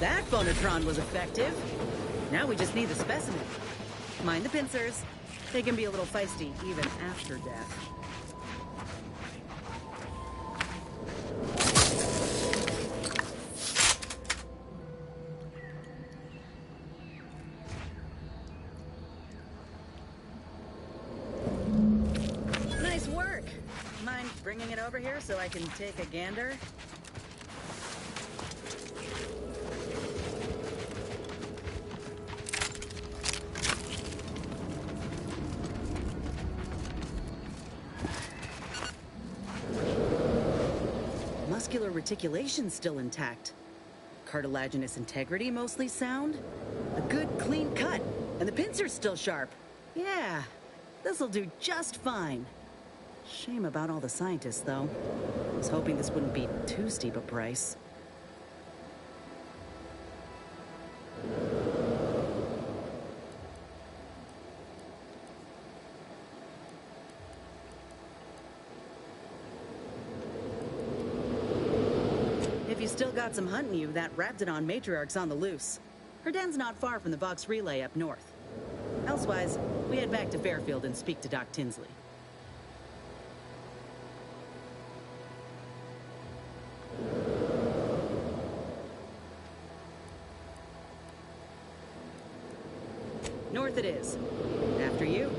That phonotron was effective. Now we just need the specimen. Mind the pincers. They can be a little feisty even after death. Nice work. Mind bringing it over here so I can take a gander? Muscular reticulation's still intact. Cartilaginous integrity mostly sound. A good clean cut. And the pincer's still sharp. Yeah, this'll do just fine. Shame about all the scientists, though. I was hoping this wouldn't be too steep a price. If you still got some hunting you, that Raptidon matriarch's on the loose. Her den's not far from the Vox relay up north. Elsewise, we head back to Fairfield and speak to Doc Tinsley. North it is. After you.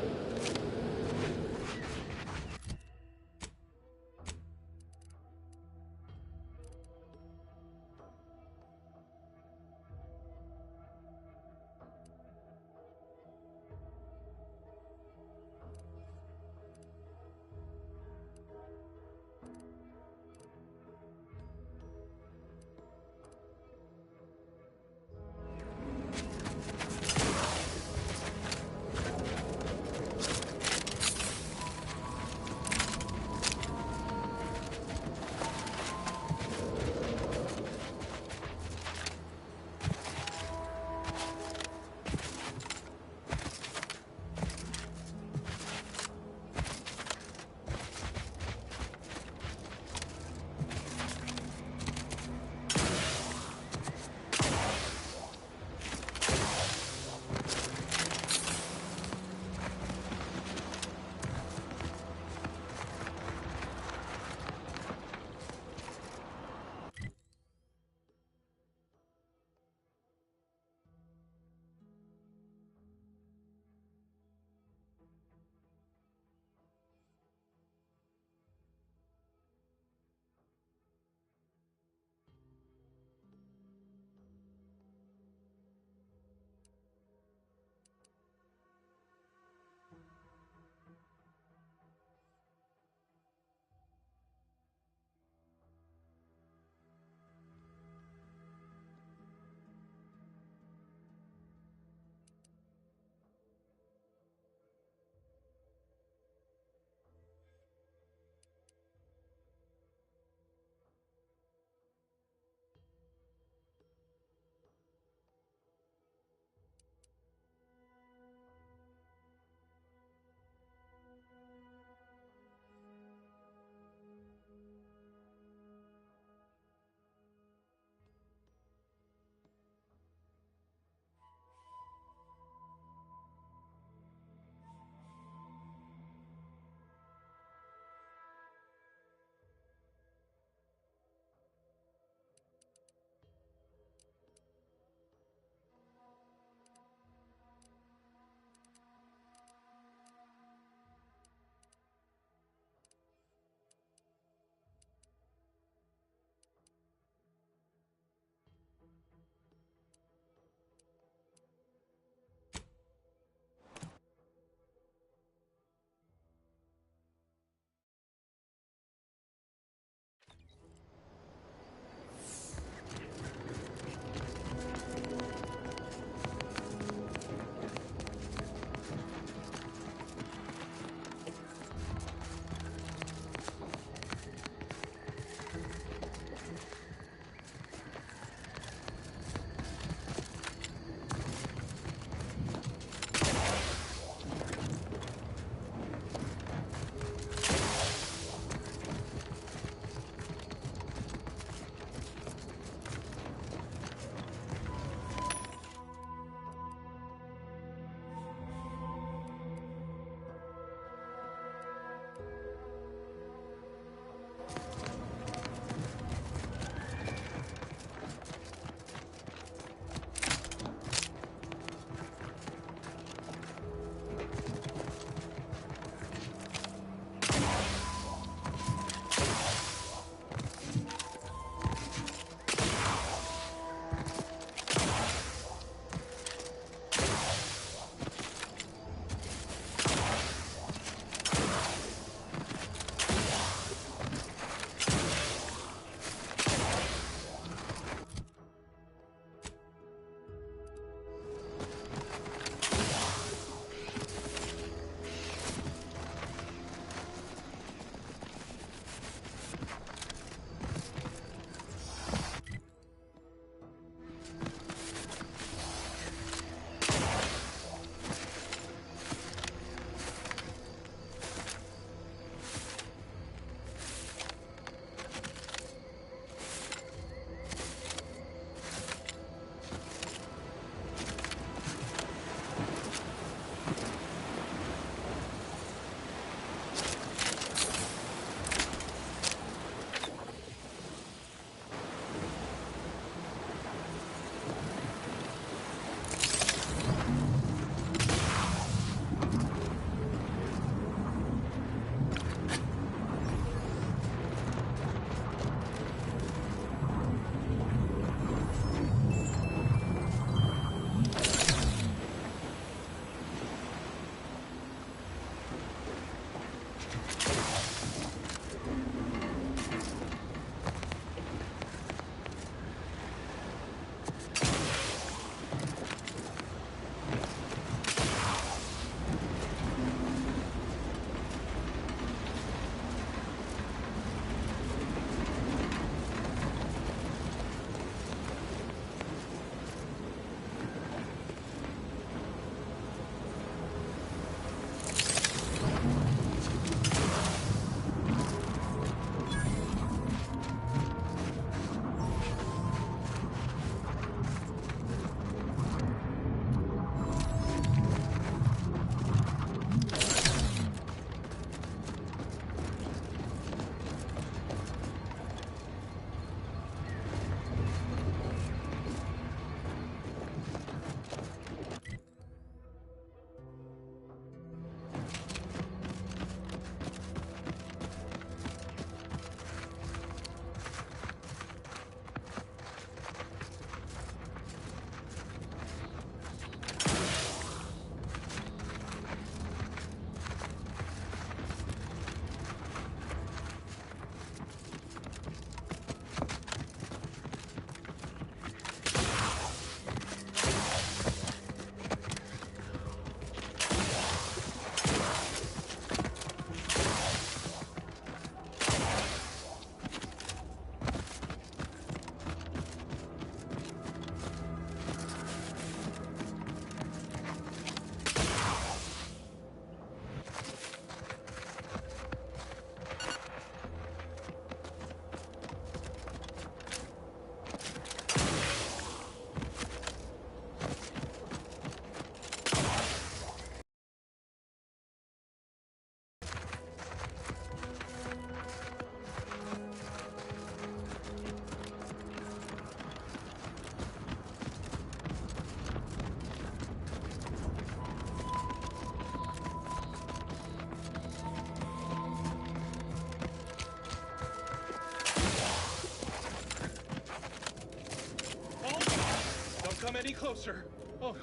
closer! Oh,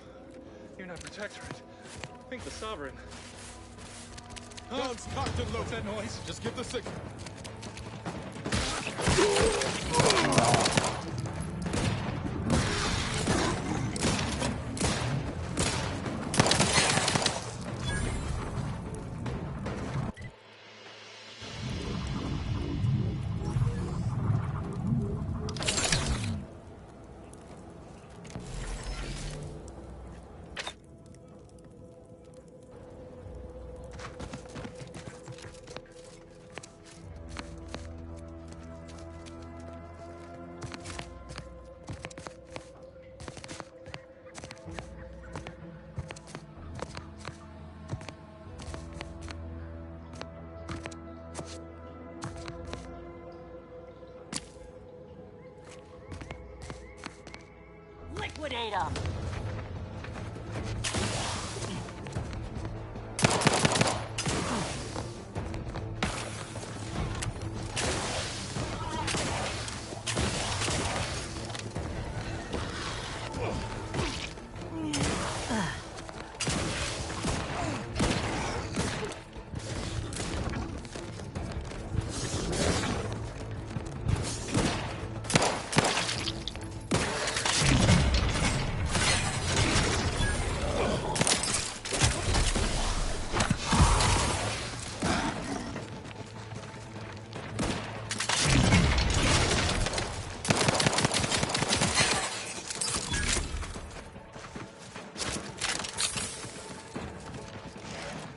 you're not Protectorate. Think the Sovereign. Guns cocked and loaded. What's that noise? Just give the signal. Liquidate them!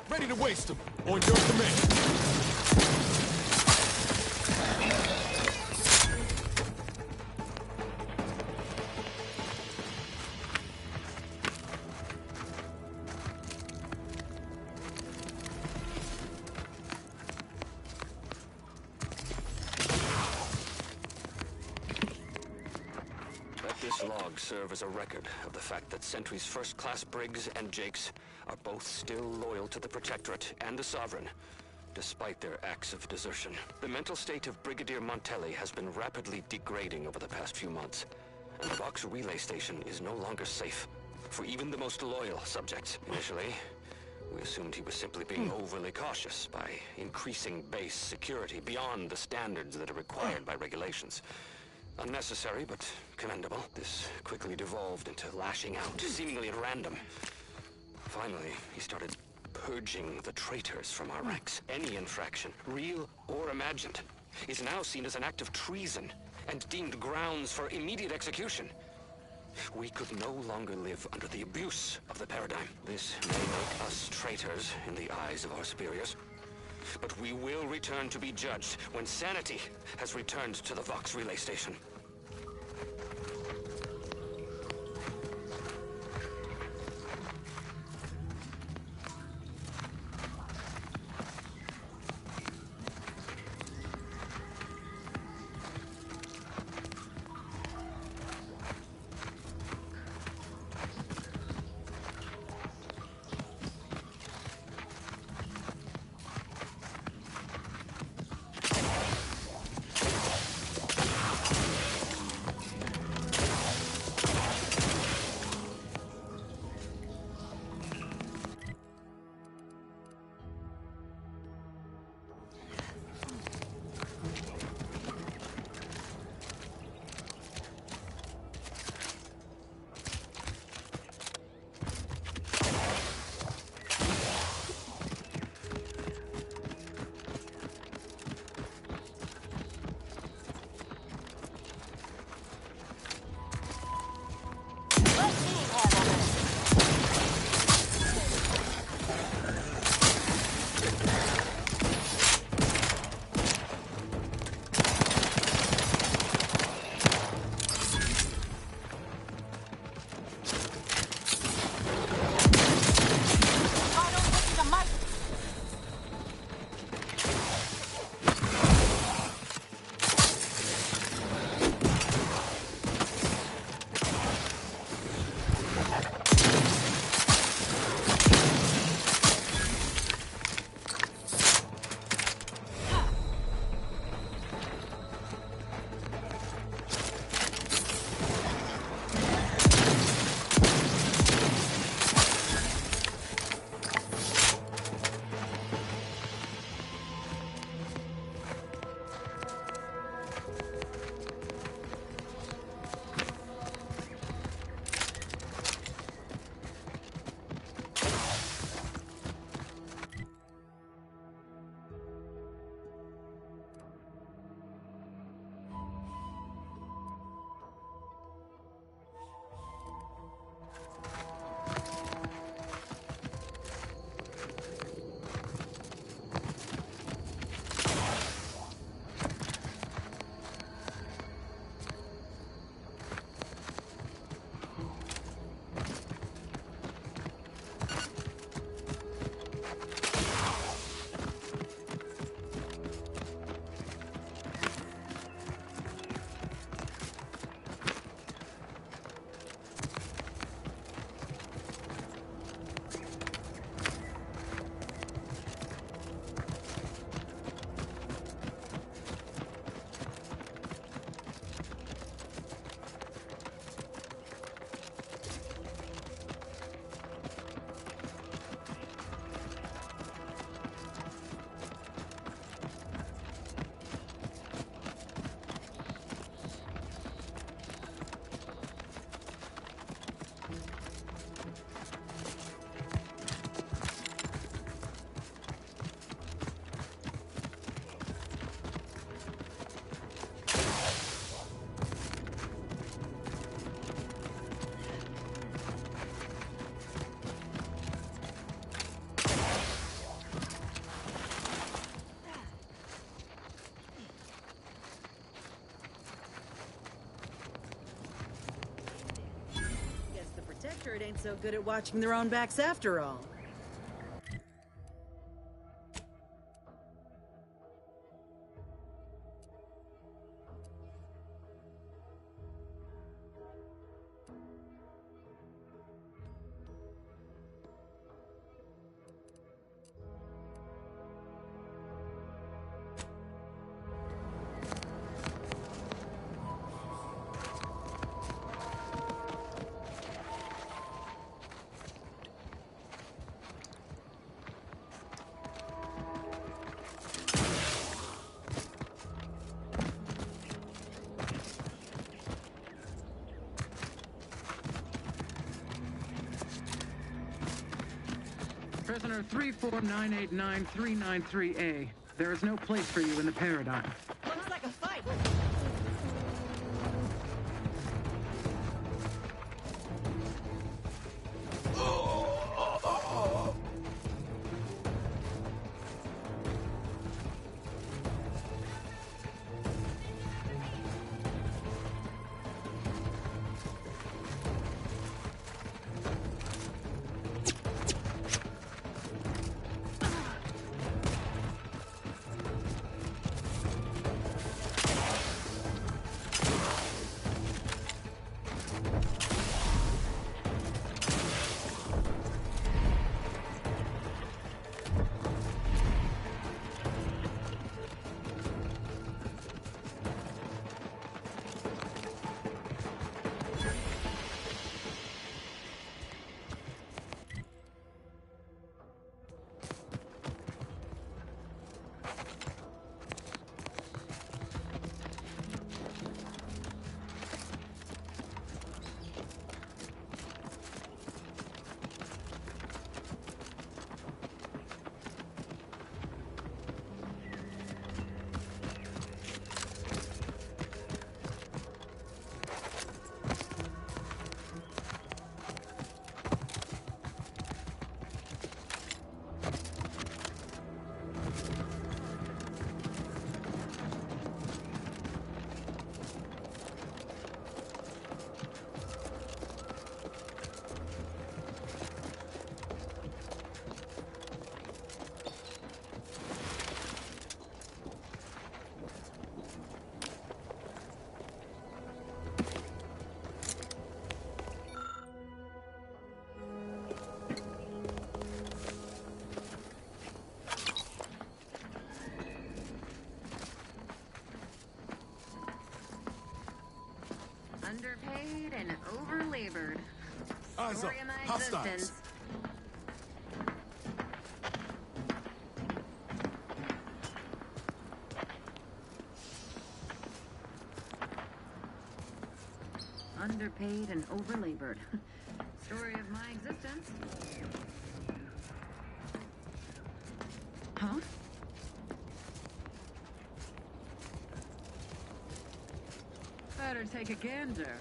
Ready to waste them. On your command. Let this log serve as a record of the fact that Sentry's first-class Briggs and Jakes are both still loyal to the Protectorate and the Sovereign, despite their acts of desertion. The mental state of Brigadier Montelli has been rapidly degrading over the past few months, and the Vox relay station is no longer safe for even the most loyal subjects. Initially, we assumed he was simply being overly cautious by increasing base security beyond the standards that are required by regulations. Unnecessary, but commendable. This quickly devolved into lashing out, seemingly at random. Finally, he started purging the traitors from our ranks. Any infraction, real or imagined, is now seen as an act of treason and deemed grounds for immediate execution. We could no longer live under the abuse of the paradigm. This may make us traitors in the eyes of our superiors, but we will return to be judged when sanity has returned to the Vox relay station. ain't so good at watching their own backs after all. Prisoner 34989-393A. There is no place for you in the paradigm. Looks like a fight. Underpaid and overlabored. Eyes up. Story of my Hostiles. existence. Underpaid and overlabored. Story of my existence. Huh? Better take a gander.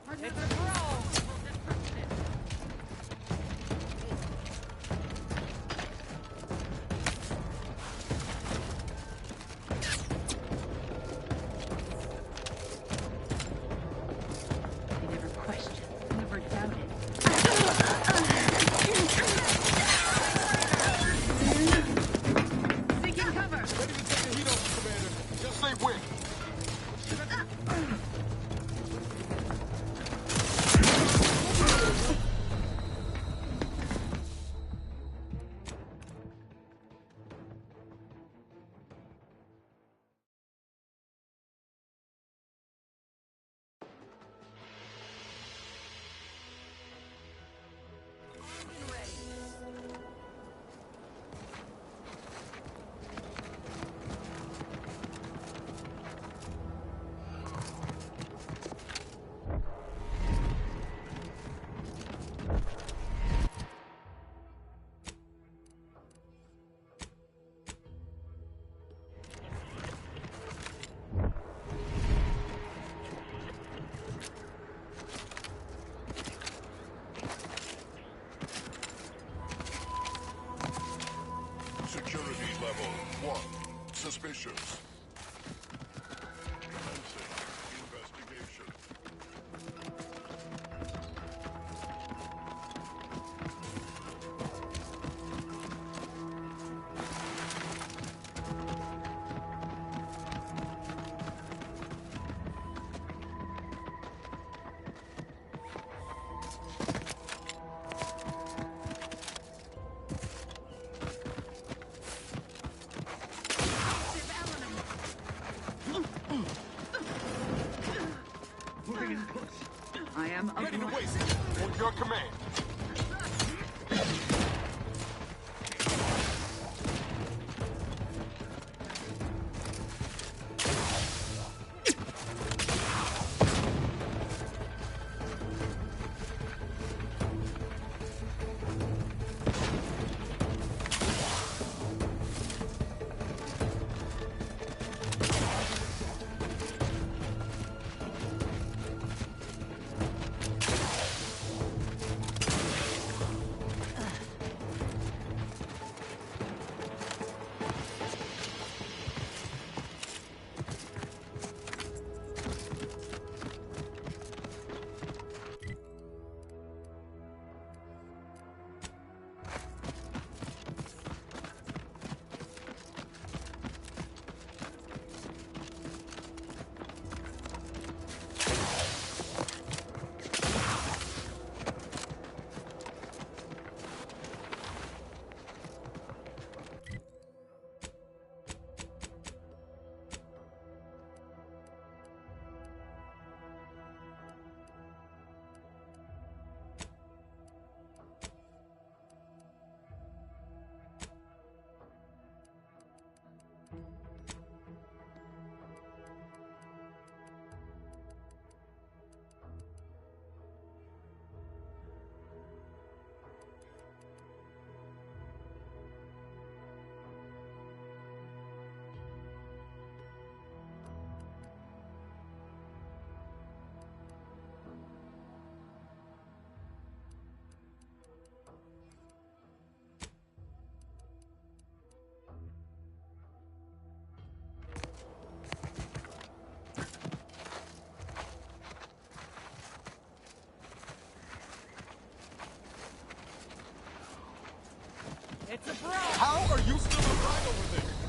Another roll. You never questioned, never doubted. Seeking cover. Ready to take the heat off, Commander. Just say when. Security level 1. Suspicious. Commencing investigation. your command. It's a bro! How are you still alive over there?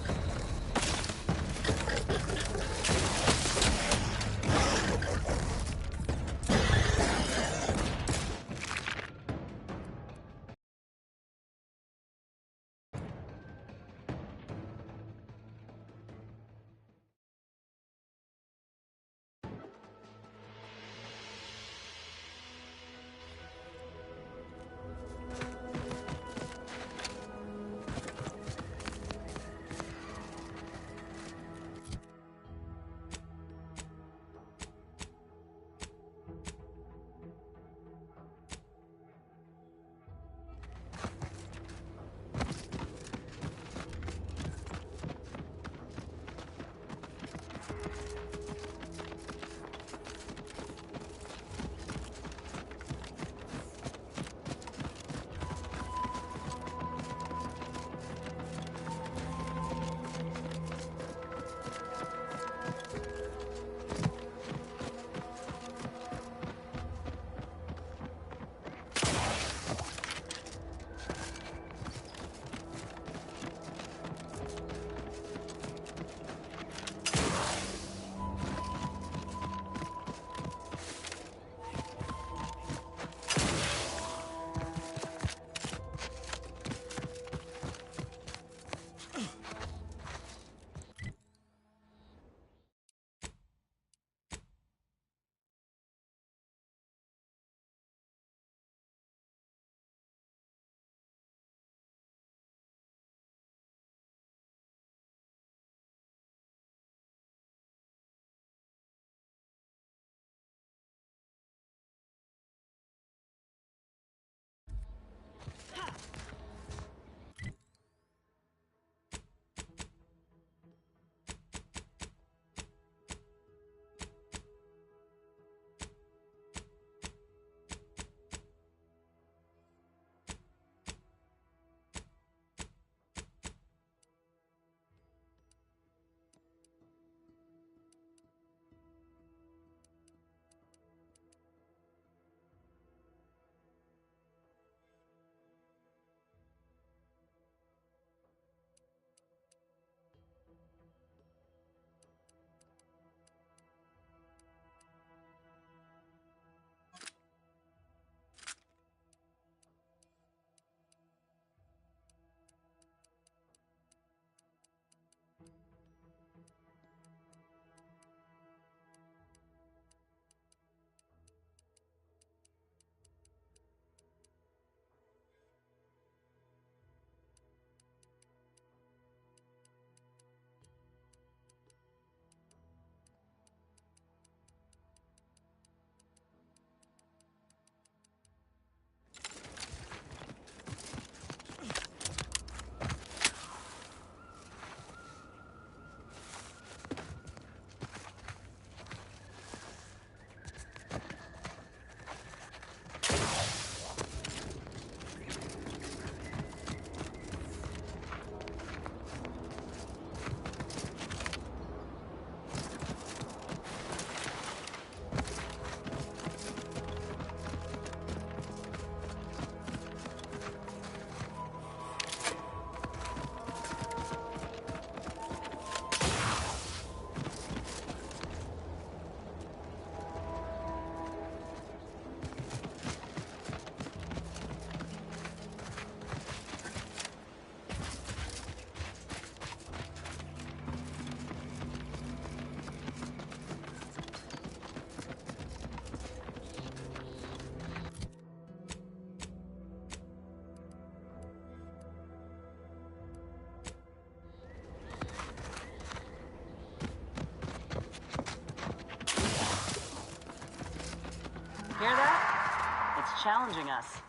challenging us.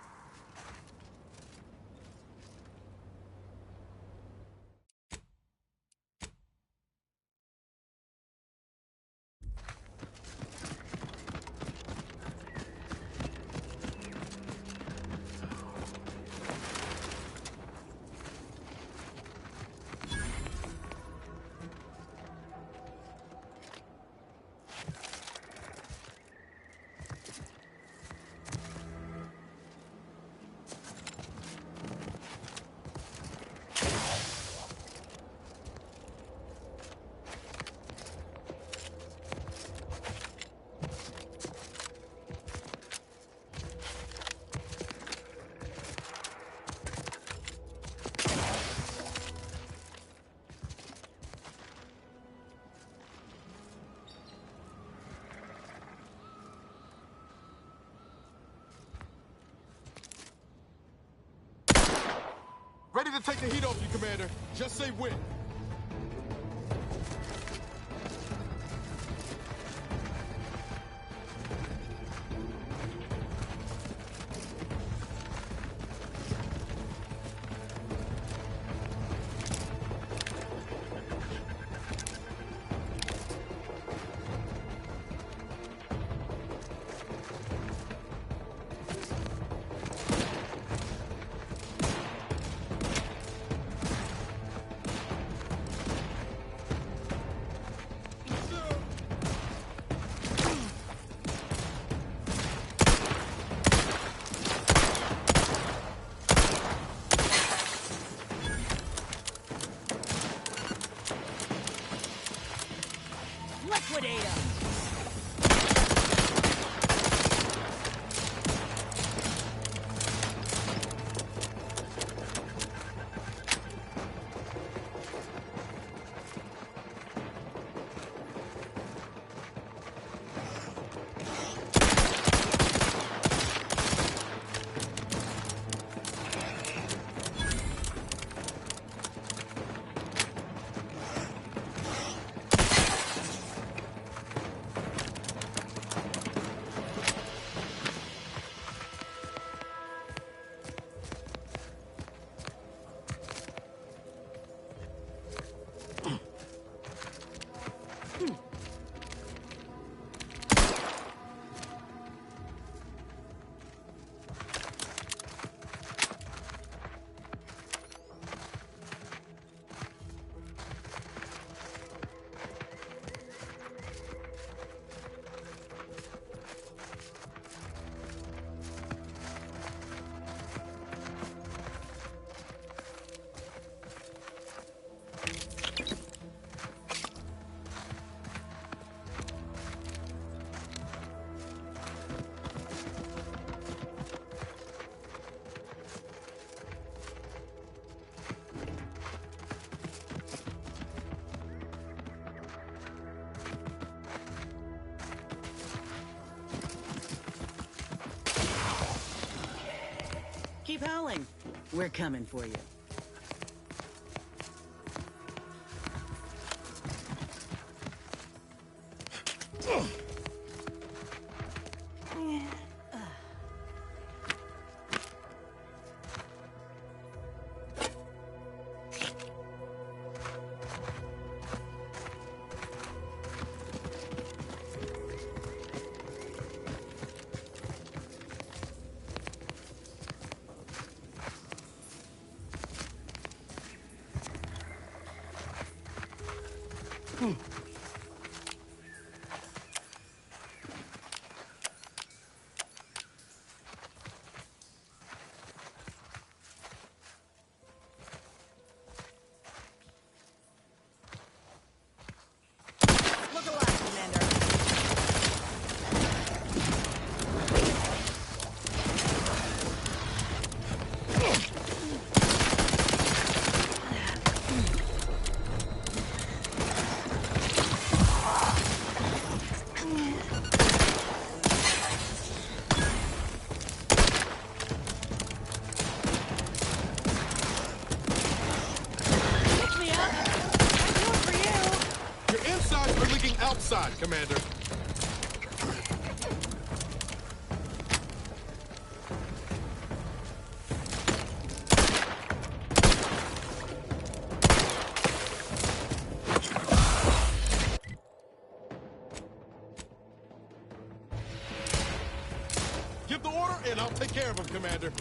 Ready to take the heat off you, Commander. Just say when. Keep howling. We're coming for you. Outside, Commander. of him, Commander.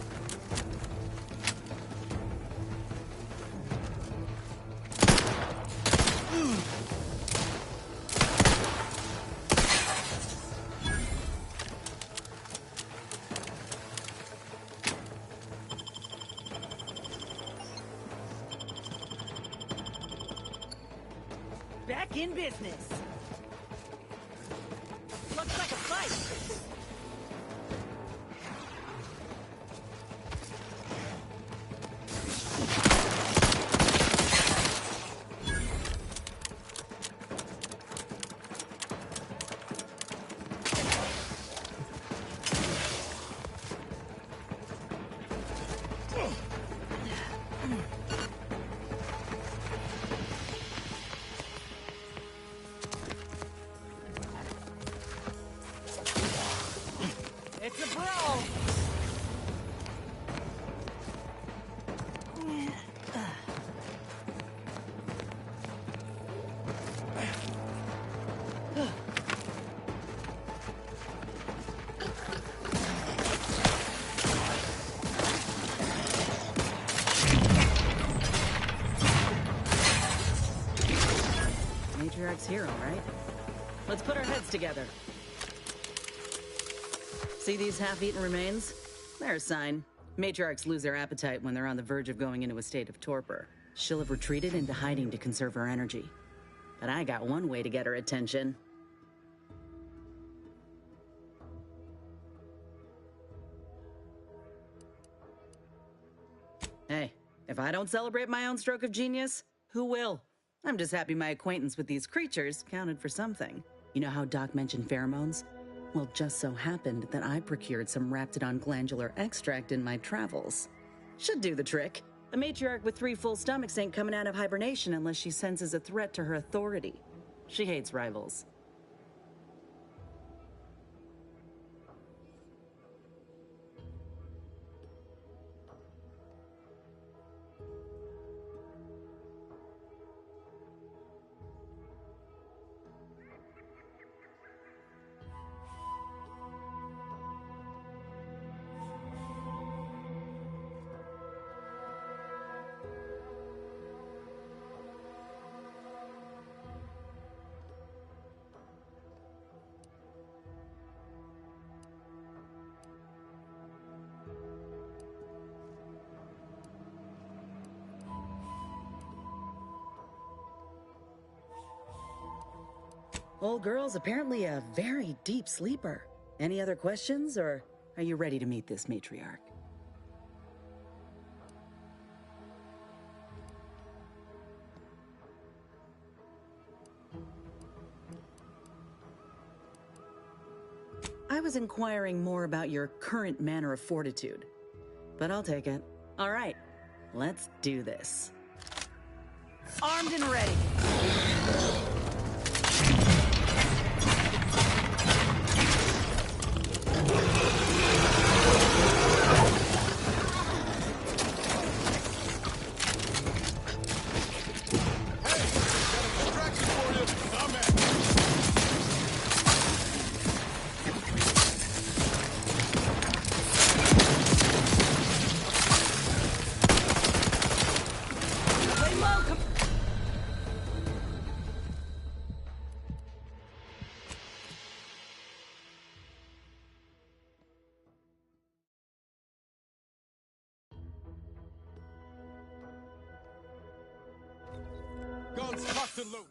Back in business. Looks like a fight. It's a brawl. Matriarch's here, all right? Let's put our heads together. See these half-eaten remains? They're a sign. Matriarchs lose their appetite when they're on the verge of going into a state of torpor. She'll have retreated into hiding to conserve her energy. But I got one way to get her attention. Hey, if I don't celebrate my own stroke of genius, who will? I'm just happy my acquaintance with these creatures counted for something. You know how Doc mentioned pheromones? Well, just so happened that I procured some Raptidon glandular extract in my travels. Should do the trick. A matriarch with 3 full stomachs ain't coming out of hibernation unless she senses a threat to her authority. She hates rivals. Old girl's apparently a very deep sleeper. Any other questions, or are you ready to meet this matriarch? I was inquiring more about your current manner of fortitude, but I'll take it. All right, let's do this. Armed and ready. Guns cocked and loaded.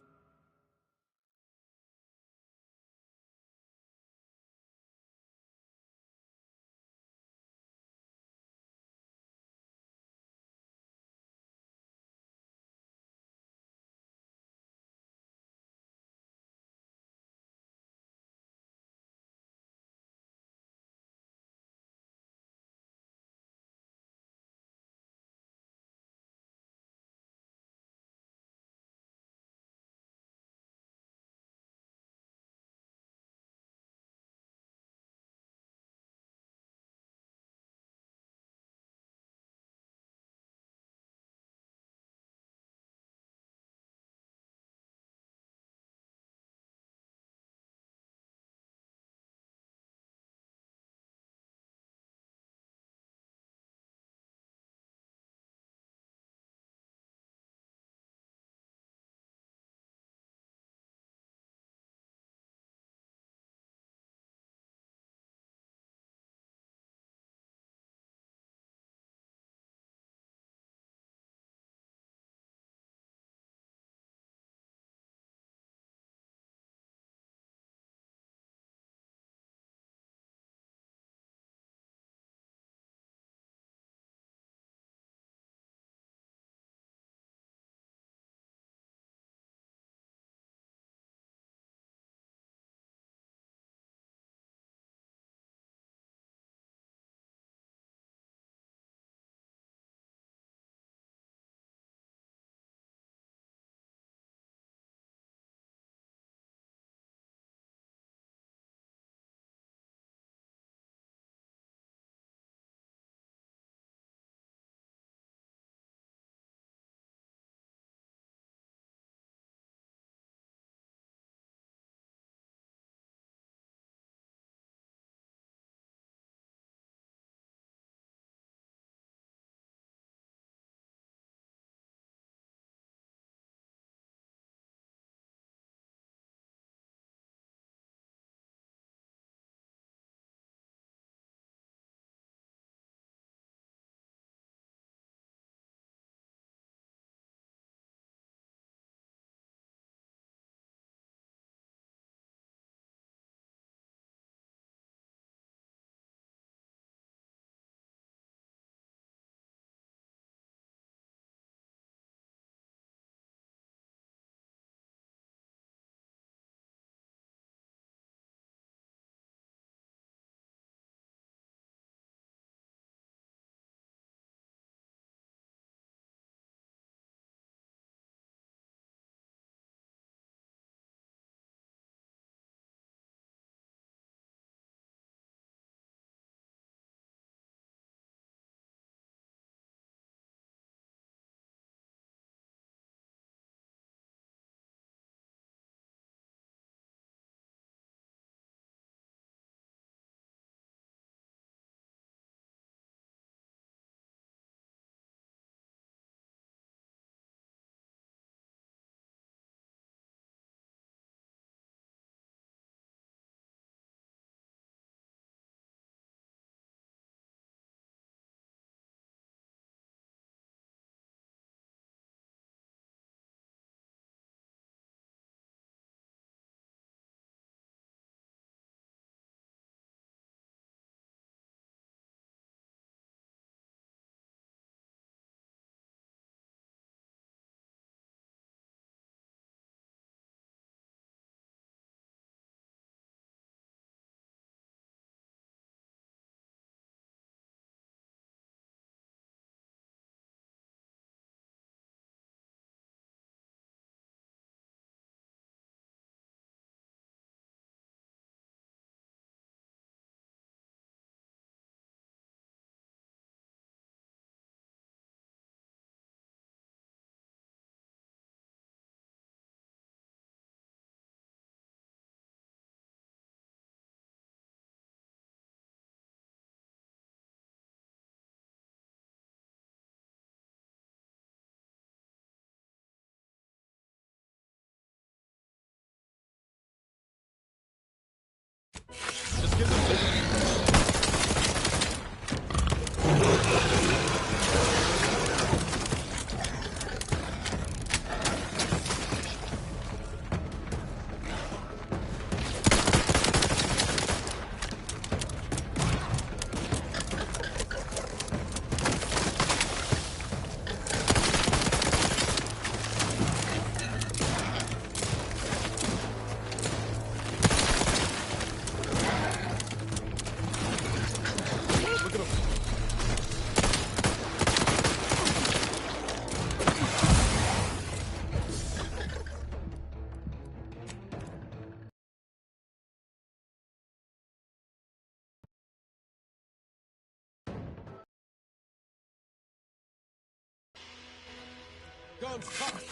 Just give them guns cocked.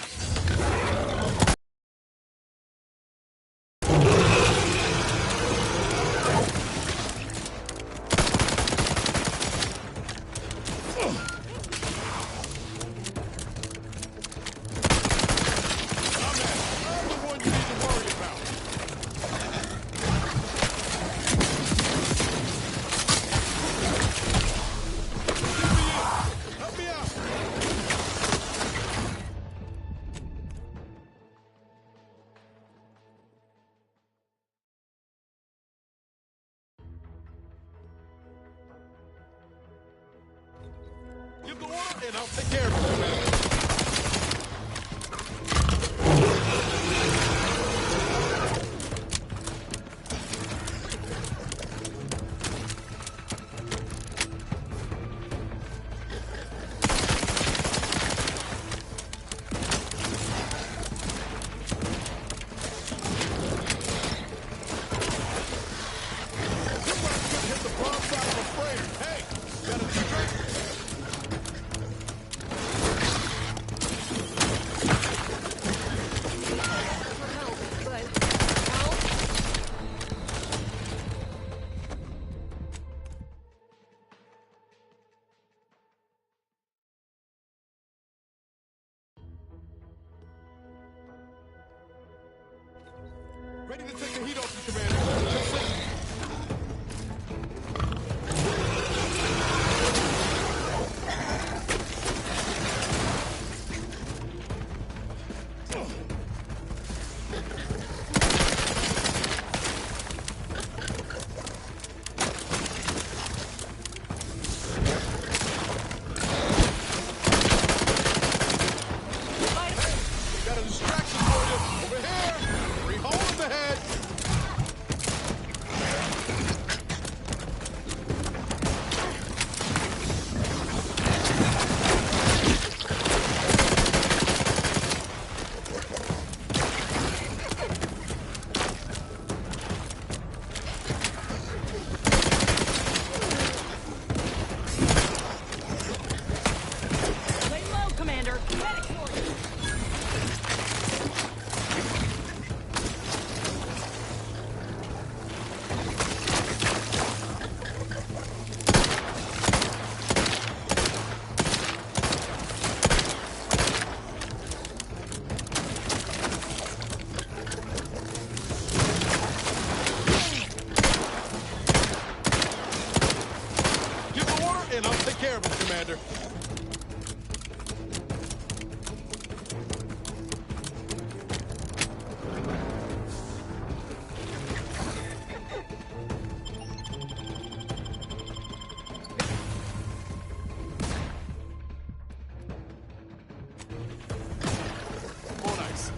Give the order and I'll take care of it, Commander. Hit the bomb side of a freighter. Hey, got a distraction. Ready to take the heat off you, Commander. Just listen. Got a distraction for you. Over here. Three holes in the head. Lay low, Commander. Medic for you. Give the order and I'll take care of it, Commander. On ice.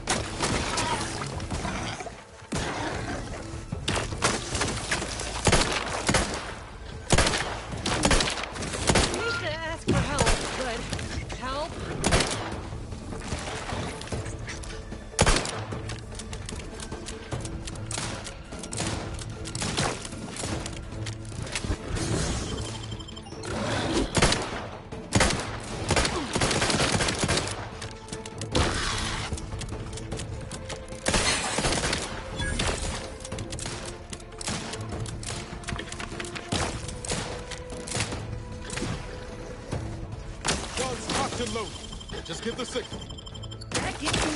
Hate to ask for help, but help? Guns cocked and loaded. Just give the signal. That gets me.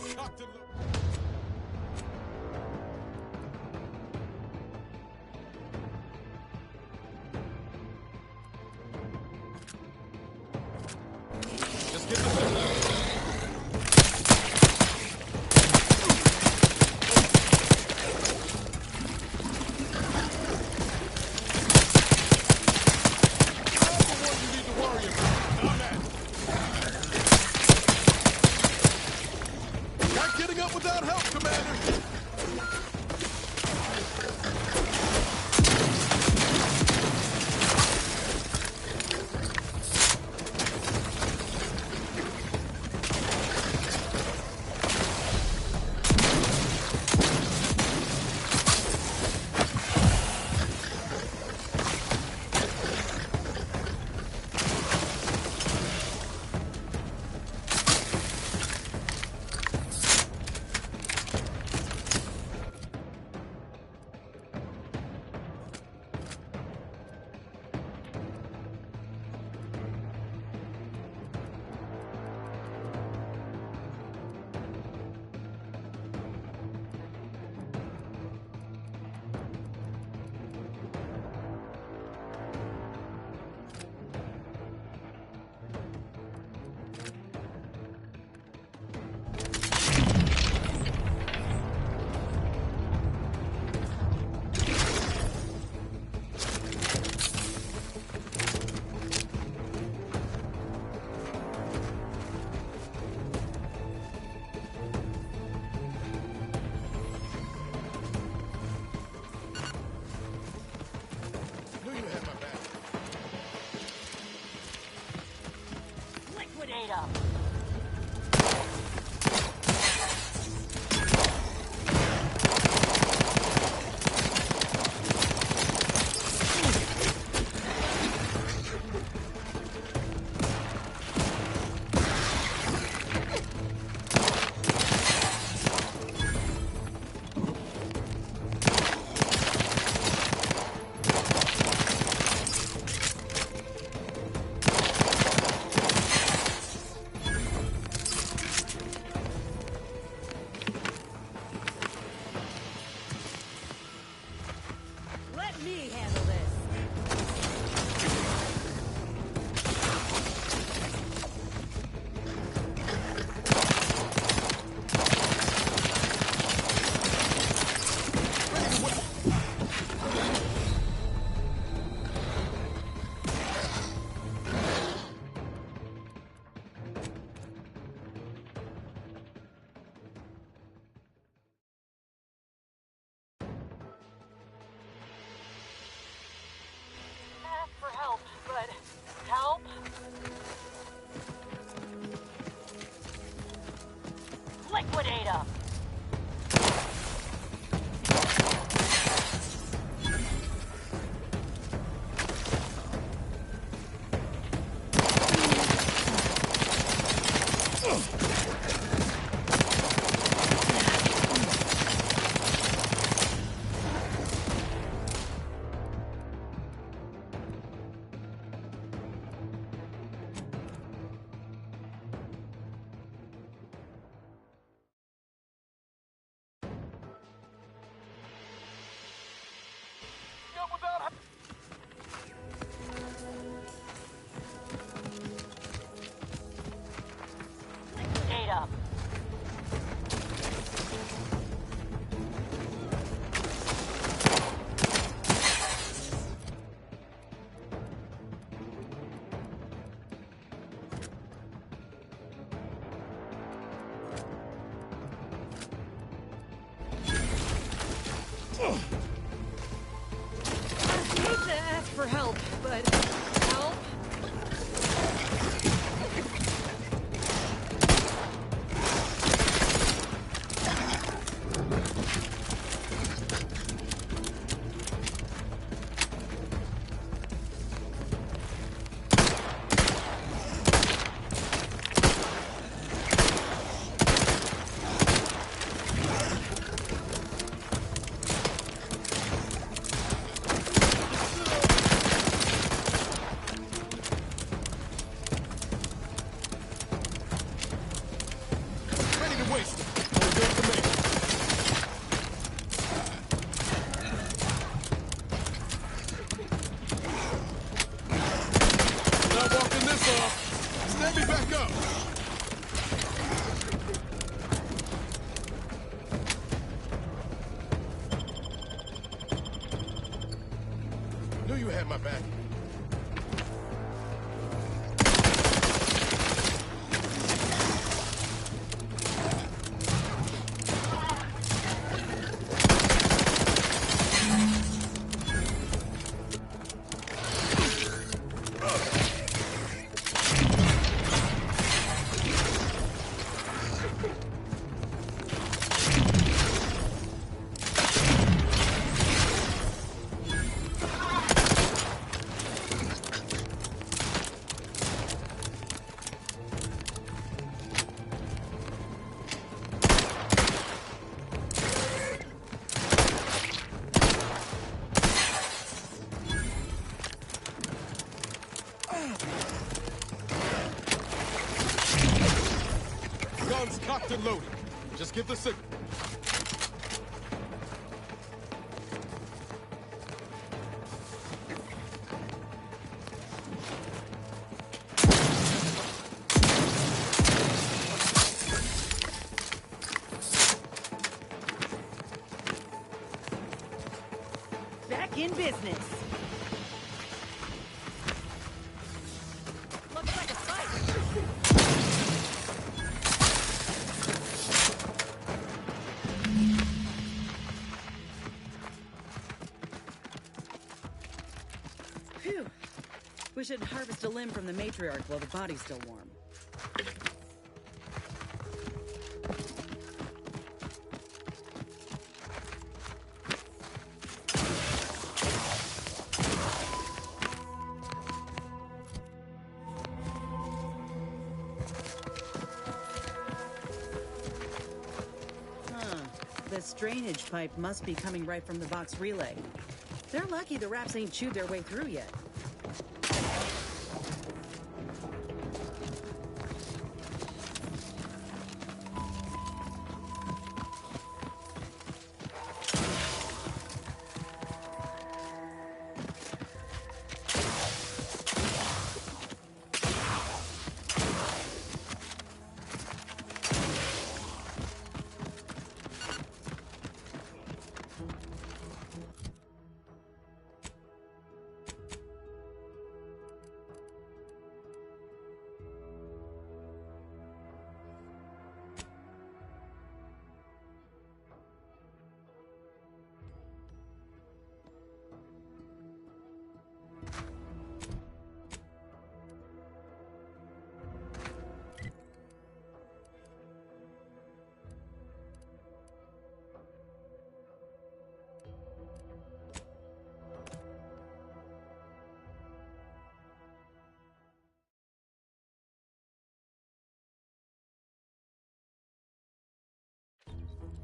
Not getting up without help, Commander! Liquidator! For help, but help? had my back. Guns cocked and loaded. Just give the signal. Back in business. Looks like a fight. Phew. We should harvest a limb from the matriarch while the body's still warm. This drainage pipe must be coming right from the box relay. They're lucky the rats ain't chewed their way through yet.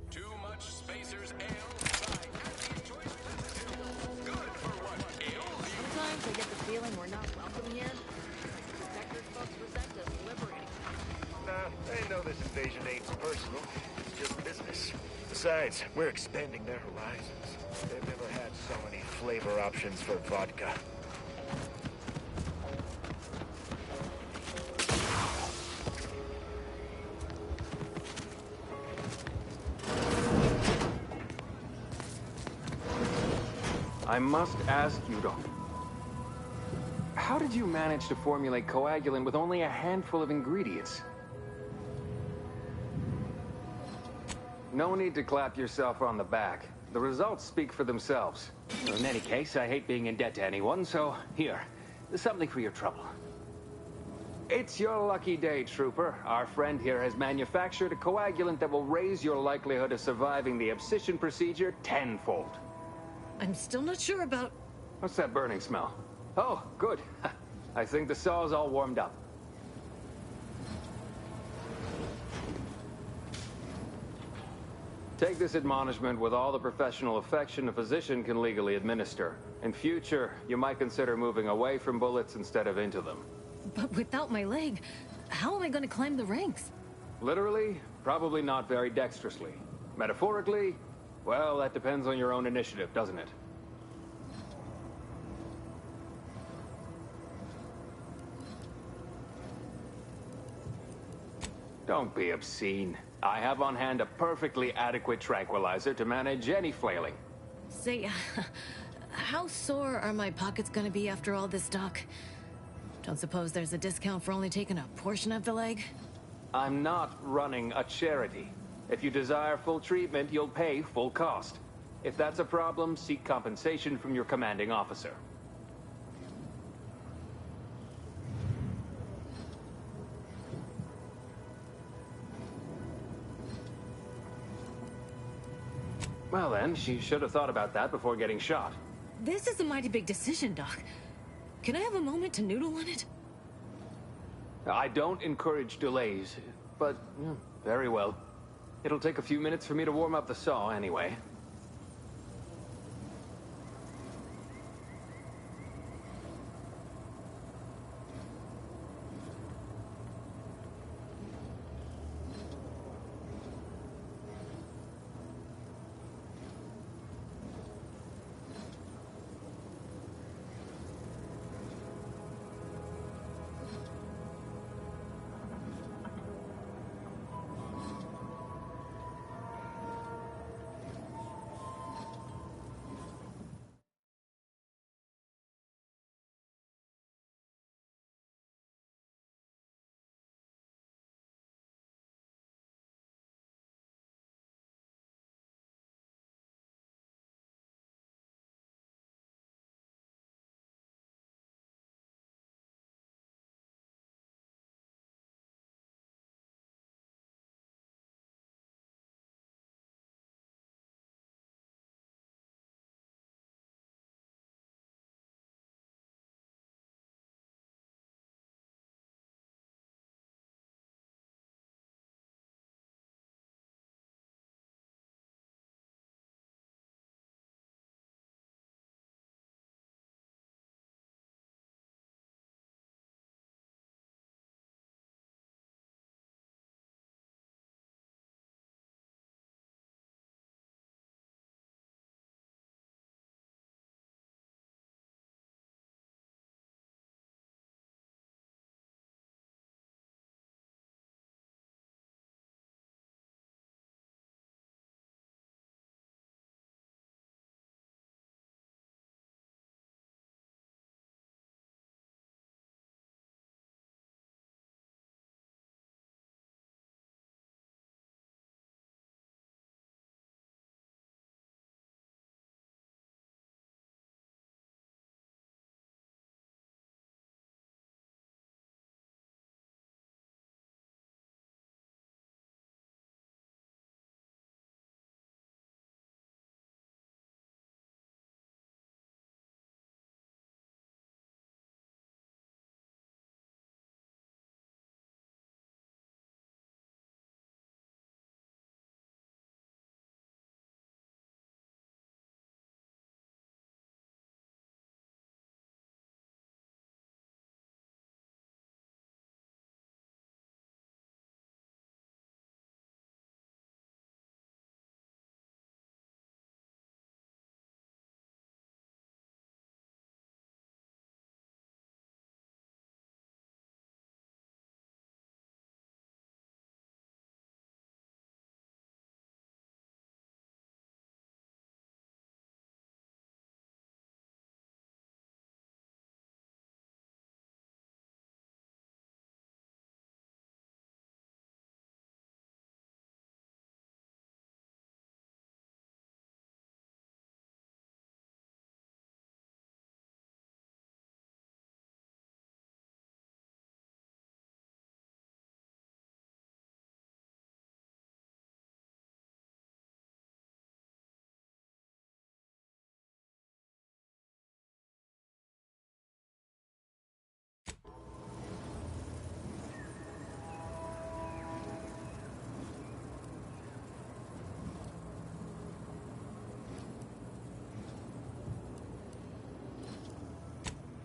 Too much Spacers Ale. Good for what ails you. Sometimes I get the feeling we're not welcome here. Protectors folks resent us liberating. Nah, they know this invasion ain't personal. It's just business. Besides, we're expanding their horizons. They've never had so many flavor options for vodka. I must ask you, Doctor. How did you manage to formulate coagulant with only a handful of ingredients? No need to clap yourself on the back. The results speak for themselves. In any case, I hate being in debt to anyone, so here, there's something for your trouble. It's your lucky day, Trooper. Our friend here has manufactured a coagulant that will raise your likelihood of surviving the abscission procedure tenfold. I'm still not sure about... What's that burning smell? Oh, good. I think the saw's all warmed up. Take this admonishment with all the professional affection a physician can legally administer. In future, you might consider moving away from bullets instead of into them. But without my leg, how am I going to climb the ranks? Literally, probably not very dexterously. Metaphorically, well, that depends on your own initiative, doesn't it? Don't be obscene. I have on hand a perfectly adequate tranquilizer to manage any flailing. Say, How sore are my pockets gonna be after all this, Doc? Don't suppose there's a discount for only taking a portion of the leg? I'm not running a charity. If you desire full treatment, you'll pay full cost. If that's a problem, seek compensation from your commanding officer. Well then, she should have thought about that before getting shot. This is a mighty big decision, Doc. Can I have a moment to noodle on it? I don't encourage delays, but very well. It'll take a few minutes for me to warm up the saw anyway.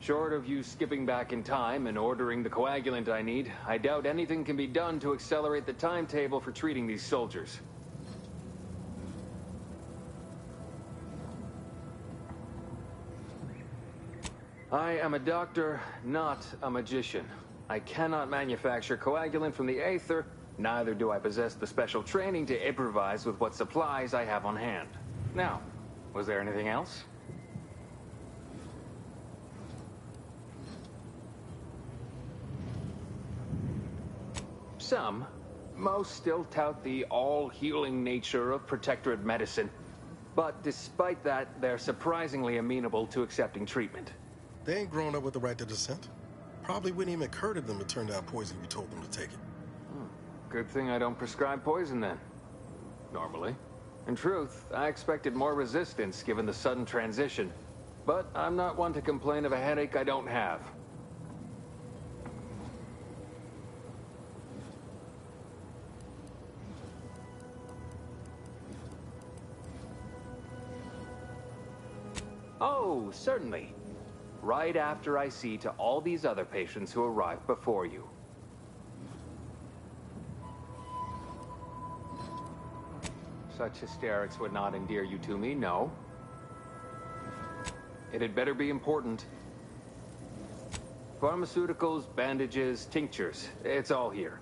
Short of you skipping back in time and ordering the coagulant I need, I doubt anything can be done to accelerate the timetable for treating these soldiers. I am a doctor, not a magician. I cannot manufacture coagulant from the aether, neither do I possess the special training to improvise with what supplies I have on hand. Now, was there anything else? some. Most still tout the all-healing nature of protectorate medicine. But despite that, they're surprisingly amenable to accepting treatment. They ain't grown up with the right to dissent. Probably wouldn't even occur to them to turn down poison if you told them to take it. Good thing I don't prescribe poison then. Normally. In truth, I expected more resistance given the sudden transition. But I'm not one to complain of a headache I don't have. Oh, certainly. Right after I see to all these other patients who arrived before you. Such hysterics would not endear you to me, no. It had better be important. Pharmaceuticals, bandages, tinctures, it's all here.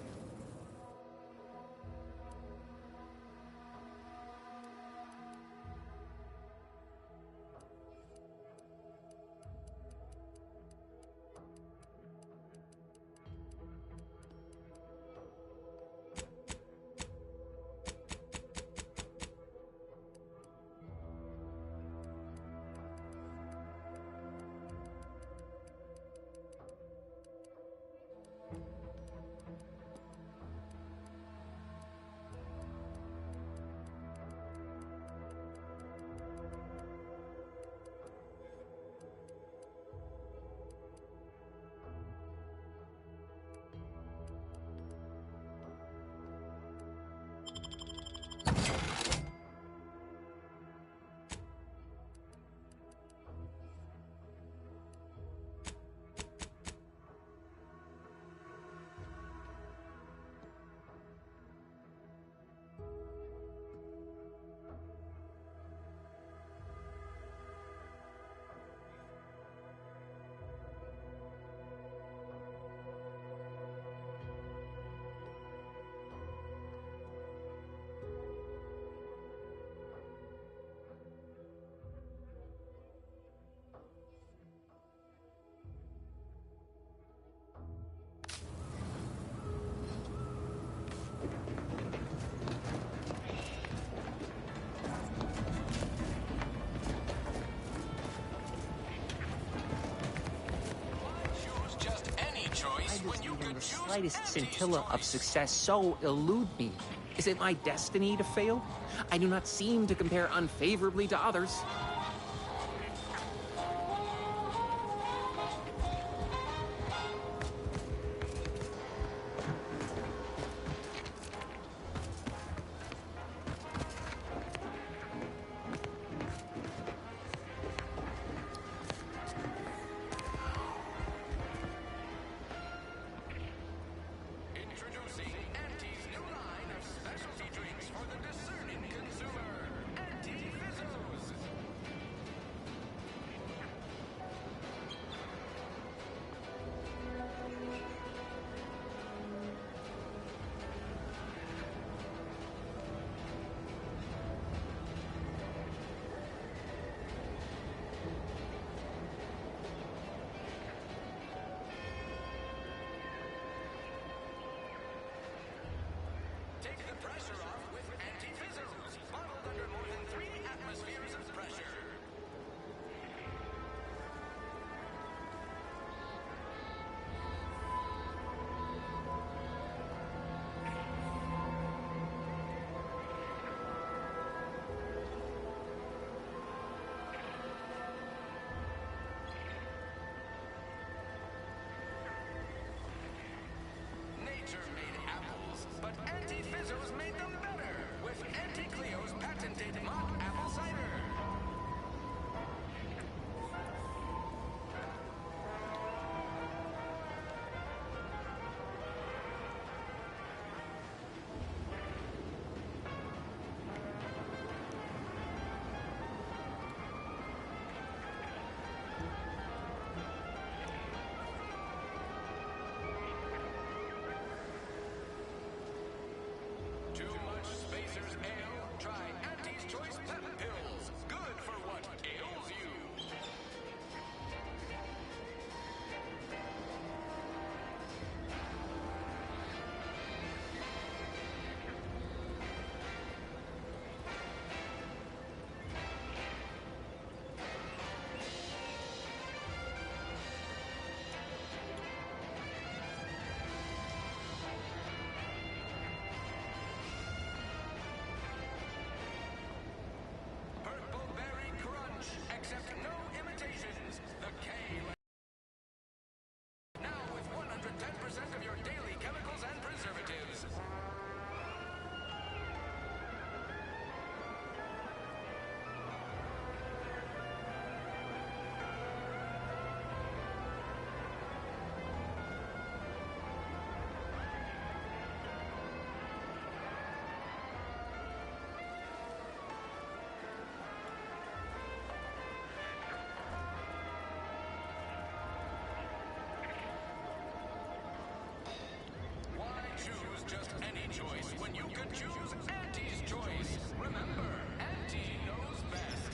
The slightest scintilla of success so elude me. Is it my destiny to fail? I do not seem to compare unfavorably to others. Choose Auntie's choice. Remember, Auntie knows best.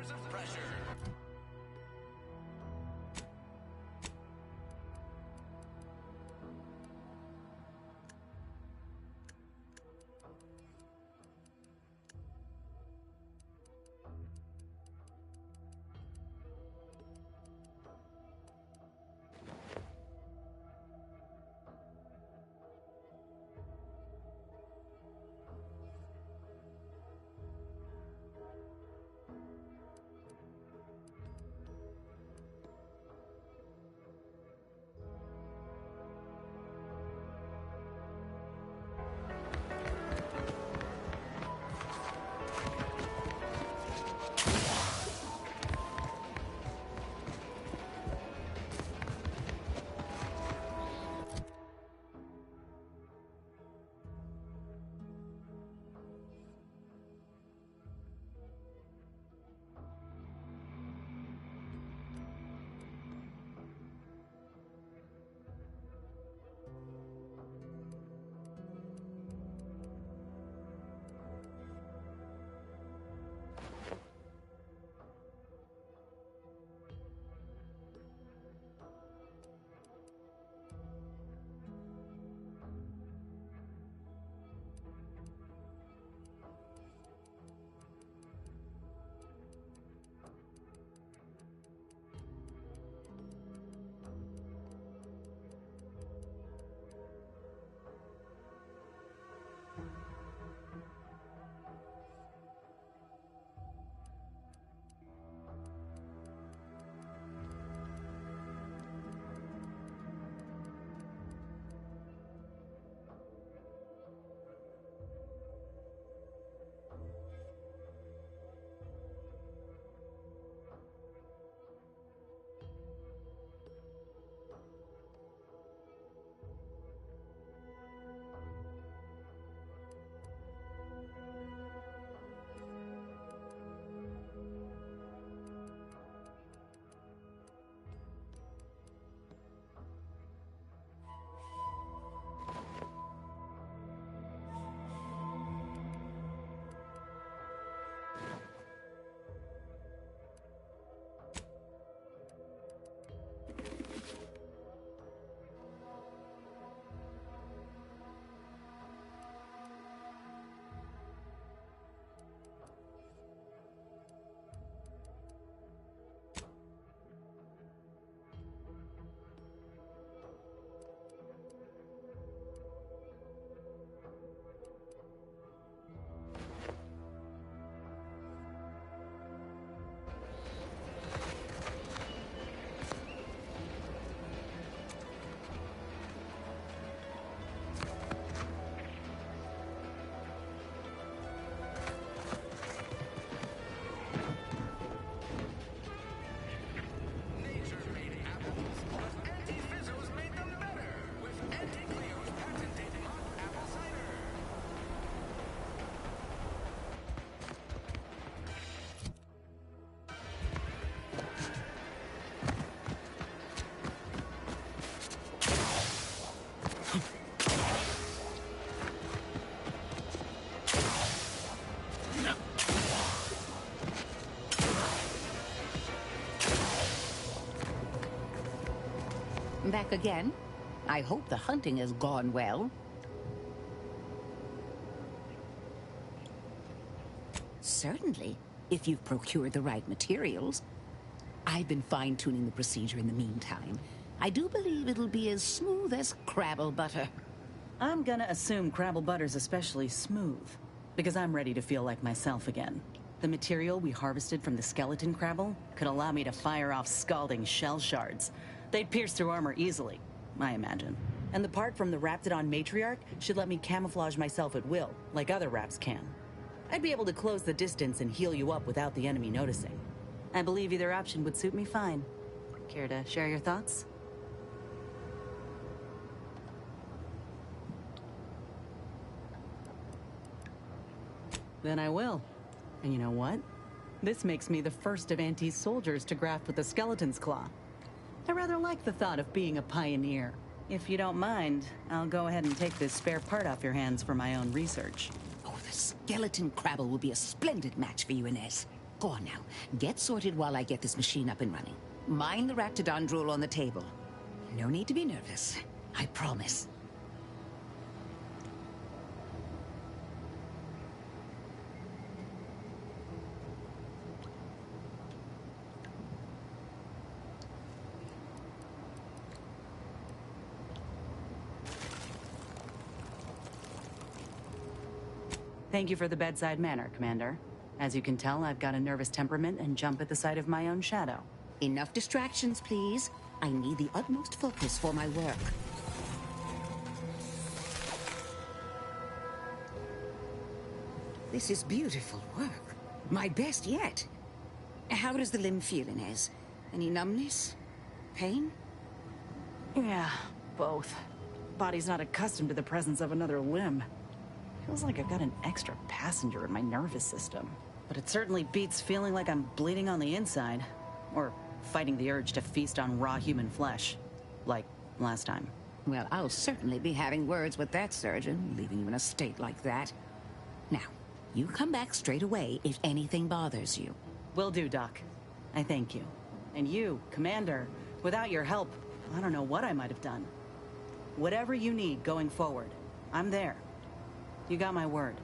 centers of pressure. Back again? I hope the hunting has gone well. Certainly, if you've procured the right materials. I've been fine-tuning the procedure in the meantime. I do believe it'll be as smooth as Crabble butter. I'm gonna assume Crabble butter's especially smooth, because I'm ready to feel like myself again. The material we harvested from the skeleton Crabble could allow me to fire off scalding shell shards. They'd pierce through armor easily, I imagine. And the part from the Raptidon matriarch should let me camouflage myself at will, like other Raps can. I'd be able to close the distance and heal you up without the enemy noticing. I believe either option would suit me fine. Care to share your thoughts? Then I will. And you know what? This makes me the first of Auntie's soldiers to graft with the skeleton's claw. I rather like the thought of being a pioneer. If you don't mind, I'll go ahead and take this spare part off your hands for my own research. Oh, the skeleton Crabble will be a splendid match for you, Inez. Go on now. Get sorted while I get this machine up and running. Mind the Raptidon drool on the table. No need to be nervous. I promise. Thank you for the bedside manner, Commander. As you can tell, I've got a nervous temperament and jump at the sight of my own shadow. Enough distractions, please. I need the utmost focus for my work. This is beautiful work. My best yet. How does the limb feel, Inez? Any numbness? Pain? Yeah, both. Body's not accustomed to the presence of another limb. Feels like I've got an extra passenger in my nervous system. But it certainly beats feeling like I'm bleeding on the inside. Or fighting the urge to feast on raw human flesh. Like last time. Well, I'll certainly be having words with that surgeon, leaving you in a state like that. Now, you come back straight away if anything bothers you. Will do, Doc. I thank you. And you, Commander, without your help, I don't know what I might have done. Whatever you need going forward, I'm there. You got my word.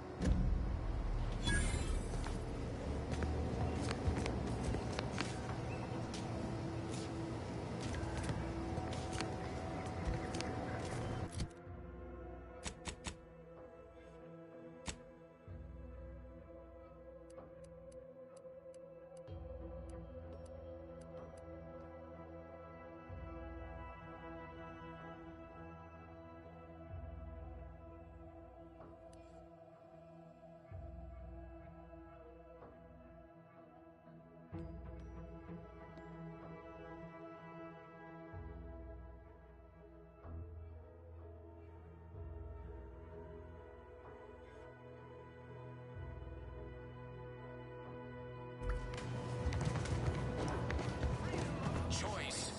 Choice.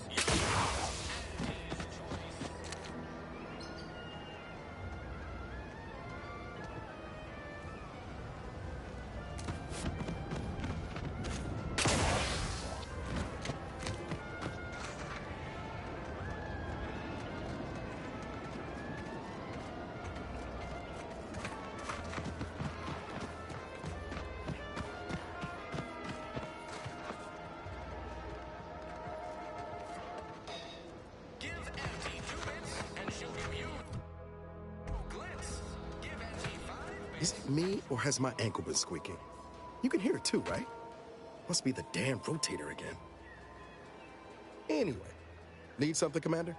Give Auntie 2 bits, and she'll give you glitz. Give Auntie 5 bits. Is it me, or has my ankle been squeaking? You can hear it too, right? Must be the damn rotator again. Anyway, need something, Commander?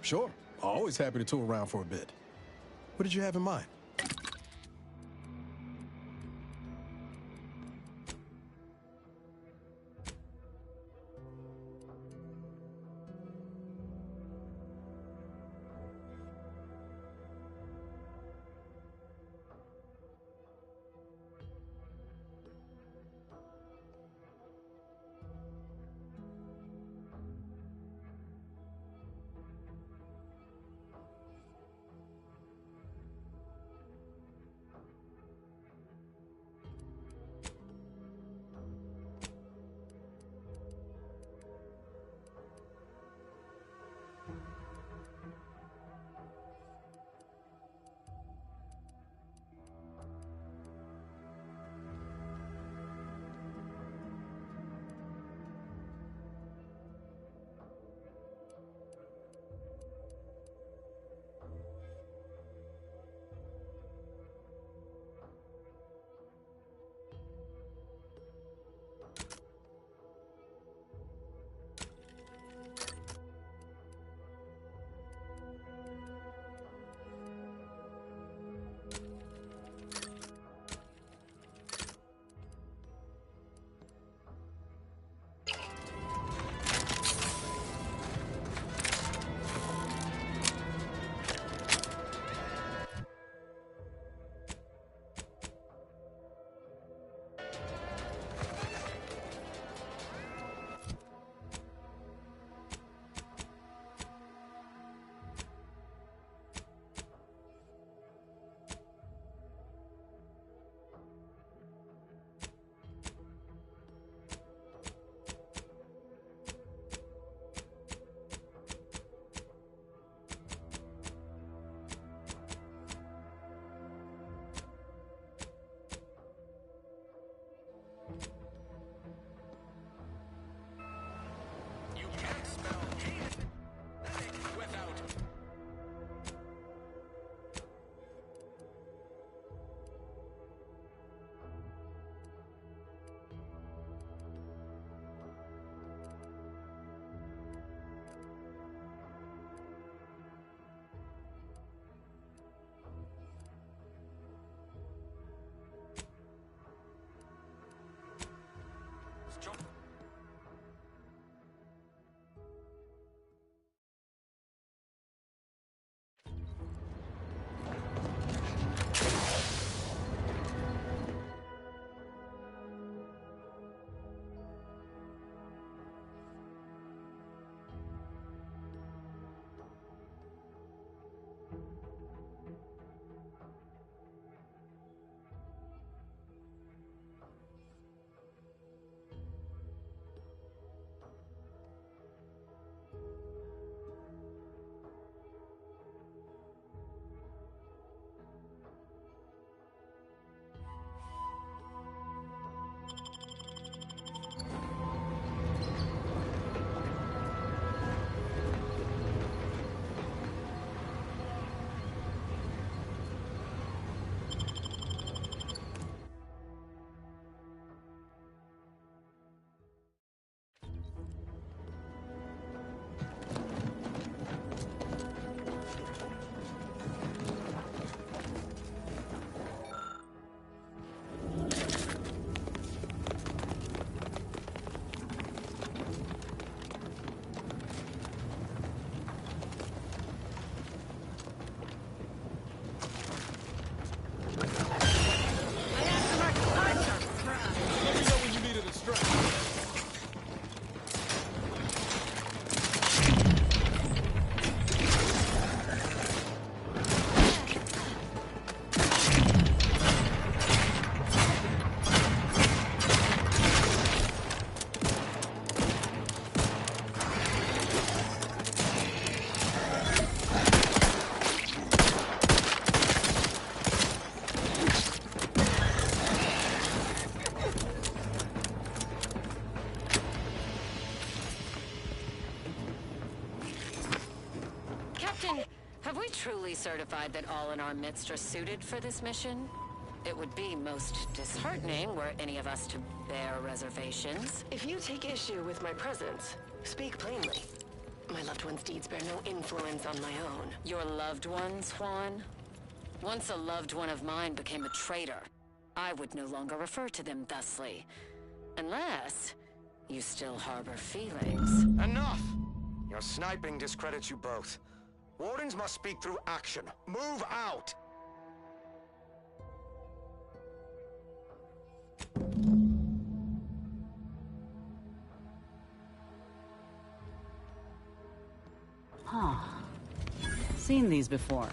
Sure. Always happy to tool around for a bit. What did you have in mind? truly certified that all in our midst are suited for this mission? It would be most disheartening were any of us to bear reservations. If you take issue with my presence, speak plainly. My loved one's deeds bear no influence on my own. Your loved ones, Juan? Once a loved one of mine became a traitor, I would no longer refer to them thusly. Unless you still harbor feelings. Enough! Your sniping discredits you both. Wardens must speak through action. Move out! Huh. Seen these before.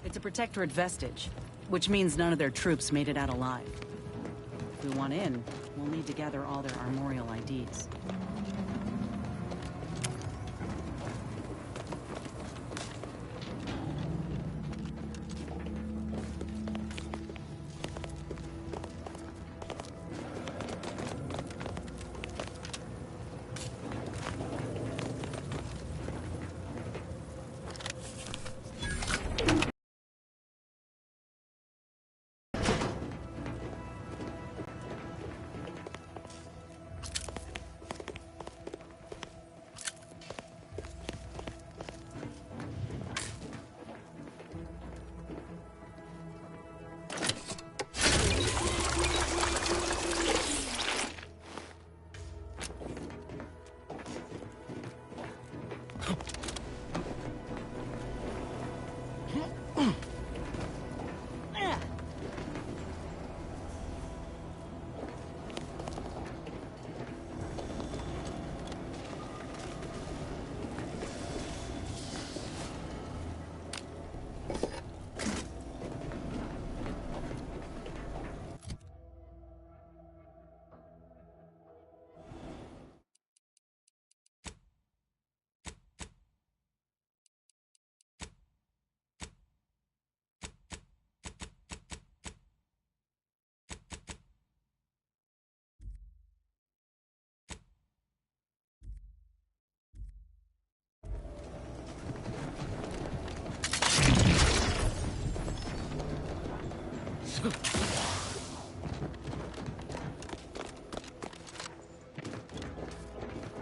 It's a Protectorate vestige, which means none of their troops made it out alive. If we want in, we'll need to gather all their armorial IDs.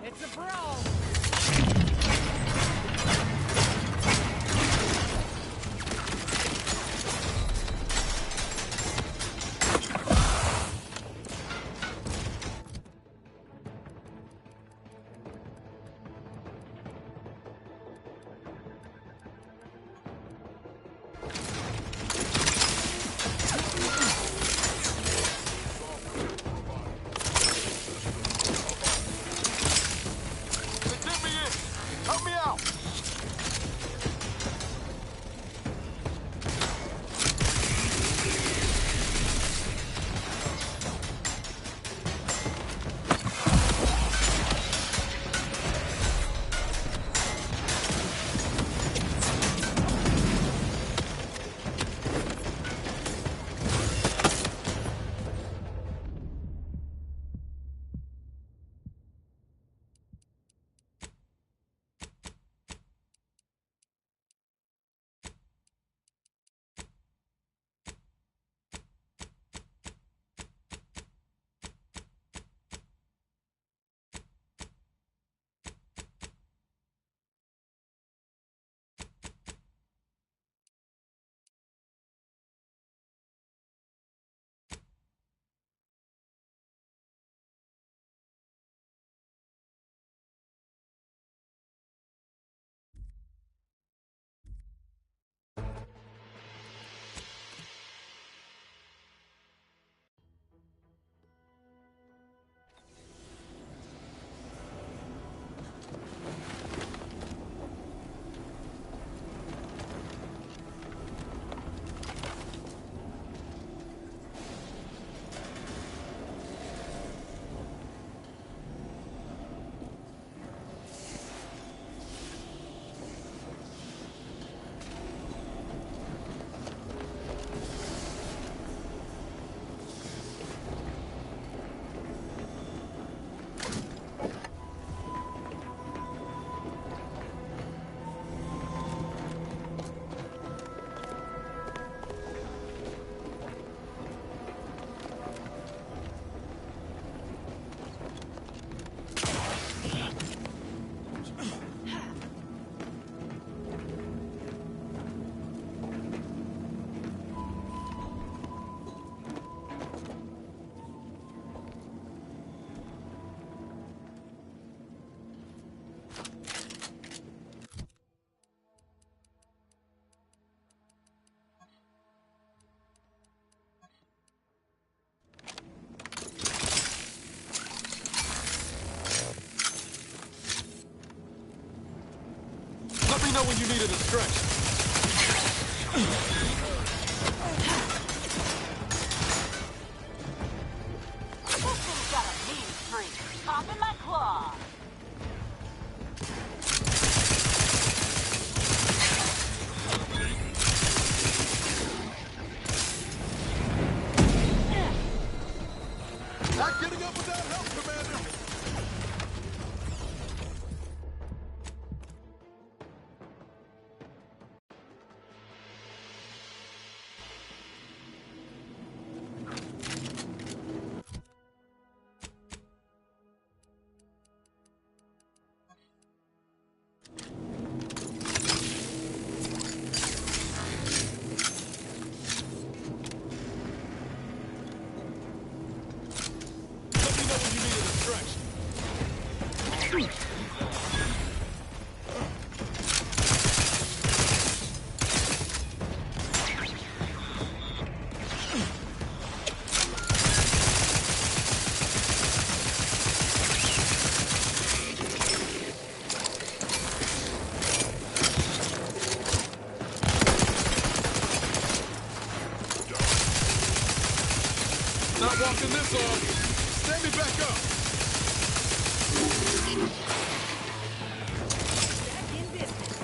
It's a brawl! Not walking this off. Stand me back up. Back in business.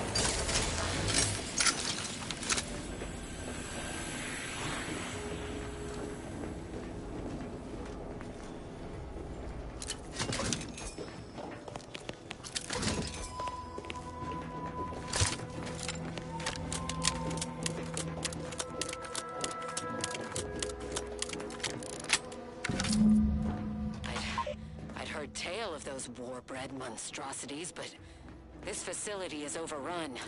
I'd heard tale of those war-bred monstrosities, but this facility is overrun.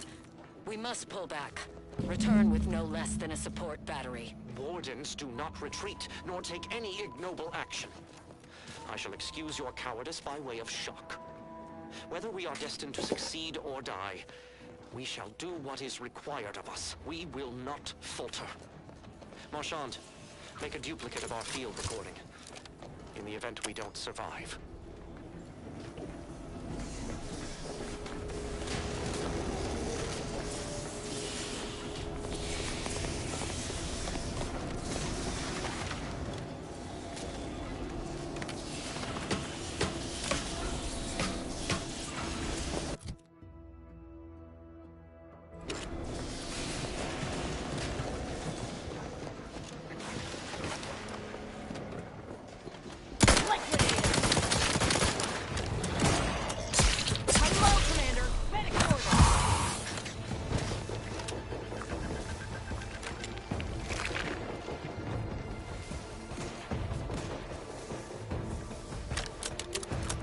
We must pull back. Return with no less than a support battery. Wardens do not retreat, nor take any ignoble action. I shall excuse your cowardice by way of shock. Whether we are destined to succeed or die, we shall do what is required of us. We will not falter. Marchand, make a duplicate of our field recording. In the event we don't survive.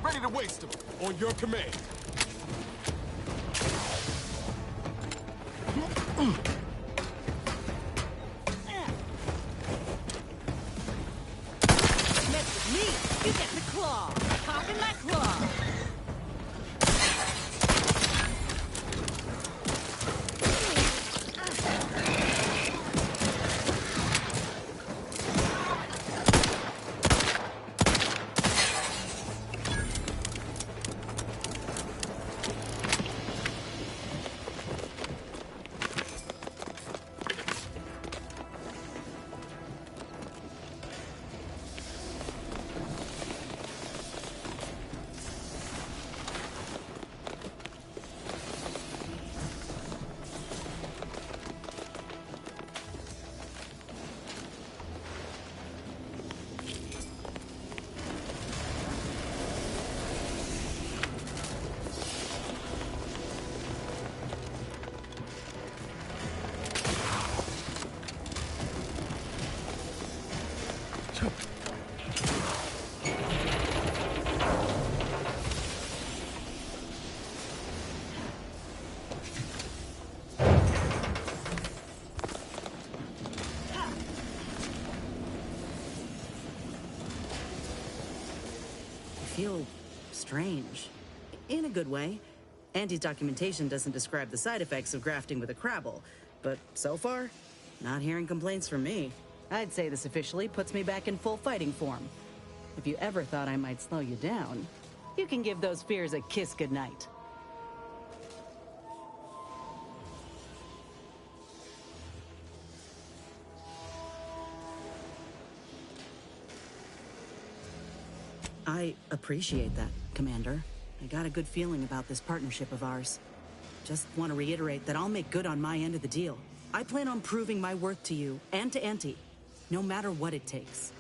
Ready to waste them. On your command. Mess with me, you get the claw. Popping my claw. Feel strange. In a good way. Auntie's documentation doesn't describe the side effects of grafting with a Crabble, but so far, not hearing complaints from me. I'd say this officially puts me back in full fighting form. If you ever thought I might slow you down, you can give those fears a kiss goodnight. I appreciate that, Commander. I got a good feeling about this partnership of ours. Just want to reiterate that I'll make good on my end of the deal. I plan on proving my worth to you and to Auntie, no matter what it takes.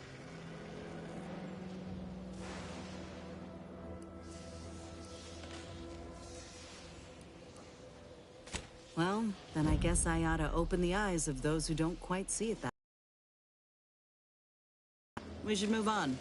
Well, then I guess I ought to open the eyes of those who don't quite see it that way. We should move on.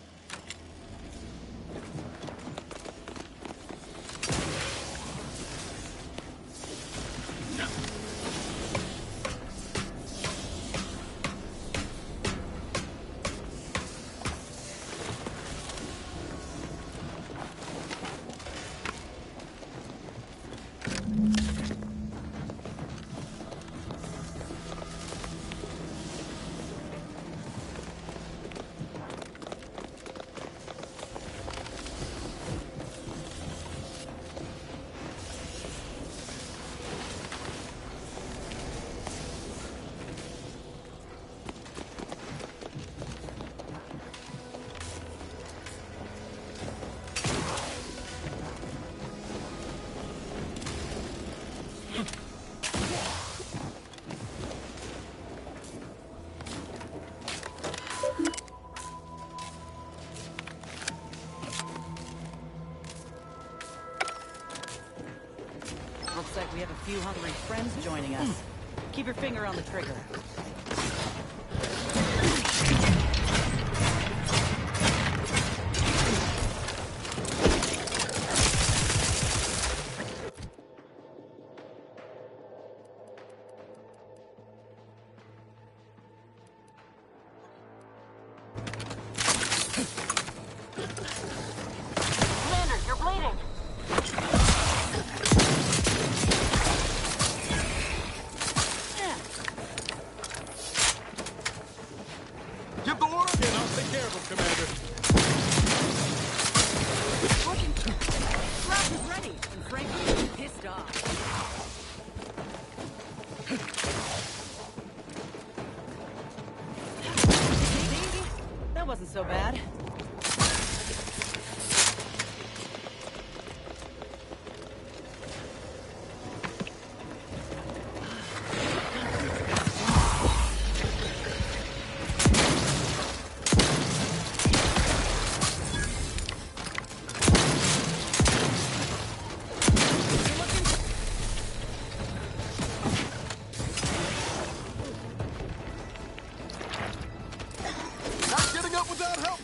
few hungry friends joining us. Keep your finger on the trigger. Commander, you're bleeding. Give the order, and I'll take care of him, Commander. Rock is ready, and frankly, I'm pissed off. See? That wasn't so bad. Not getting up without help.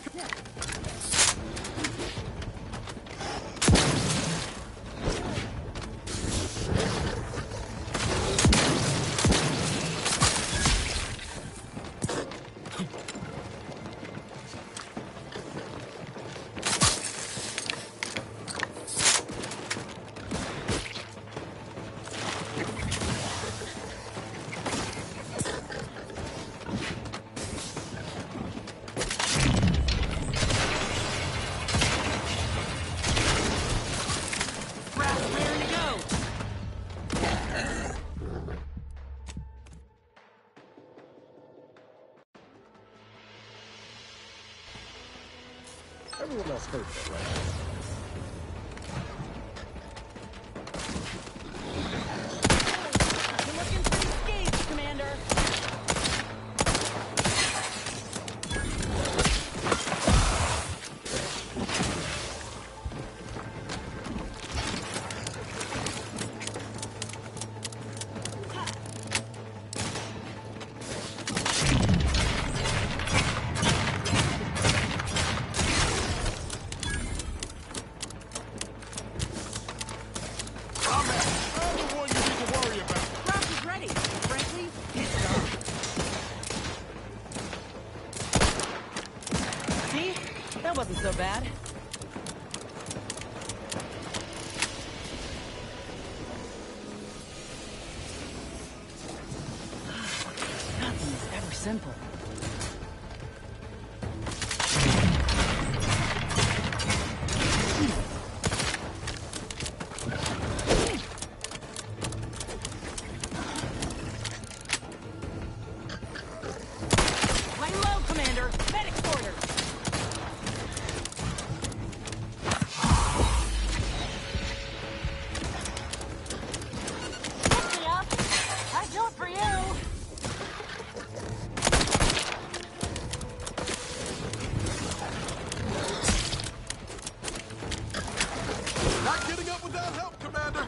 Everyone else heard that, right? You're looking pretty scathed, Commander. I'm the one you need to worry about. Rock is ready, and frankly, pissed off. See? That wasn't so bad. Nothing is ever simple. Lay low, Commander. Medic's order. Pick me up. I'd do it for you. Not getting up without help, Commander.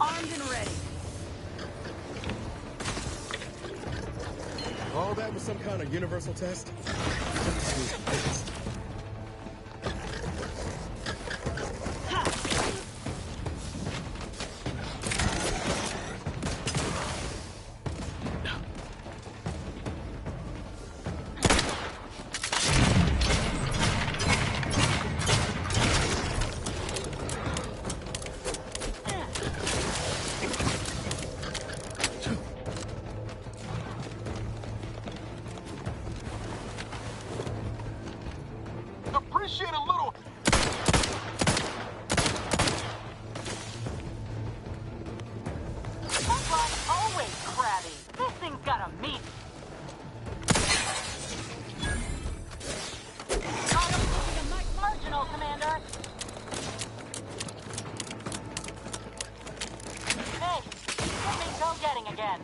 Armed and ready. All that was some kind of universal test? again.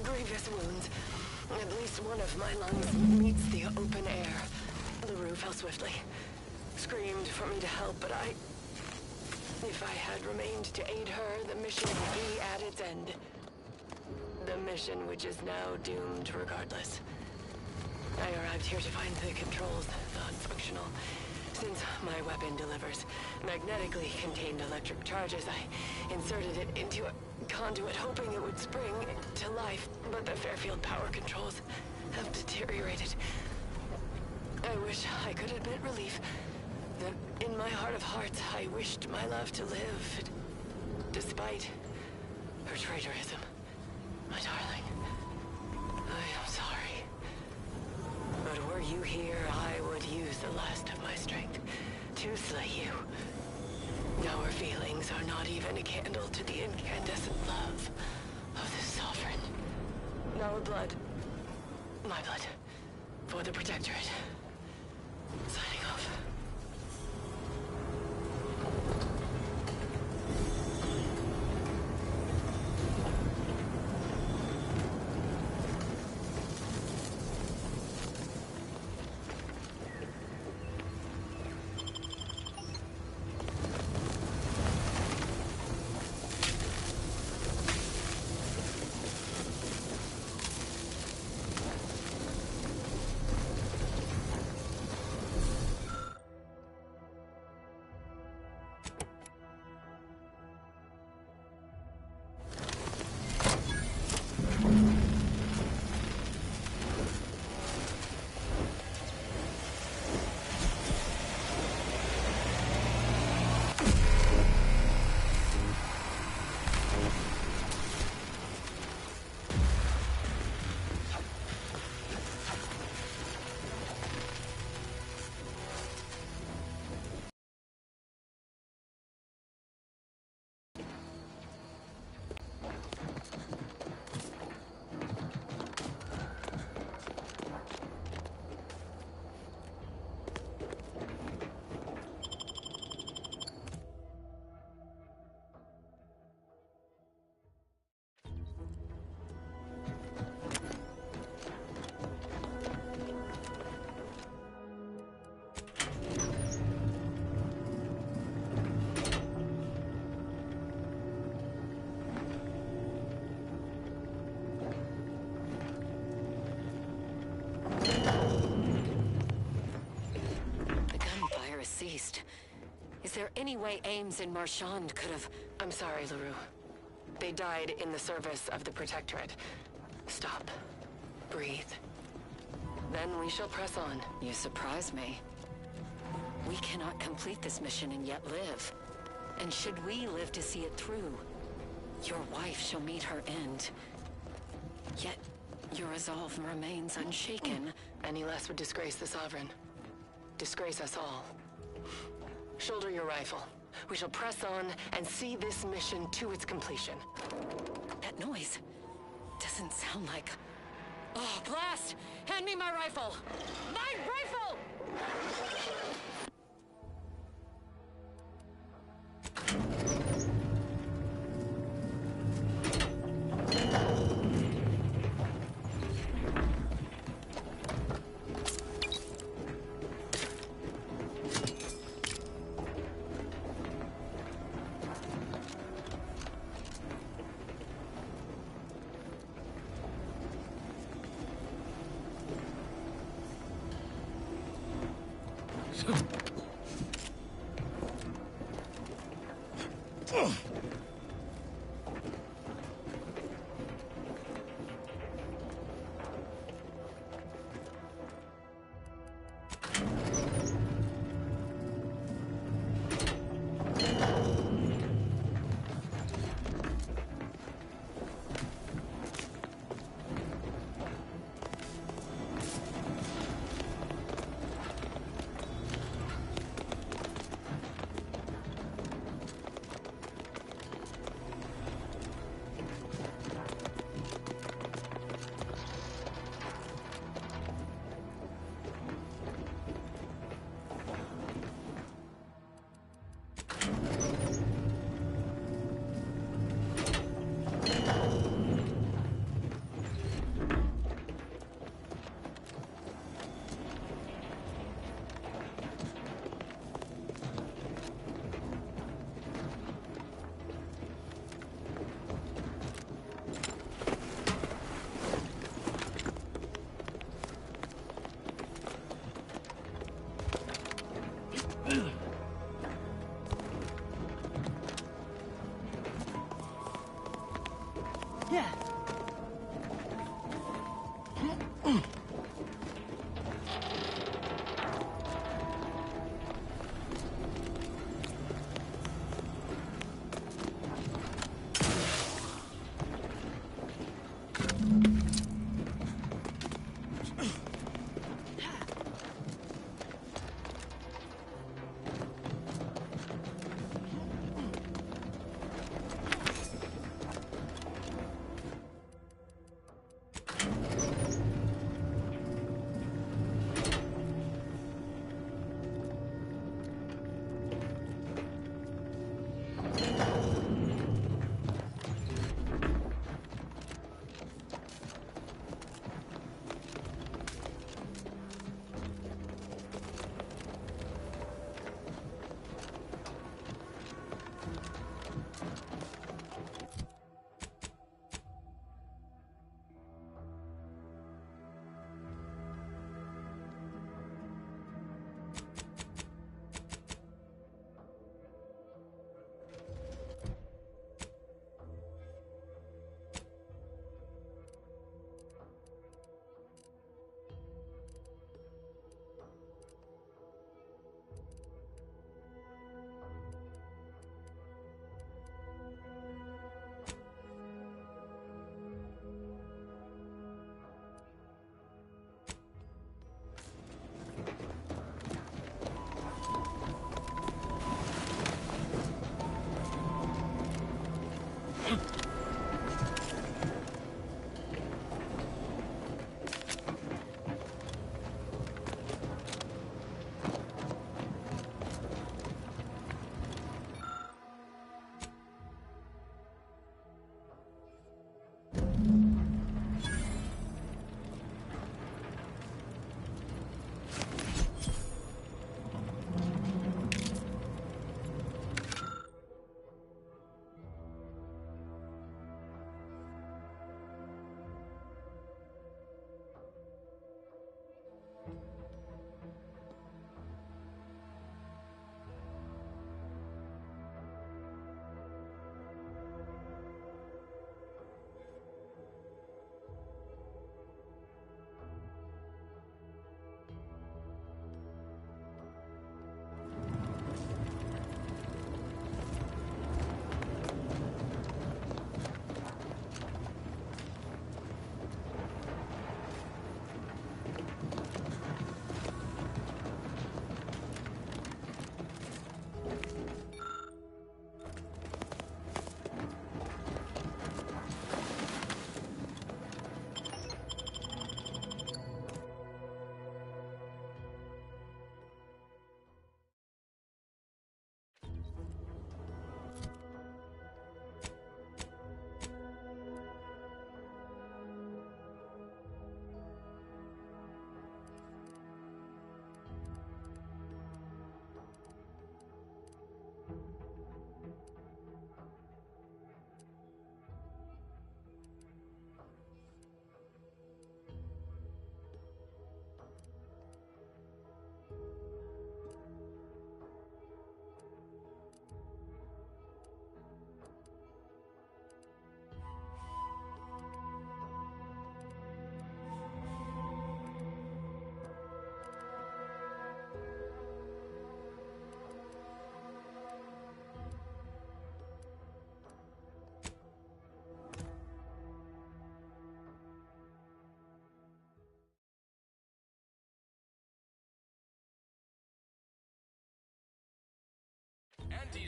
Grievous wounds. At least one of my lungs meets the open air. The roof fell swiftly. Screamed for me to help, but if I had remained to aid her, the mission would be at its end. The mission which is now doomed regardless. I arrived here to find the controls non-functional. Since my weapon delivers magnetically contained electric charges, I inserted it into a conduit hoping it would spring to life, but the Fairfield power controls have deteriorated. I wish I could admit relief that in my heart of hearts I wished my love to live, despite her traitorism. My darling, I am sorry. But were you here, I would use the last of my strength to slay you. Our feelings are not even a candle to the incandescent love of the Sovereign. Our blood, my blood, for the Protectorate. Signing off. there any way Ames and Marchand could have... I'm sorry, LaRue. They died in the service of the Protectorate. Stop. Breathe. Then we shall press on. You surprise me. We cannot complete this mission and yet live. And should we live to see it through, your wife shall meet her end. Yet, your resolve remains unshaken. Any less would disgrace the Sovereign. Disgrace us all. Shoulder your rifle. We shall press on and see this mission to its completion. That noise doesn't sound like... Oh, blast! Hand me my rifle! My rifle!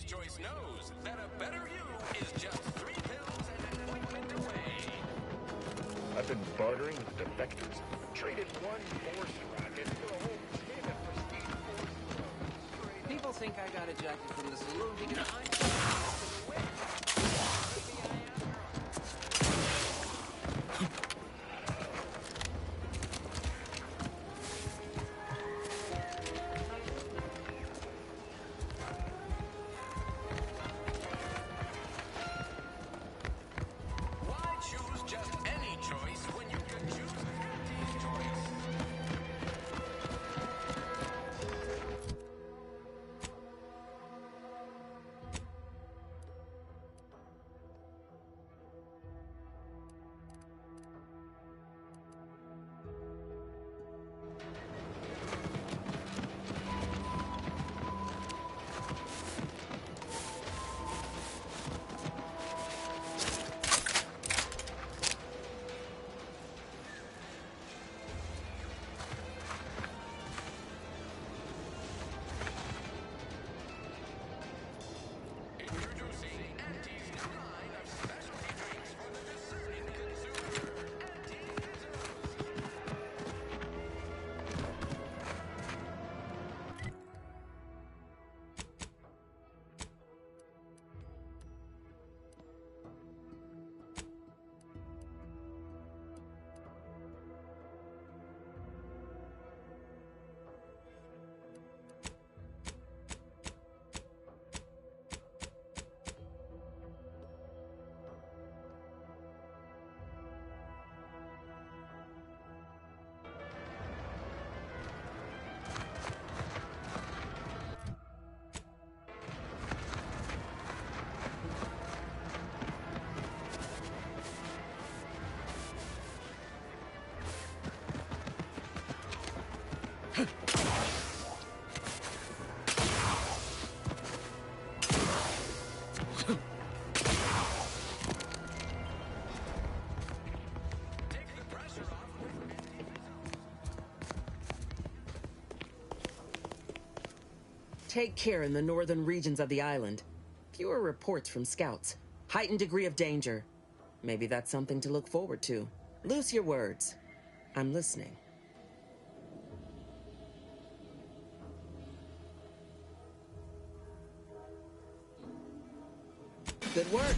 Auntie's Choice knows that a better you is just 3 pills and an ointment away. I've been bartering with defectors. Traded one force rocket for a whole tin of prestige force. People think I got ejected from the saloon because I'm to the win. Why choose just any choice when you can choose Auntie's Choice? Introducing Auntie's new line of specialty drinks for the discerning consumer. Auntie Fizzles. Take care in the northern regions of the island. Fewer reports from scouts. Heightened degree of danger. Maybe that's something to look forward to. Loose your words. I'm listening. Good work.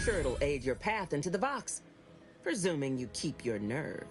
Sure it'll aid your path into the Vox. Presuming you keep your nerve.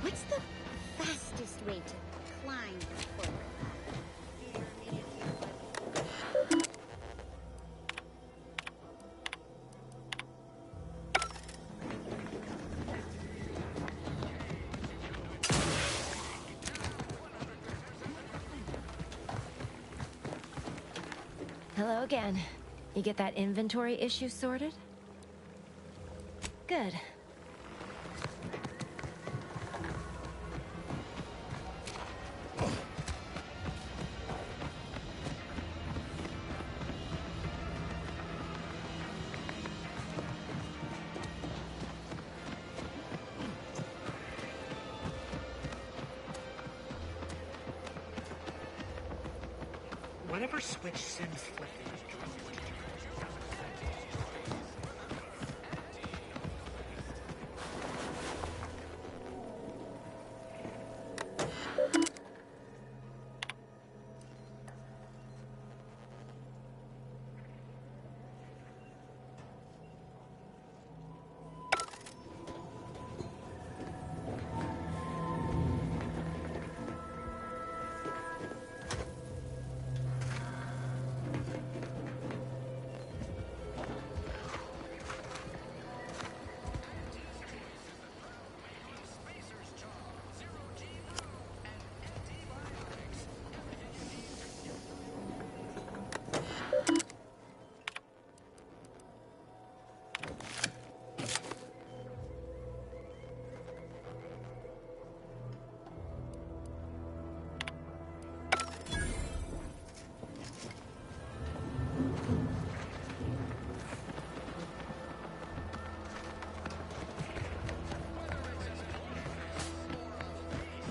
What's the fastest way to climb the corporate ladder? Hello again. You get that inventory issue sorted? Good. Whatever switch Sims flipped in his drone.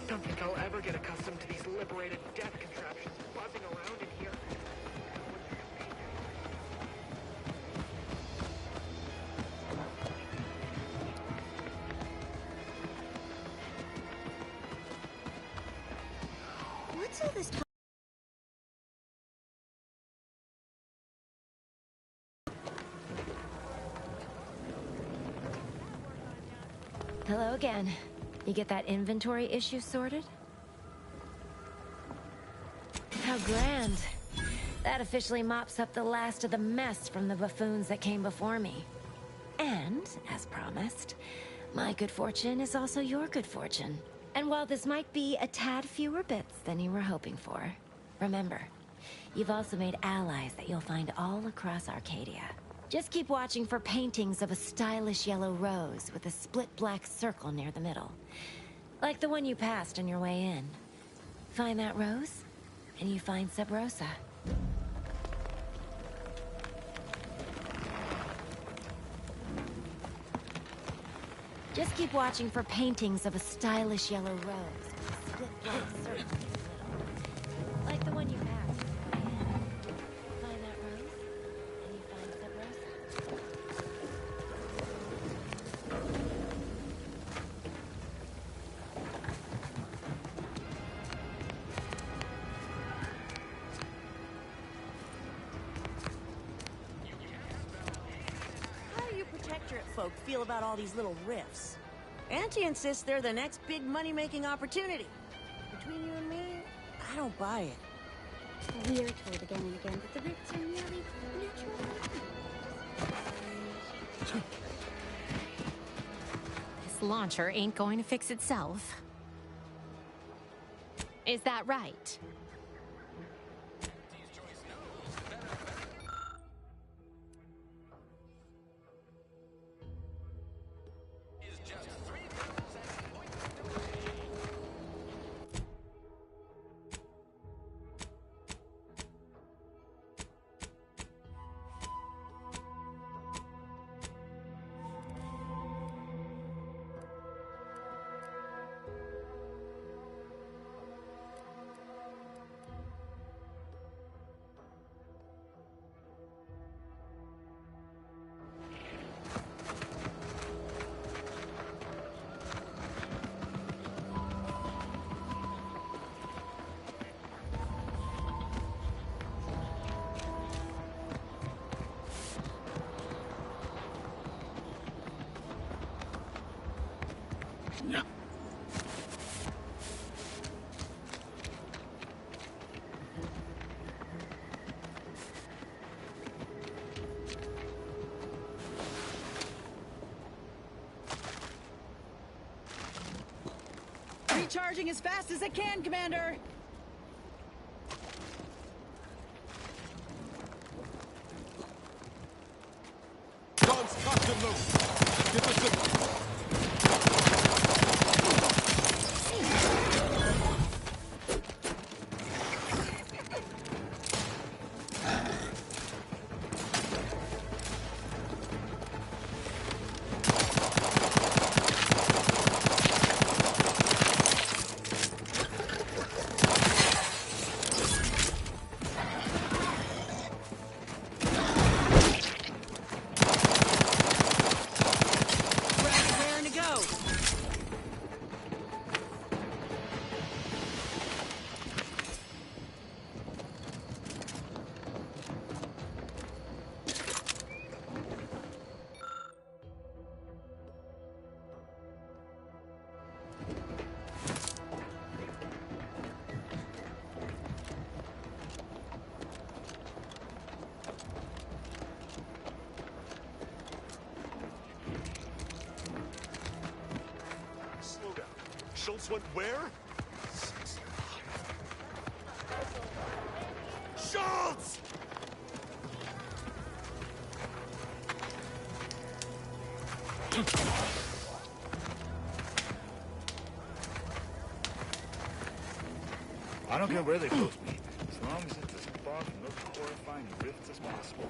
Don't think I'll ever get accustomed to these liberated death contraptions buzzing around in here. What's all this talk? Hello again. You get that inventory issue sorted? How grand. That officially mops up the last of the mess from the buffoons that came before me. And, as promised, my good fortune is also your good fortune. And while this might be a tad fewer bits than you were hoping for, remember, you've also made allies that you'll find all across Arcadia. Just keep watching for paintings of a stylish yellow rose with a split black circle near the middle. Like the one you passed on your way in. Find that rose, and you find Sub Rosa. Just keep watching for paintings of a stylish yellow rose with a split black circle near the middle. Like the one you passed. Find that rose, and you find Sub Rosa. How do you protectorate folk feel about all these little rifts? Auntie insists they're the next big money-making opportunity. Between you and me, I don't buy it. We're told again and again that the rifts are merely natural phenomena. This launcher ain't going to fix itself. Is that right? Recharging as fast as I can, Commander! Guns cocked and loose. Get the signal. Raring to go! Slow down. Schultz went where? Schultz! I don't care where they post me, as long as it's as far from those horrifying rifts as possible.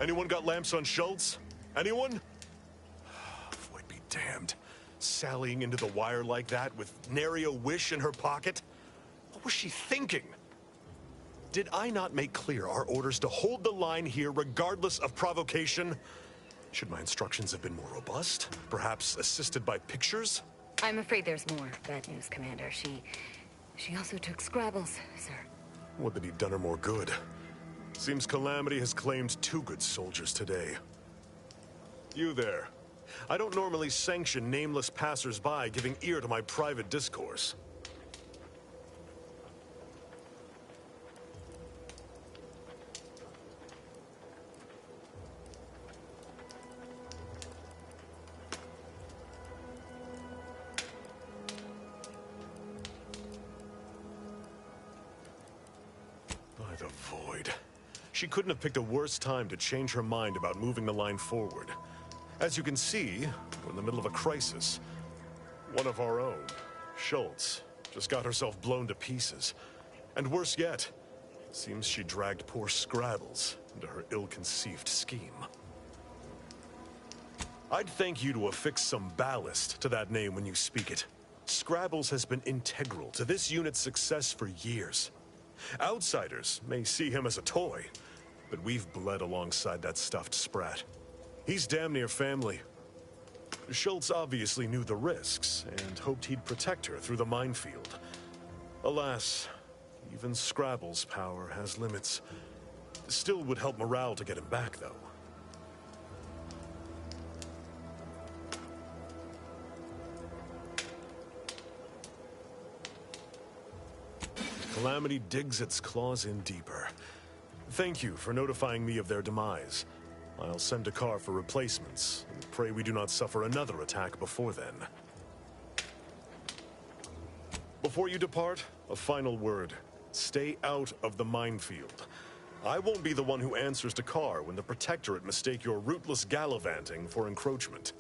Anyone got lamps on Schultz? Anyone? Void be damned. Sallying into the wire like that with nary a wish in her pocket? What was she thinking? Did I not make clear our orders to hold the line here regardless of provocation? Should my instructions have been more robust? Perhaps assisted by pictures? I'm afraid there's more bad news, Commander. She also took Scrabbles, sir. Would that he'd done her more good. Seems Calamity has claimed 2 good soldiers today. You there. I don't normally sanction nameless passers-by giving ear to my private discourse. By the Void. She couldn't have picked a worse time to change her mind about moving the line forward. As you can see, we're in the middle of a crisis. One of our own, Schultz, just got herself blown to pieces. And worse yet, it seems she dragged poor Scrabbles into her ill-conceived scheme. I'd thank you to affix some ballast to that name when you speak it. Scrabbles has been integral to this unit's success for years. Outsiders may see him as a toy, but we've bled alongside that stuffed sprat. He's damn near family. Schultz obviously knew the risks and hoped he'd protect her through the minefield. Alas, even Scrabble's power has limits. Still would help morale to get him back, though. Calamity digs its claws in deeper. Thank you for notifying me of their demise. I'll send a car for replacements, and pray we do not suffer another attack before then. Before you depart, a final word. Stay out of the minefield. I won't be the one who answers to Carr when the Protectorate mistake your rootless gallivanting for encroachment.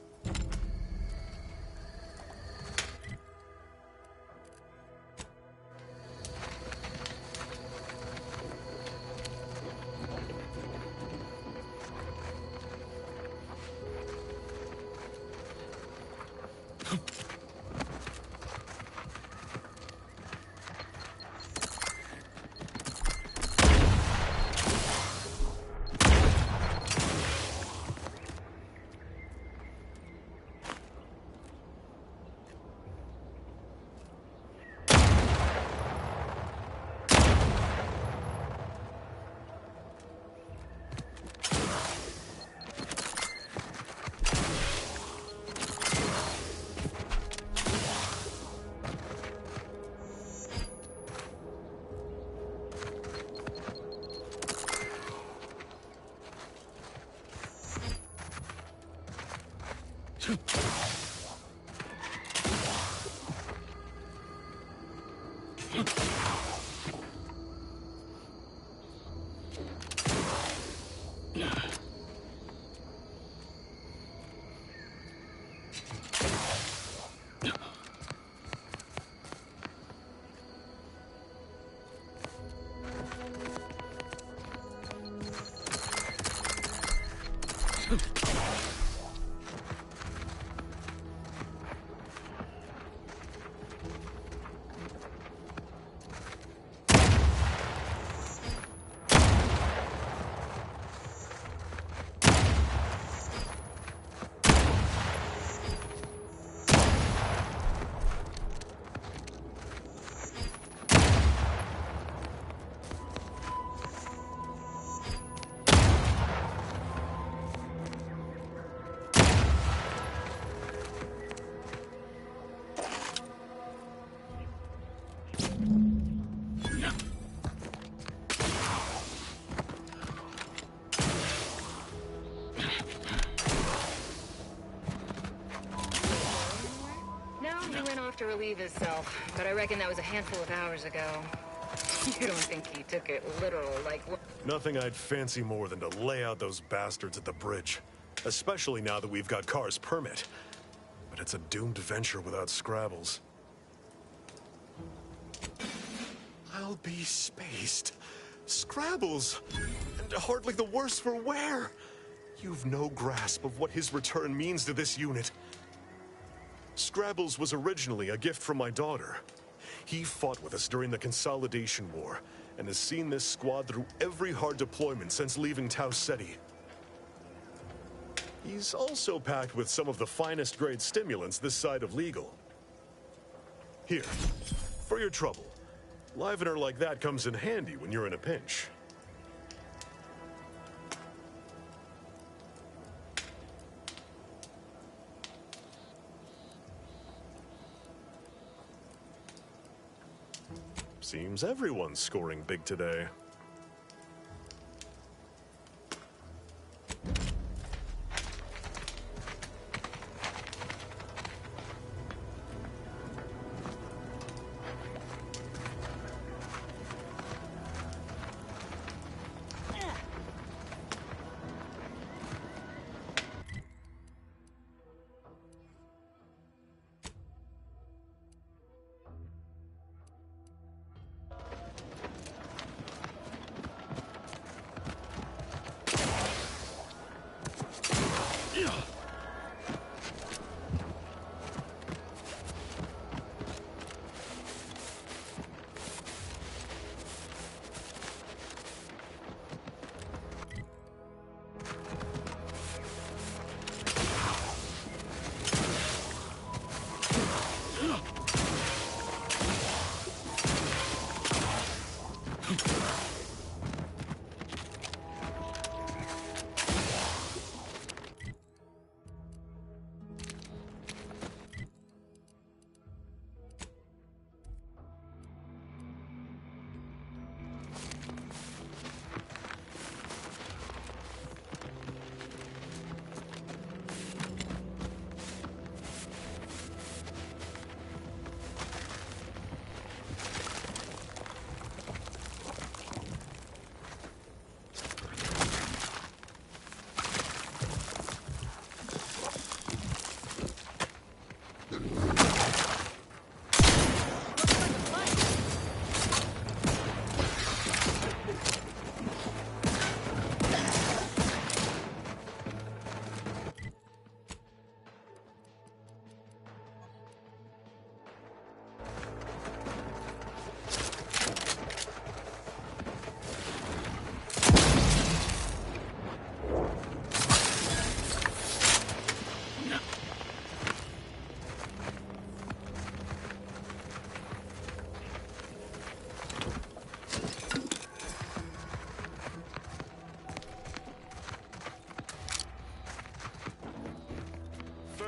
To relieve himself, but I reckon that was a handful of hours ago. You don't think he took it literal, like... Nothing I'd fancy more than to lay out those bastards at the bridge. Especially now that we've got Carr's permit. But it's a doomed venture without Scrabbles. I'll be spaced. Scrabbles! And hardly the worse for wear! You've no grasp of what his return means to this unit. Scrabbles was originally a gift from my daughter. He fought with us during the Consolidation War, and has seen this squad through every hard deployment since leaving Tau Ceti. He's also packed with some of the finest grade stimulants this side of legal. Here, for your trouble. Livener like that comes in handy when you're in a pinch. Seems everyone's scoring big today.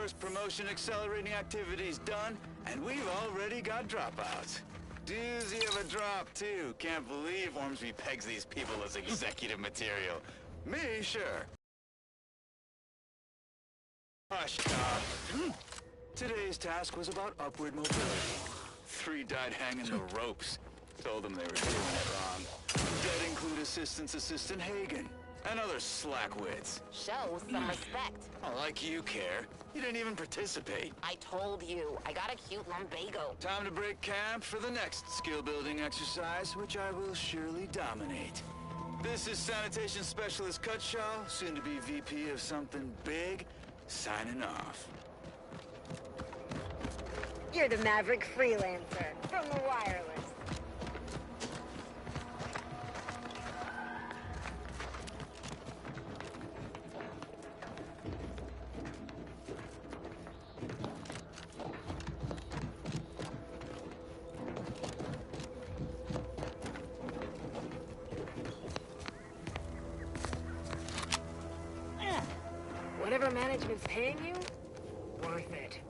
first promotion accelerating activities done, and we've already got dropouts. Doozy of a drop, too. Can't believe Ormsby pegs these people as executive material. Me, sure. Hush, today's task was about upward mobility. 3 died hanging the ropes. Told them they were doing it wrong. Dead include Assistant Hagen. And other slackwits. Show some respect. Oh, like you care. You didn't even participate. I told you, I got a cute lumbago. Time to break camp for the next skill-building exercise, which I will surely dominate. This is Sanitation Specialist Cutshaw, soon to be VP of something big, signing off. You're the Maverick freelancer from the wireless. Whatever management's paying you, worth it.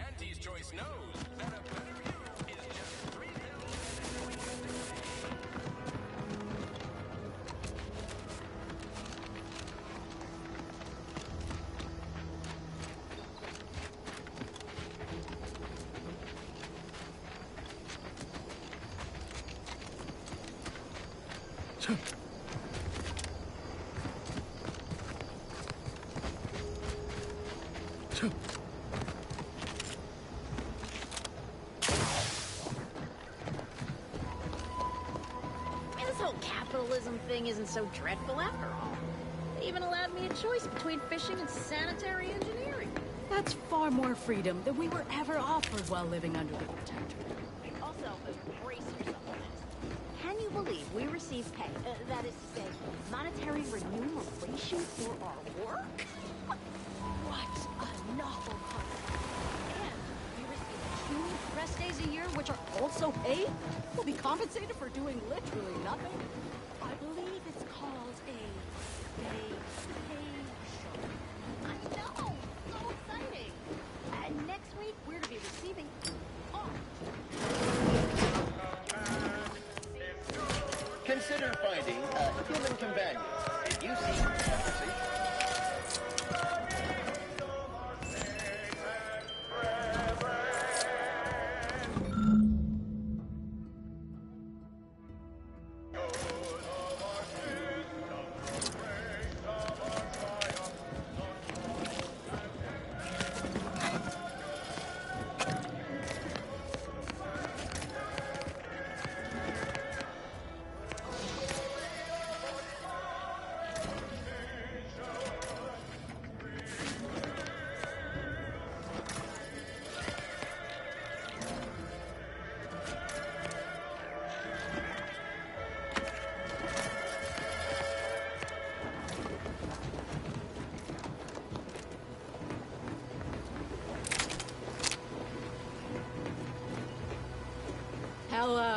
Auntie's Choice knows that a better you is just 3 This whole capitalism thing isn't so dreadful after all. They even allowed me a choice between fishing and sanitary engineering. That's far more freedom than we were ever offered while living under the protectorate. Also, brace yourself on this. Can you believe we receive pay, that is to say, monetary remuneration for our work? What a novel concept. And we receive 2 rest days a year, which are also paid? We'll be compensated for doing literally nothing. I believe it's called a vacation. I know! So exciting! And next week, we're to be receiving art. Consider finding a human companion. If you seek conversation.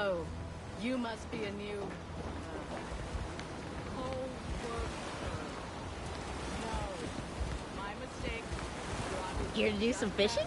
So, you must be a new co-worker. No, my mistake. Here to do some fishing?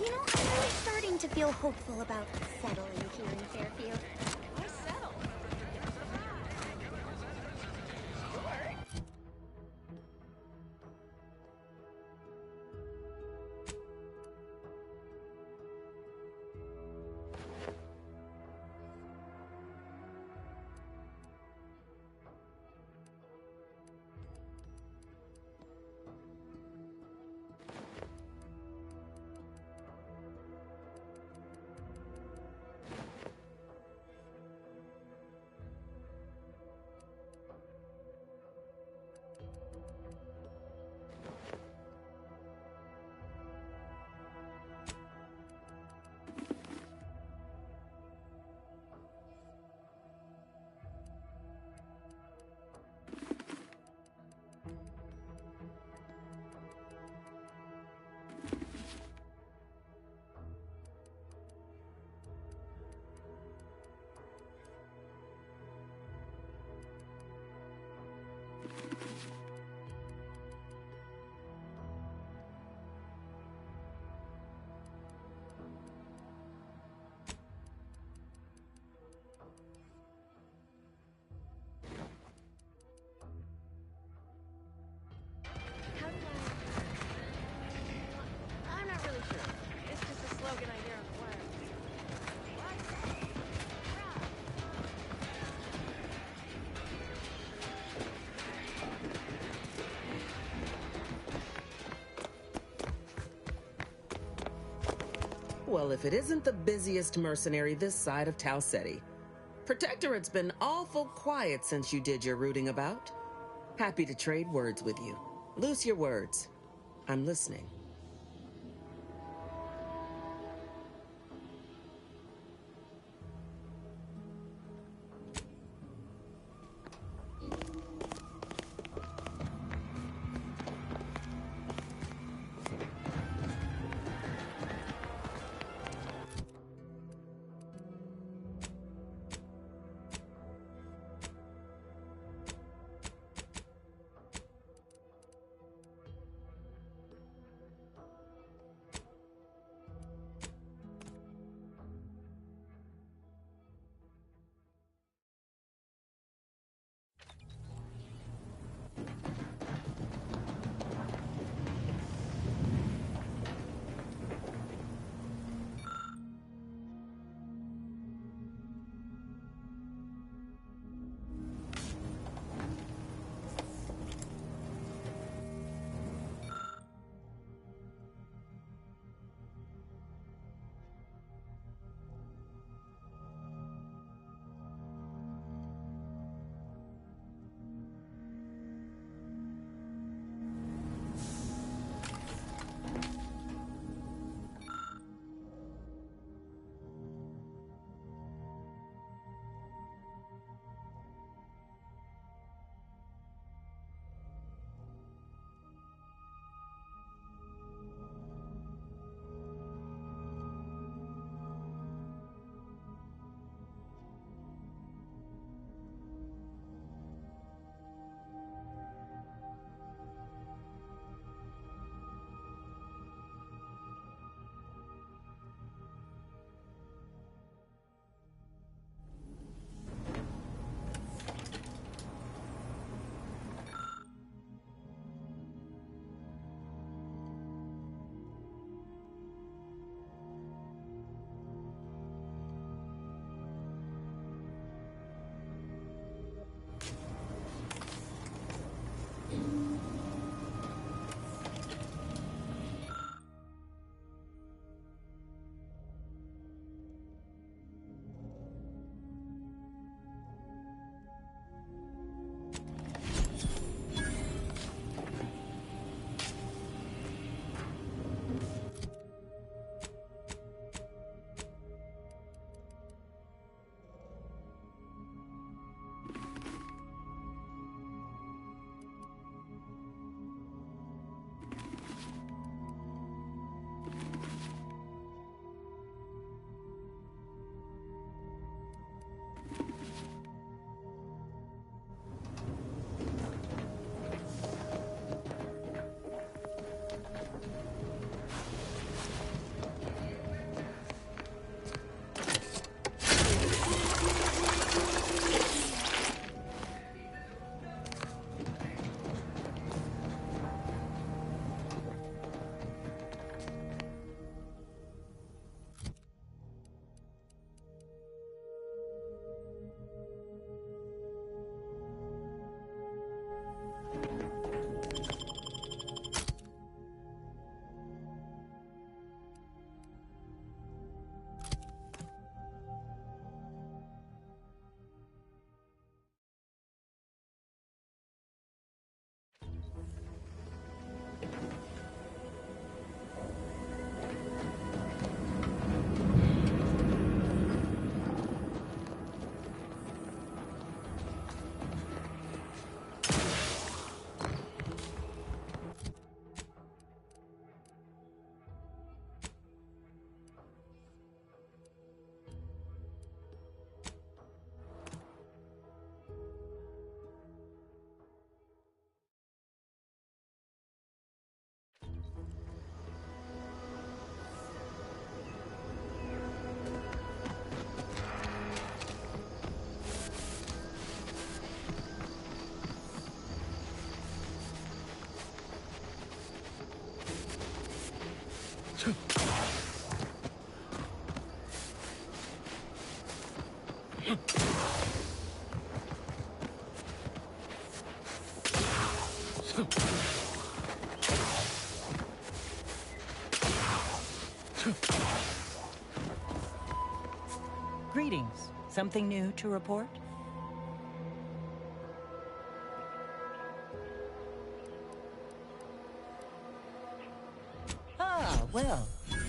You know, I'm really starting to feel hopeful about settling here in Fairfield. Why settle? I'm not really sure. It's just a slogan I hear on the wire. Well, if it isn't the busiest mercenary this side of Tau Ceti. Protectorate's been awful quiet since you did your rooting about. Happy to trade words with you. Loose your words. I'm listening. Greetings. Something new to report? Ah, well,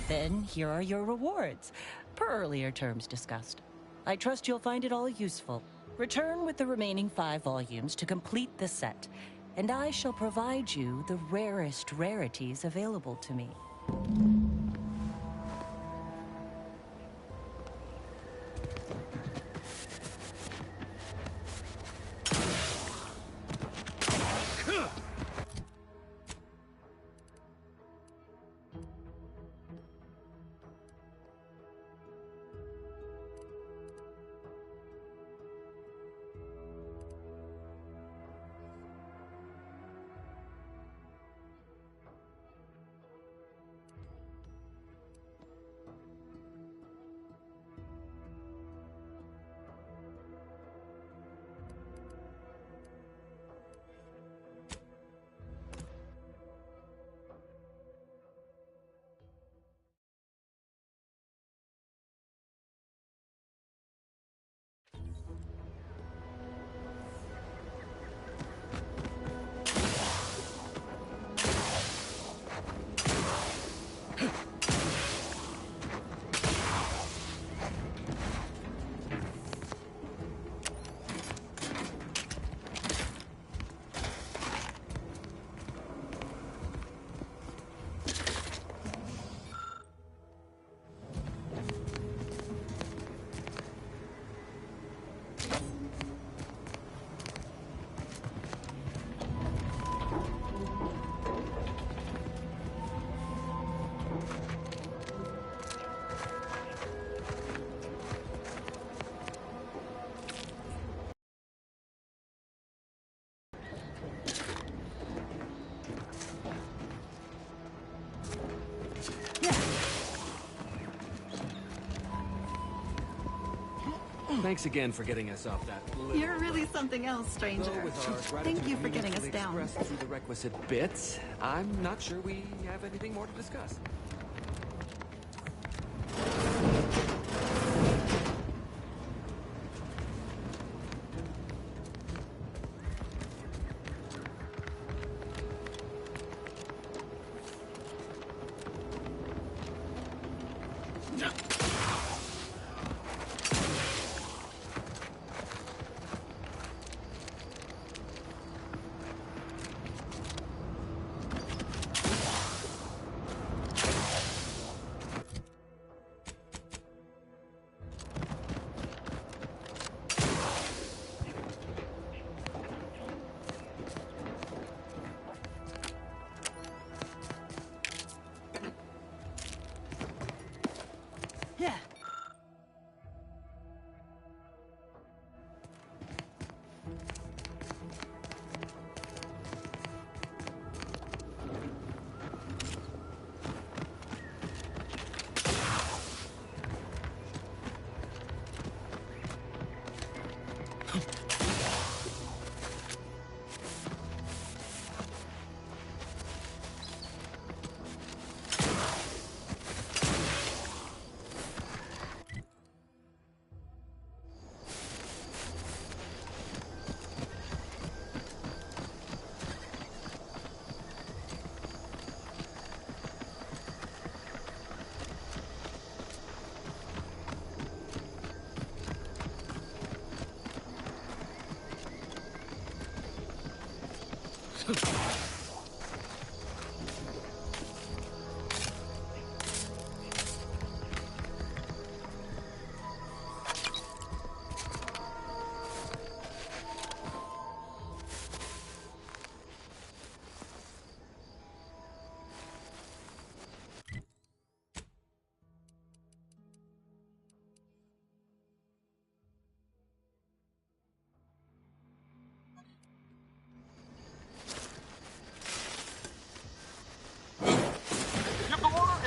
then here are your rewards, per earlier terms discussed. I trust you'll find it all useful. Return with the remaining 5 volumes to complete the set, and I shall provide you the rarest rarities available to me. Thanks again for getting us off that. You're really something else, stranger. Thank you for getting us down. Expressed through the requisite bits. I'm not sure we have anything more to discuss.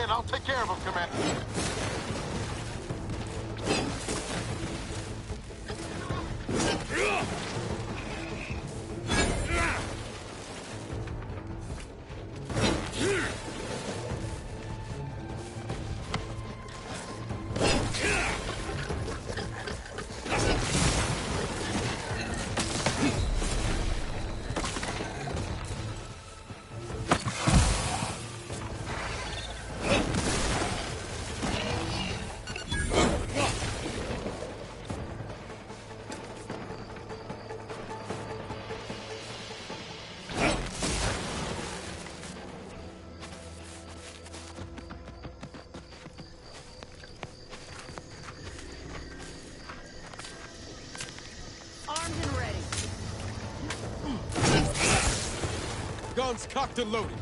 And I'll take care of him, Commander. Guns cocked and loaded.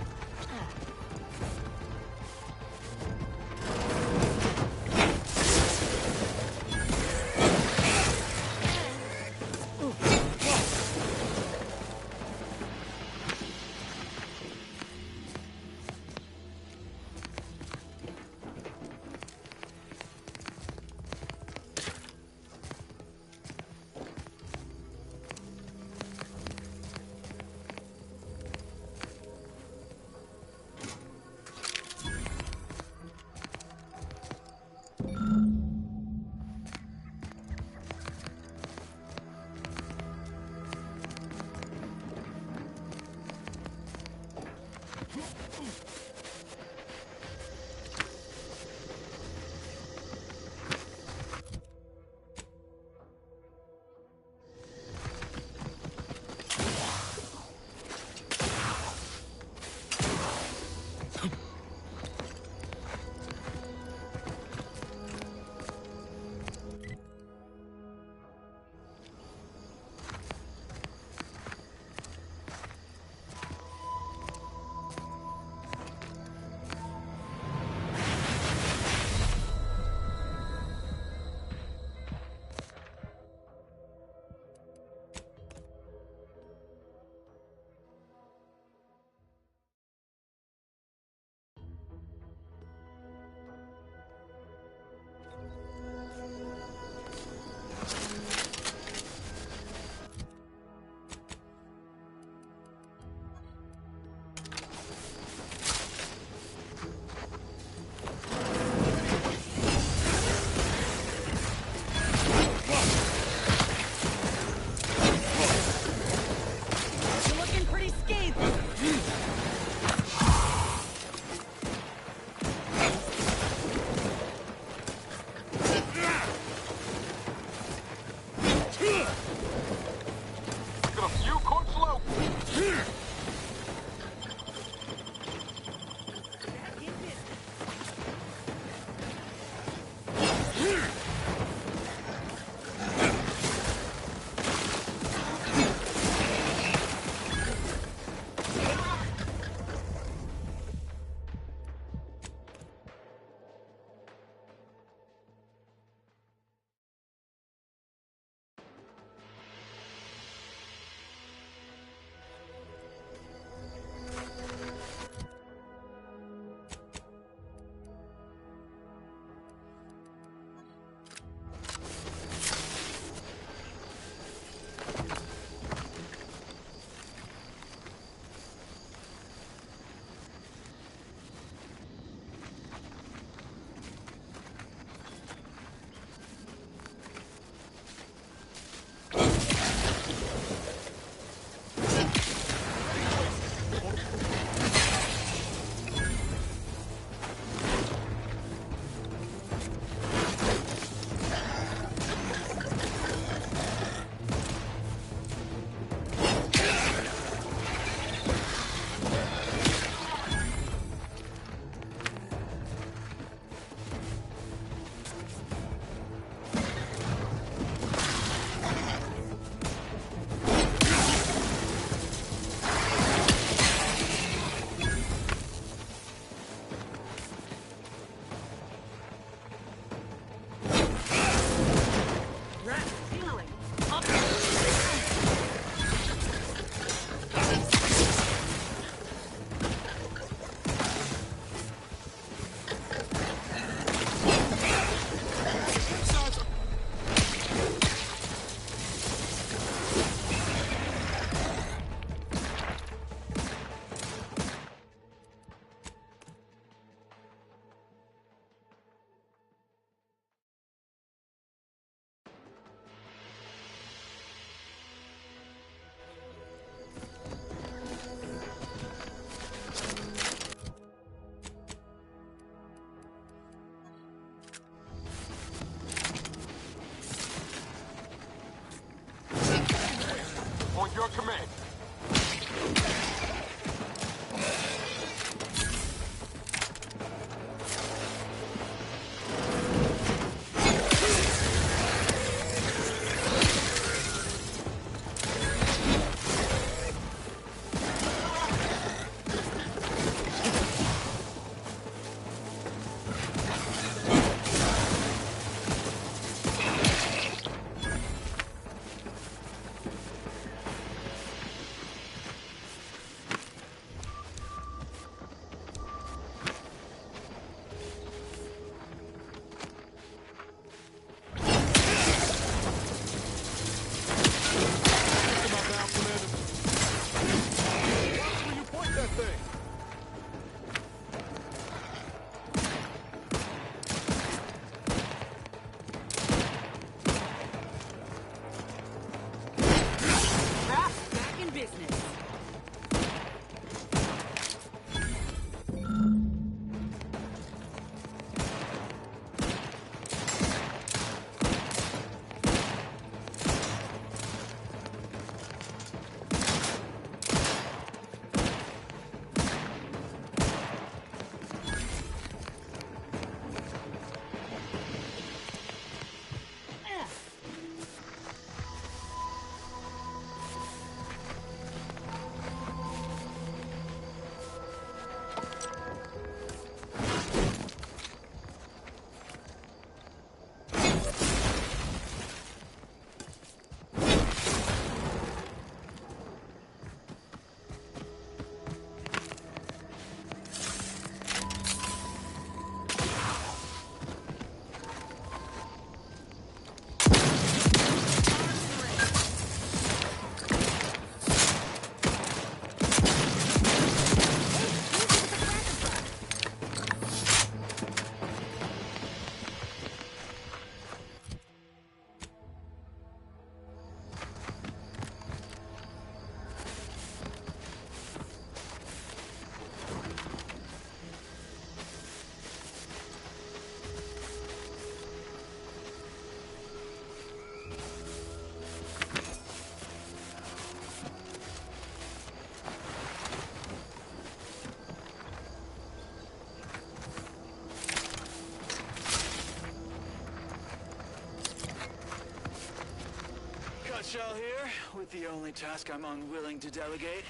Cutshell here, with the only task I'm unwilling to delegate.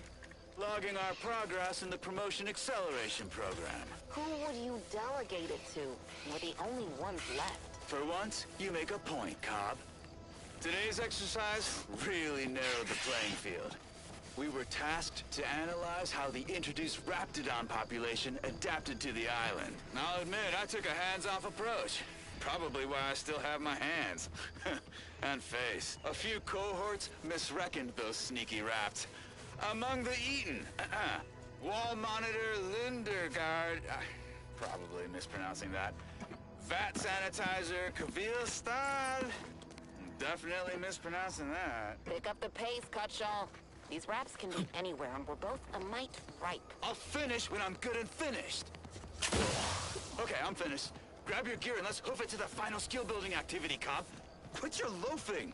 Logging our progress in the Promotion Acceleration Program. Who would you delegate it to? We're the only ones left. For once, you make a point, Cobb. Today's exercise really narrowed the playing field. We were tasked to analyze how the introduced Raptidon population adapted to the island. I'll admit, I took a hands-off approach. Probably why I still have my hands. And face. A few cohorts misreckoned those sneaky raps. Among the Eaton, Wall Monitor Lindergaard, probably mispronouncing that. Vat Sanitizer Kavil Stad, definitely mispronouncing that. Pick up the pace, Cutshall. These raps can be anywhere, and we're both a mite ripe. I'll finish when I'm good and finished. Okay, I'm finished. Grab your gear and let's hoof it to the final skill-building activity, Cobb. Quit your loafing!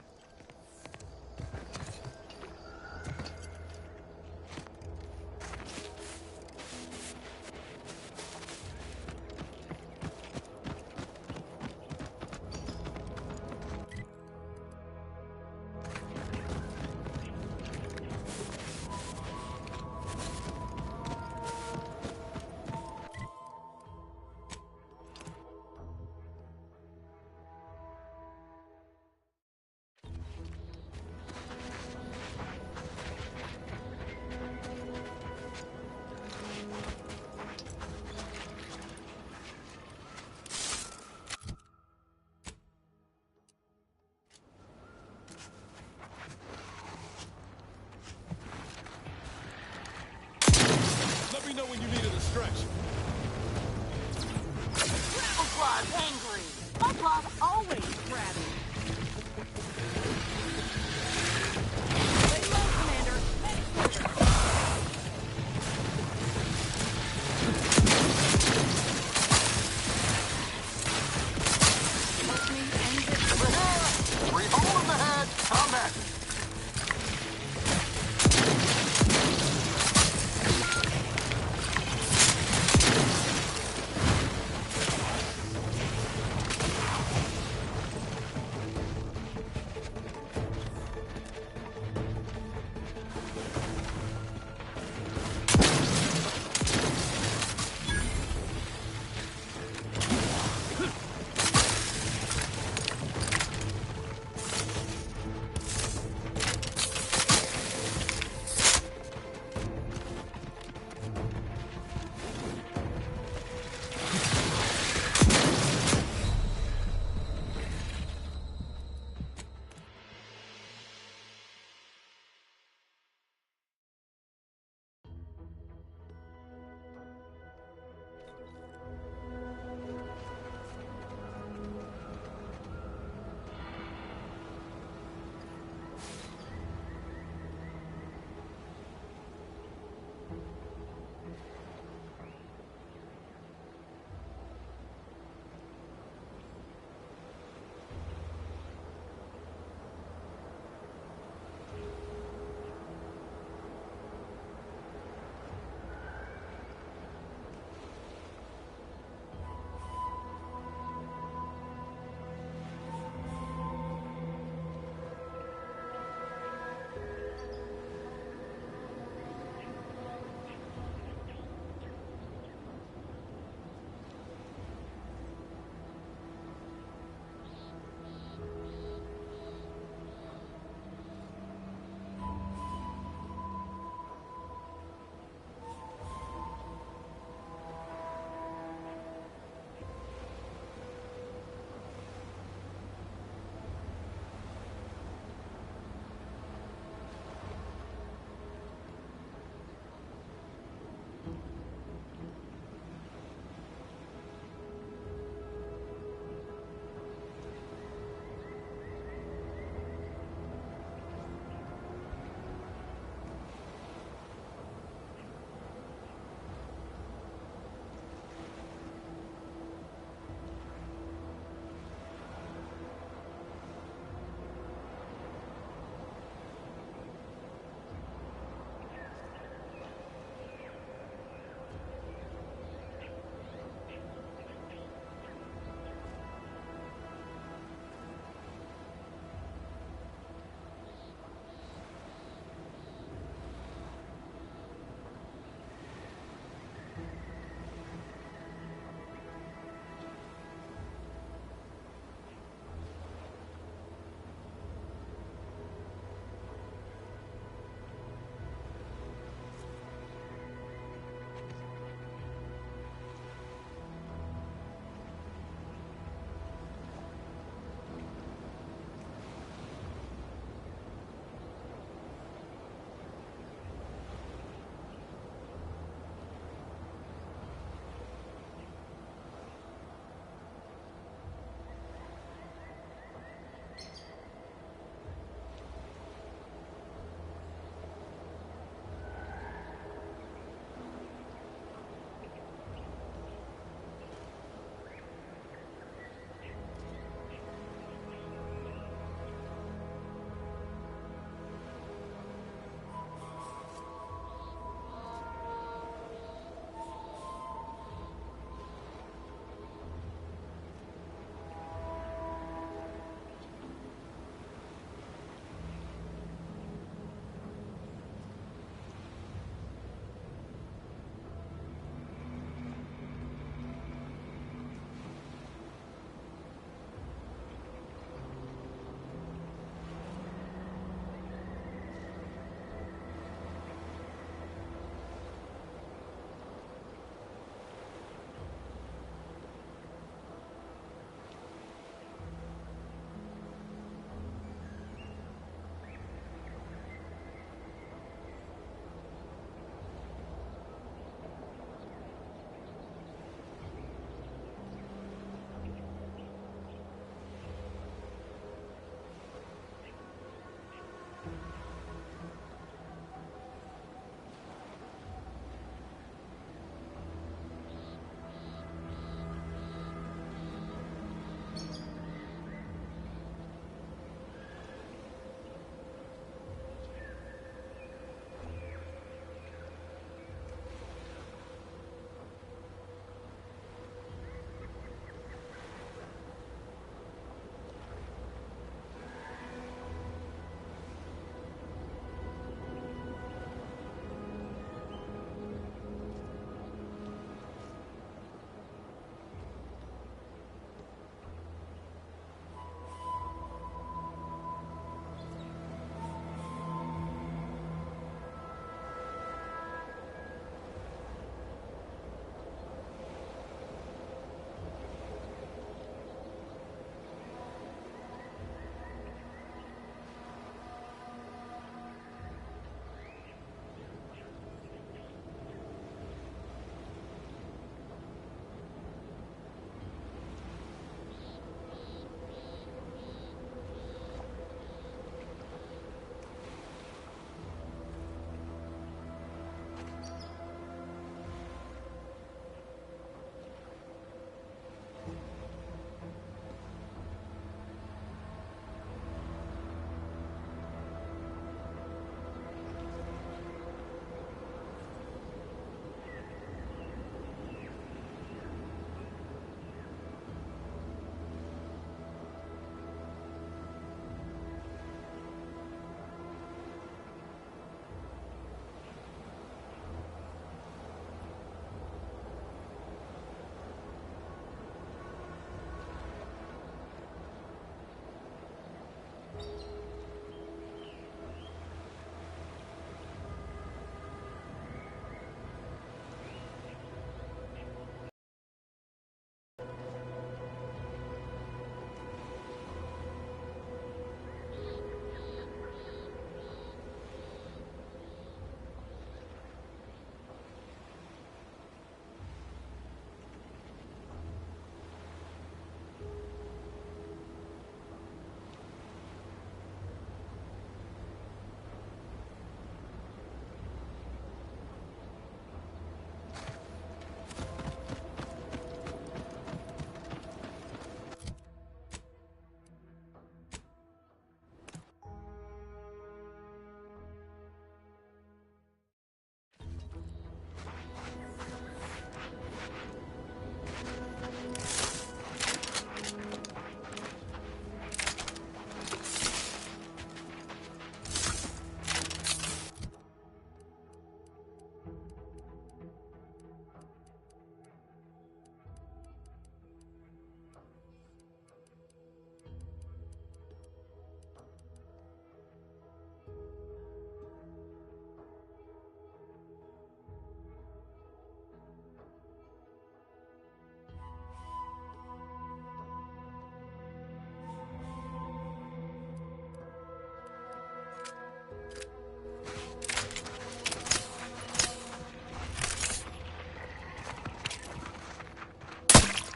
Let me know when you needed a stretch. Dragonfly's angry. My claws always grabbing. Lay low, Commander. Three hole in the head. Combat.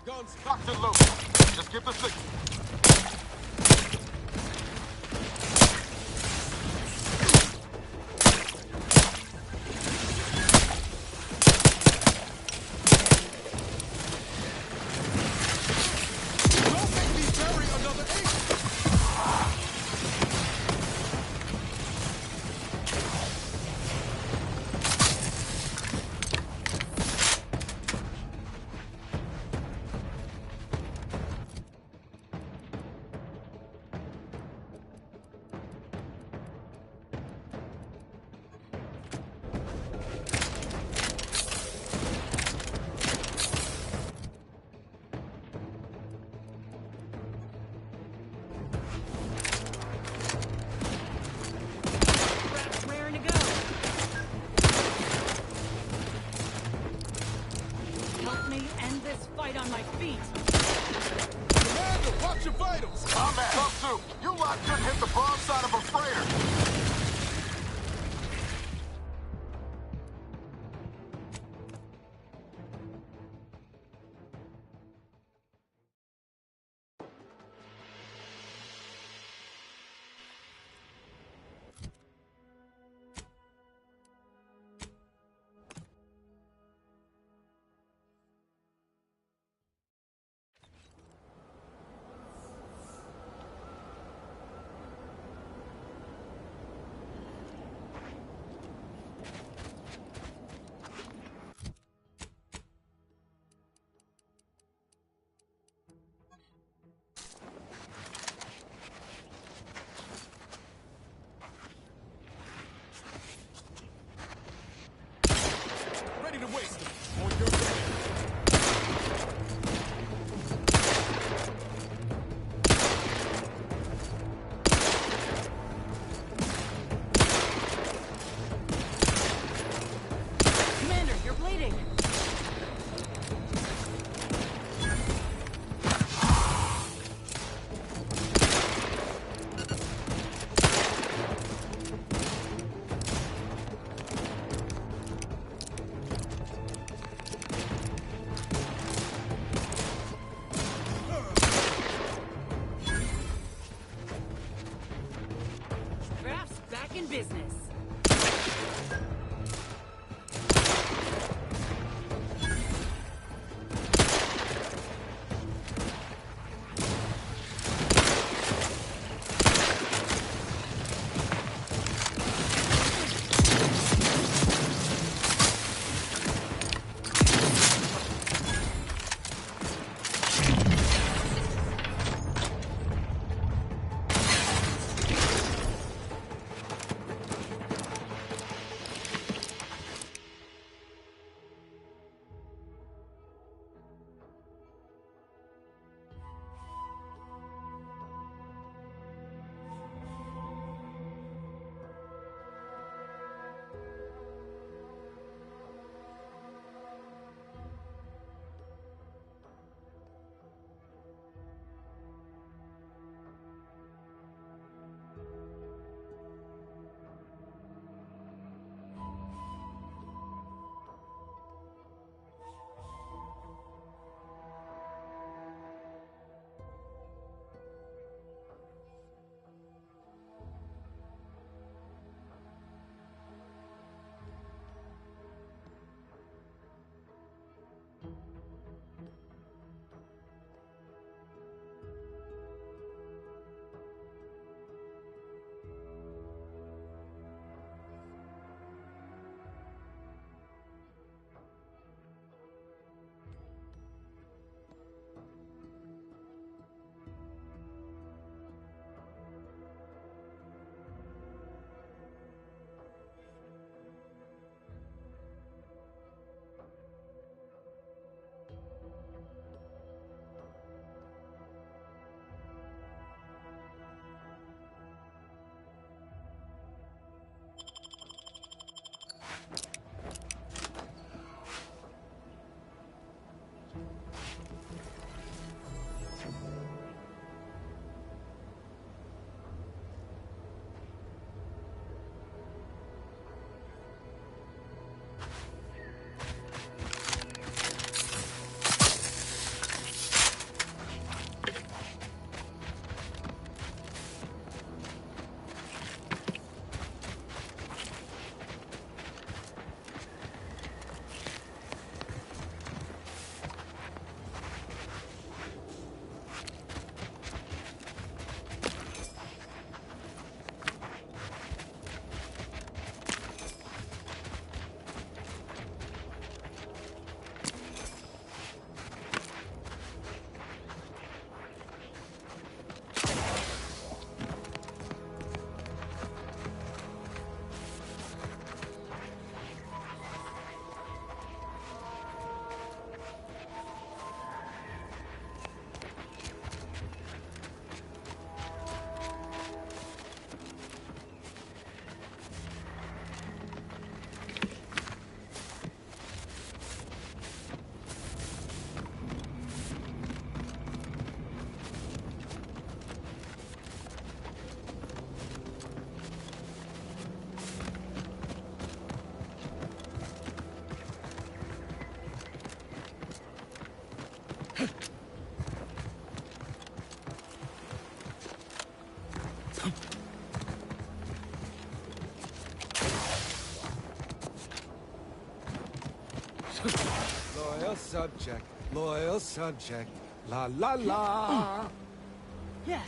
Guns locked and loaded. Just give the signal. Don't make me bury another agent! Raring to go. Help me end this fight on my feet. Commander, watch your vitals! Combat! Come through! You lot couldn't hit the broadside of a freighter! Ready to waste them. On your way. Commander, you're bleeding. Raft's back in business. subject, loyal subject. La la la. Yeah.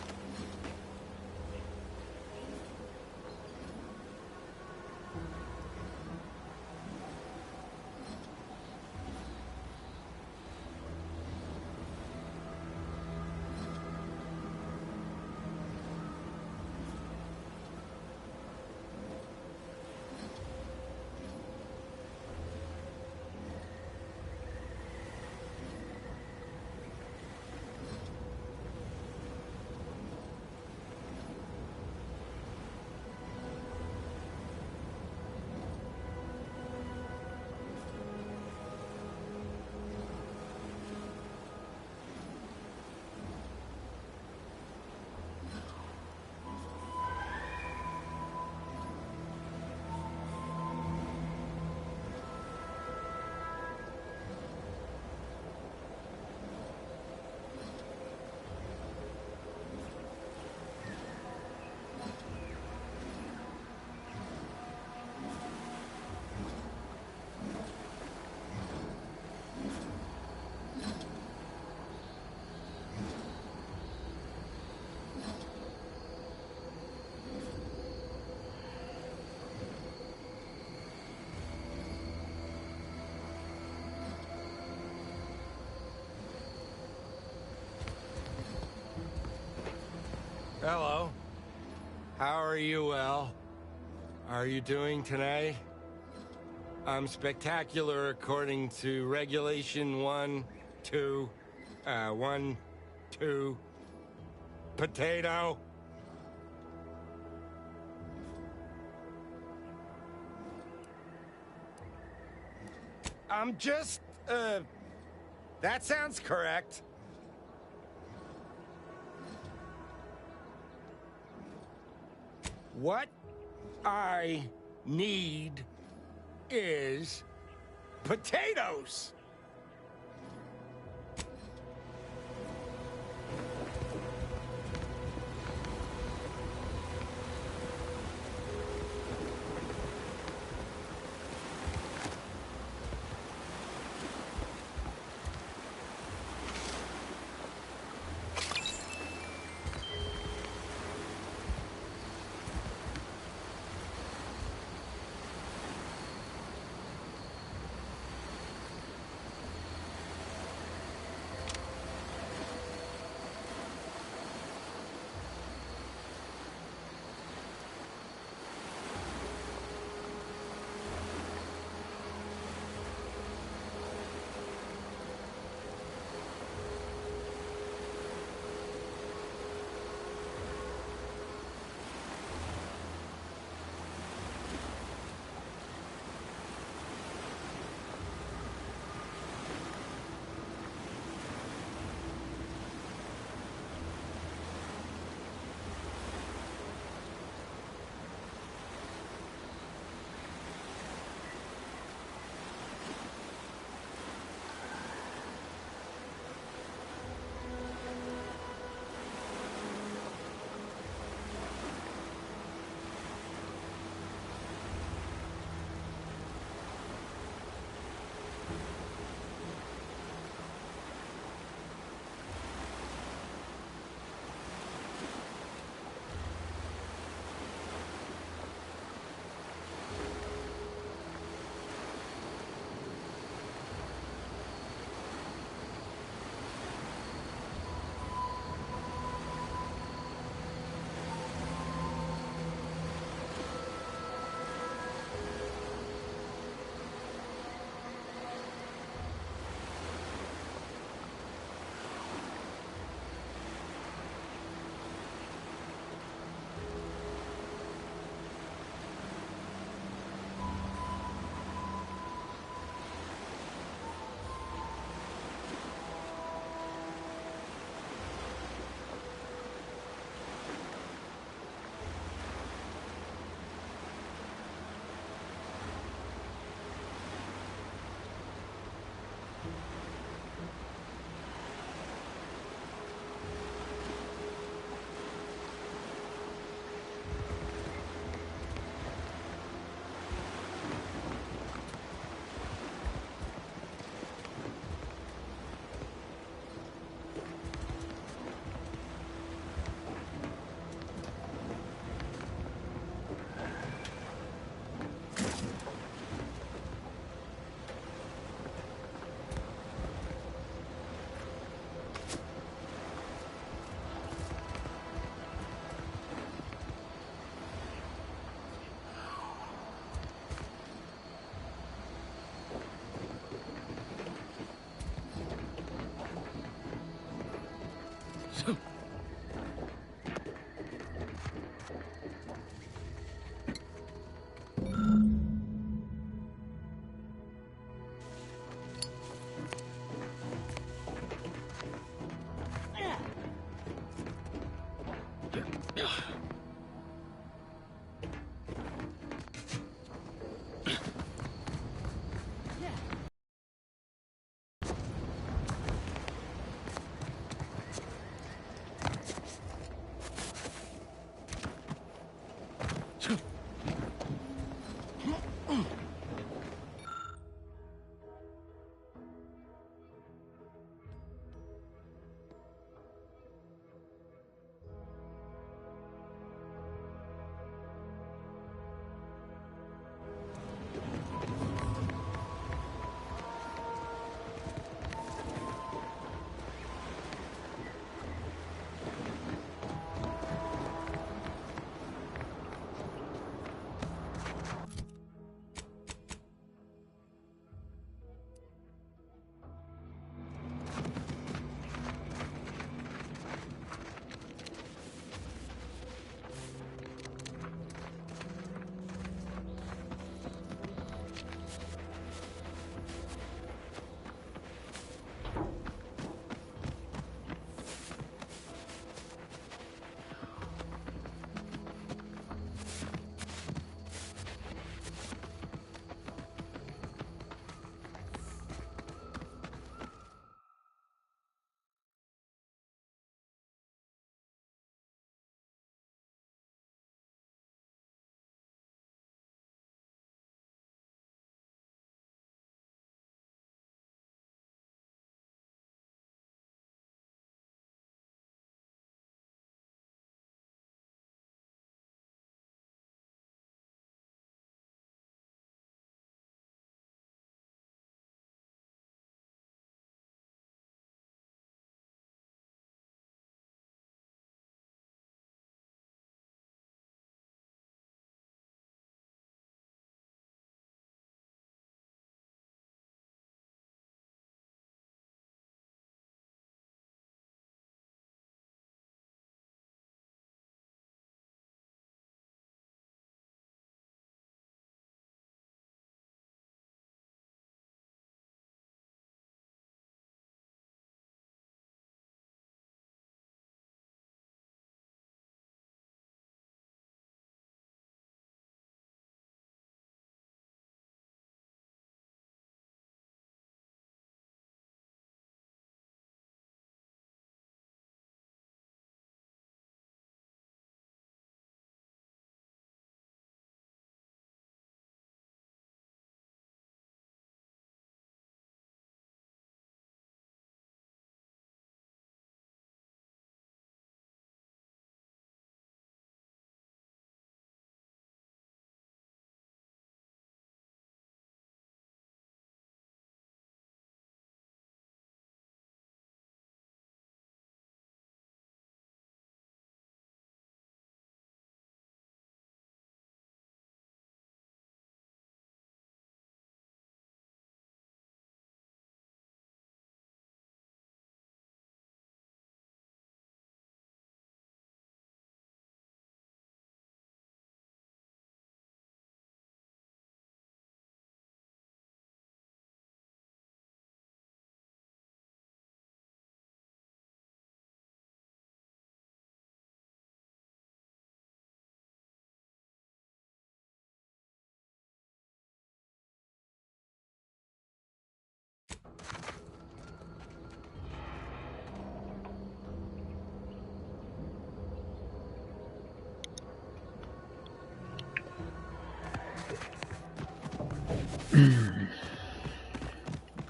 Hello. How are you, El? Are you doing tonight? I'm spectacular according to regulation 1, 2, 1, 2. Potato. I'm just, that sounds correct. What I need is potatoes.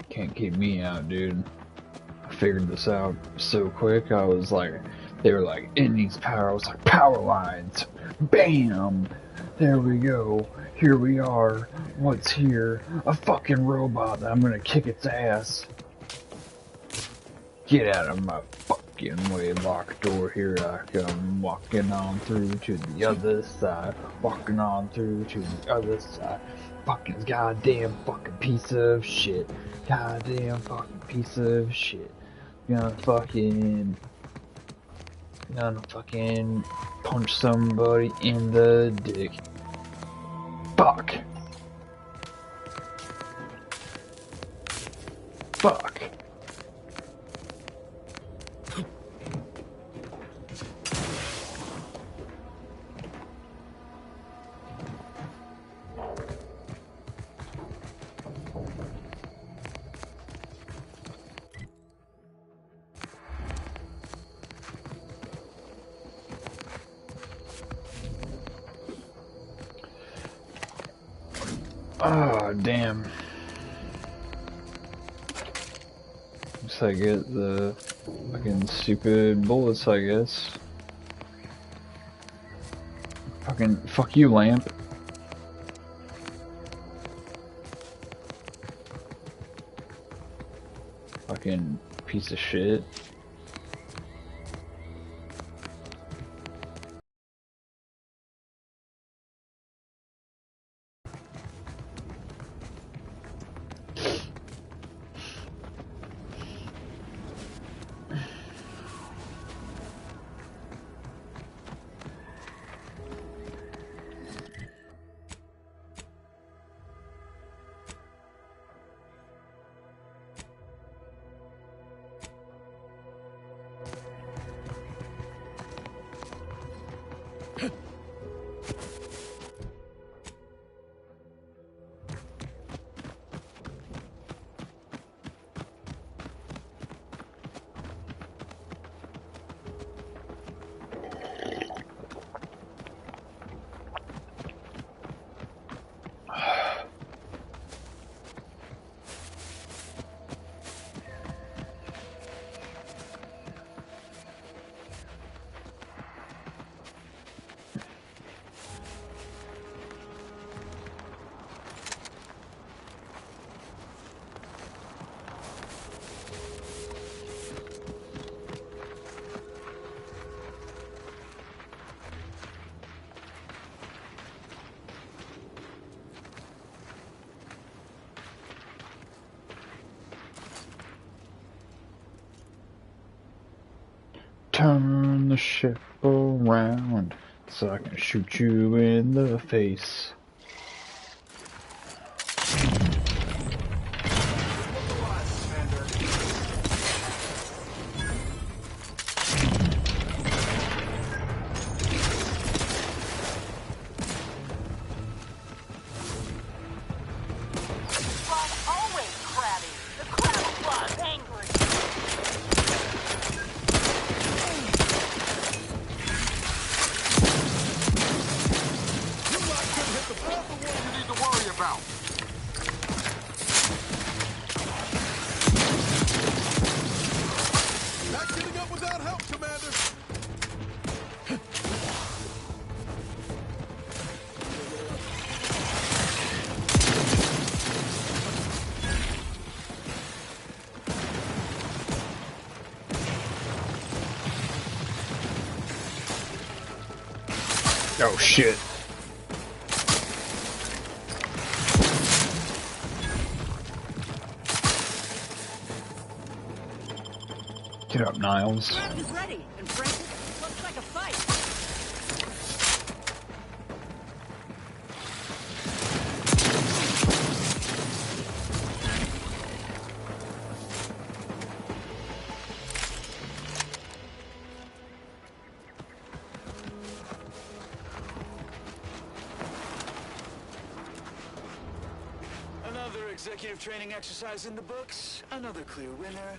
Can't keep me out, dude. I figured this out so quick. I was like, they were like, it needs power. I was like, power lines. Bam! There we go. Here we are. What's here? A fucking robot that I'm gonna kick its ass. Get out of my fucking way, locked door. Here I come, walking on through to the other side. Walking on through to the other side. Fucking goddamn fucking piece of shit. Goddamn fucking piece of shit. Gonna fucking punch somebody in the dick. Fuck. Fuck. Oh, damn. Guess I get the fucking stupid bullets, I guess. Fucking, fuck you, lamp. Fucking piece of shit. Turn the ship around so I can shoot you in the face. Oh shit. Get up, Niles. Ready, and Francis, looks like a fight. Executive training exercise in the books. Another clear winner.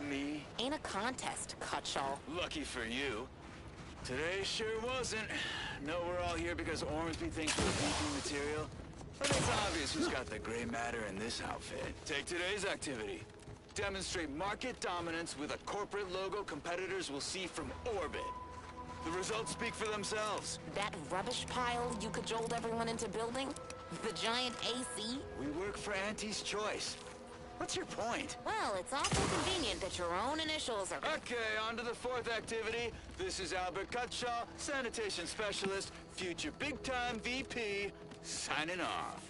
Me. Ain't a contest, Cutshaw. Lucky for you. Today sure wasn't. No, we're all here because Ormsby thinks we're VP material. But it's obvious who's got the gray matter in this outfit. Take today's activity. Demonstrate market dominance with a corporate logo competitors will see from orbit. The results speak for themselves. That rubbish pile you cajoled everyone into building? The giant AC? We work for Auntie's Choice. What's your point? Well, it's awful convenient that your own initials are... Okay, on to the fourth activity. This is Albert Cutshaw, sanitation specialist, future big-time VP, signing off.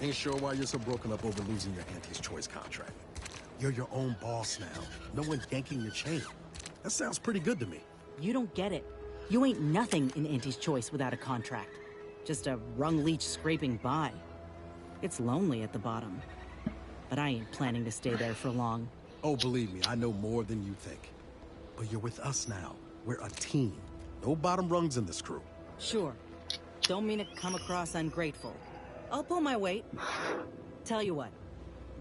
Ain't sure why you're so broken up over losing your Auntie's Choice contract. You're your own boss now. No one yanking your chain. That sounds pretty good to me. You don't get it. You ain't nothing in Auntie's Choice without a contract. Just a rung leech scraping by. It's lonely at the bottom. But I ain't planning to stay there for long. Oh, believe me, I know more than you think. But you're with us now. We're a team. No bottom rungs in this crew. Sure. Don't mean to come across ungrateful. I'll pull my weight. Tell you what,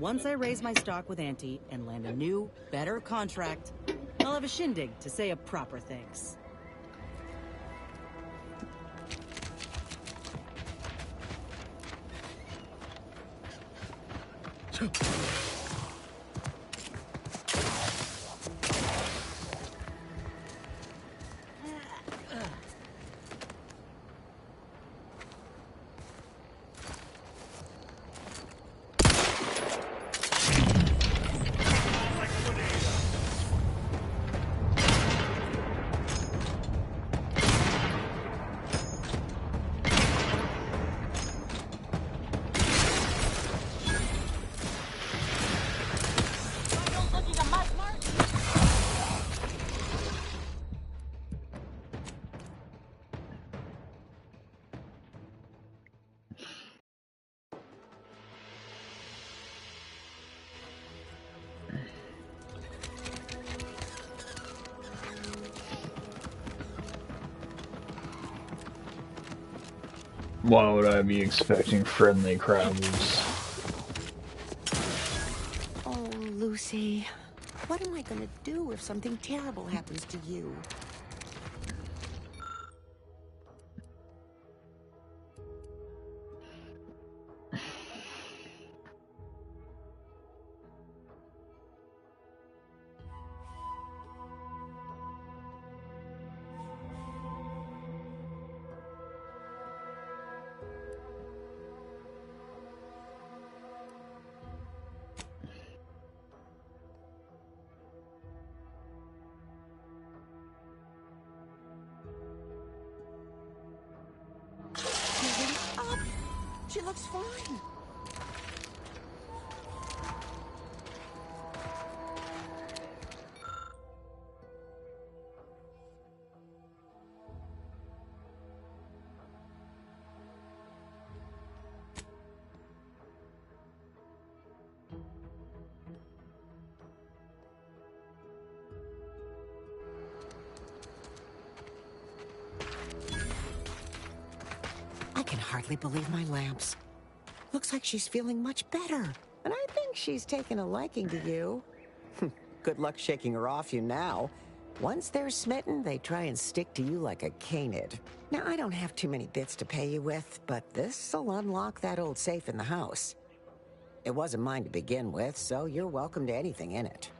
once I raise my stock with Auntie and land a new, better contract, I'll have a shindig to say a proper thanks. Why would I be expecting friendly crabbles? Oh, Lucy. What am I gonna do if something terrible happens to you? She looks fine. I can hardly believe my lamps. Looks like she's feeling much better. And I think she's taken a liking to you. Good luck shaking her off you now. Once they're smitten, they try and stick to you like a canid. Now, I don't have too many bits to pay you with, but this'll unlock that old safe in the house. It wasn't mine to begin with, so you're welcome to anything in it.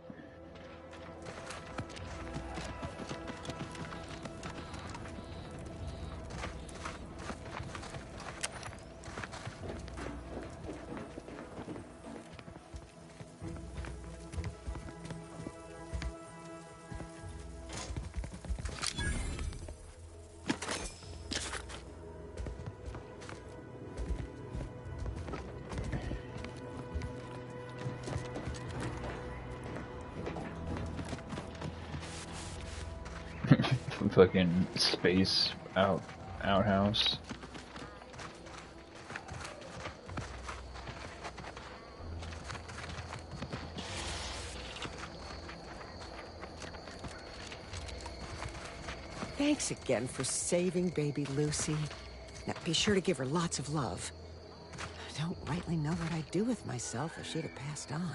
Fucking space outhouse. Thanks again for saving baby Lucy. Now, be sure to give her lots of love. I don't rightly know what I'd do with myself if she'd have passed on.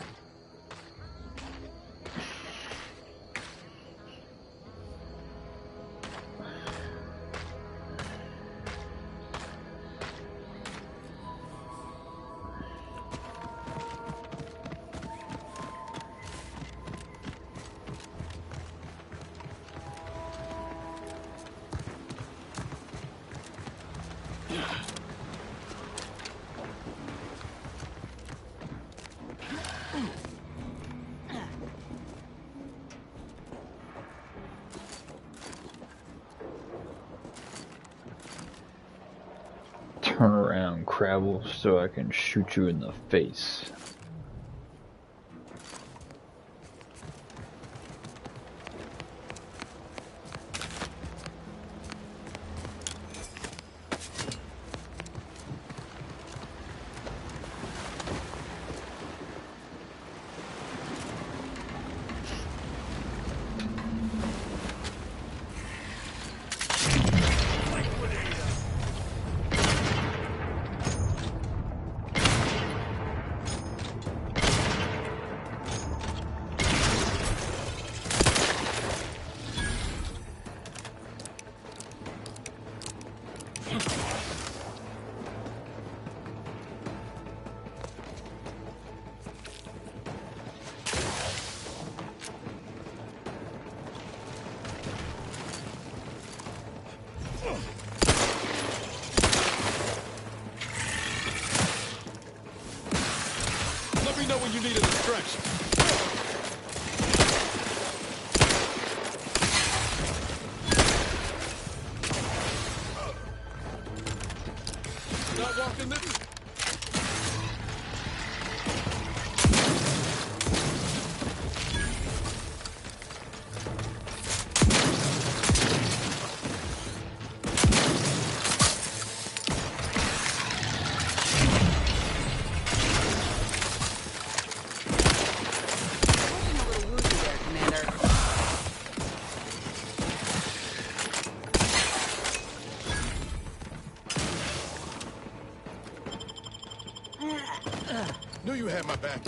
Turn around, Crabble, so I can shoot you in the face. when you need a distraction. Not walking this. Knew you had my back.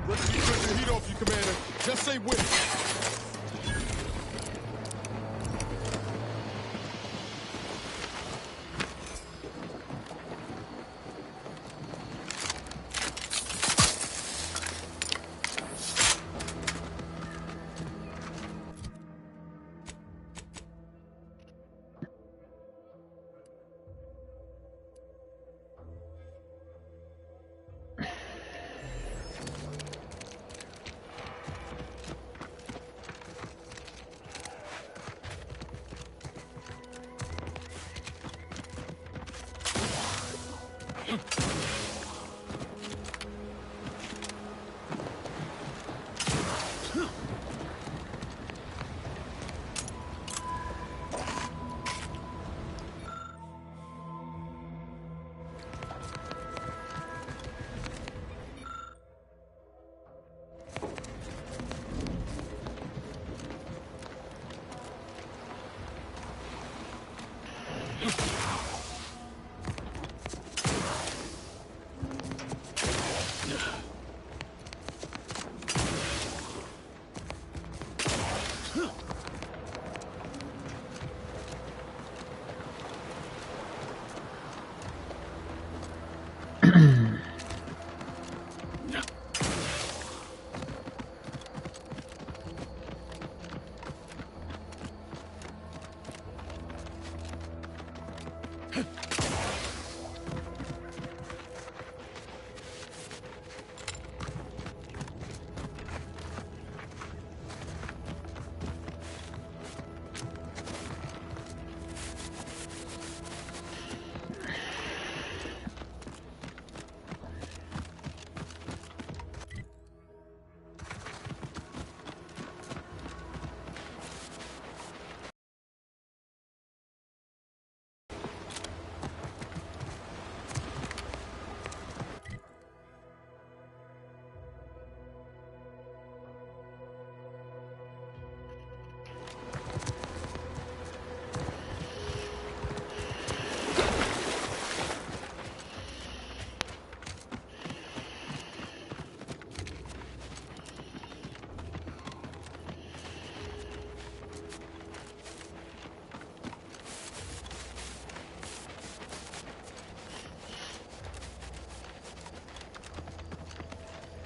Let's keep the heat off you, Commander. Just say when.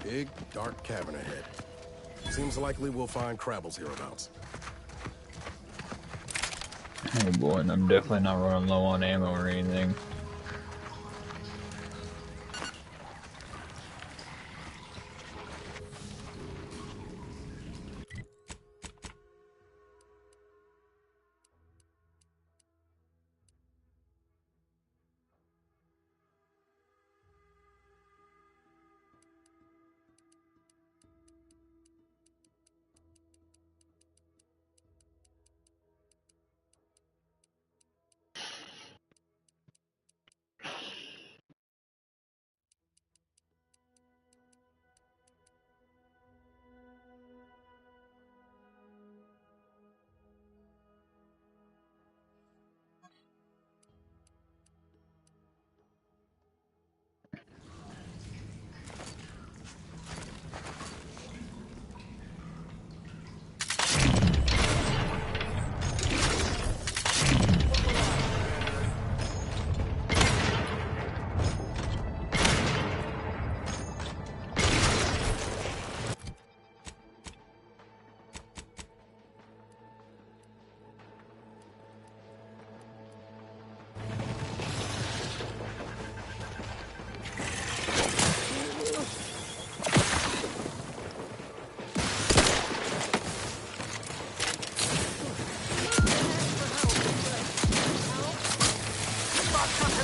Big, dark cavern ahead. Seems likely we'll find Crabbles hereabouts. Oh boy, and I'm definitely not running low on ammo or anything.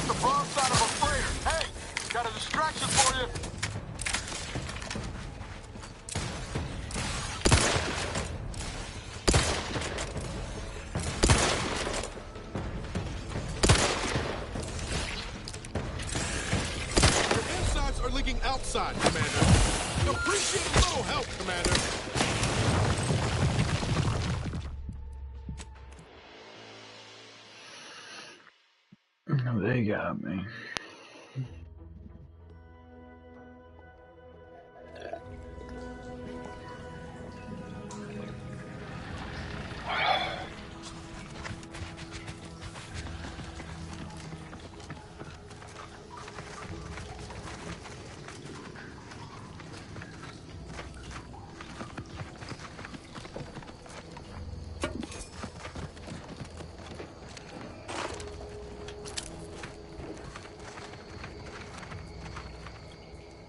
the broadside of a freighter. Hey, got a distraction for you. Your insides are leaking outside, Commander. Appreciate a little help, Commander. They got me.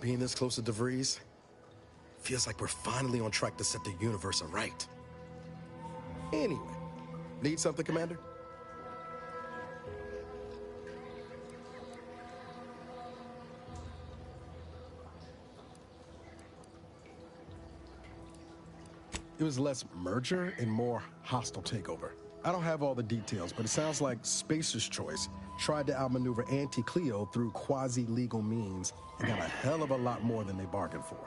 Being this close to DeVries feels like we're finally on track to set the universe aright. Anyway, need something, Commander? It was less merger and more hostile takeover. I don't have all the details, but it sounds like Spacer's Choice tried to outmaneuver Auntie Cleo through quasi-legal means and got a hell of a lot more than they bargained for.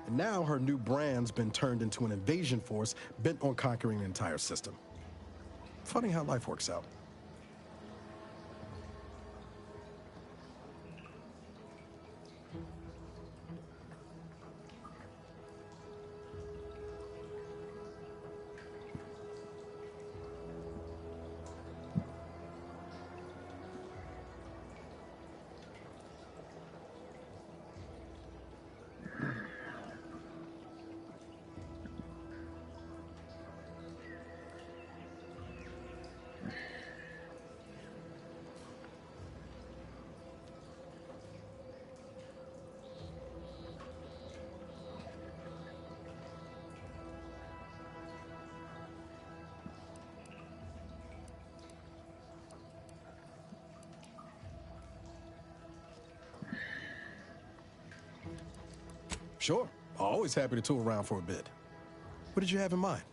And now her new brand's been turned into an invasion force bent on conquering the entire system. Funny how life works out. Sure. Always happy to tool around for a bit. What did you have in mind?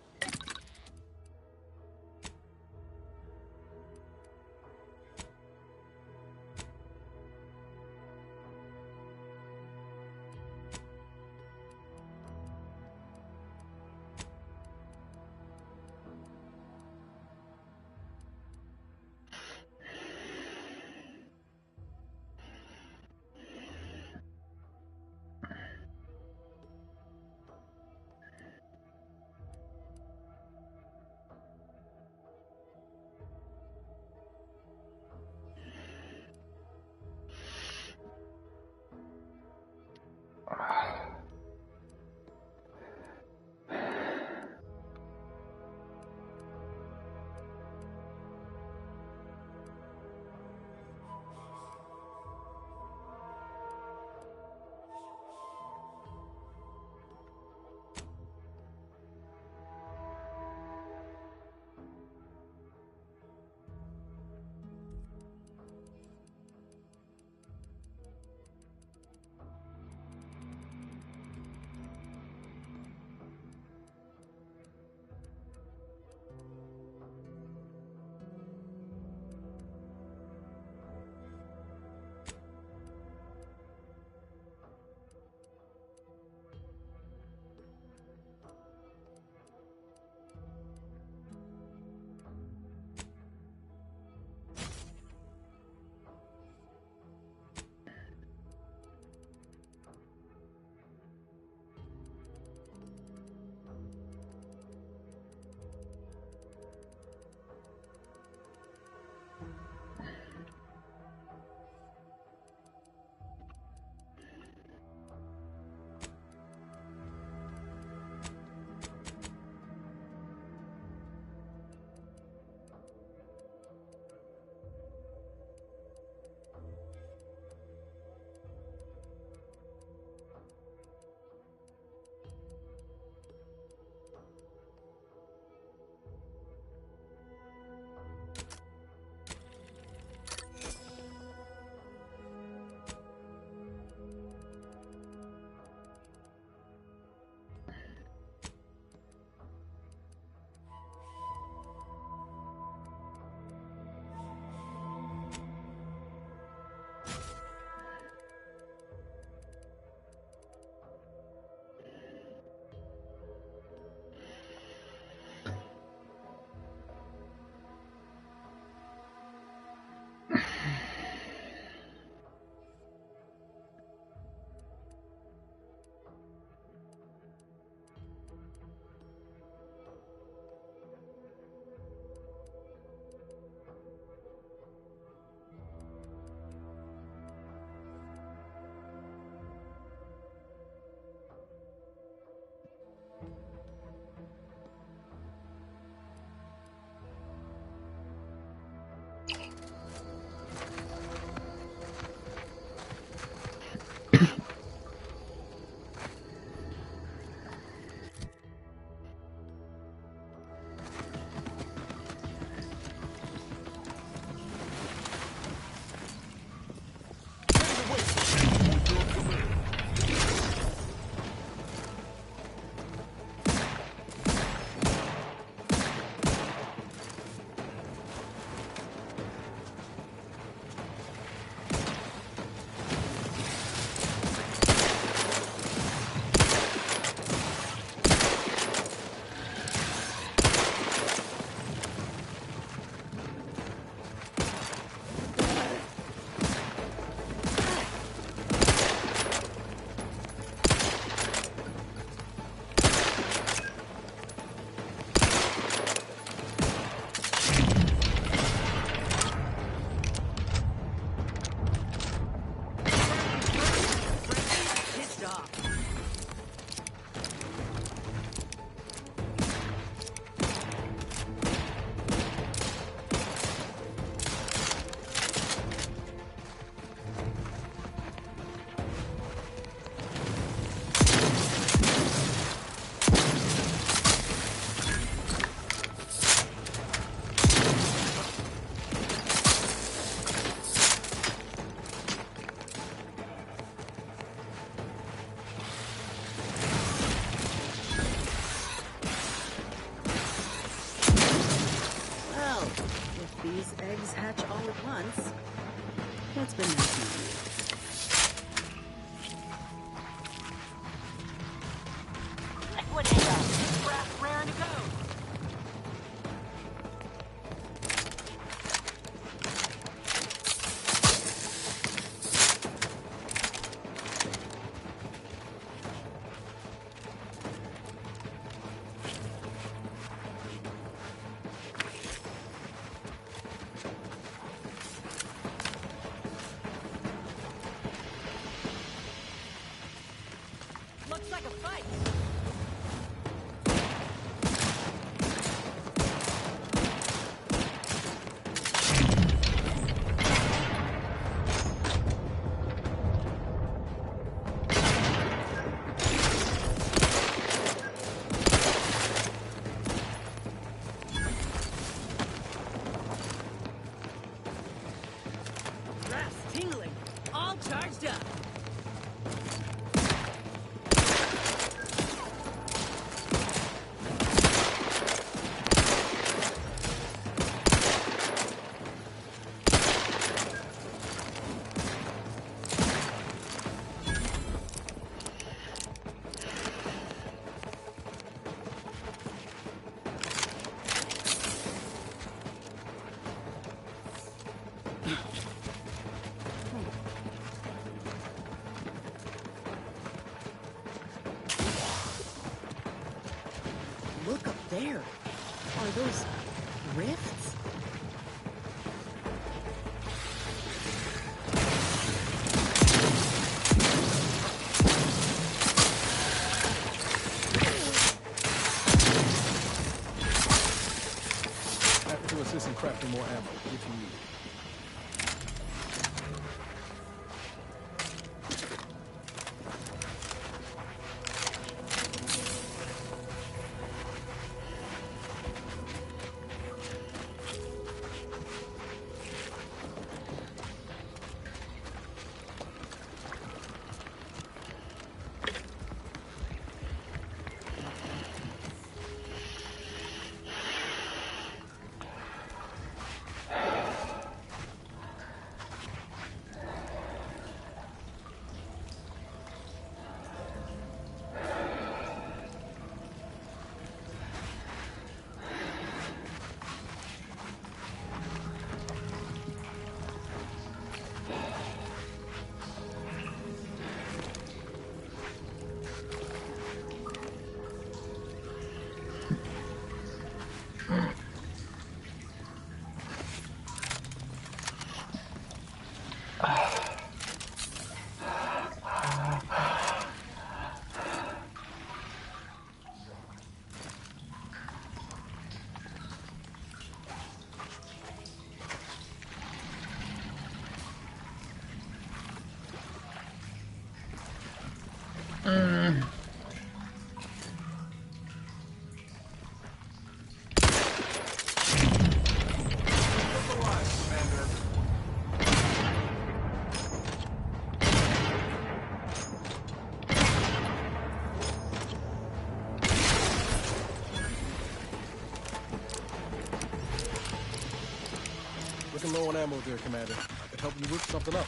If these eggs hatch all at once, it's been nice meeting you. Liquidator! Brass raring to go! Looks like a fight. Brass tingling, all charged up. Look up there. Are those rifts? Happy to assist in crafting more ammo if you need. Looking low on ammo there, Commander. I could help you whip something up.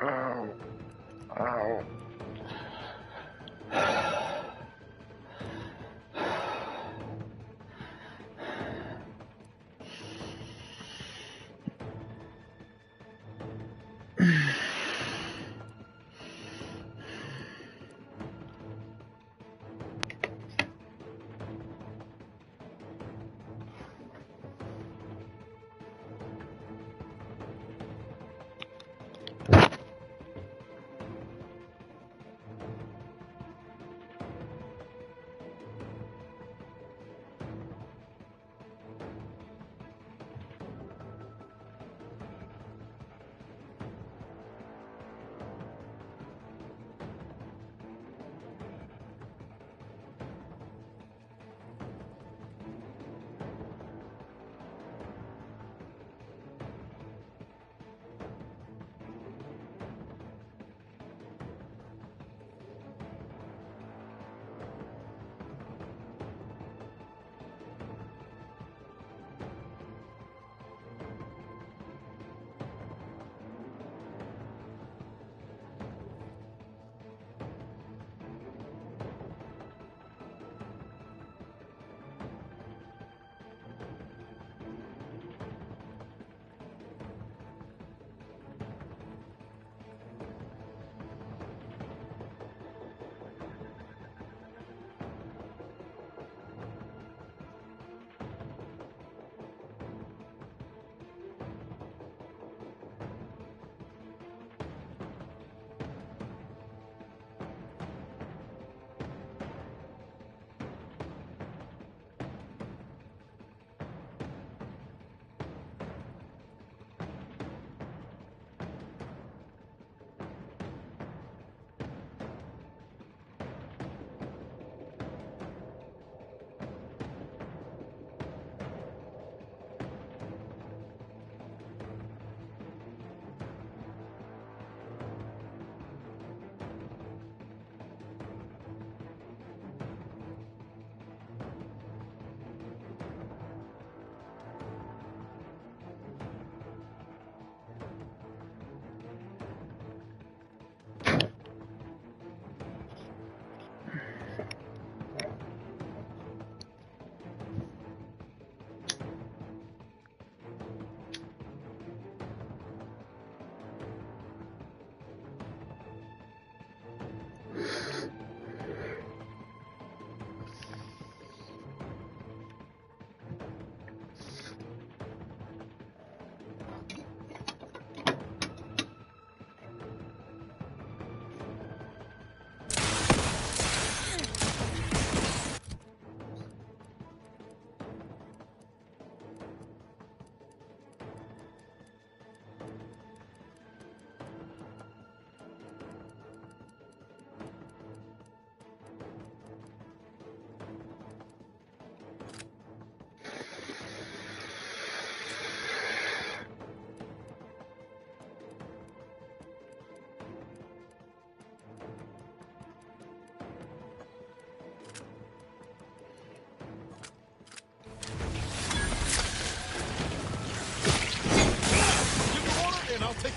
Ow. Ow.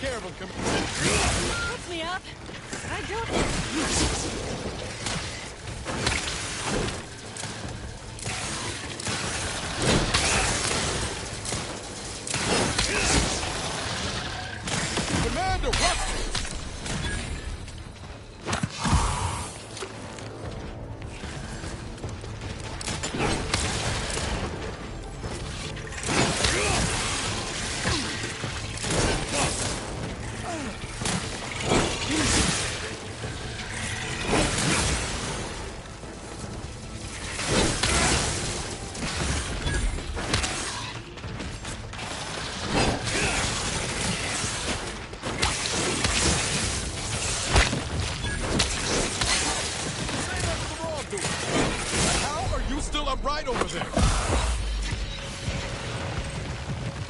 care of him, come Puts me up. I don't. Commander, what? How are you still upright over there?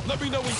Let me know when...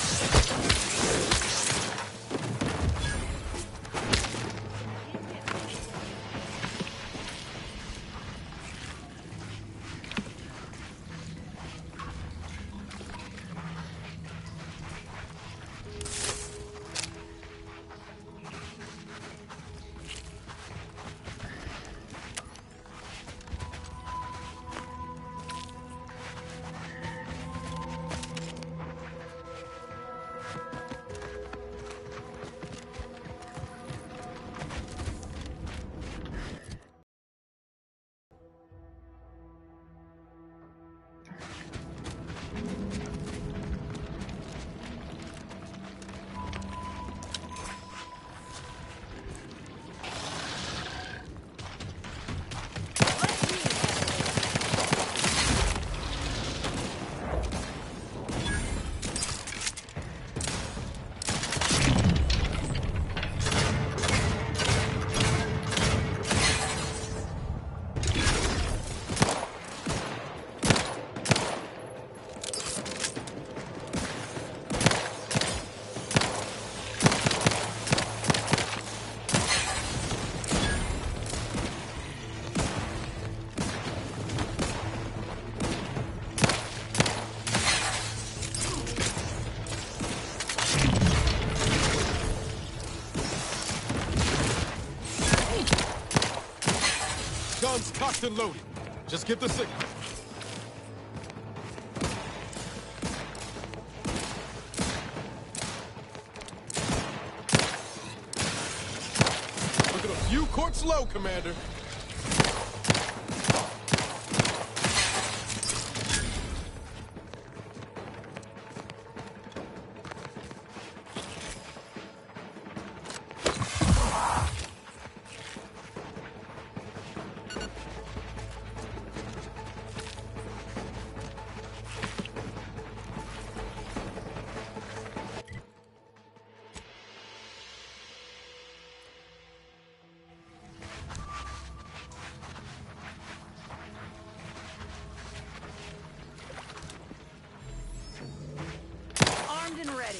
Guns cocked and loaded. Just get the signal. Look at a few courts low, Commander. Armed and ready.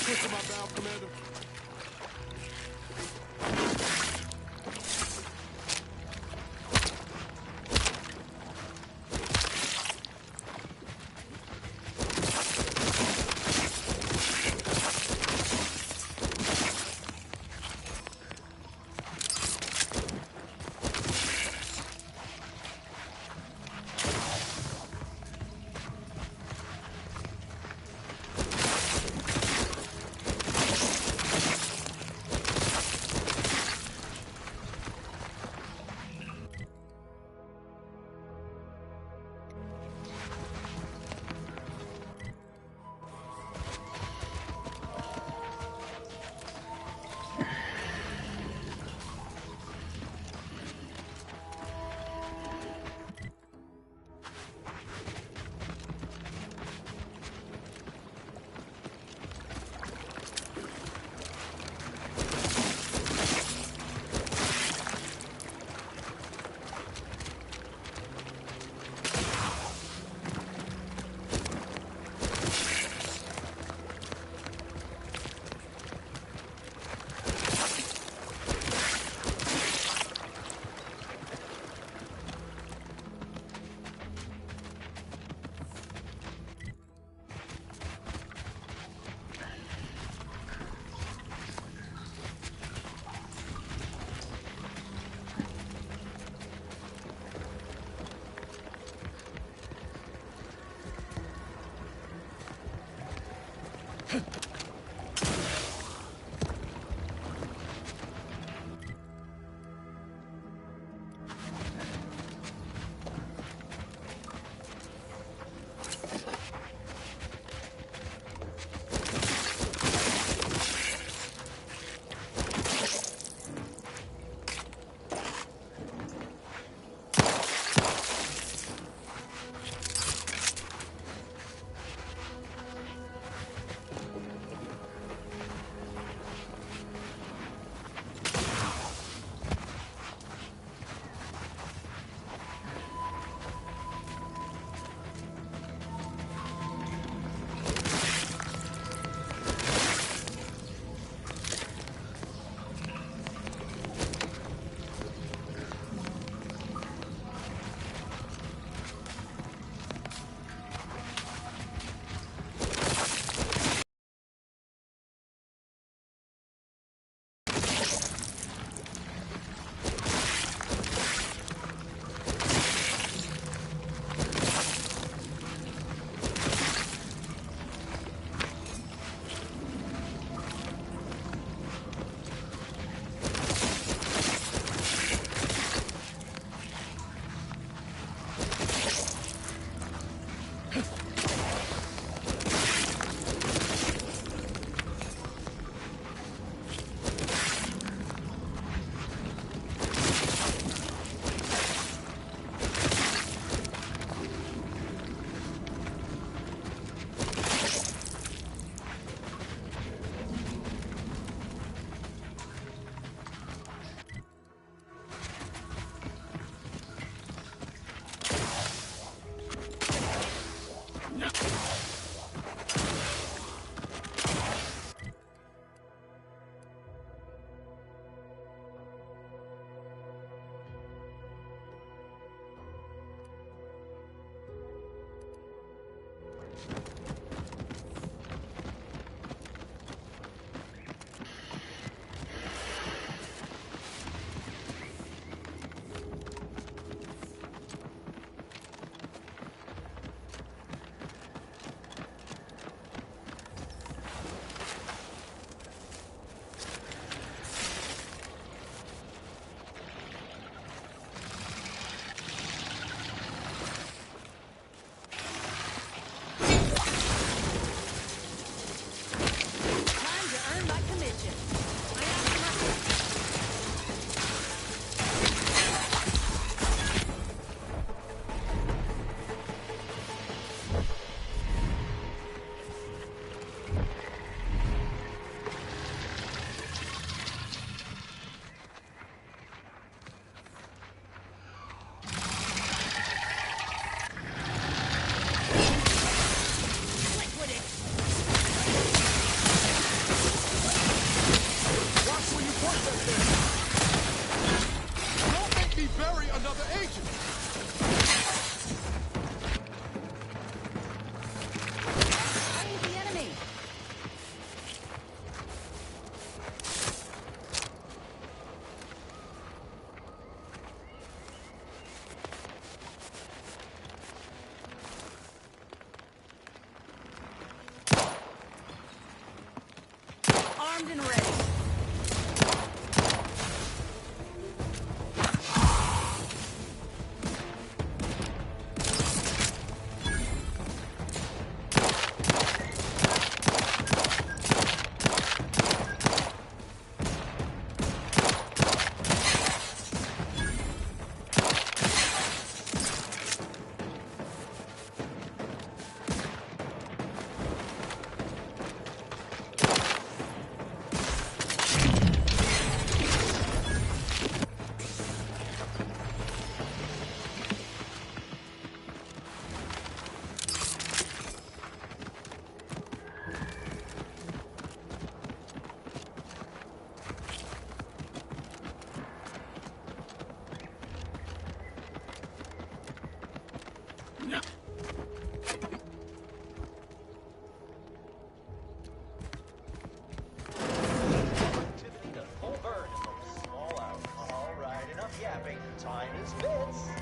Pushing my valve, Commander. Armed and ready.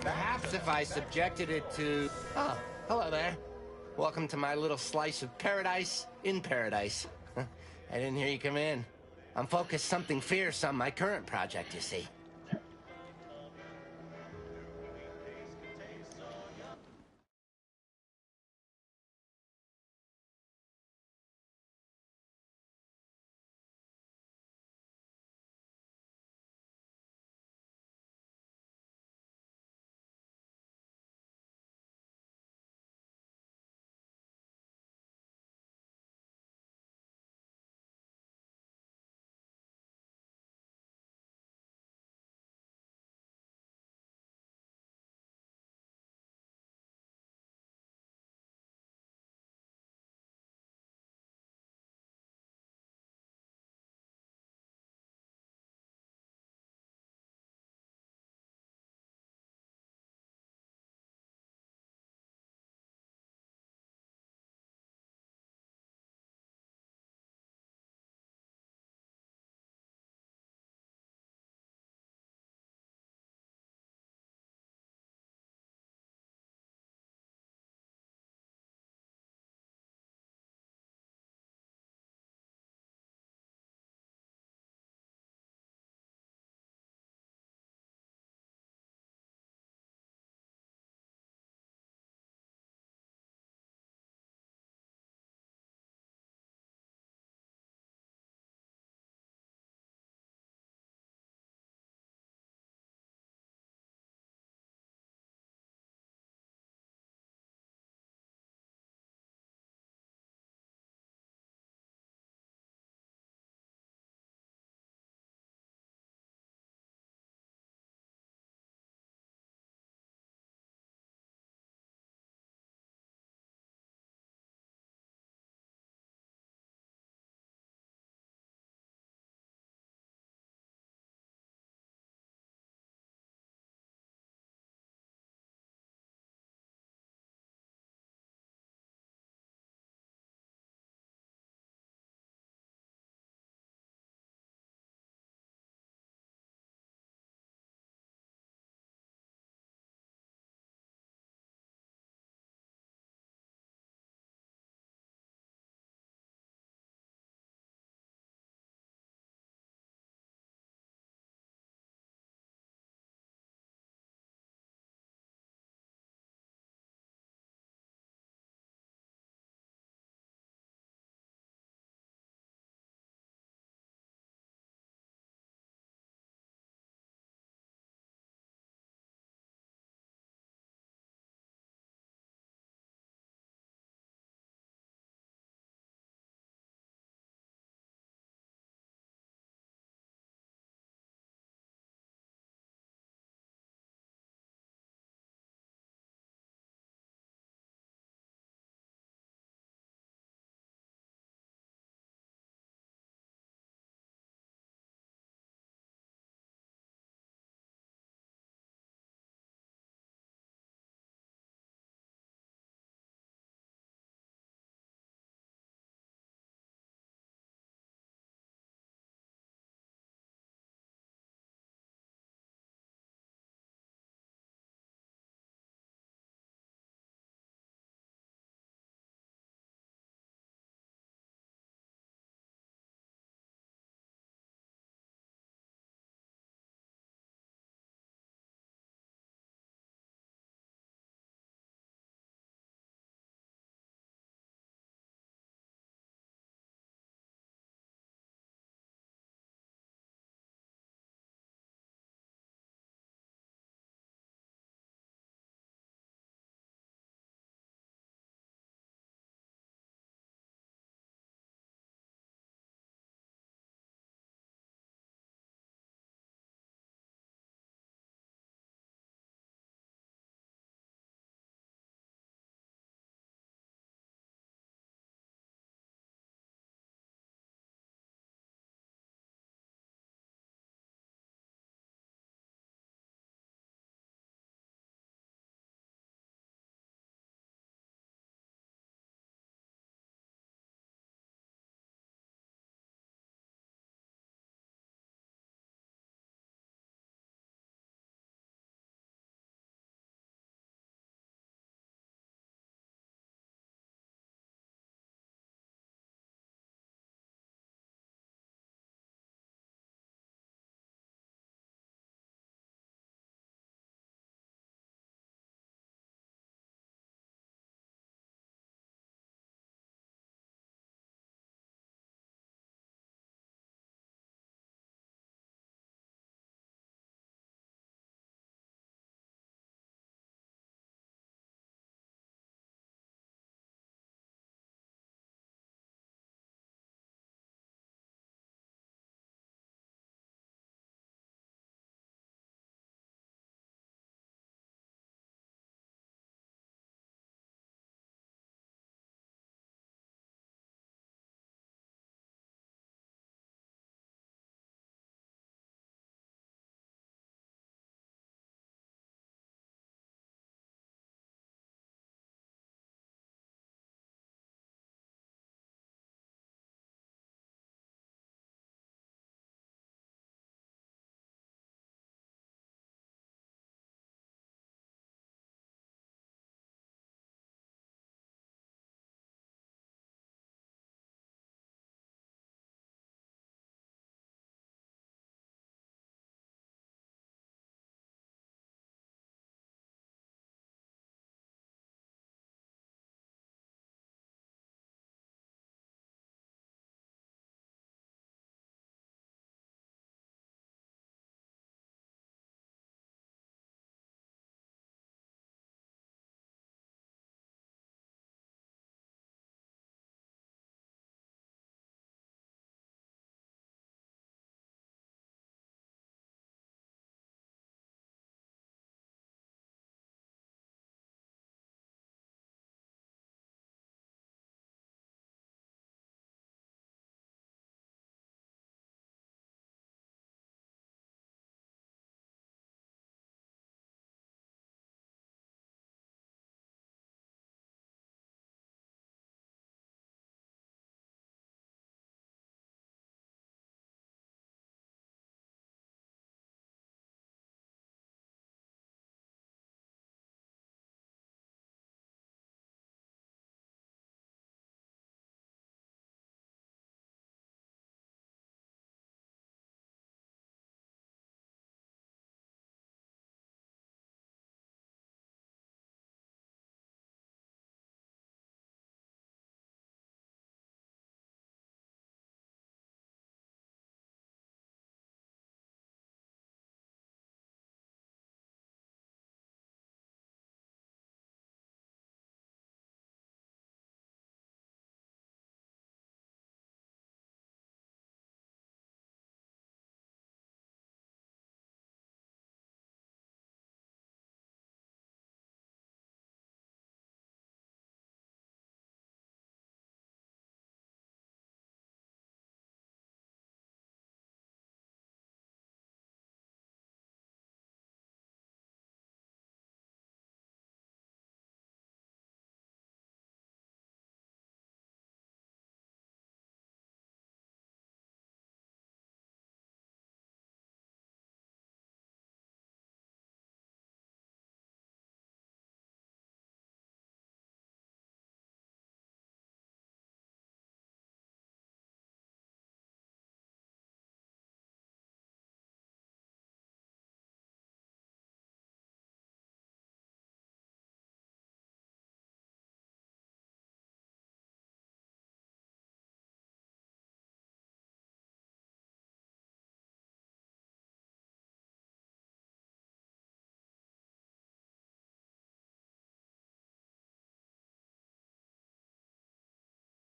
Perhaps if I subjected it to... Oh, hello there. Welcome to my little slice of paradise in paradise. I didn't hear you come in. I'm focused something fierce on my current project, you see.